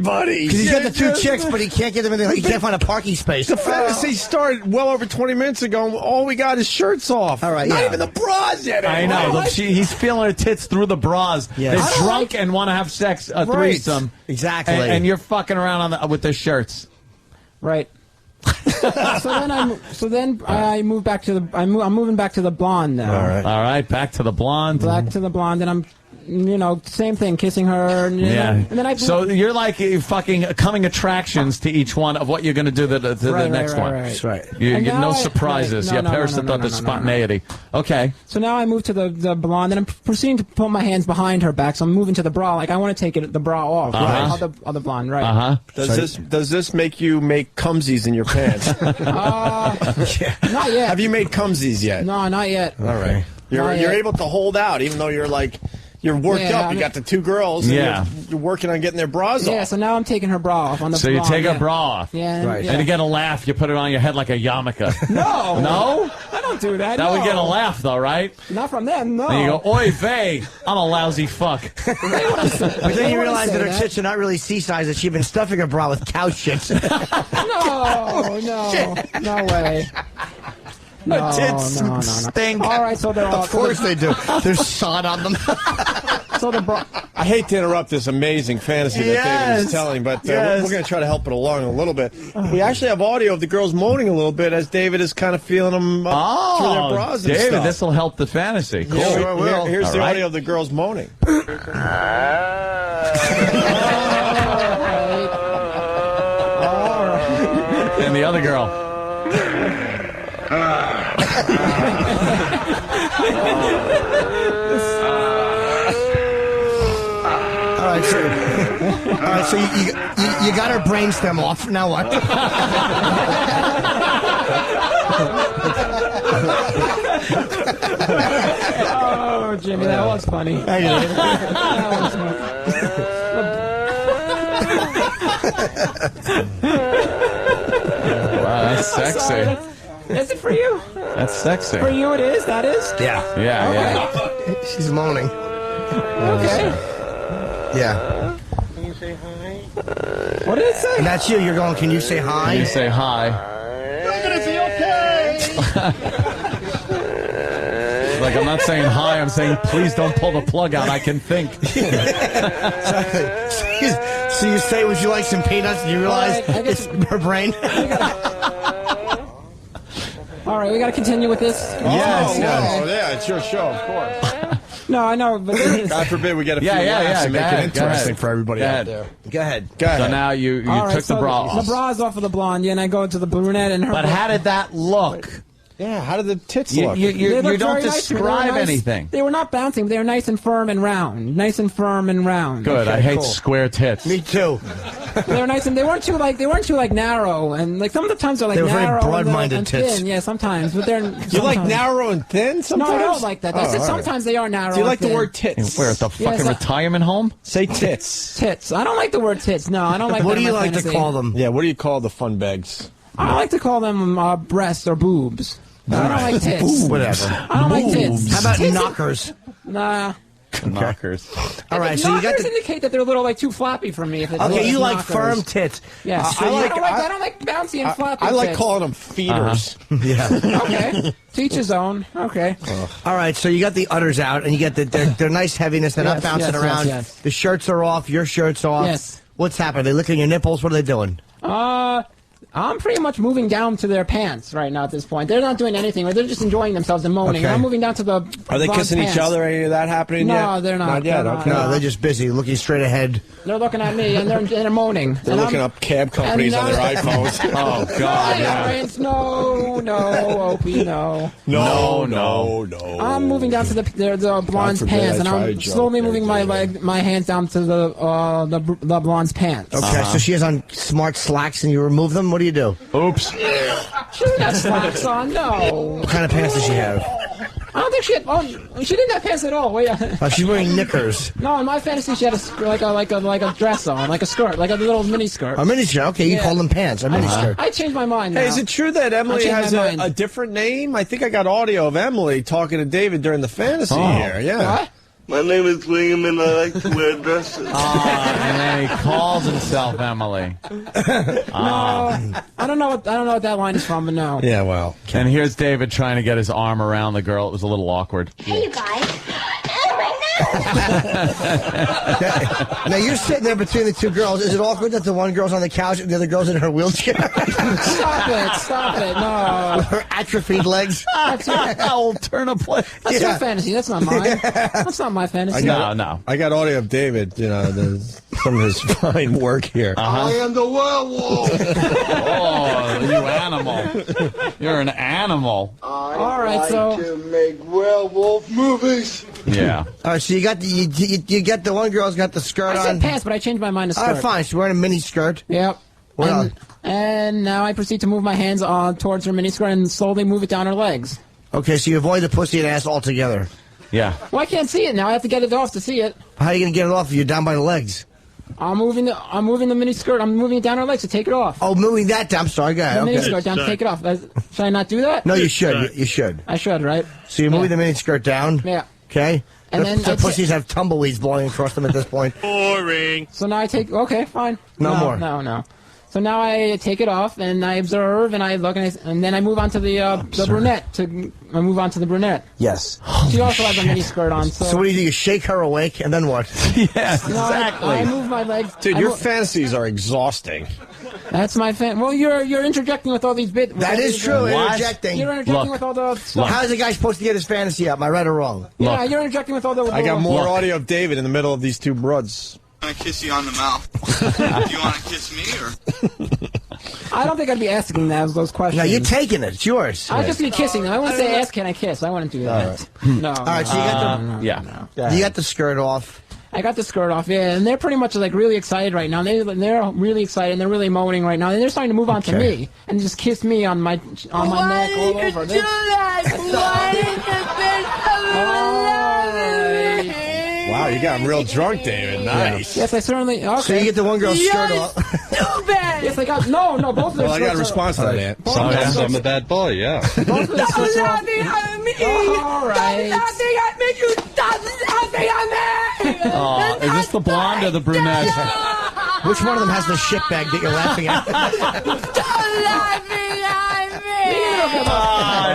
Because he's got the two chicks, but he can't get them in. He can't find a parking space. The fantasy started well over 20 minutes ago, and all we got is shirts off. All right, Not even the bras yet. I know. Look, he's feeling her tits through the bras. Yes. They're drunk and want to have sex, a threesome. Exactly. And you're fucking around with their shirts. Right. So then I move back to I'm moving back to the blonde now. All right, back to the blonde. Back to the blonde, and I'm, same thing, kissing her. And then so you're like fucking coming attractions to each one of what you're going to do the next one. That's right. You get no surprises. You perish the thought of spontaneity. Okay. So now I move to the blonde, and I'm proceeding to put my hands behind her back. So I'm moving to the bra. Like I want to take the bra off. Right? Of the blonde. Right. Does this make you make cumsies in your pants? Not yet. Have you made cumsies yet? No, not yet. All right. You're able to hold out, even though you're worked up. You got the two girls. And you're working on getting their bras off. Yeah. So now I'm taking her bra off on the. So you take her bra off. Yeah. Right. And to get a laugh, you put it on your head like a yarmulke. No. No. I don't do that. That would get a laugh, though, right? Not from them. No. And you go, oy vey, I'm a lousy fuck. But then you realize that her tits are not really C-size, that she's been stuffing her bra with cow shit. No way. No, tits no. stink. All right, so they're all. Of course they do. There's sod on them. So the bra. I hate to interrupt this amazing fantasy that David is telling, but we're going to try to help it along a little bit. We actually have audio of the girls moaning a little bit as David is kind of feeling them up through their bras and David, stuff. this will help the fantasy. Cool. Yeah, here's the audio of the girls moaning. And the other girl. All right, so you got her brainstem off. Now what? Oh, Jimmy, that was funny. That was Wow, that's sexy. Is it for you? That's sexy. For you it is? That is? Yeah. She's moaning. Okay. Yeah. Can you say hi? What did it say? And that's you. You're going, can you say hi? Can you say hi? I'm going to say okay. Like, I'm not saying hi, I'm saying please don't pull the plug out. I can think. So you say, would you like some peanuts? And you realize it's her brain? All right, we got to continue with this. Yes. Yeah, it's your show, of course. No, I know, but God forbid we get a few laughs and make it interesting for everybody out there. Go ahead. So now you took the bra off. The bra's off of the blonde, and I go to the brunette and her. But how did that look? Yeah, how did the tits look? You don't describe anything. They were not bouncing. They were nice and firm and round. Nice and firm and round. Good. Okay, I hate square tits. Me too. They were nice and they weren't too narrow, and like some of the times they're like they were narrow very broad-minded and tits. thin. Yeah, sometimes, but they're. You like narrow and thin? Sometimes. No, I don't like that. I said sometimes they are narrow. Do you like and thin. the word tits? Where at the fucking retirement home? Say tits. Tits. I don't like the word tits. No, I don't like. What do you like fantasy. to call them? Yeah, what do you call the fun bags? I like to call them breasts or boobs. I don't like tits. Whatever. I don't like tits. How about tits knockers? Nah. Knockers. All right, so you got knockers indicate that they're a little like too floppy for me. If it's okay, you like knockers. firm tits. Yeah, So I don't like bouncy and floppy. I like tits. calling them feeders. Yeah. Okay. To each his own. Okay. All right, so you got the udders out, and you get their nice heaviness. They're not bouncing around. Yes. The shirts are off. Your shirt's off. Yes. What's happening? Are they licking your nipples? What are they doing? I'm pretty much moving down to their pants right now at this point. They're not doing anything. They're just enjoying themselves and moaning. Okay. I'm moving down to the Are they blonde kissing pants. each other? Any of that happening yet? No, they're not. Not yet, They're okay. not. No, they're just busy looking straight ahead. They're looking at me, and they're moaning. They're And looking I'm- up cab companies on their iPhones. Oh, God, yeah. Parents, no, Opie, no. No. I'm moving down to the blonde's forbid pants, I and try I'm to joke slowly there, moving my hands down to the blonde's pants. Okay, so she has on smart slacks and you remove them? What do you do? Oops. She didn't have slacks on, no. What kind of pants does she have? I don't think she had. Oh, she didn't have pants at all. Wait. She's wearing knickers. No, in my fantasy, she had like a dress on, like a skirt, like a little mini skirt. A mini skirt? Okay, you Yeah. call them pants. A mini skirt. I changed my mind now. Hey, is it true that Emily changed has my mind. a different name? I think I got audio of Emily talking to David during the fantasy here. Yeah. What? My name is William, and I like to wear dresses. And then he calls himself Emily. No, I don't know what that line is from, but no. Yeah, well. And here's David trying to get his arm around the girl. It was a little awkward. Hey, you guys. Now you're sitting there between the two girls. Is it awkward that the one girl's on the couch and the other girl's in her wheelchair? Stop it, no. With her atrophied legs. I'll turn a plate. That's your fantasy. That's not mine. That's not my fantasy. No. I got audio of David, some of his fine work here. I am the werewolf. Oh, you animal. You're an animal. All right, so to make werewolf movies. Yeah. All right, so you got you got the one girl's got the skirt I on. said pants, but I changed my mind to skirt. All right, fine. She's wearing a mini skirt. Yep. What else? And now I proceed to move my hands towards her mini skirt and slowly move it down her legs. Okay, so you avoid the pussy and ass altogether. Yeah. Well, I can't see it now. I have to get it off to see it. How are you gonna get it off if you're down by the legs? I'm moving the mini skirt. I'm moving it down her legs to take it off. Oh, moving that down. I'm sorry, go ahead. The mini Okay. skirt down to take it off. Should I not do that? No, you should. You should. I should, right? So you're moving the mini skirt down. Yeah. Okay. And then the I'd pussies have tumbleweeds blowing across them at this point. Boring. So now I take. Okay, fine. No more. No. So now I take it off and I observe and I look and then I move on to the brunette. I move on to the brunette. Yes. She also has a mini skirt on. So what do you do? You shake her awake and then what? Yes, No, I move my legs. Dude, I your move- fantasies are exhausting. That's my fan. Well, you're interjecting with all these bits. That is true. What? Interjecting. You're interjecting Look. with all the stuff. How is a guy supposed to get his fantasy up? Am I right or wrong? Yeah, you're interjecting with all the. I got more Look. audio of David in the middle of these two broads. I want to kiss you on the mouth. Do you want to kiss me or? I don't think I'd be asking those questions. No, you're taking it. It's yours. I'd just be kissing them. I wouldn't say, ask, can I kiss? I wouldn't do that. No. All right, so you got Yeah. you got the skirt off. I got the skirt off, yeah, and they're pretty much like really excited right now. They're really excited and they're really moaning right now. And they're starting to move on to me and just kiss me on my neck all over. They're- Wow, you got him real drunk, David. Nice. Yes, I certainly. Okay. So you get the one girl's skirt off. Yes, I got no, both of their Well, I got a skirts response to that. Both of their skirts- I'm a bad boy, yeah. both of their skirts are off. All right. Oh, is this the blonde or the brunette? Which one of them has the shit bag that you're laughing at?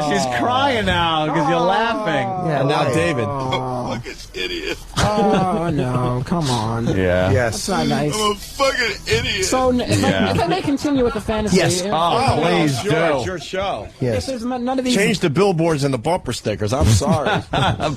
She's crying now because you're laughing. Yeah, And now right. David. Fucking idiot. Oh no! Come on. Yeah. That's not nice. I'm a fucking idiot. So if I may continue with the fantasy. Yes. Oh, please it's do. your show. Yes. There's none of these. Change the billboards and the bumper stickers. I'm sorry.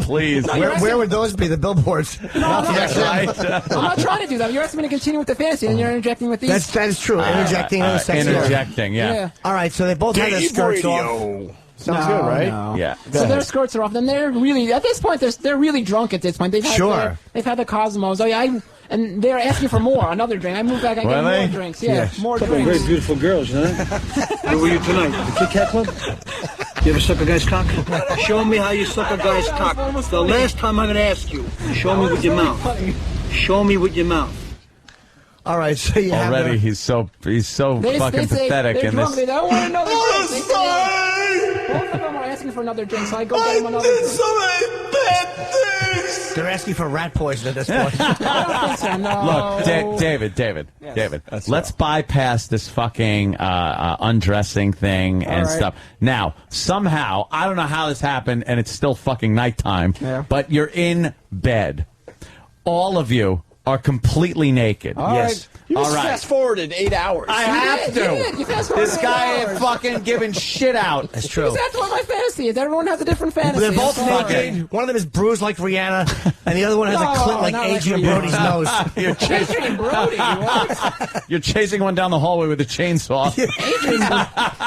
Please. Where would those be? The billboards. Right. I'm not trying to do that. You're asking me to continue with the fantasy, and you're interjecting with these. That is true. Interjecting in the sex. Interjecting, yeah. All right, so they both had their skirts off. Sounds good, right? No. Yeah. So their skirts are off. Then they're really at this point. They're really drunk at this point. They've had Sure. they've had the Cosmos. Oh yeah, and they're asking for more. Another drink. I move back. I get more drinks. Yeah, Yes. more Very drinks. beautiful girls, huh? Where were you tonight? The Kit Kat Club? You ever suck a guy's cock? Show me how you suck a guy's cock. The last time I'm going to ask you, show me with your mouth. Show me with your mouth. All right, so you have Already, the- he's so They fucking say pathetic they're in drunk. this. They don't want another drink. They say both of them are asking for another drink, so I go get them another drink. They're asking for rat poison at this point. I don't think so. No. Look, David. Let's bypass this fucking undressing thing and right. stuff. Now, somehow, I don't know how this happened, and it's still fucking nighttime, Yeah. but you're in bed. All of you are completely naked. Yes. You All just right. fast forwarded 8 hours. I have to. You fast-forwarded This 8 guy hours. fucking giving shit out. That's true. That's what my fantasy is. Everyone has a different fantasy. They're both That's all. naked. One of them is bruised like Rihanna, and the other one has a clit like not like Adrian Rihanna. Brody's nose. You're chasing, Adrian Brody, what? you're chasing one down the hallway with a chainsaw.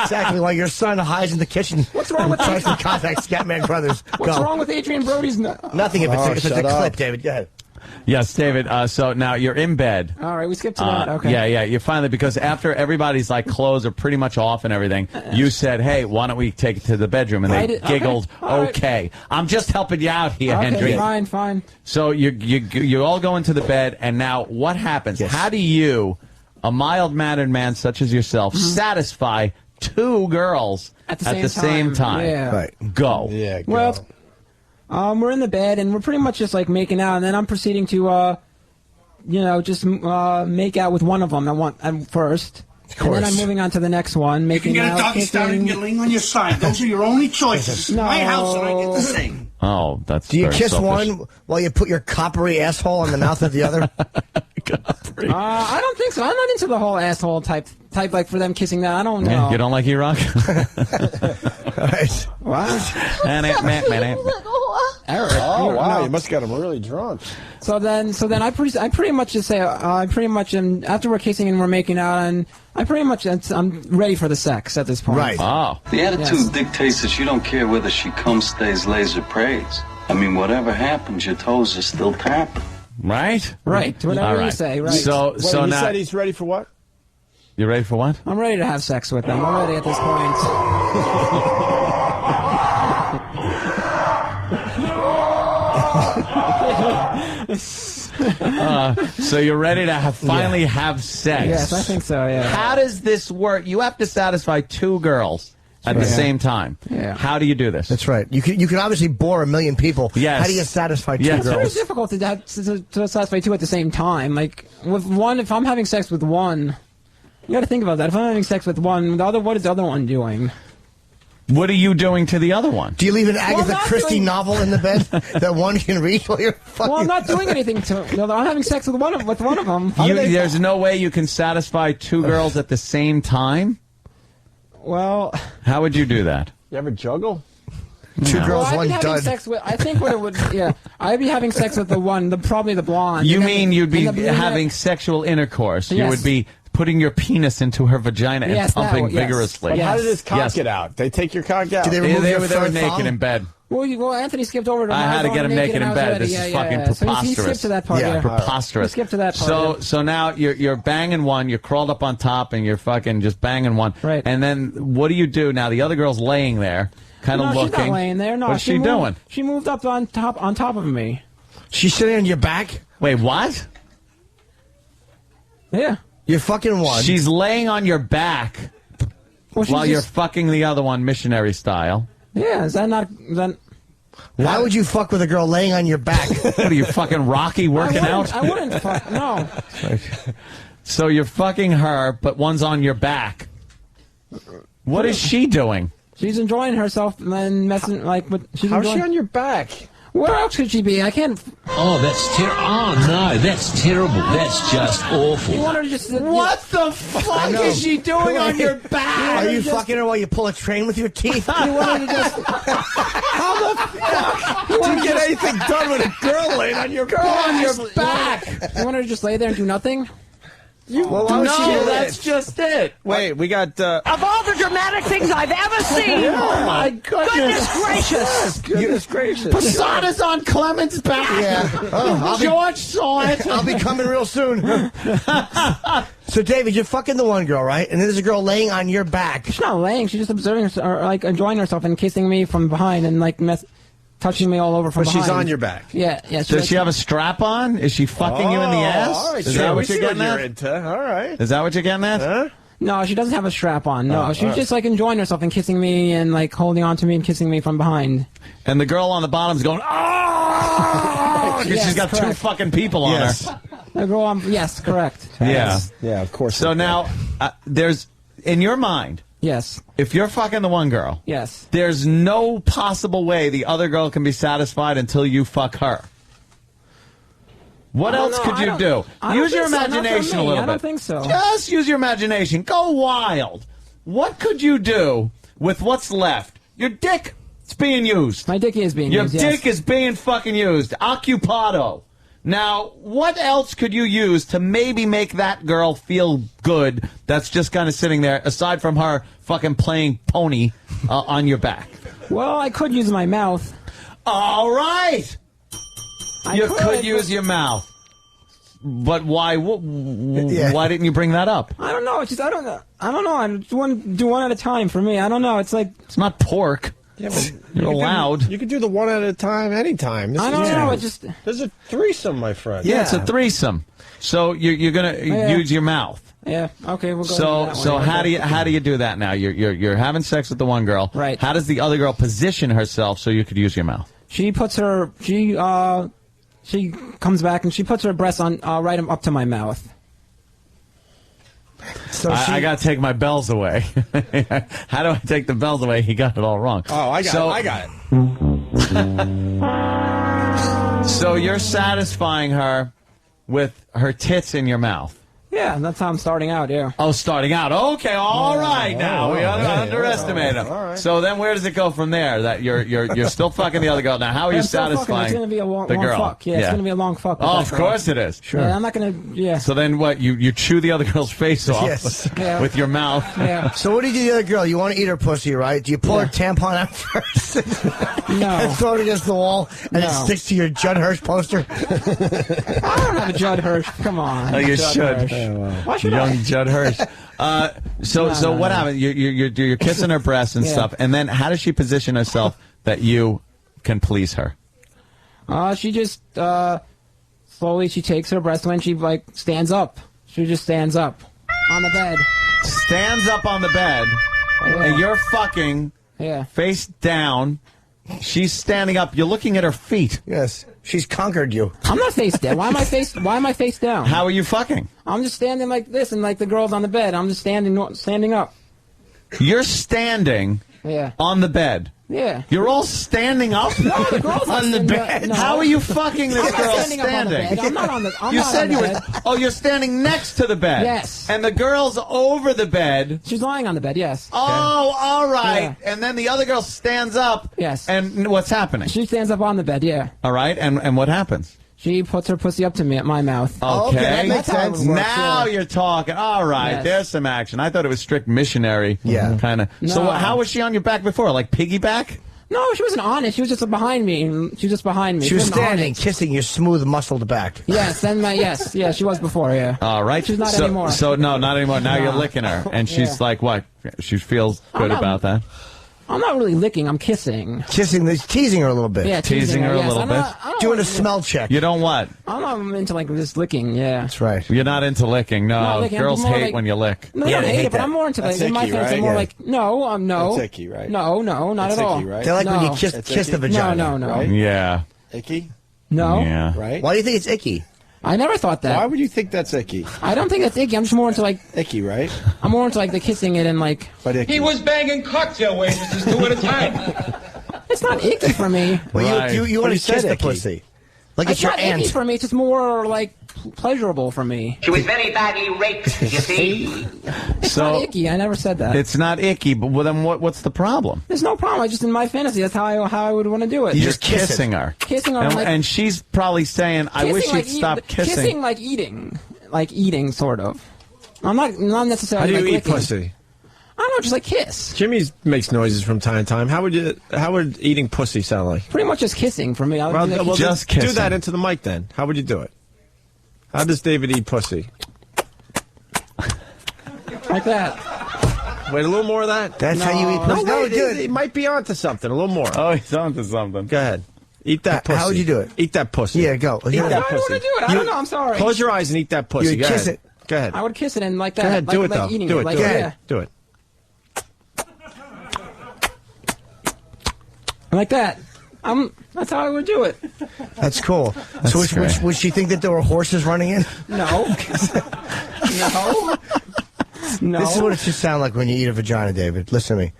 Exactly, while your son hides in the kitchen. What's wrong with tries to contact Scatman Brothers? What's Go. wrong with Adrian Brody's nose? Nothing if it's a shut up. clip, David. Go ahead. Yes, David. So now you're in bed. All right, we skipped to that. Okay. Yeah. You finally, because after everybody's like clothes are pretty much off and everything, you said, "Hey, why don't we take it to the bedroom?" And they giggled. Okay. I'm just helping you out here, Hendry. Fine. So you all go into the bed, and now what happens? Yes. How do you, a mild-mannered man such as yourself, satisfy two girls At the same time? Yeah. Right. Go. Yeah. Go. Well, we're in the bed, and we're pretty much just like making out, and then I'm proceeding to, just make out with one of them first. And then I'm moving on to the next one, You making can get out, a doggy style and get laying on your side. Those are your only choices. No. My house, and I get the same. Oh, that's Do you very kiss selfish. one while you put your coppery asshole on the mouth of the other? I don't think so. I'm not into the whole asshole type like for them kissing that. I don't know. Yeah, you don't like E-Rock? Right. What? Eric. Oh, wow. No. You must have got him really drunk. So then I pretty much just say I pretty much am, after we're kissing and we're making out, and I'm ready for the sex at this point. Right. Oh. The attitude Yes. dictates that you don't care whether she comes, stays, lays, or prays. I mean, whatever happens, your toes are still tapping. Right? Right. Whatever All you right. say. Right. So Wait, so he now said he's ready for what? you ready for what? I'm ready to have sex with them. I'm ready at this point. So you're ready to finally have sex. Yes, I think so. Yeah. How does this work? You have to satisfy two girls at the same time. Yeah. How do you do this? That's right. You can obviously bore 1 million people. Yes. How do you satisfy two Yes. It's very girls? difficult to satisfy two at the same time. Like with one, if I'm having sex with one, you got to think about that. If I'm having sex with one, what is the other one doing? What are you doing to the other one? Do you leave an Agatha not Christie doing- novel in the bed that one can read while you're fucking? Well, I'm not doing anything to. No, I'm having sex with one of them. There's no way you can satisfy two girls at the same time? Well, How would you do that? You ever juggle? Two well, girls, I'd one be having dud. sex with. I think what it would. Yeah, I'd be having sex with probably the blonde. You And mean you'd be and the brunette- having sexual intercourse. You Yes. would be putting your penis into her vagina and Yes, that pumping would- yes. vigorously. But How did his cock Yes. get out? They take your cock out. Do they They, remove they your were third naked thong? in bed. Well, Anthony skipped over to. I had to get him naked in and I was bed. ready. This Yeah, is yeah, fucking yeah. So he preposterous. skipped to that part. Yeah. Yeah. Preposterous. He skipped to that part. So yeah. so now you're banging one, you're crawled up on top, and you're fucking just banging one. Right. And then what do you do now? The other girl's laying there, kind of No, looking. she's not laying there. No, What's she moved, doing? She moved up on top of me. She's sitting on your back. Wait, what? Yeah. You're fucking one. She's laying on your back Well, she's while you're just- fucking the other one missionary style. Yeah. Is that not? Then Why would you fuck with a girl laying on your back? What are you, fucking Rocky working out? I wouldn't fuck. No. So you're fucking her, but one's on your back. What is she doing? She's enjoying herself and then messing like. But she's How's enjoying. she on your back? Where else could she be? I can't. Oh, that's terrible. Oh, no, that's terrible. That's just awful. You want her to just. What the I fuck know. is she doing on your back? Are you fucking her while you pull a train with your teeth? You want her to just. How the fuck do you get anything done with a girl laying on your back? You want her to just lay there and do nothing? Well, why would she do No, that? that's just it. Wait, we got. Of all the dramatic things I've ever seen. Oh my Goodness gracious. Goodness gracious. Posada's on Clement's back. Yeah. Oh, George saw it. I'll be coming real soon. So, David, you're fucking the one girl, right? And then there's a girl laying on your back. She's not laying. She's just observing herself, or like enjoying herself and kissing me from behind and like touching me all over from But behind. she's on your back. Yeah. Yeah. Does she have a strap on? Is she fucking you in the ass? All right, Is sure. that We what you're see getting you're at? into. All right. Is that what you're getting at? Huh? No, she doesn't have a strap on. No, she's just like enjoying herself and kissing me and like holding on to me and kissing me from behind. And the girl on the bottom's going, oh! Because Yes, she's got two correct. fucking people on Yes. her. The girl, yes, correct. Yeah. Yeah, of course. So now, there's, in your mind, Yes. if you're fucking the one girl, Yes. there's no possible way the other girl can be satisfied until you fuck her. What else could you do? Use your imagination a little bit. I don't think so. Just use your imagination. Go wild. What could you do with what's left? Your dick is being used. My dick is being used, Your dick is being fucking used. Occupado. Now, what else could you use to maybe make that girl feel good that's just kind of sitting there, aside from her fucking playing pony on your back? Well, I could use my mouth. All right. You could use your mouth. But why? Why didn't you bring that up? I don't know. It's just I don't know. I just want to do one at a time for me. I don't know. It's like it's not pork. Yeah, but you're allowed. You could do the one at a time anytime. I don't know. It's just there's a threesome, my friend. Yeah, it's a threesome. So you're gonna use your mouth. Yeah. Okay. We'll go. So how do you do that now? You're having sex with the one girl. Right. How does the other girl position herself so you could use your mouth? She puts her she comes back and she puts her breasts on right up to my mouth. So I got to take my bells away. How do I take the bells away? He got it all wrong. Oh, I got it. So you're satisfying her with her tits in your mouth. Yeah, that's how I'm starting out, yeah. Oh, starting out. Okay, all right now. We underestimate him. All right. So then where does it go from there? That you're still fucking the other girl. Now, how are you satisfying it's going to be a long the girl? fuck. Yeah, it's going to be a long fuck. Oh, of course it is. Sure. Yeah, I'm not going to, yeah. So then what? You chew the other girl's face off with your mouth. Yeah. So what do you do to the other girl? You want to eat her pussy, right? Do you pull her tampon out first? No. And throw it against the wall and it sticks to your Judd Hirsch poster? I don't have a Judd Hirsch. Come on. Oh, you Judd should. Hirsch. Why should Young Judd Hirsch. So what happened? You're kissing her breasts and stuff, and then how does she position herself that you can please her? She just slowly she takes her breast when she like stands up. She just stands up on the bed. Stands up on the bed, and you're fucking face down. She's standing up. You're looking at her feet. Yes. She's conquered you. I'm not face down. Why am I face down? How are you fucking? I'm just standing like this, and like the girl's on the bed. I'm just standing up. You're standing on the bed. Yeah. You're all standing up No, the girl's on the bed. No. How are you fucking this I'm not girl standing up on the bed. I'm not on the. I'm you not said on you the were. bed. Oh, you're standing next to the bed. Yes. And the girl's over the bed. She's lying on the bed. Yes. Oh, all right. Yeah. And then the other girl stands up. Yes. And what's happening? She stands up on the bed. Yeah. All right. And what happens? She puts her pussy up to me at my mouth. Okay. That makes sense. Now you're talking. All right. Yes. There's some action. I thought it was strict missionary. Yeah. Kind of. So No. how was she on your back before? Like piggyback? No, she wasn't on it. She was just behind me. She was just behind me. She was wasn't on standing, it. kissing your smooth, muscled back. Yes, then yeah, she was before, yeah. All right. She's not anymore. So no, not anymore. Now No. you're licking her, and she's like, what? She feels I'm good not- about that. I'm not really licking. I'm kissing. Teasing her a little bit. Yeah, Teasing her a yes. little I'm bit. not- I don't Doing a want- smell check. You don't what? I'm not into like this licking. Yeah. That's right. You're not into licking. No, Not licking. I'm girls more hate like- when you lick. No, I don't hate it, but I'm more into like That's in my icky, face. right? I'm more Yeah. like no, no. That's icky, right? No, not That's at all. icky, right? They like when No. you kiss That's the icky. vagina. No. Right? Yeah. Icky? No. Yeah. Right? Why do you think it's icky? I never thought that. Why would you think that's icky? I don't think that's icky. I'm just more into like Icky, right? I'm more into like the kissing it and like. But icky. He was banging cocktail waitresses 2 at a time. It's not icky for me. Well, Right. you want But to he kiss said the icky. pussy. Like it's It's your not icky aunt. for me. It's just more like pleasurable for me. She was very badly raped, you see. It's So- not icky. I never said that. It's not icky, but well, then what's the problem? There's no problem. I just in my fantasy. That's how I would want to do it. You're just kiss it. kissing her. Kissing her And, like- and she's probably saying, I wish Kissing you'd stop kissing. Kissing like eating, sort of. I'm not necessarily. How do you like eat licking. pussy? I don't know, just like kiss. Jimmy makes noises from time to time. How would eating pussy sound like? Pretty much just kissing for me. I would Well, do that- well, Just do kissing. that into the mic then. How would you do it? How does David eat pussy? like that. Wait, a little more of that? That's how you eat pussy. No, No, good. He might be onto something. A little more. Oh, he's onto something. Go ahead. Eat that pussy. How would you do it? Eat that pussy. Yeah, go. Eat I that don't want pussy. to do it. I don't know. I'm sorry. Close your eyes and eat that pussy. You Go kiss ahead. it. Go ahead. I would kiss it and like that. Go ahead. Like, Do it, like though. Eating Do it. Like, Do yeah. it. Do it. Like that. That's how I would do it. That's cool. So would she think that there were horses running in? No. No. No. This is what it should sound like when you eat a vagina, David. Listen to me.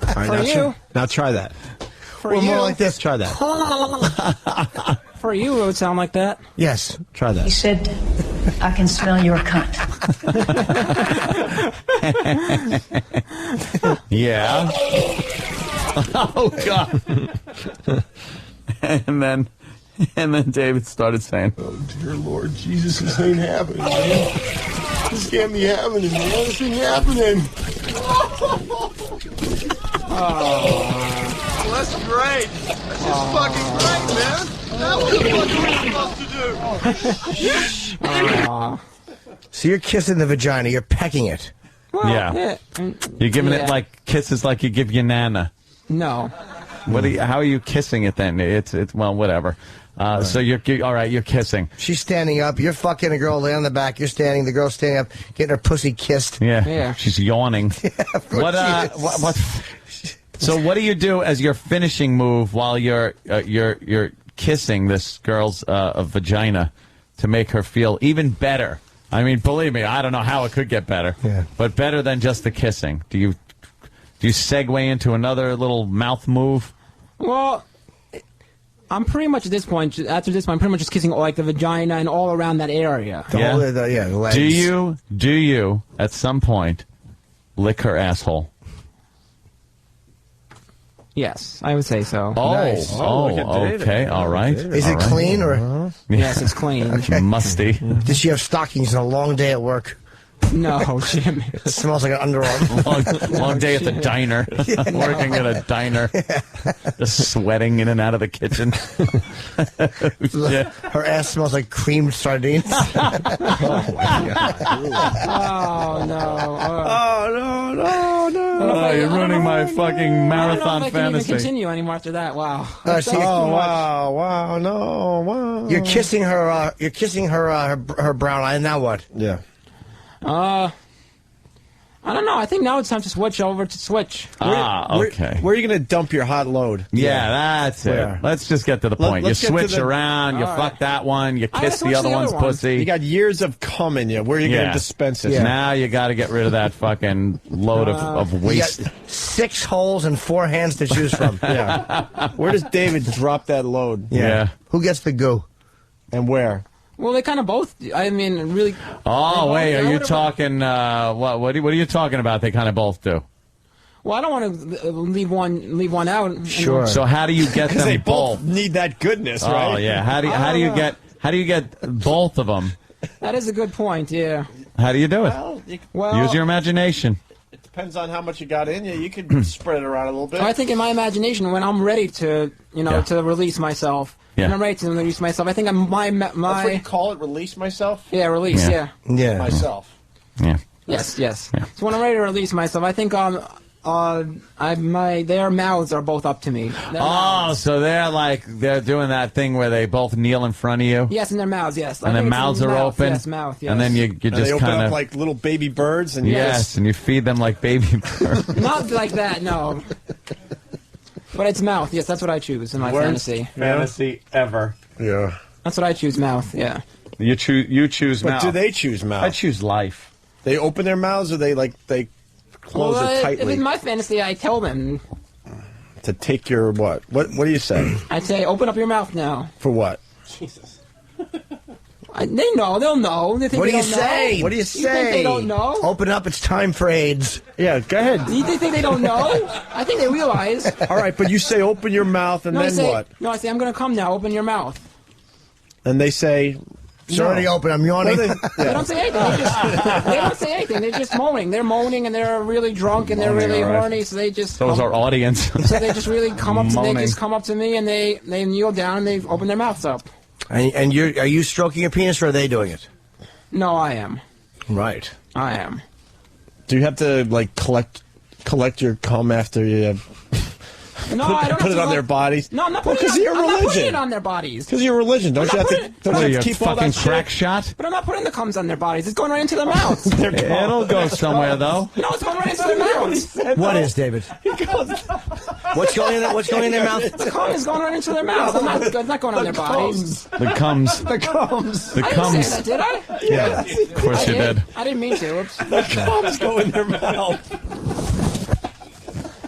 All right, For you. now try that. For or you. more like this? Try that. For you, it would sound like that. Yes. Try that. He said, I can smell your cunt. Yeah. Oh, God. and then David started saying, Oh, dear Lord Jesus, this ain't happening, man. This can't be happening, man. This ain't happening. Oh, that's great. That's just fucking great, man. Now what the fuck are we supposed to do? So you're kissing the vagina. You're pecking it. Well, yeah. You're giving it like kisses like you give your nana. No. How are you kissing it then? It's well, whatever. So you're all right. You're kissing. She's standing up. You're fucking a girl laying on the back. You're standing. The girl's standing up, getting her pussy kissed. Yeah. She's yawning. What? So what do you do as your finishing move while you're kissing this girl's vagina to make her feel even better? I mean, believe me, I don't know how it could get better. Yeah. But better than just the kissing. Do you segue into another little mouth move? Well, I'm pretty much at this point, after this point, I'm pretty much just kissing like the vagina and all around that area. Yeah. The legs. Do you at some point lick her asshole? Yes, I would say so. Oh, Nice. Okay, all right. Is it clean or? Yes, it's clean. Okay. Musty. Did she have stockings and a long day at work? No, Jim. It smells like an underarm. Long day at the diner. Working at a diner. Just sweating in and out of the kitchen. Yeah. Her ass smells like creamed sardines. Oh, no. Oh, you're ruining my fucking marathon I don't know if I can fantasy. even continue anymore after that. Wow. Wow, no, wow. You're kissing her. You're kissing her brown eye. Now what? Yeah. I don't know. I think now it's time to switch over to Switch. Okay. Where are you going to dump your hot load? Yeah, that's Where? it. Let's just get to the point. You let's get to switch the- around, you All fuck right. that one, you I kiss switch the other the one's other one. pussy. You got years of cum in you. Where are you going Yeah. to dispense it? Now you got to get rid of that fucking load of You waste. got 6 holes and 4 hands to choose from. Yeah. Where does David drop that load? Yeah. Who gets the goo? And where? Well, they kind of both. I mean, really. Oh, wait, are you whatever. talking, what are you talking about? They kind of both do. Well, I don't want to leave one out. Sure. So how do you get them They both? both need that goodness, right? Oh, yeah. How do you get both of them? That is a good point. Yeah. How do you do it? Well, Use your imagination. It depends on how much you got in you. You could spread it around a little bit. I think in my imagination, when I'm ready to, to release myself, Yeah. when I'm ready to release myself, I think That's what you call it, release myself? release, Yeah. yeah. Myself. Yeah. Yes. So when I'm ready to release myself, I think their mouths are both up to me. Their mouths. So they're doing that thing where they both kneel in front of you. Yes, in their mouths, yes. And I their think it's mouths in are mouth, open. Yes, mouth, yes. And then you And just they open kind up of like little baby birds. And yes, and you feed them like baby birds. Not like that, no. But it's mouth, yes, that's what I choose in my fantasy. Fantasy ever. Yeah. That's what I choose, mouth, yeah. You choose But mouth. do they choose mouth? I choose life. They open their mouths or they close it If tightly in my fantasy, I tell them, to take your what? What do you say? I say, open up your mouth now. For what? Jesus. They know, they'll know. They think What they do you don't say? know. What do you You think say? they don't know? Open up, it's time for AIDS. Yeah, go ahead. You think they don't know? I think they realize. All right, but you say open your mouth and No, I then say, what? No, I say, I'm going to come now. Open your mouth. And they say, It's already open. I'm yawning. They don't say anything. They don't say anything. They're just moaning. They're moaning, and they're really drunk, and they're really all right. horny. So they just Those are audience. So they just really come up. Moaning. They just come up to me, and they kneel down, and they open their mouths up. And are you stroking your penis or are they doing it? No, I am. Right. I am. Do you have to collect your cum after you No, I don't put have it to on look- their bodies? No, I'm not Well, putting 'cause it of on, your I'm not putting religion. it on their bodies. Because of your religion, don't I'm you not have putting- to What are you, keep all fucking that crack shit? shot? But I'm not putting the cums on their bodies. It's going right into their mouths. It'll go somewhere though. No, it's going right into their mouths. What is, David? What's going in their mouth? The cum is going right into their mouths. It's not going on their bodies. The comes. The cums. The I didn't comes. say that, did I? Yeah. Of course you did. I didn't mean to. Oops. The cums go in their mouth.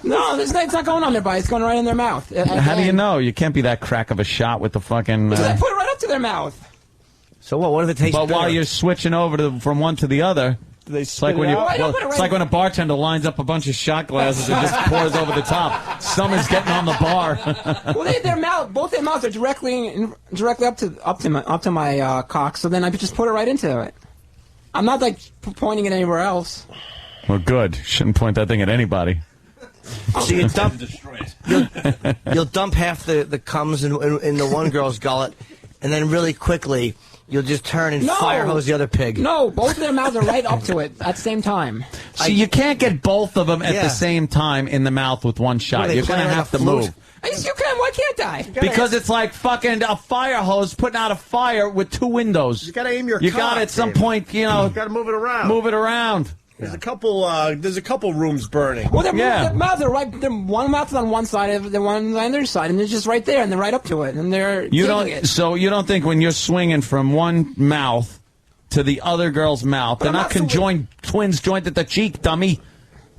No, it's not going on their body. It's going right in their mouth. How do you know? You can't be that crack of a shot with the fucking... Because I put it right up to their mouth. So what if it tastes But bitter? while you're switching over from one to the other... It's like when it's like when a bartender lines up a bunch of shot glasses and just pours over the top. Someone's getting on the bar. Well, both their mouths are directly up to my cock. So then I just put it right into it. I'm not like pointing it anywhere else. Well, good. Shouldn't point that thing at anybody. So you dump, you'll dump half the cums in the one girl's gullet, and then really quickly you'll just turn and fire hose the other pig. No, both of their mouths are right up to it at the same time. See, you can't get both of them at the same time in the mouth with one shot. You're going to have to move. Yes, you can. Why can't I? Because it's like fucking a fire hose putting out a fire with two windows. You got to aim your You cock, got to at some David. point, you know. You got to move it around. Move it around. There's a couple rooms burning. Well, their mouths are right. One mouth is on one side of the one on the other side, and they're just right there, and they're right up to it, and they're it. So you don't think when you're swinging from one mouth to the other girl's mouth, they're not conjoined twins joined at the cheek, dummy.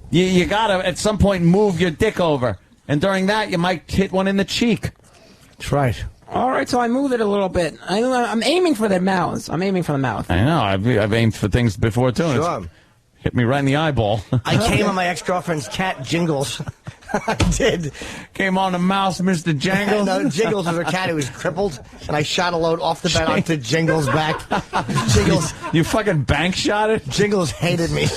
You gotta at some point move your dick over, and during that you might hit one in the cheek. That's right. All right, so I move it a little bit. I'm aiming for their mouths. I'm aiming for the mouth. I know. I've aimed for things before too. And Sure. hit me right in the eyeball. I came on my ex-girlfriend's cat, Jingles. I did. Came on the mouse, Mr. Jangles? No, Jingles was her cat who was crippled, and I shot a load off the bed onto Jingles' back. Jingles. You fucking bank shot it? Jingles hated me.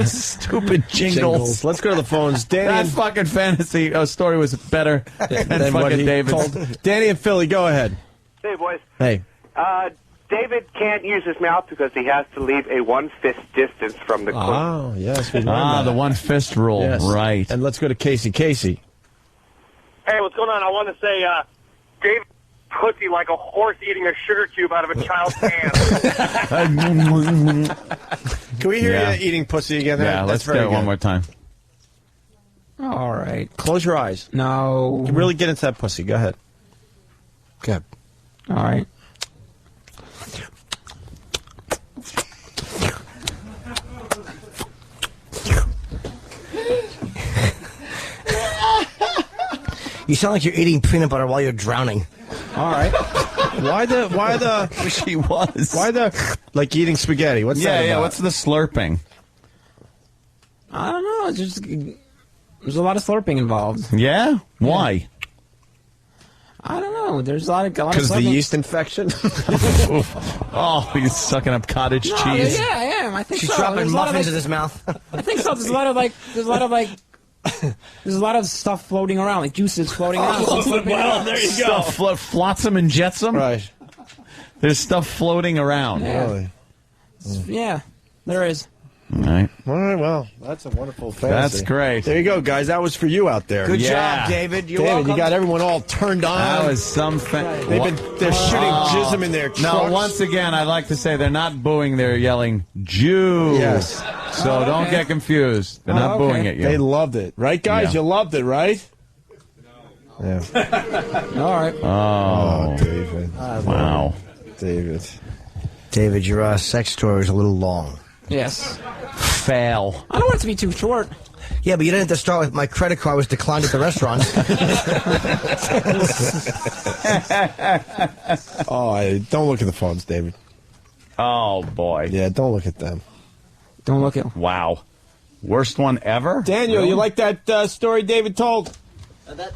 Stupid Jingles. Let's go to the phones. Danny That and, fucking fantasy story was better than than what fucking he David's. told. Danny and Philly, go ahead. Hey, boys. Hey. David can't use his mouth because he has to leave a one-fist distance from the clothes. Oh, yes. We learned that. The one fist rule. Yes. Right. And let's go to Casey. Casey. Hey, what's going on? I want to say, David pussy like a horse eating a sugar cube out of a child's hand. Can we hear Yeah. you eating pussy again? Yeah, That's let's very do it good. one more time. All right. Close your eyes. No. Really get into that pussy. Go ahead. Good. All right. You sound like you're eating peanut butter while you're drowning. All right. Why the? Wish he was. Why the? Like eating spaghetti. What's that about? What's the slurping? I don't know. It's just there's a lot of slurping involved. Yeah? Why? I don't know. There's a lot of Because the slurping. yeast infection. Oh, he's sucking up cottage No, cheese. yeah, I am. I think She's so. dropping There's a lot of, muffins like- in his mouth. I think so. There's a lot of stuff floating around, like juices floating around. Well, there you go. Flotsam and jetsam. Right. There's stuff floating around. Yeah. Really? Yeah, there is. All right. All right. Well, that's a wonderful fantasy. That's great. There you go, guys. That was for you out there. Good Yeah. job, David. You're David, welcome. you got everyone all turned on. That was some They're shooting jism in their trucks. No, once again, I'd like to say they're not booing, they're yelling, Jew. Yes. So don't get confused. They're not booing at you. They loved it. Right, guys? Yeah. You loved it, right? Yeah. All right. Oh, David. wow. David. David, your sex story was a little long. Yes. Fail. I don't want it to be too short. Yeah, but you didn't have to start with my credit card was declined at the restaurant. Don't look at the phones, David. Oh, boy. Yeah, don't look at them. Don't look at. Wow. Worst one ever? Daniel, you like that story David told? That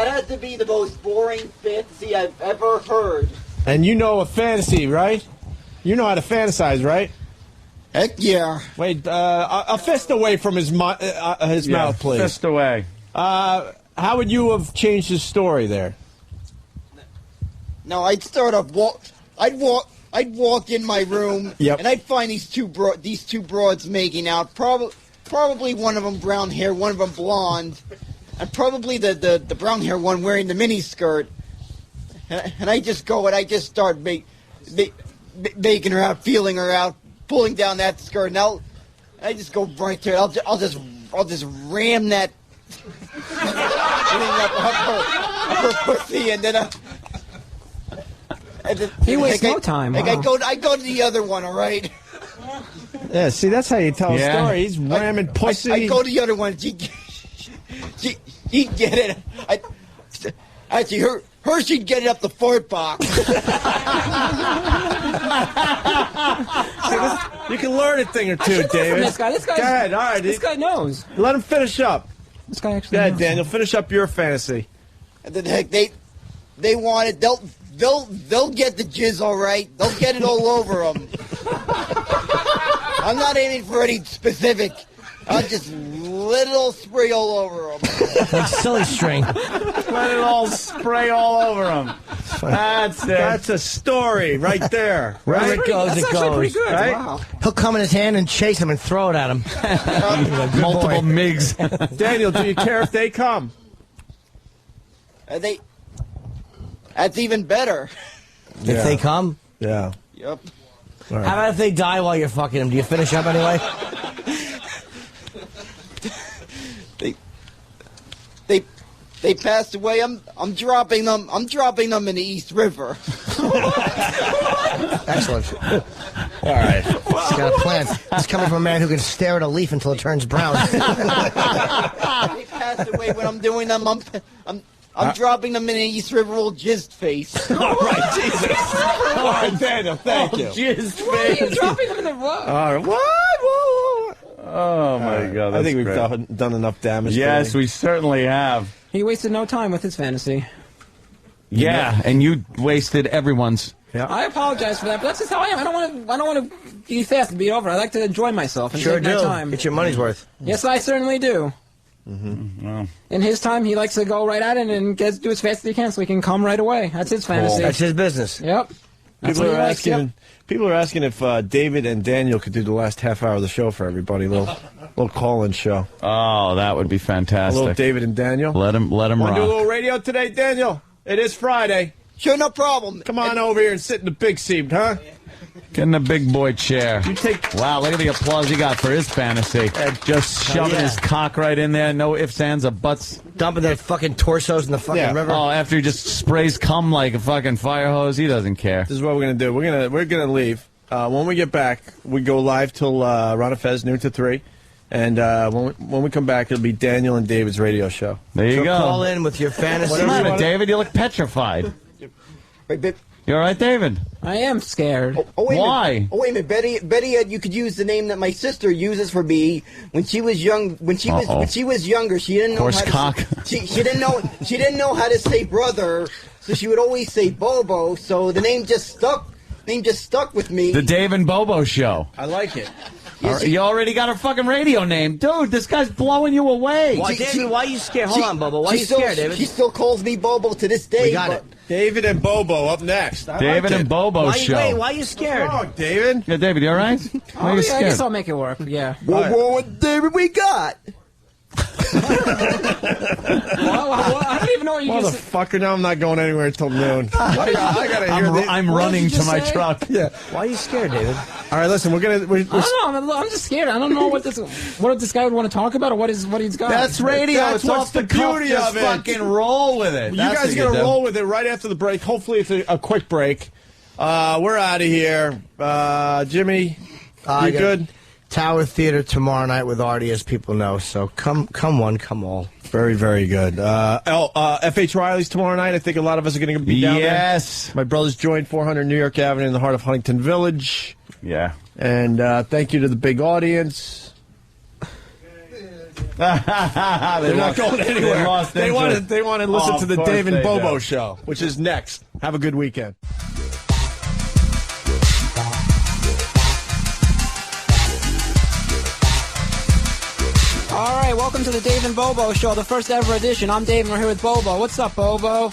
had to be the most boring fantasy I've ever heard. And you know a fantasy, right? You know how to fantasize, right? Heck yeah. Wait, a fist away from his mouth, please. Fist away. How would you have changed his story there? No, I'd start off I'd walk in my room, Yep. and I'd find these two broads making out. Probably one of them brown hair, one of them blonde, and probably the brown hair one wearing the mini skirt. And I just go and I just start making her out, feeling her out, pulling down that skirt. And I just go right to it. I'll just ram that up her pussy, and then. He wastes no time. Like Wow. I go to the other one, all right? Yeah, see, that's how you tell Yeah. a story. He's ramming pussy. I go to the other one. She'd get it. Actually, her she'd get it up the fart box. You can learn a thing or two, David. This guy. Go ahead. All right. This guy knows. Let him finish up. This guy actually. Go ahead, knows. Daniel. Finish up your fantasy. And then heck, they want it. They'll get the jizz all right. They'll get it all over them. I'm not aiming for any specific. I'll just let it all spray all over them. Like silly string. Let it all spray all over him. That's it. That's a story right there. Wherever it goes, That's it actually goes. pretty good. Right? Wow. He'll come in his hand and chase him and throw it at him. Multiple MIGs. Daniel, do you care if they come? That's even better. If they come? Yeah. Yep. How about if they die while you're fucking them? Do you finish up anyway? They passed away. I'm dropping them. I'm dropping them in the East River. Excellent. All right. He's got a plan. He's coming from a man who can stare at a leaf until it turns brown. They passed away when I'm doing them. I'm dropping them in the East River, old jizzed face. All right, Jesus. All right, Daniel, thank you. Jizzed Why are you face. dropping him in the what? All right. What? Oh, my God. I think we've great. done enough damage. Yes, today. we certainly have. He wasted no time with his fantasy. Yeah, and you wasted everyone's. I apologize for that, but that's just how I am. I don't want to be fast and be over. I like to enjoy myself and Sure take my do. time. Get your money's worth. Yes, I certainly do. Mm-hmm. Well, In his time, he likes to go right at it and do as fast as he can so he can come right away. That's his fantasy. That's his business. Yep. That's People what are he likes, asking. yep. People are asking if David and Daniel could do the last half hour of the show for everybody. Little call-in show. oh, that would be A fantastic. little David and Daniel. Let him Want to do a rock. little radio today, Daniel? It is Friday. Sure, no problem. Come on over here and sit in the big seat, huh? Get in the big boy chair. You take. Wow, look at the applause he got for his fantasy. Just shoving his cock right in there, no ifs, ands, or buts. Dumping their fucking torsos in the fucking river. Oh, after he just sprays cum like a fucking fire hose, he doesn't care. This is what we're gonna do. We're gonna leave. When we get back, we go live till Ron Fez noon to 3, and when we come back, it'll be Daniel and David's radio show. There you So go. call in with your fantasy. What's the matter, David? You look petrified. You all right, David? I am scared. Oh, wait Why? A minute. Oh, wait a minute, Betty. You could use the name that my sister uses for me when she was young. When she was younger, she didn't know Horse how cock. to. She didn't know how to say brother, so she would always say Bobo. So the name just stuck. With me. The Dave and Bobo Show. I like it. You already got a fucking radio name. Dude, this guy's blowing you away. Why, David, why are you scared? Hold on, Bobo. Why are you scared, David? She still calls me Bobo to this day. We got it. David and Bobo up next. David and Bobo Show. Why are you scared? Oh, David. Yeah, David, you all right? Why are you I scared? guess I'll make it work. Yeah. What David we got? I don't even know what you just said. Motherfucker, now I'm not going anywhere until noon. I gotta hear I'm running to my truck. Yeah. Why are you scared, David? All right, listen, I don't know. I'm just scared. I don't know what this guy would want to talk about or what he's got. That's radio. That's it's what's off the the cuff. beauty Just of it. fucking roll with it. You That's guys what are going to do. roll with it right after the break. Hopefully it's a quick break. We're out of here. Jimmy, you good? Tower Theater tomorrow night with Artie, as people know. So come one, come all. Very, very good. F.H. Riley's tomorrow night. I think a lot of us are going to be down there. Yes. My brother's joined 400 New York Avenue in the heart of Huntington Village. Yeah. And thank you to the big audience. They're not going anywhere. They want to listen to the Dave and Bobo show, which is next. Have a good weekend. All right, welcome to the Dave and Bobo Show, the first ever edition. I'm Dave, and we're here with Bobo. What's up, Bobo?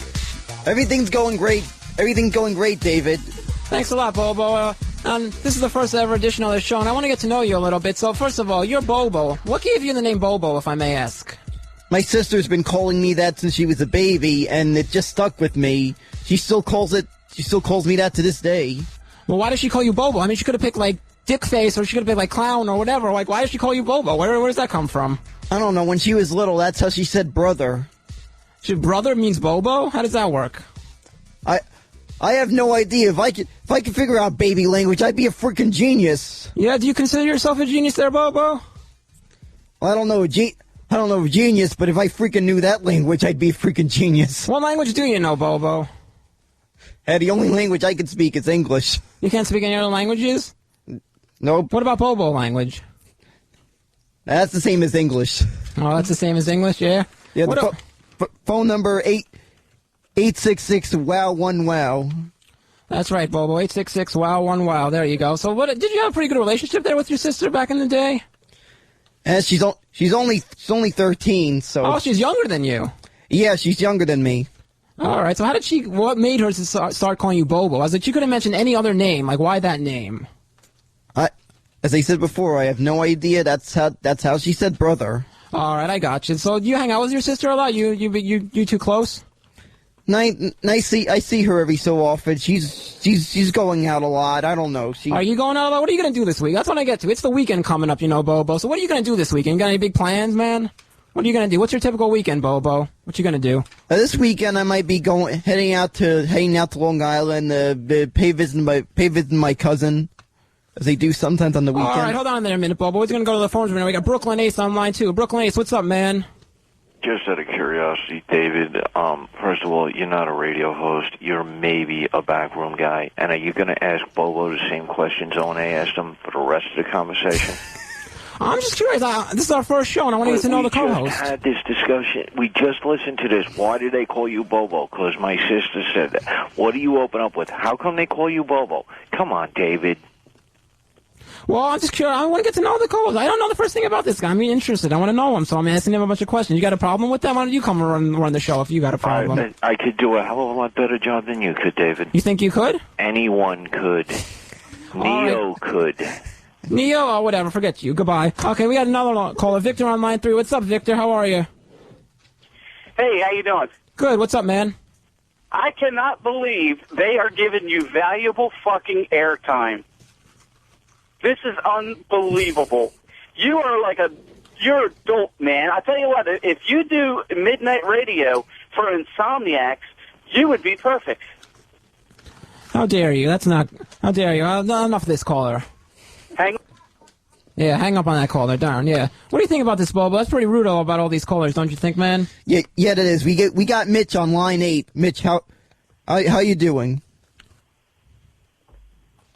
Everything's going great. Everything's going great, David. Thanks a lot, Bobo. This is the first ever edition of the show, and I want to get to know you a little bit. So, first of all, you're Bobo. What gave you the name Bobo, if I may ask? My sister's been calling me that since she was a baby, and it just stuck with me. She still calls me that to this day. Well, why does she call you Bobo? I mean, she could have picked, like, Dick Face, or she could have picked, like, Clown, or whatever. Like, why does she call you Bobo? Where does that come from? I don't know. When she was little, that's how she said brother. Brother means Bobo? How does that work? I have no idea. If I could figure out baby language, I'd be a freaking genius. Yeah, do you consider yourself a genius there, Bobo? I don't know. I don't know, genius, but if I freaking knew that language, I'd be a freaking genius. What language do you know, Bobo? Hey, the only language I can speak is English. You can't speak any other languages? Nope. What about Bobo language? That's the same as English. Oh, that's the same as English, yeah? Yeah, phone number 866-WOW-1-WOW. That's right, Bobo. 866-WOW-1-WOW. There you go. So, did you have a pretty good relationship there with your sister back in the day? She's only 13, so. Oh, she's younger than you. Yeah, she's younger than me. All right. So, what made her to start calling you Bobo? I was like, she could have mentioned any other name. Like, why that name? As I said before, I have no idea. That's how she said brother. All right, I got you. So, do you hang out with your sister a lot? You two close? I see her every so often. She's going out a lot. I don't know. Are you going out a lot? What are you going to do this week? That's what I get to. It's the weekend coming up, Bobo. So what are you going to do this weekend? Got any big plans, man? What are you going to do? What's your typical weekend, Bobo? What you going to do? This weekend I might be heading out to Long Island, pay visiting my cousin, as they do sometimes on the weekend. All right, hold on there a minute, Bobo. We're going to go to the phones right now. We got Brooklyn Ace on line 2. Brooklyn Ace, what's up, man? Just out of curiosity, David, first of all, you're not a radio host. You're maybe a backroom guy. And are you going to ask Bobo the same questions Owen asked him for the rest of the conversation? I'm just curious. This is our first show, and I want to get to know the co-host. We just had this discussion. We just listened to this. Why do they call you Bobo? Because my sister said that. What do you open up with? How come they call you Bobo? Come on, David. Well, I'm just curious. I want to get to know the co-host. I don't know the first thing about this guy. I'm interested. I want to know him, so I'm asking him a bunch of questions. You got a problem with that? Why don't you come run the show if you got a problem? I could do a hell of a lot better job than you could, David. You think you could? Anyone could. Neo could. Neo? Oh, whatever. Forget you. Goodbye. Okay, we got another caller. Victor on line 3. What's up, Victor? How are you? Hey, how you doing? Good. What's up, man? I cannot believe they are giving you valuable fucking airtime. This is unbelievable. You are you're a dope, man. I tell you what, if you do midnight radio for insomniacs, you would be perfect. How dare you? How dare you? Enough of this caller. Hang up on that caller. Darn, yeah. What do you think about this, Bobo? That's pretty rude about all these callers, don't you think, man? Yeah, it is. We got Mitch on line 8. Mitch, how you doing?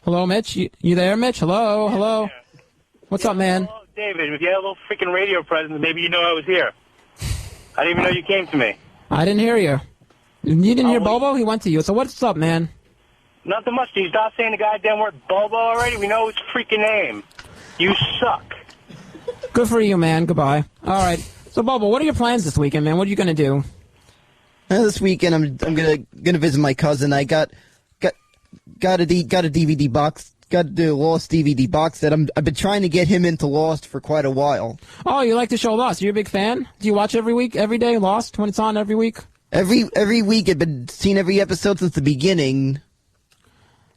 Hello, Mitch. You there, Mitch? Hello. What's up, man? Hello, David. If you had a little freaking radio presence, maybe you know I was here. I didn't even know you came to me. I didn't hear you. You didn't hear Bobo? He went to you. So what's up, man? Nothing much. Can you stop saying the goddamn word Bobo already? We know his freaking name. You suck. Good for you, man. Goodbye. All right. So, Bobo, what are your plans this weekend, man? What are you going to do? This weekend, I'm gonna visit my cousin. I got a DVD box. Got the Lost DVD box set. I've been trying to get him into Lost for quite a while. Oh, you like the show Lost? You're a big fan? Do you watch every day Lost when it's on every week? Every week. I've been seeing every episode since the beginning.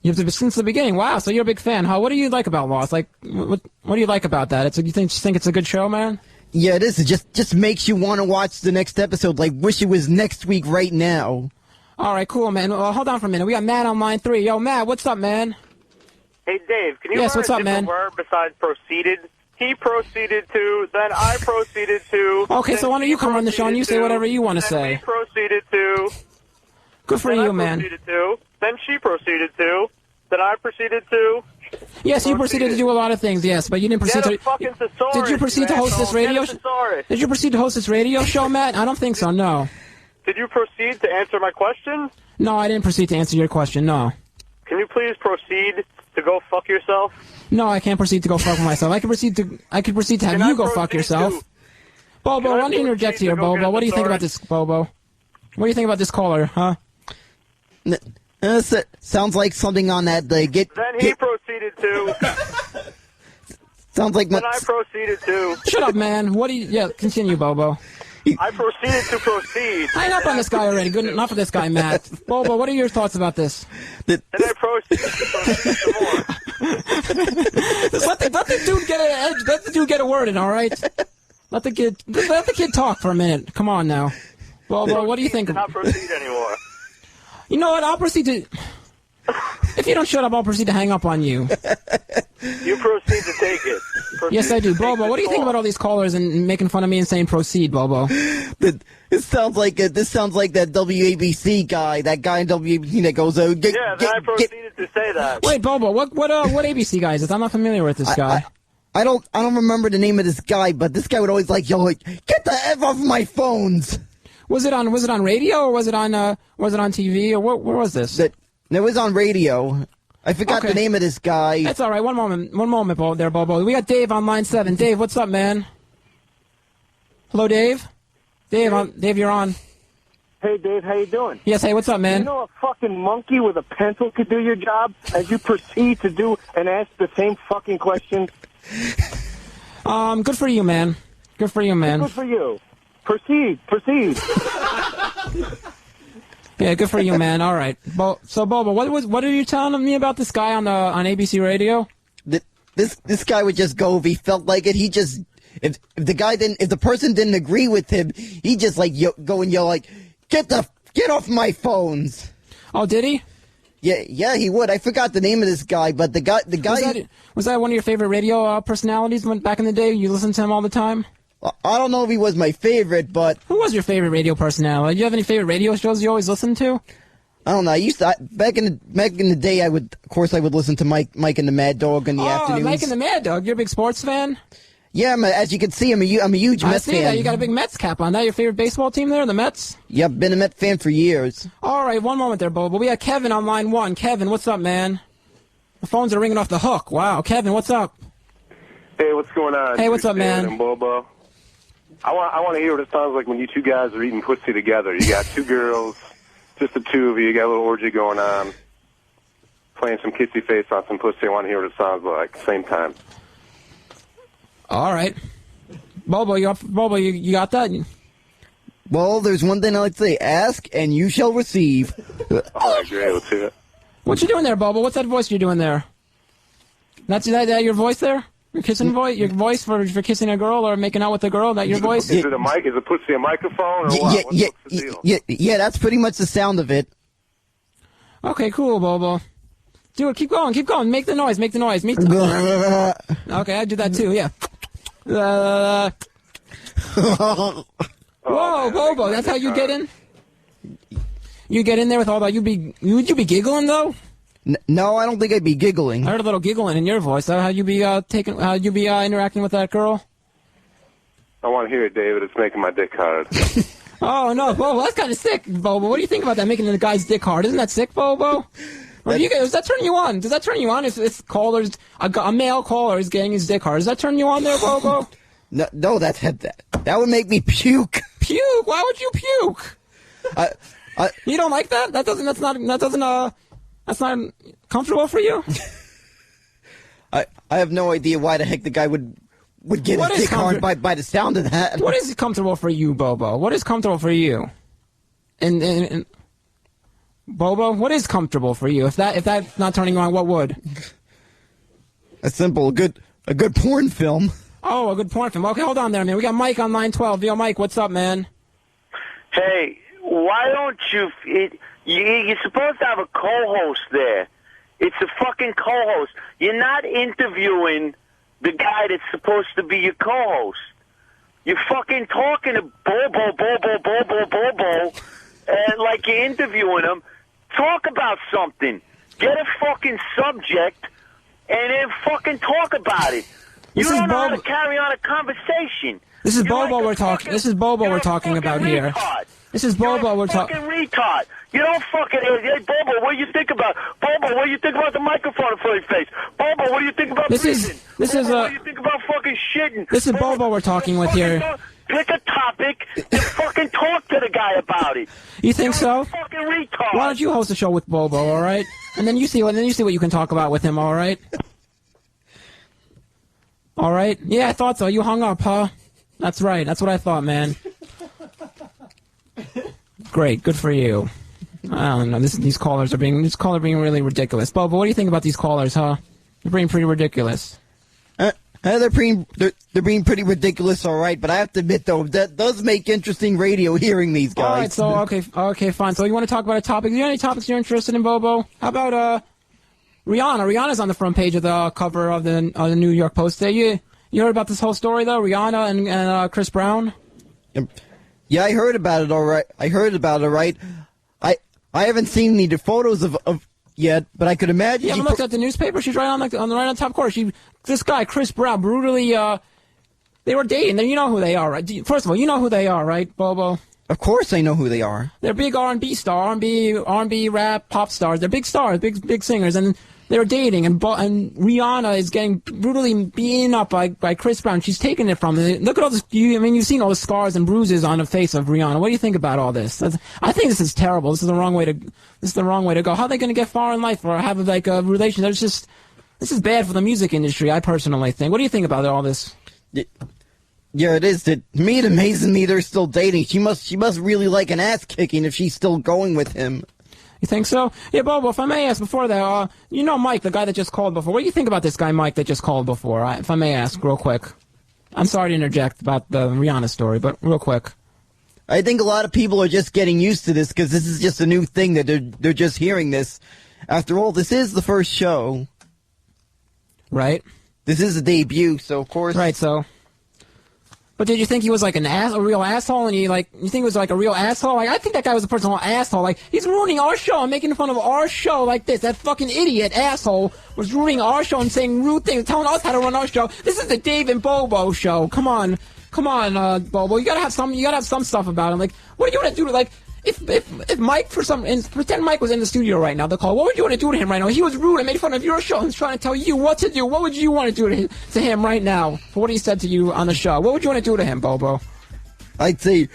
Since the beginning. Wow. So you're a big fan. What do you like about Lost? Like, what do you like about that? You think it's a good show, man? Yeah, it is. It just makes you want to watch the next episode. Like, wish it was next week right now. All right, cool, man. Well, hold on for a minute. We got Matt on line 3. Yo, Matt, what's up, man? Hey, Dave, can you Yes, learn what's a up, different man? word besides proceeded? He proceeded to, then I proceeded to. Okay, so why don't you come on the show and you say whatever you want to say? Then we proceeded to. Good for then you, I man. Proceeded to, then she proceeded to. Then I proceeded to. Yes, you proceeded to do a lot of things, yes, but you didn't proceed Get a to... fucking thesaurus, Did you proceed to host this radio... Get a thesaurus. Did you proceed to host this radio show, Matt? I don't think so, no. Did you proceed to answer my question? No, I didn't proceed to answer your question, no. Can you please proceed to go fuck yourself? No, I can't proceed to go fuck myself. I could proceed to have you go fuck yourself. Bobo, why don't you interject here, Bobo? What do you think about this, Bobo? What do you think about this caller, huh? Sounds like something on that. Then he proceeded to. Sounds like. Then I proceeded to. Shut up, man. What do you? Yeah, continue, Bobo. I proceeded to proceed. Hang up on this guy already. Good enough of this guy, Matt. Bobo, what are your thoughts about this? Then I proceeded to proceed some more. Just let the dude get an edge. Let the dude get a word in. All right. Let the kid talk for a minute. Come on now, Bobo. What do you think? Not proceed anymore. You know what? I'll proceed to. If you don't shut up, I'll proceed to hang up on you. You proceed to take it. Yes, I do. Bobo, what do you think about all these callers and making fun of me and saying proceed, Bobo? This sounds like that WABC guy, that guy in WABC that goes, I proceeded to say that. Wait, Bobo, what ABC guy is this? I'm not familiar with this guy. I don't remember the name of this guy, but this guy would always yell get the F off my phones. Was it on radio or was it on TV or where was this? It was on radio. I forgot the name of this guy. That's all right. One moment, Bobo. We got Dave on line 7. Dave, what's up, man? Hello, Dave. Dave, you're on. Hey, Dave, how you doing? Yes, hey, what's up, man? You know a fucking monkey with a pencil could do your job as you proceed to do and ask the same fucking questions? Good for you, man. Good for you, man. Good for you. Proceed. Yeah, good for you, man. All right. So, Bobo, what are you telling me about this guy on ABC Radio? This guy would just go if he felt like it. He just if the person didn't agree with him, he just go and yell get off my phones. Oh, did he? Yeah, he would. I forgot the name of this guy, but the guy was that one of your favorite radio personalities back in the day? You listened to him all the time? I don't know if he was my favorite, but who was your favorite radio personality? Do you have any favorite radio shows you always listen to? I don't know. I used to back in the day. I would listen to Mike and the Mad Dog in the afternoons. Mike and the Mad Dog. You're a big sports fan? Yeah, as you can see, I'm a huge Mets fan. I see that. You got a big Mets cap on. That your favorite baseball team there, the Mets? Yep, been a Mets fan for years. All right, one moment there, Bobo. We got Kevin on line 1. Kevin, what's up, man? The phones are ringing off the hook. Wow, Kevin, what's up? Hey, what's going on? Hey, what's up, man? And Bobo. I want to hear what it sounds like when you two guys are eating pussy together. You got two girls, just the two of you. You got a little orgy going on, playing some kissy face on some pussy. I want to hear what it sounds like at the same time. All right. Bobo, you got that? Well, there's one thing I like to say. Ask, and you shall receive. All right, great. Let's hear it. What you doing there, Bobo? What's that voice you're doing there? That your voice there? Your kissing voice? Your voice for kissing a girl or making out with a girl? That your voice? Is it a mic? Is it pussy a microphone or what? What's the deal? Yeah, that's pretty much the sound of it. Okay, cool, Bobo. Do it. Keep going. Make the noise. Okay, I do that too, yeah. Whoa, Bobo, that's how you get in? You get in there with all that? Would you be giggling, though? No, I don't think I'd be giggling. I heard a little giggling in your voice. How'd you be interacting with that girl? I want to hear it, David. It's making my dick hard. Oh, no, Bobo, that's kind of sick, Bobo. What do you think about that, making the guy's dick hard? Isn't that sick, Bobo? Does that turn you on? Does that turn you on if callers, a male caller is getting his dick hard? Does that turn you on there, Bobo? No, that would make me puke. Puke? Why would you puke? You don't like that? That's not comfortable for you? I have no idea why the heck the guy would get his dick hard by the sound of that. What is comfortable for you, Bobo? What is comfortable for you? And Bobo, what is comfortable for you? If that's not turning you on, what would? A good porn film. Oh, a good porn film. Okay, hold on there, man. We got Mike on line 12. Yo, Mike, what's up, man? Hey, why don't you're supposed to have a co-host there. It's a fucking co-host. You're not interviewing the guy that's supposed to be your co-host. You're fucking talking to Bobo, and like you're interviewing him. Talk about something. Get a fucking subject, and then fucking talk about it. You don't know how to carry on a conversation. This is Bobo we're talking. This is Bobo we're talking about here. This is Bobo we're talking. Fucking retard. You don't fucking. Hey, Bobo, what do you think about? Bobo, what do you think about the microphone in front of your face? Bobo, what do you think about breathing? What do you think about fucking shitting? This is Bobo we're talking with here. Pick a topic and fucking talk to the guy about it. You think so? Fucking retard. Why don't you host a show with Bobo, all right? And then you see what you can talk about with him, all right? All right? Yeah, I thought so. You hung up, huh? That's right. That's what I thought, man. Great. Good for you. I don't know. These callers are being really ridiculous. Bobo, what do you think about these callers, huh? They're being pretty ridiculous. They're being pretty ridiculous, all right. But I have to admit, though, that does make interesting radio hearing these guys. All right. So okay, fine. So you want to talk about a topic? Do you have any topics you're interested in, Bobo? How about Rihanna? Rihanna's on the front page of the cover of the New York Post. There, you You heard about this whole story, though? Rihanna and Chris Brown? Yeah, I heard about it, all right. I heard about it, right? I haven't seen any photos of yet, but I could imagine. You haven't looked at the newspaper? She's right on top corner. This guy, Chris Brown, brutally, they were dating. You know who they are, right? First of all, you know who they are, right, Bobo? Of course I know who they are. They're big R&B R&B rap, pop stars. They're big stars, big singers, and they were dating, and Rihanna is getting brutally beaten up by Chris Brown. She's taking it from him. Look at all this. You've seen all the scars and bruises on the face of Rihanna. What do you think about all this? I think this is terrible. This is the wrong way to go. How are they going to get far in life or have like a relation? This is bad for the music industry. I personally think. What do you think about all this? Yeah, it is. To me, it amazes me they're still dating. She must really like an ass kicking if she's still going with him. You think so? Yeah, Bobo, if I may ask before that, you know Mike, the guy that just called before. What do you think about this guy, Mike, that just called before? If I may ask real quick. I'm sorry to interject about the Rihanna story, but real quick. I think a lot of people are just getting used to this because this is just a new thing that they're just hearing this. After all, this is the first show. Right. This is a debut, so of course. Right, so. But did you think he was like a real asshole? And you think he was like a real asshole? Like, I think that guy was a personal asshole. Like, he's ruining our show and making fun of our show like this. That fucking idiot asshole was ruining our show and saying rude things, telling us how to run our show. This is the Dave and Bobo show. Come on, Bobo. You gotta have some stuff about him. Like, what do you want to do? Like, if Mike pretend Mike was in the studio right now, the call. What would you want to do to him right now? He was rude and made fun of your show and was trying to tell you what to do. What would you want to do to him right now for what he said to you on the show? What would you want to do to him, Bobo? I'd say,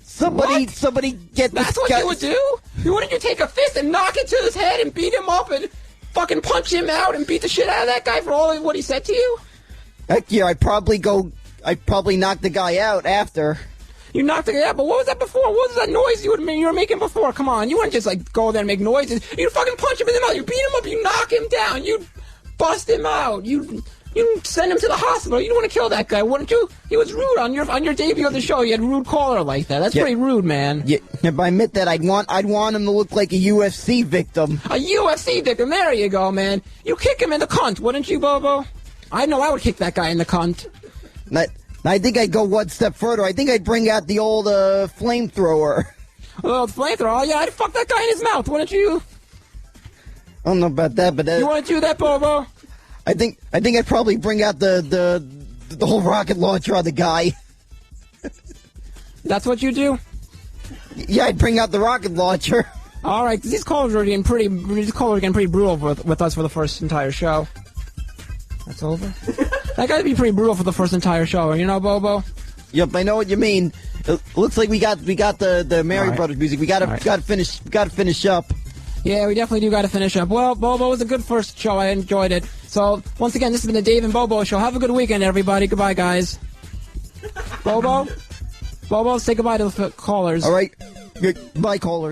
somebody get this. That's what you would do? Wouldn't you take a fist and knock it to his head and beat him up and fucking punch him out and beat the shit out of that guy for all of what he said to you? Heck yeah, I'd probably knock the guy out after. You knocked the guy out, but what was that before? What was that noise you were making before? Come on, you wouldn't just like go there and make noises. You fucking punch him in the mouth. You beat him up. You knock him down. You bust him out. You send him to the hospital. You don't want to kill that guy, wouldn't you? He was rude on your debut of the show. You had a rude caller like that. That's pretty rude, man. Yeah, if I admit that, I'd want him to look like a UFC victim. A UFC victim. There you go, man. You kick him in the cunt, wouldn't you, Bobo? I know I would kick that guy in the cunt. I think I'd go one step further. I think I'd bring out the old flamethrower. Oh, flamethrower? Yeah, I'd fuck that guy in his mouth, wouldn't you? I don't know about that, but you want to do that, Bobo? I think I'd probably bring out the whole rocket launcher on the guy. That's what you do? Yeah, I'd bring out the rocket launcher. All right, these callers are getting pretty brutal with us for the first entire show. That's over. That got to be pretty brutal for the first entire show, you know, Bobo? Yep, I know what you mean. It looks like we got the Mary Brothers music. We got to finish up. Yeah, we definitely do got to finish up. Well, Bobo was a good first show. I enjoyed it. So once again, this has been the Dave and Bobo show. Have a good weekend, everybody. Goodbye, guys. Bobo, say goodbye to the callers. All right, goodbye, callers.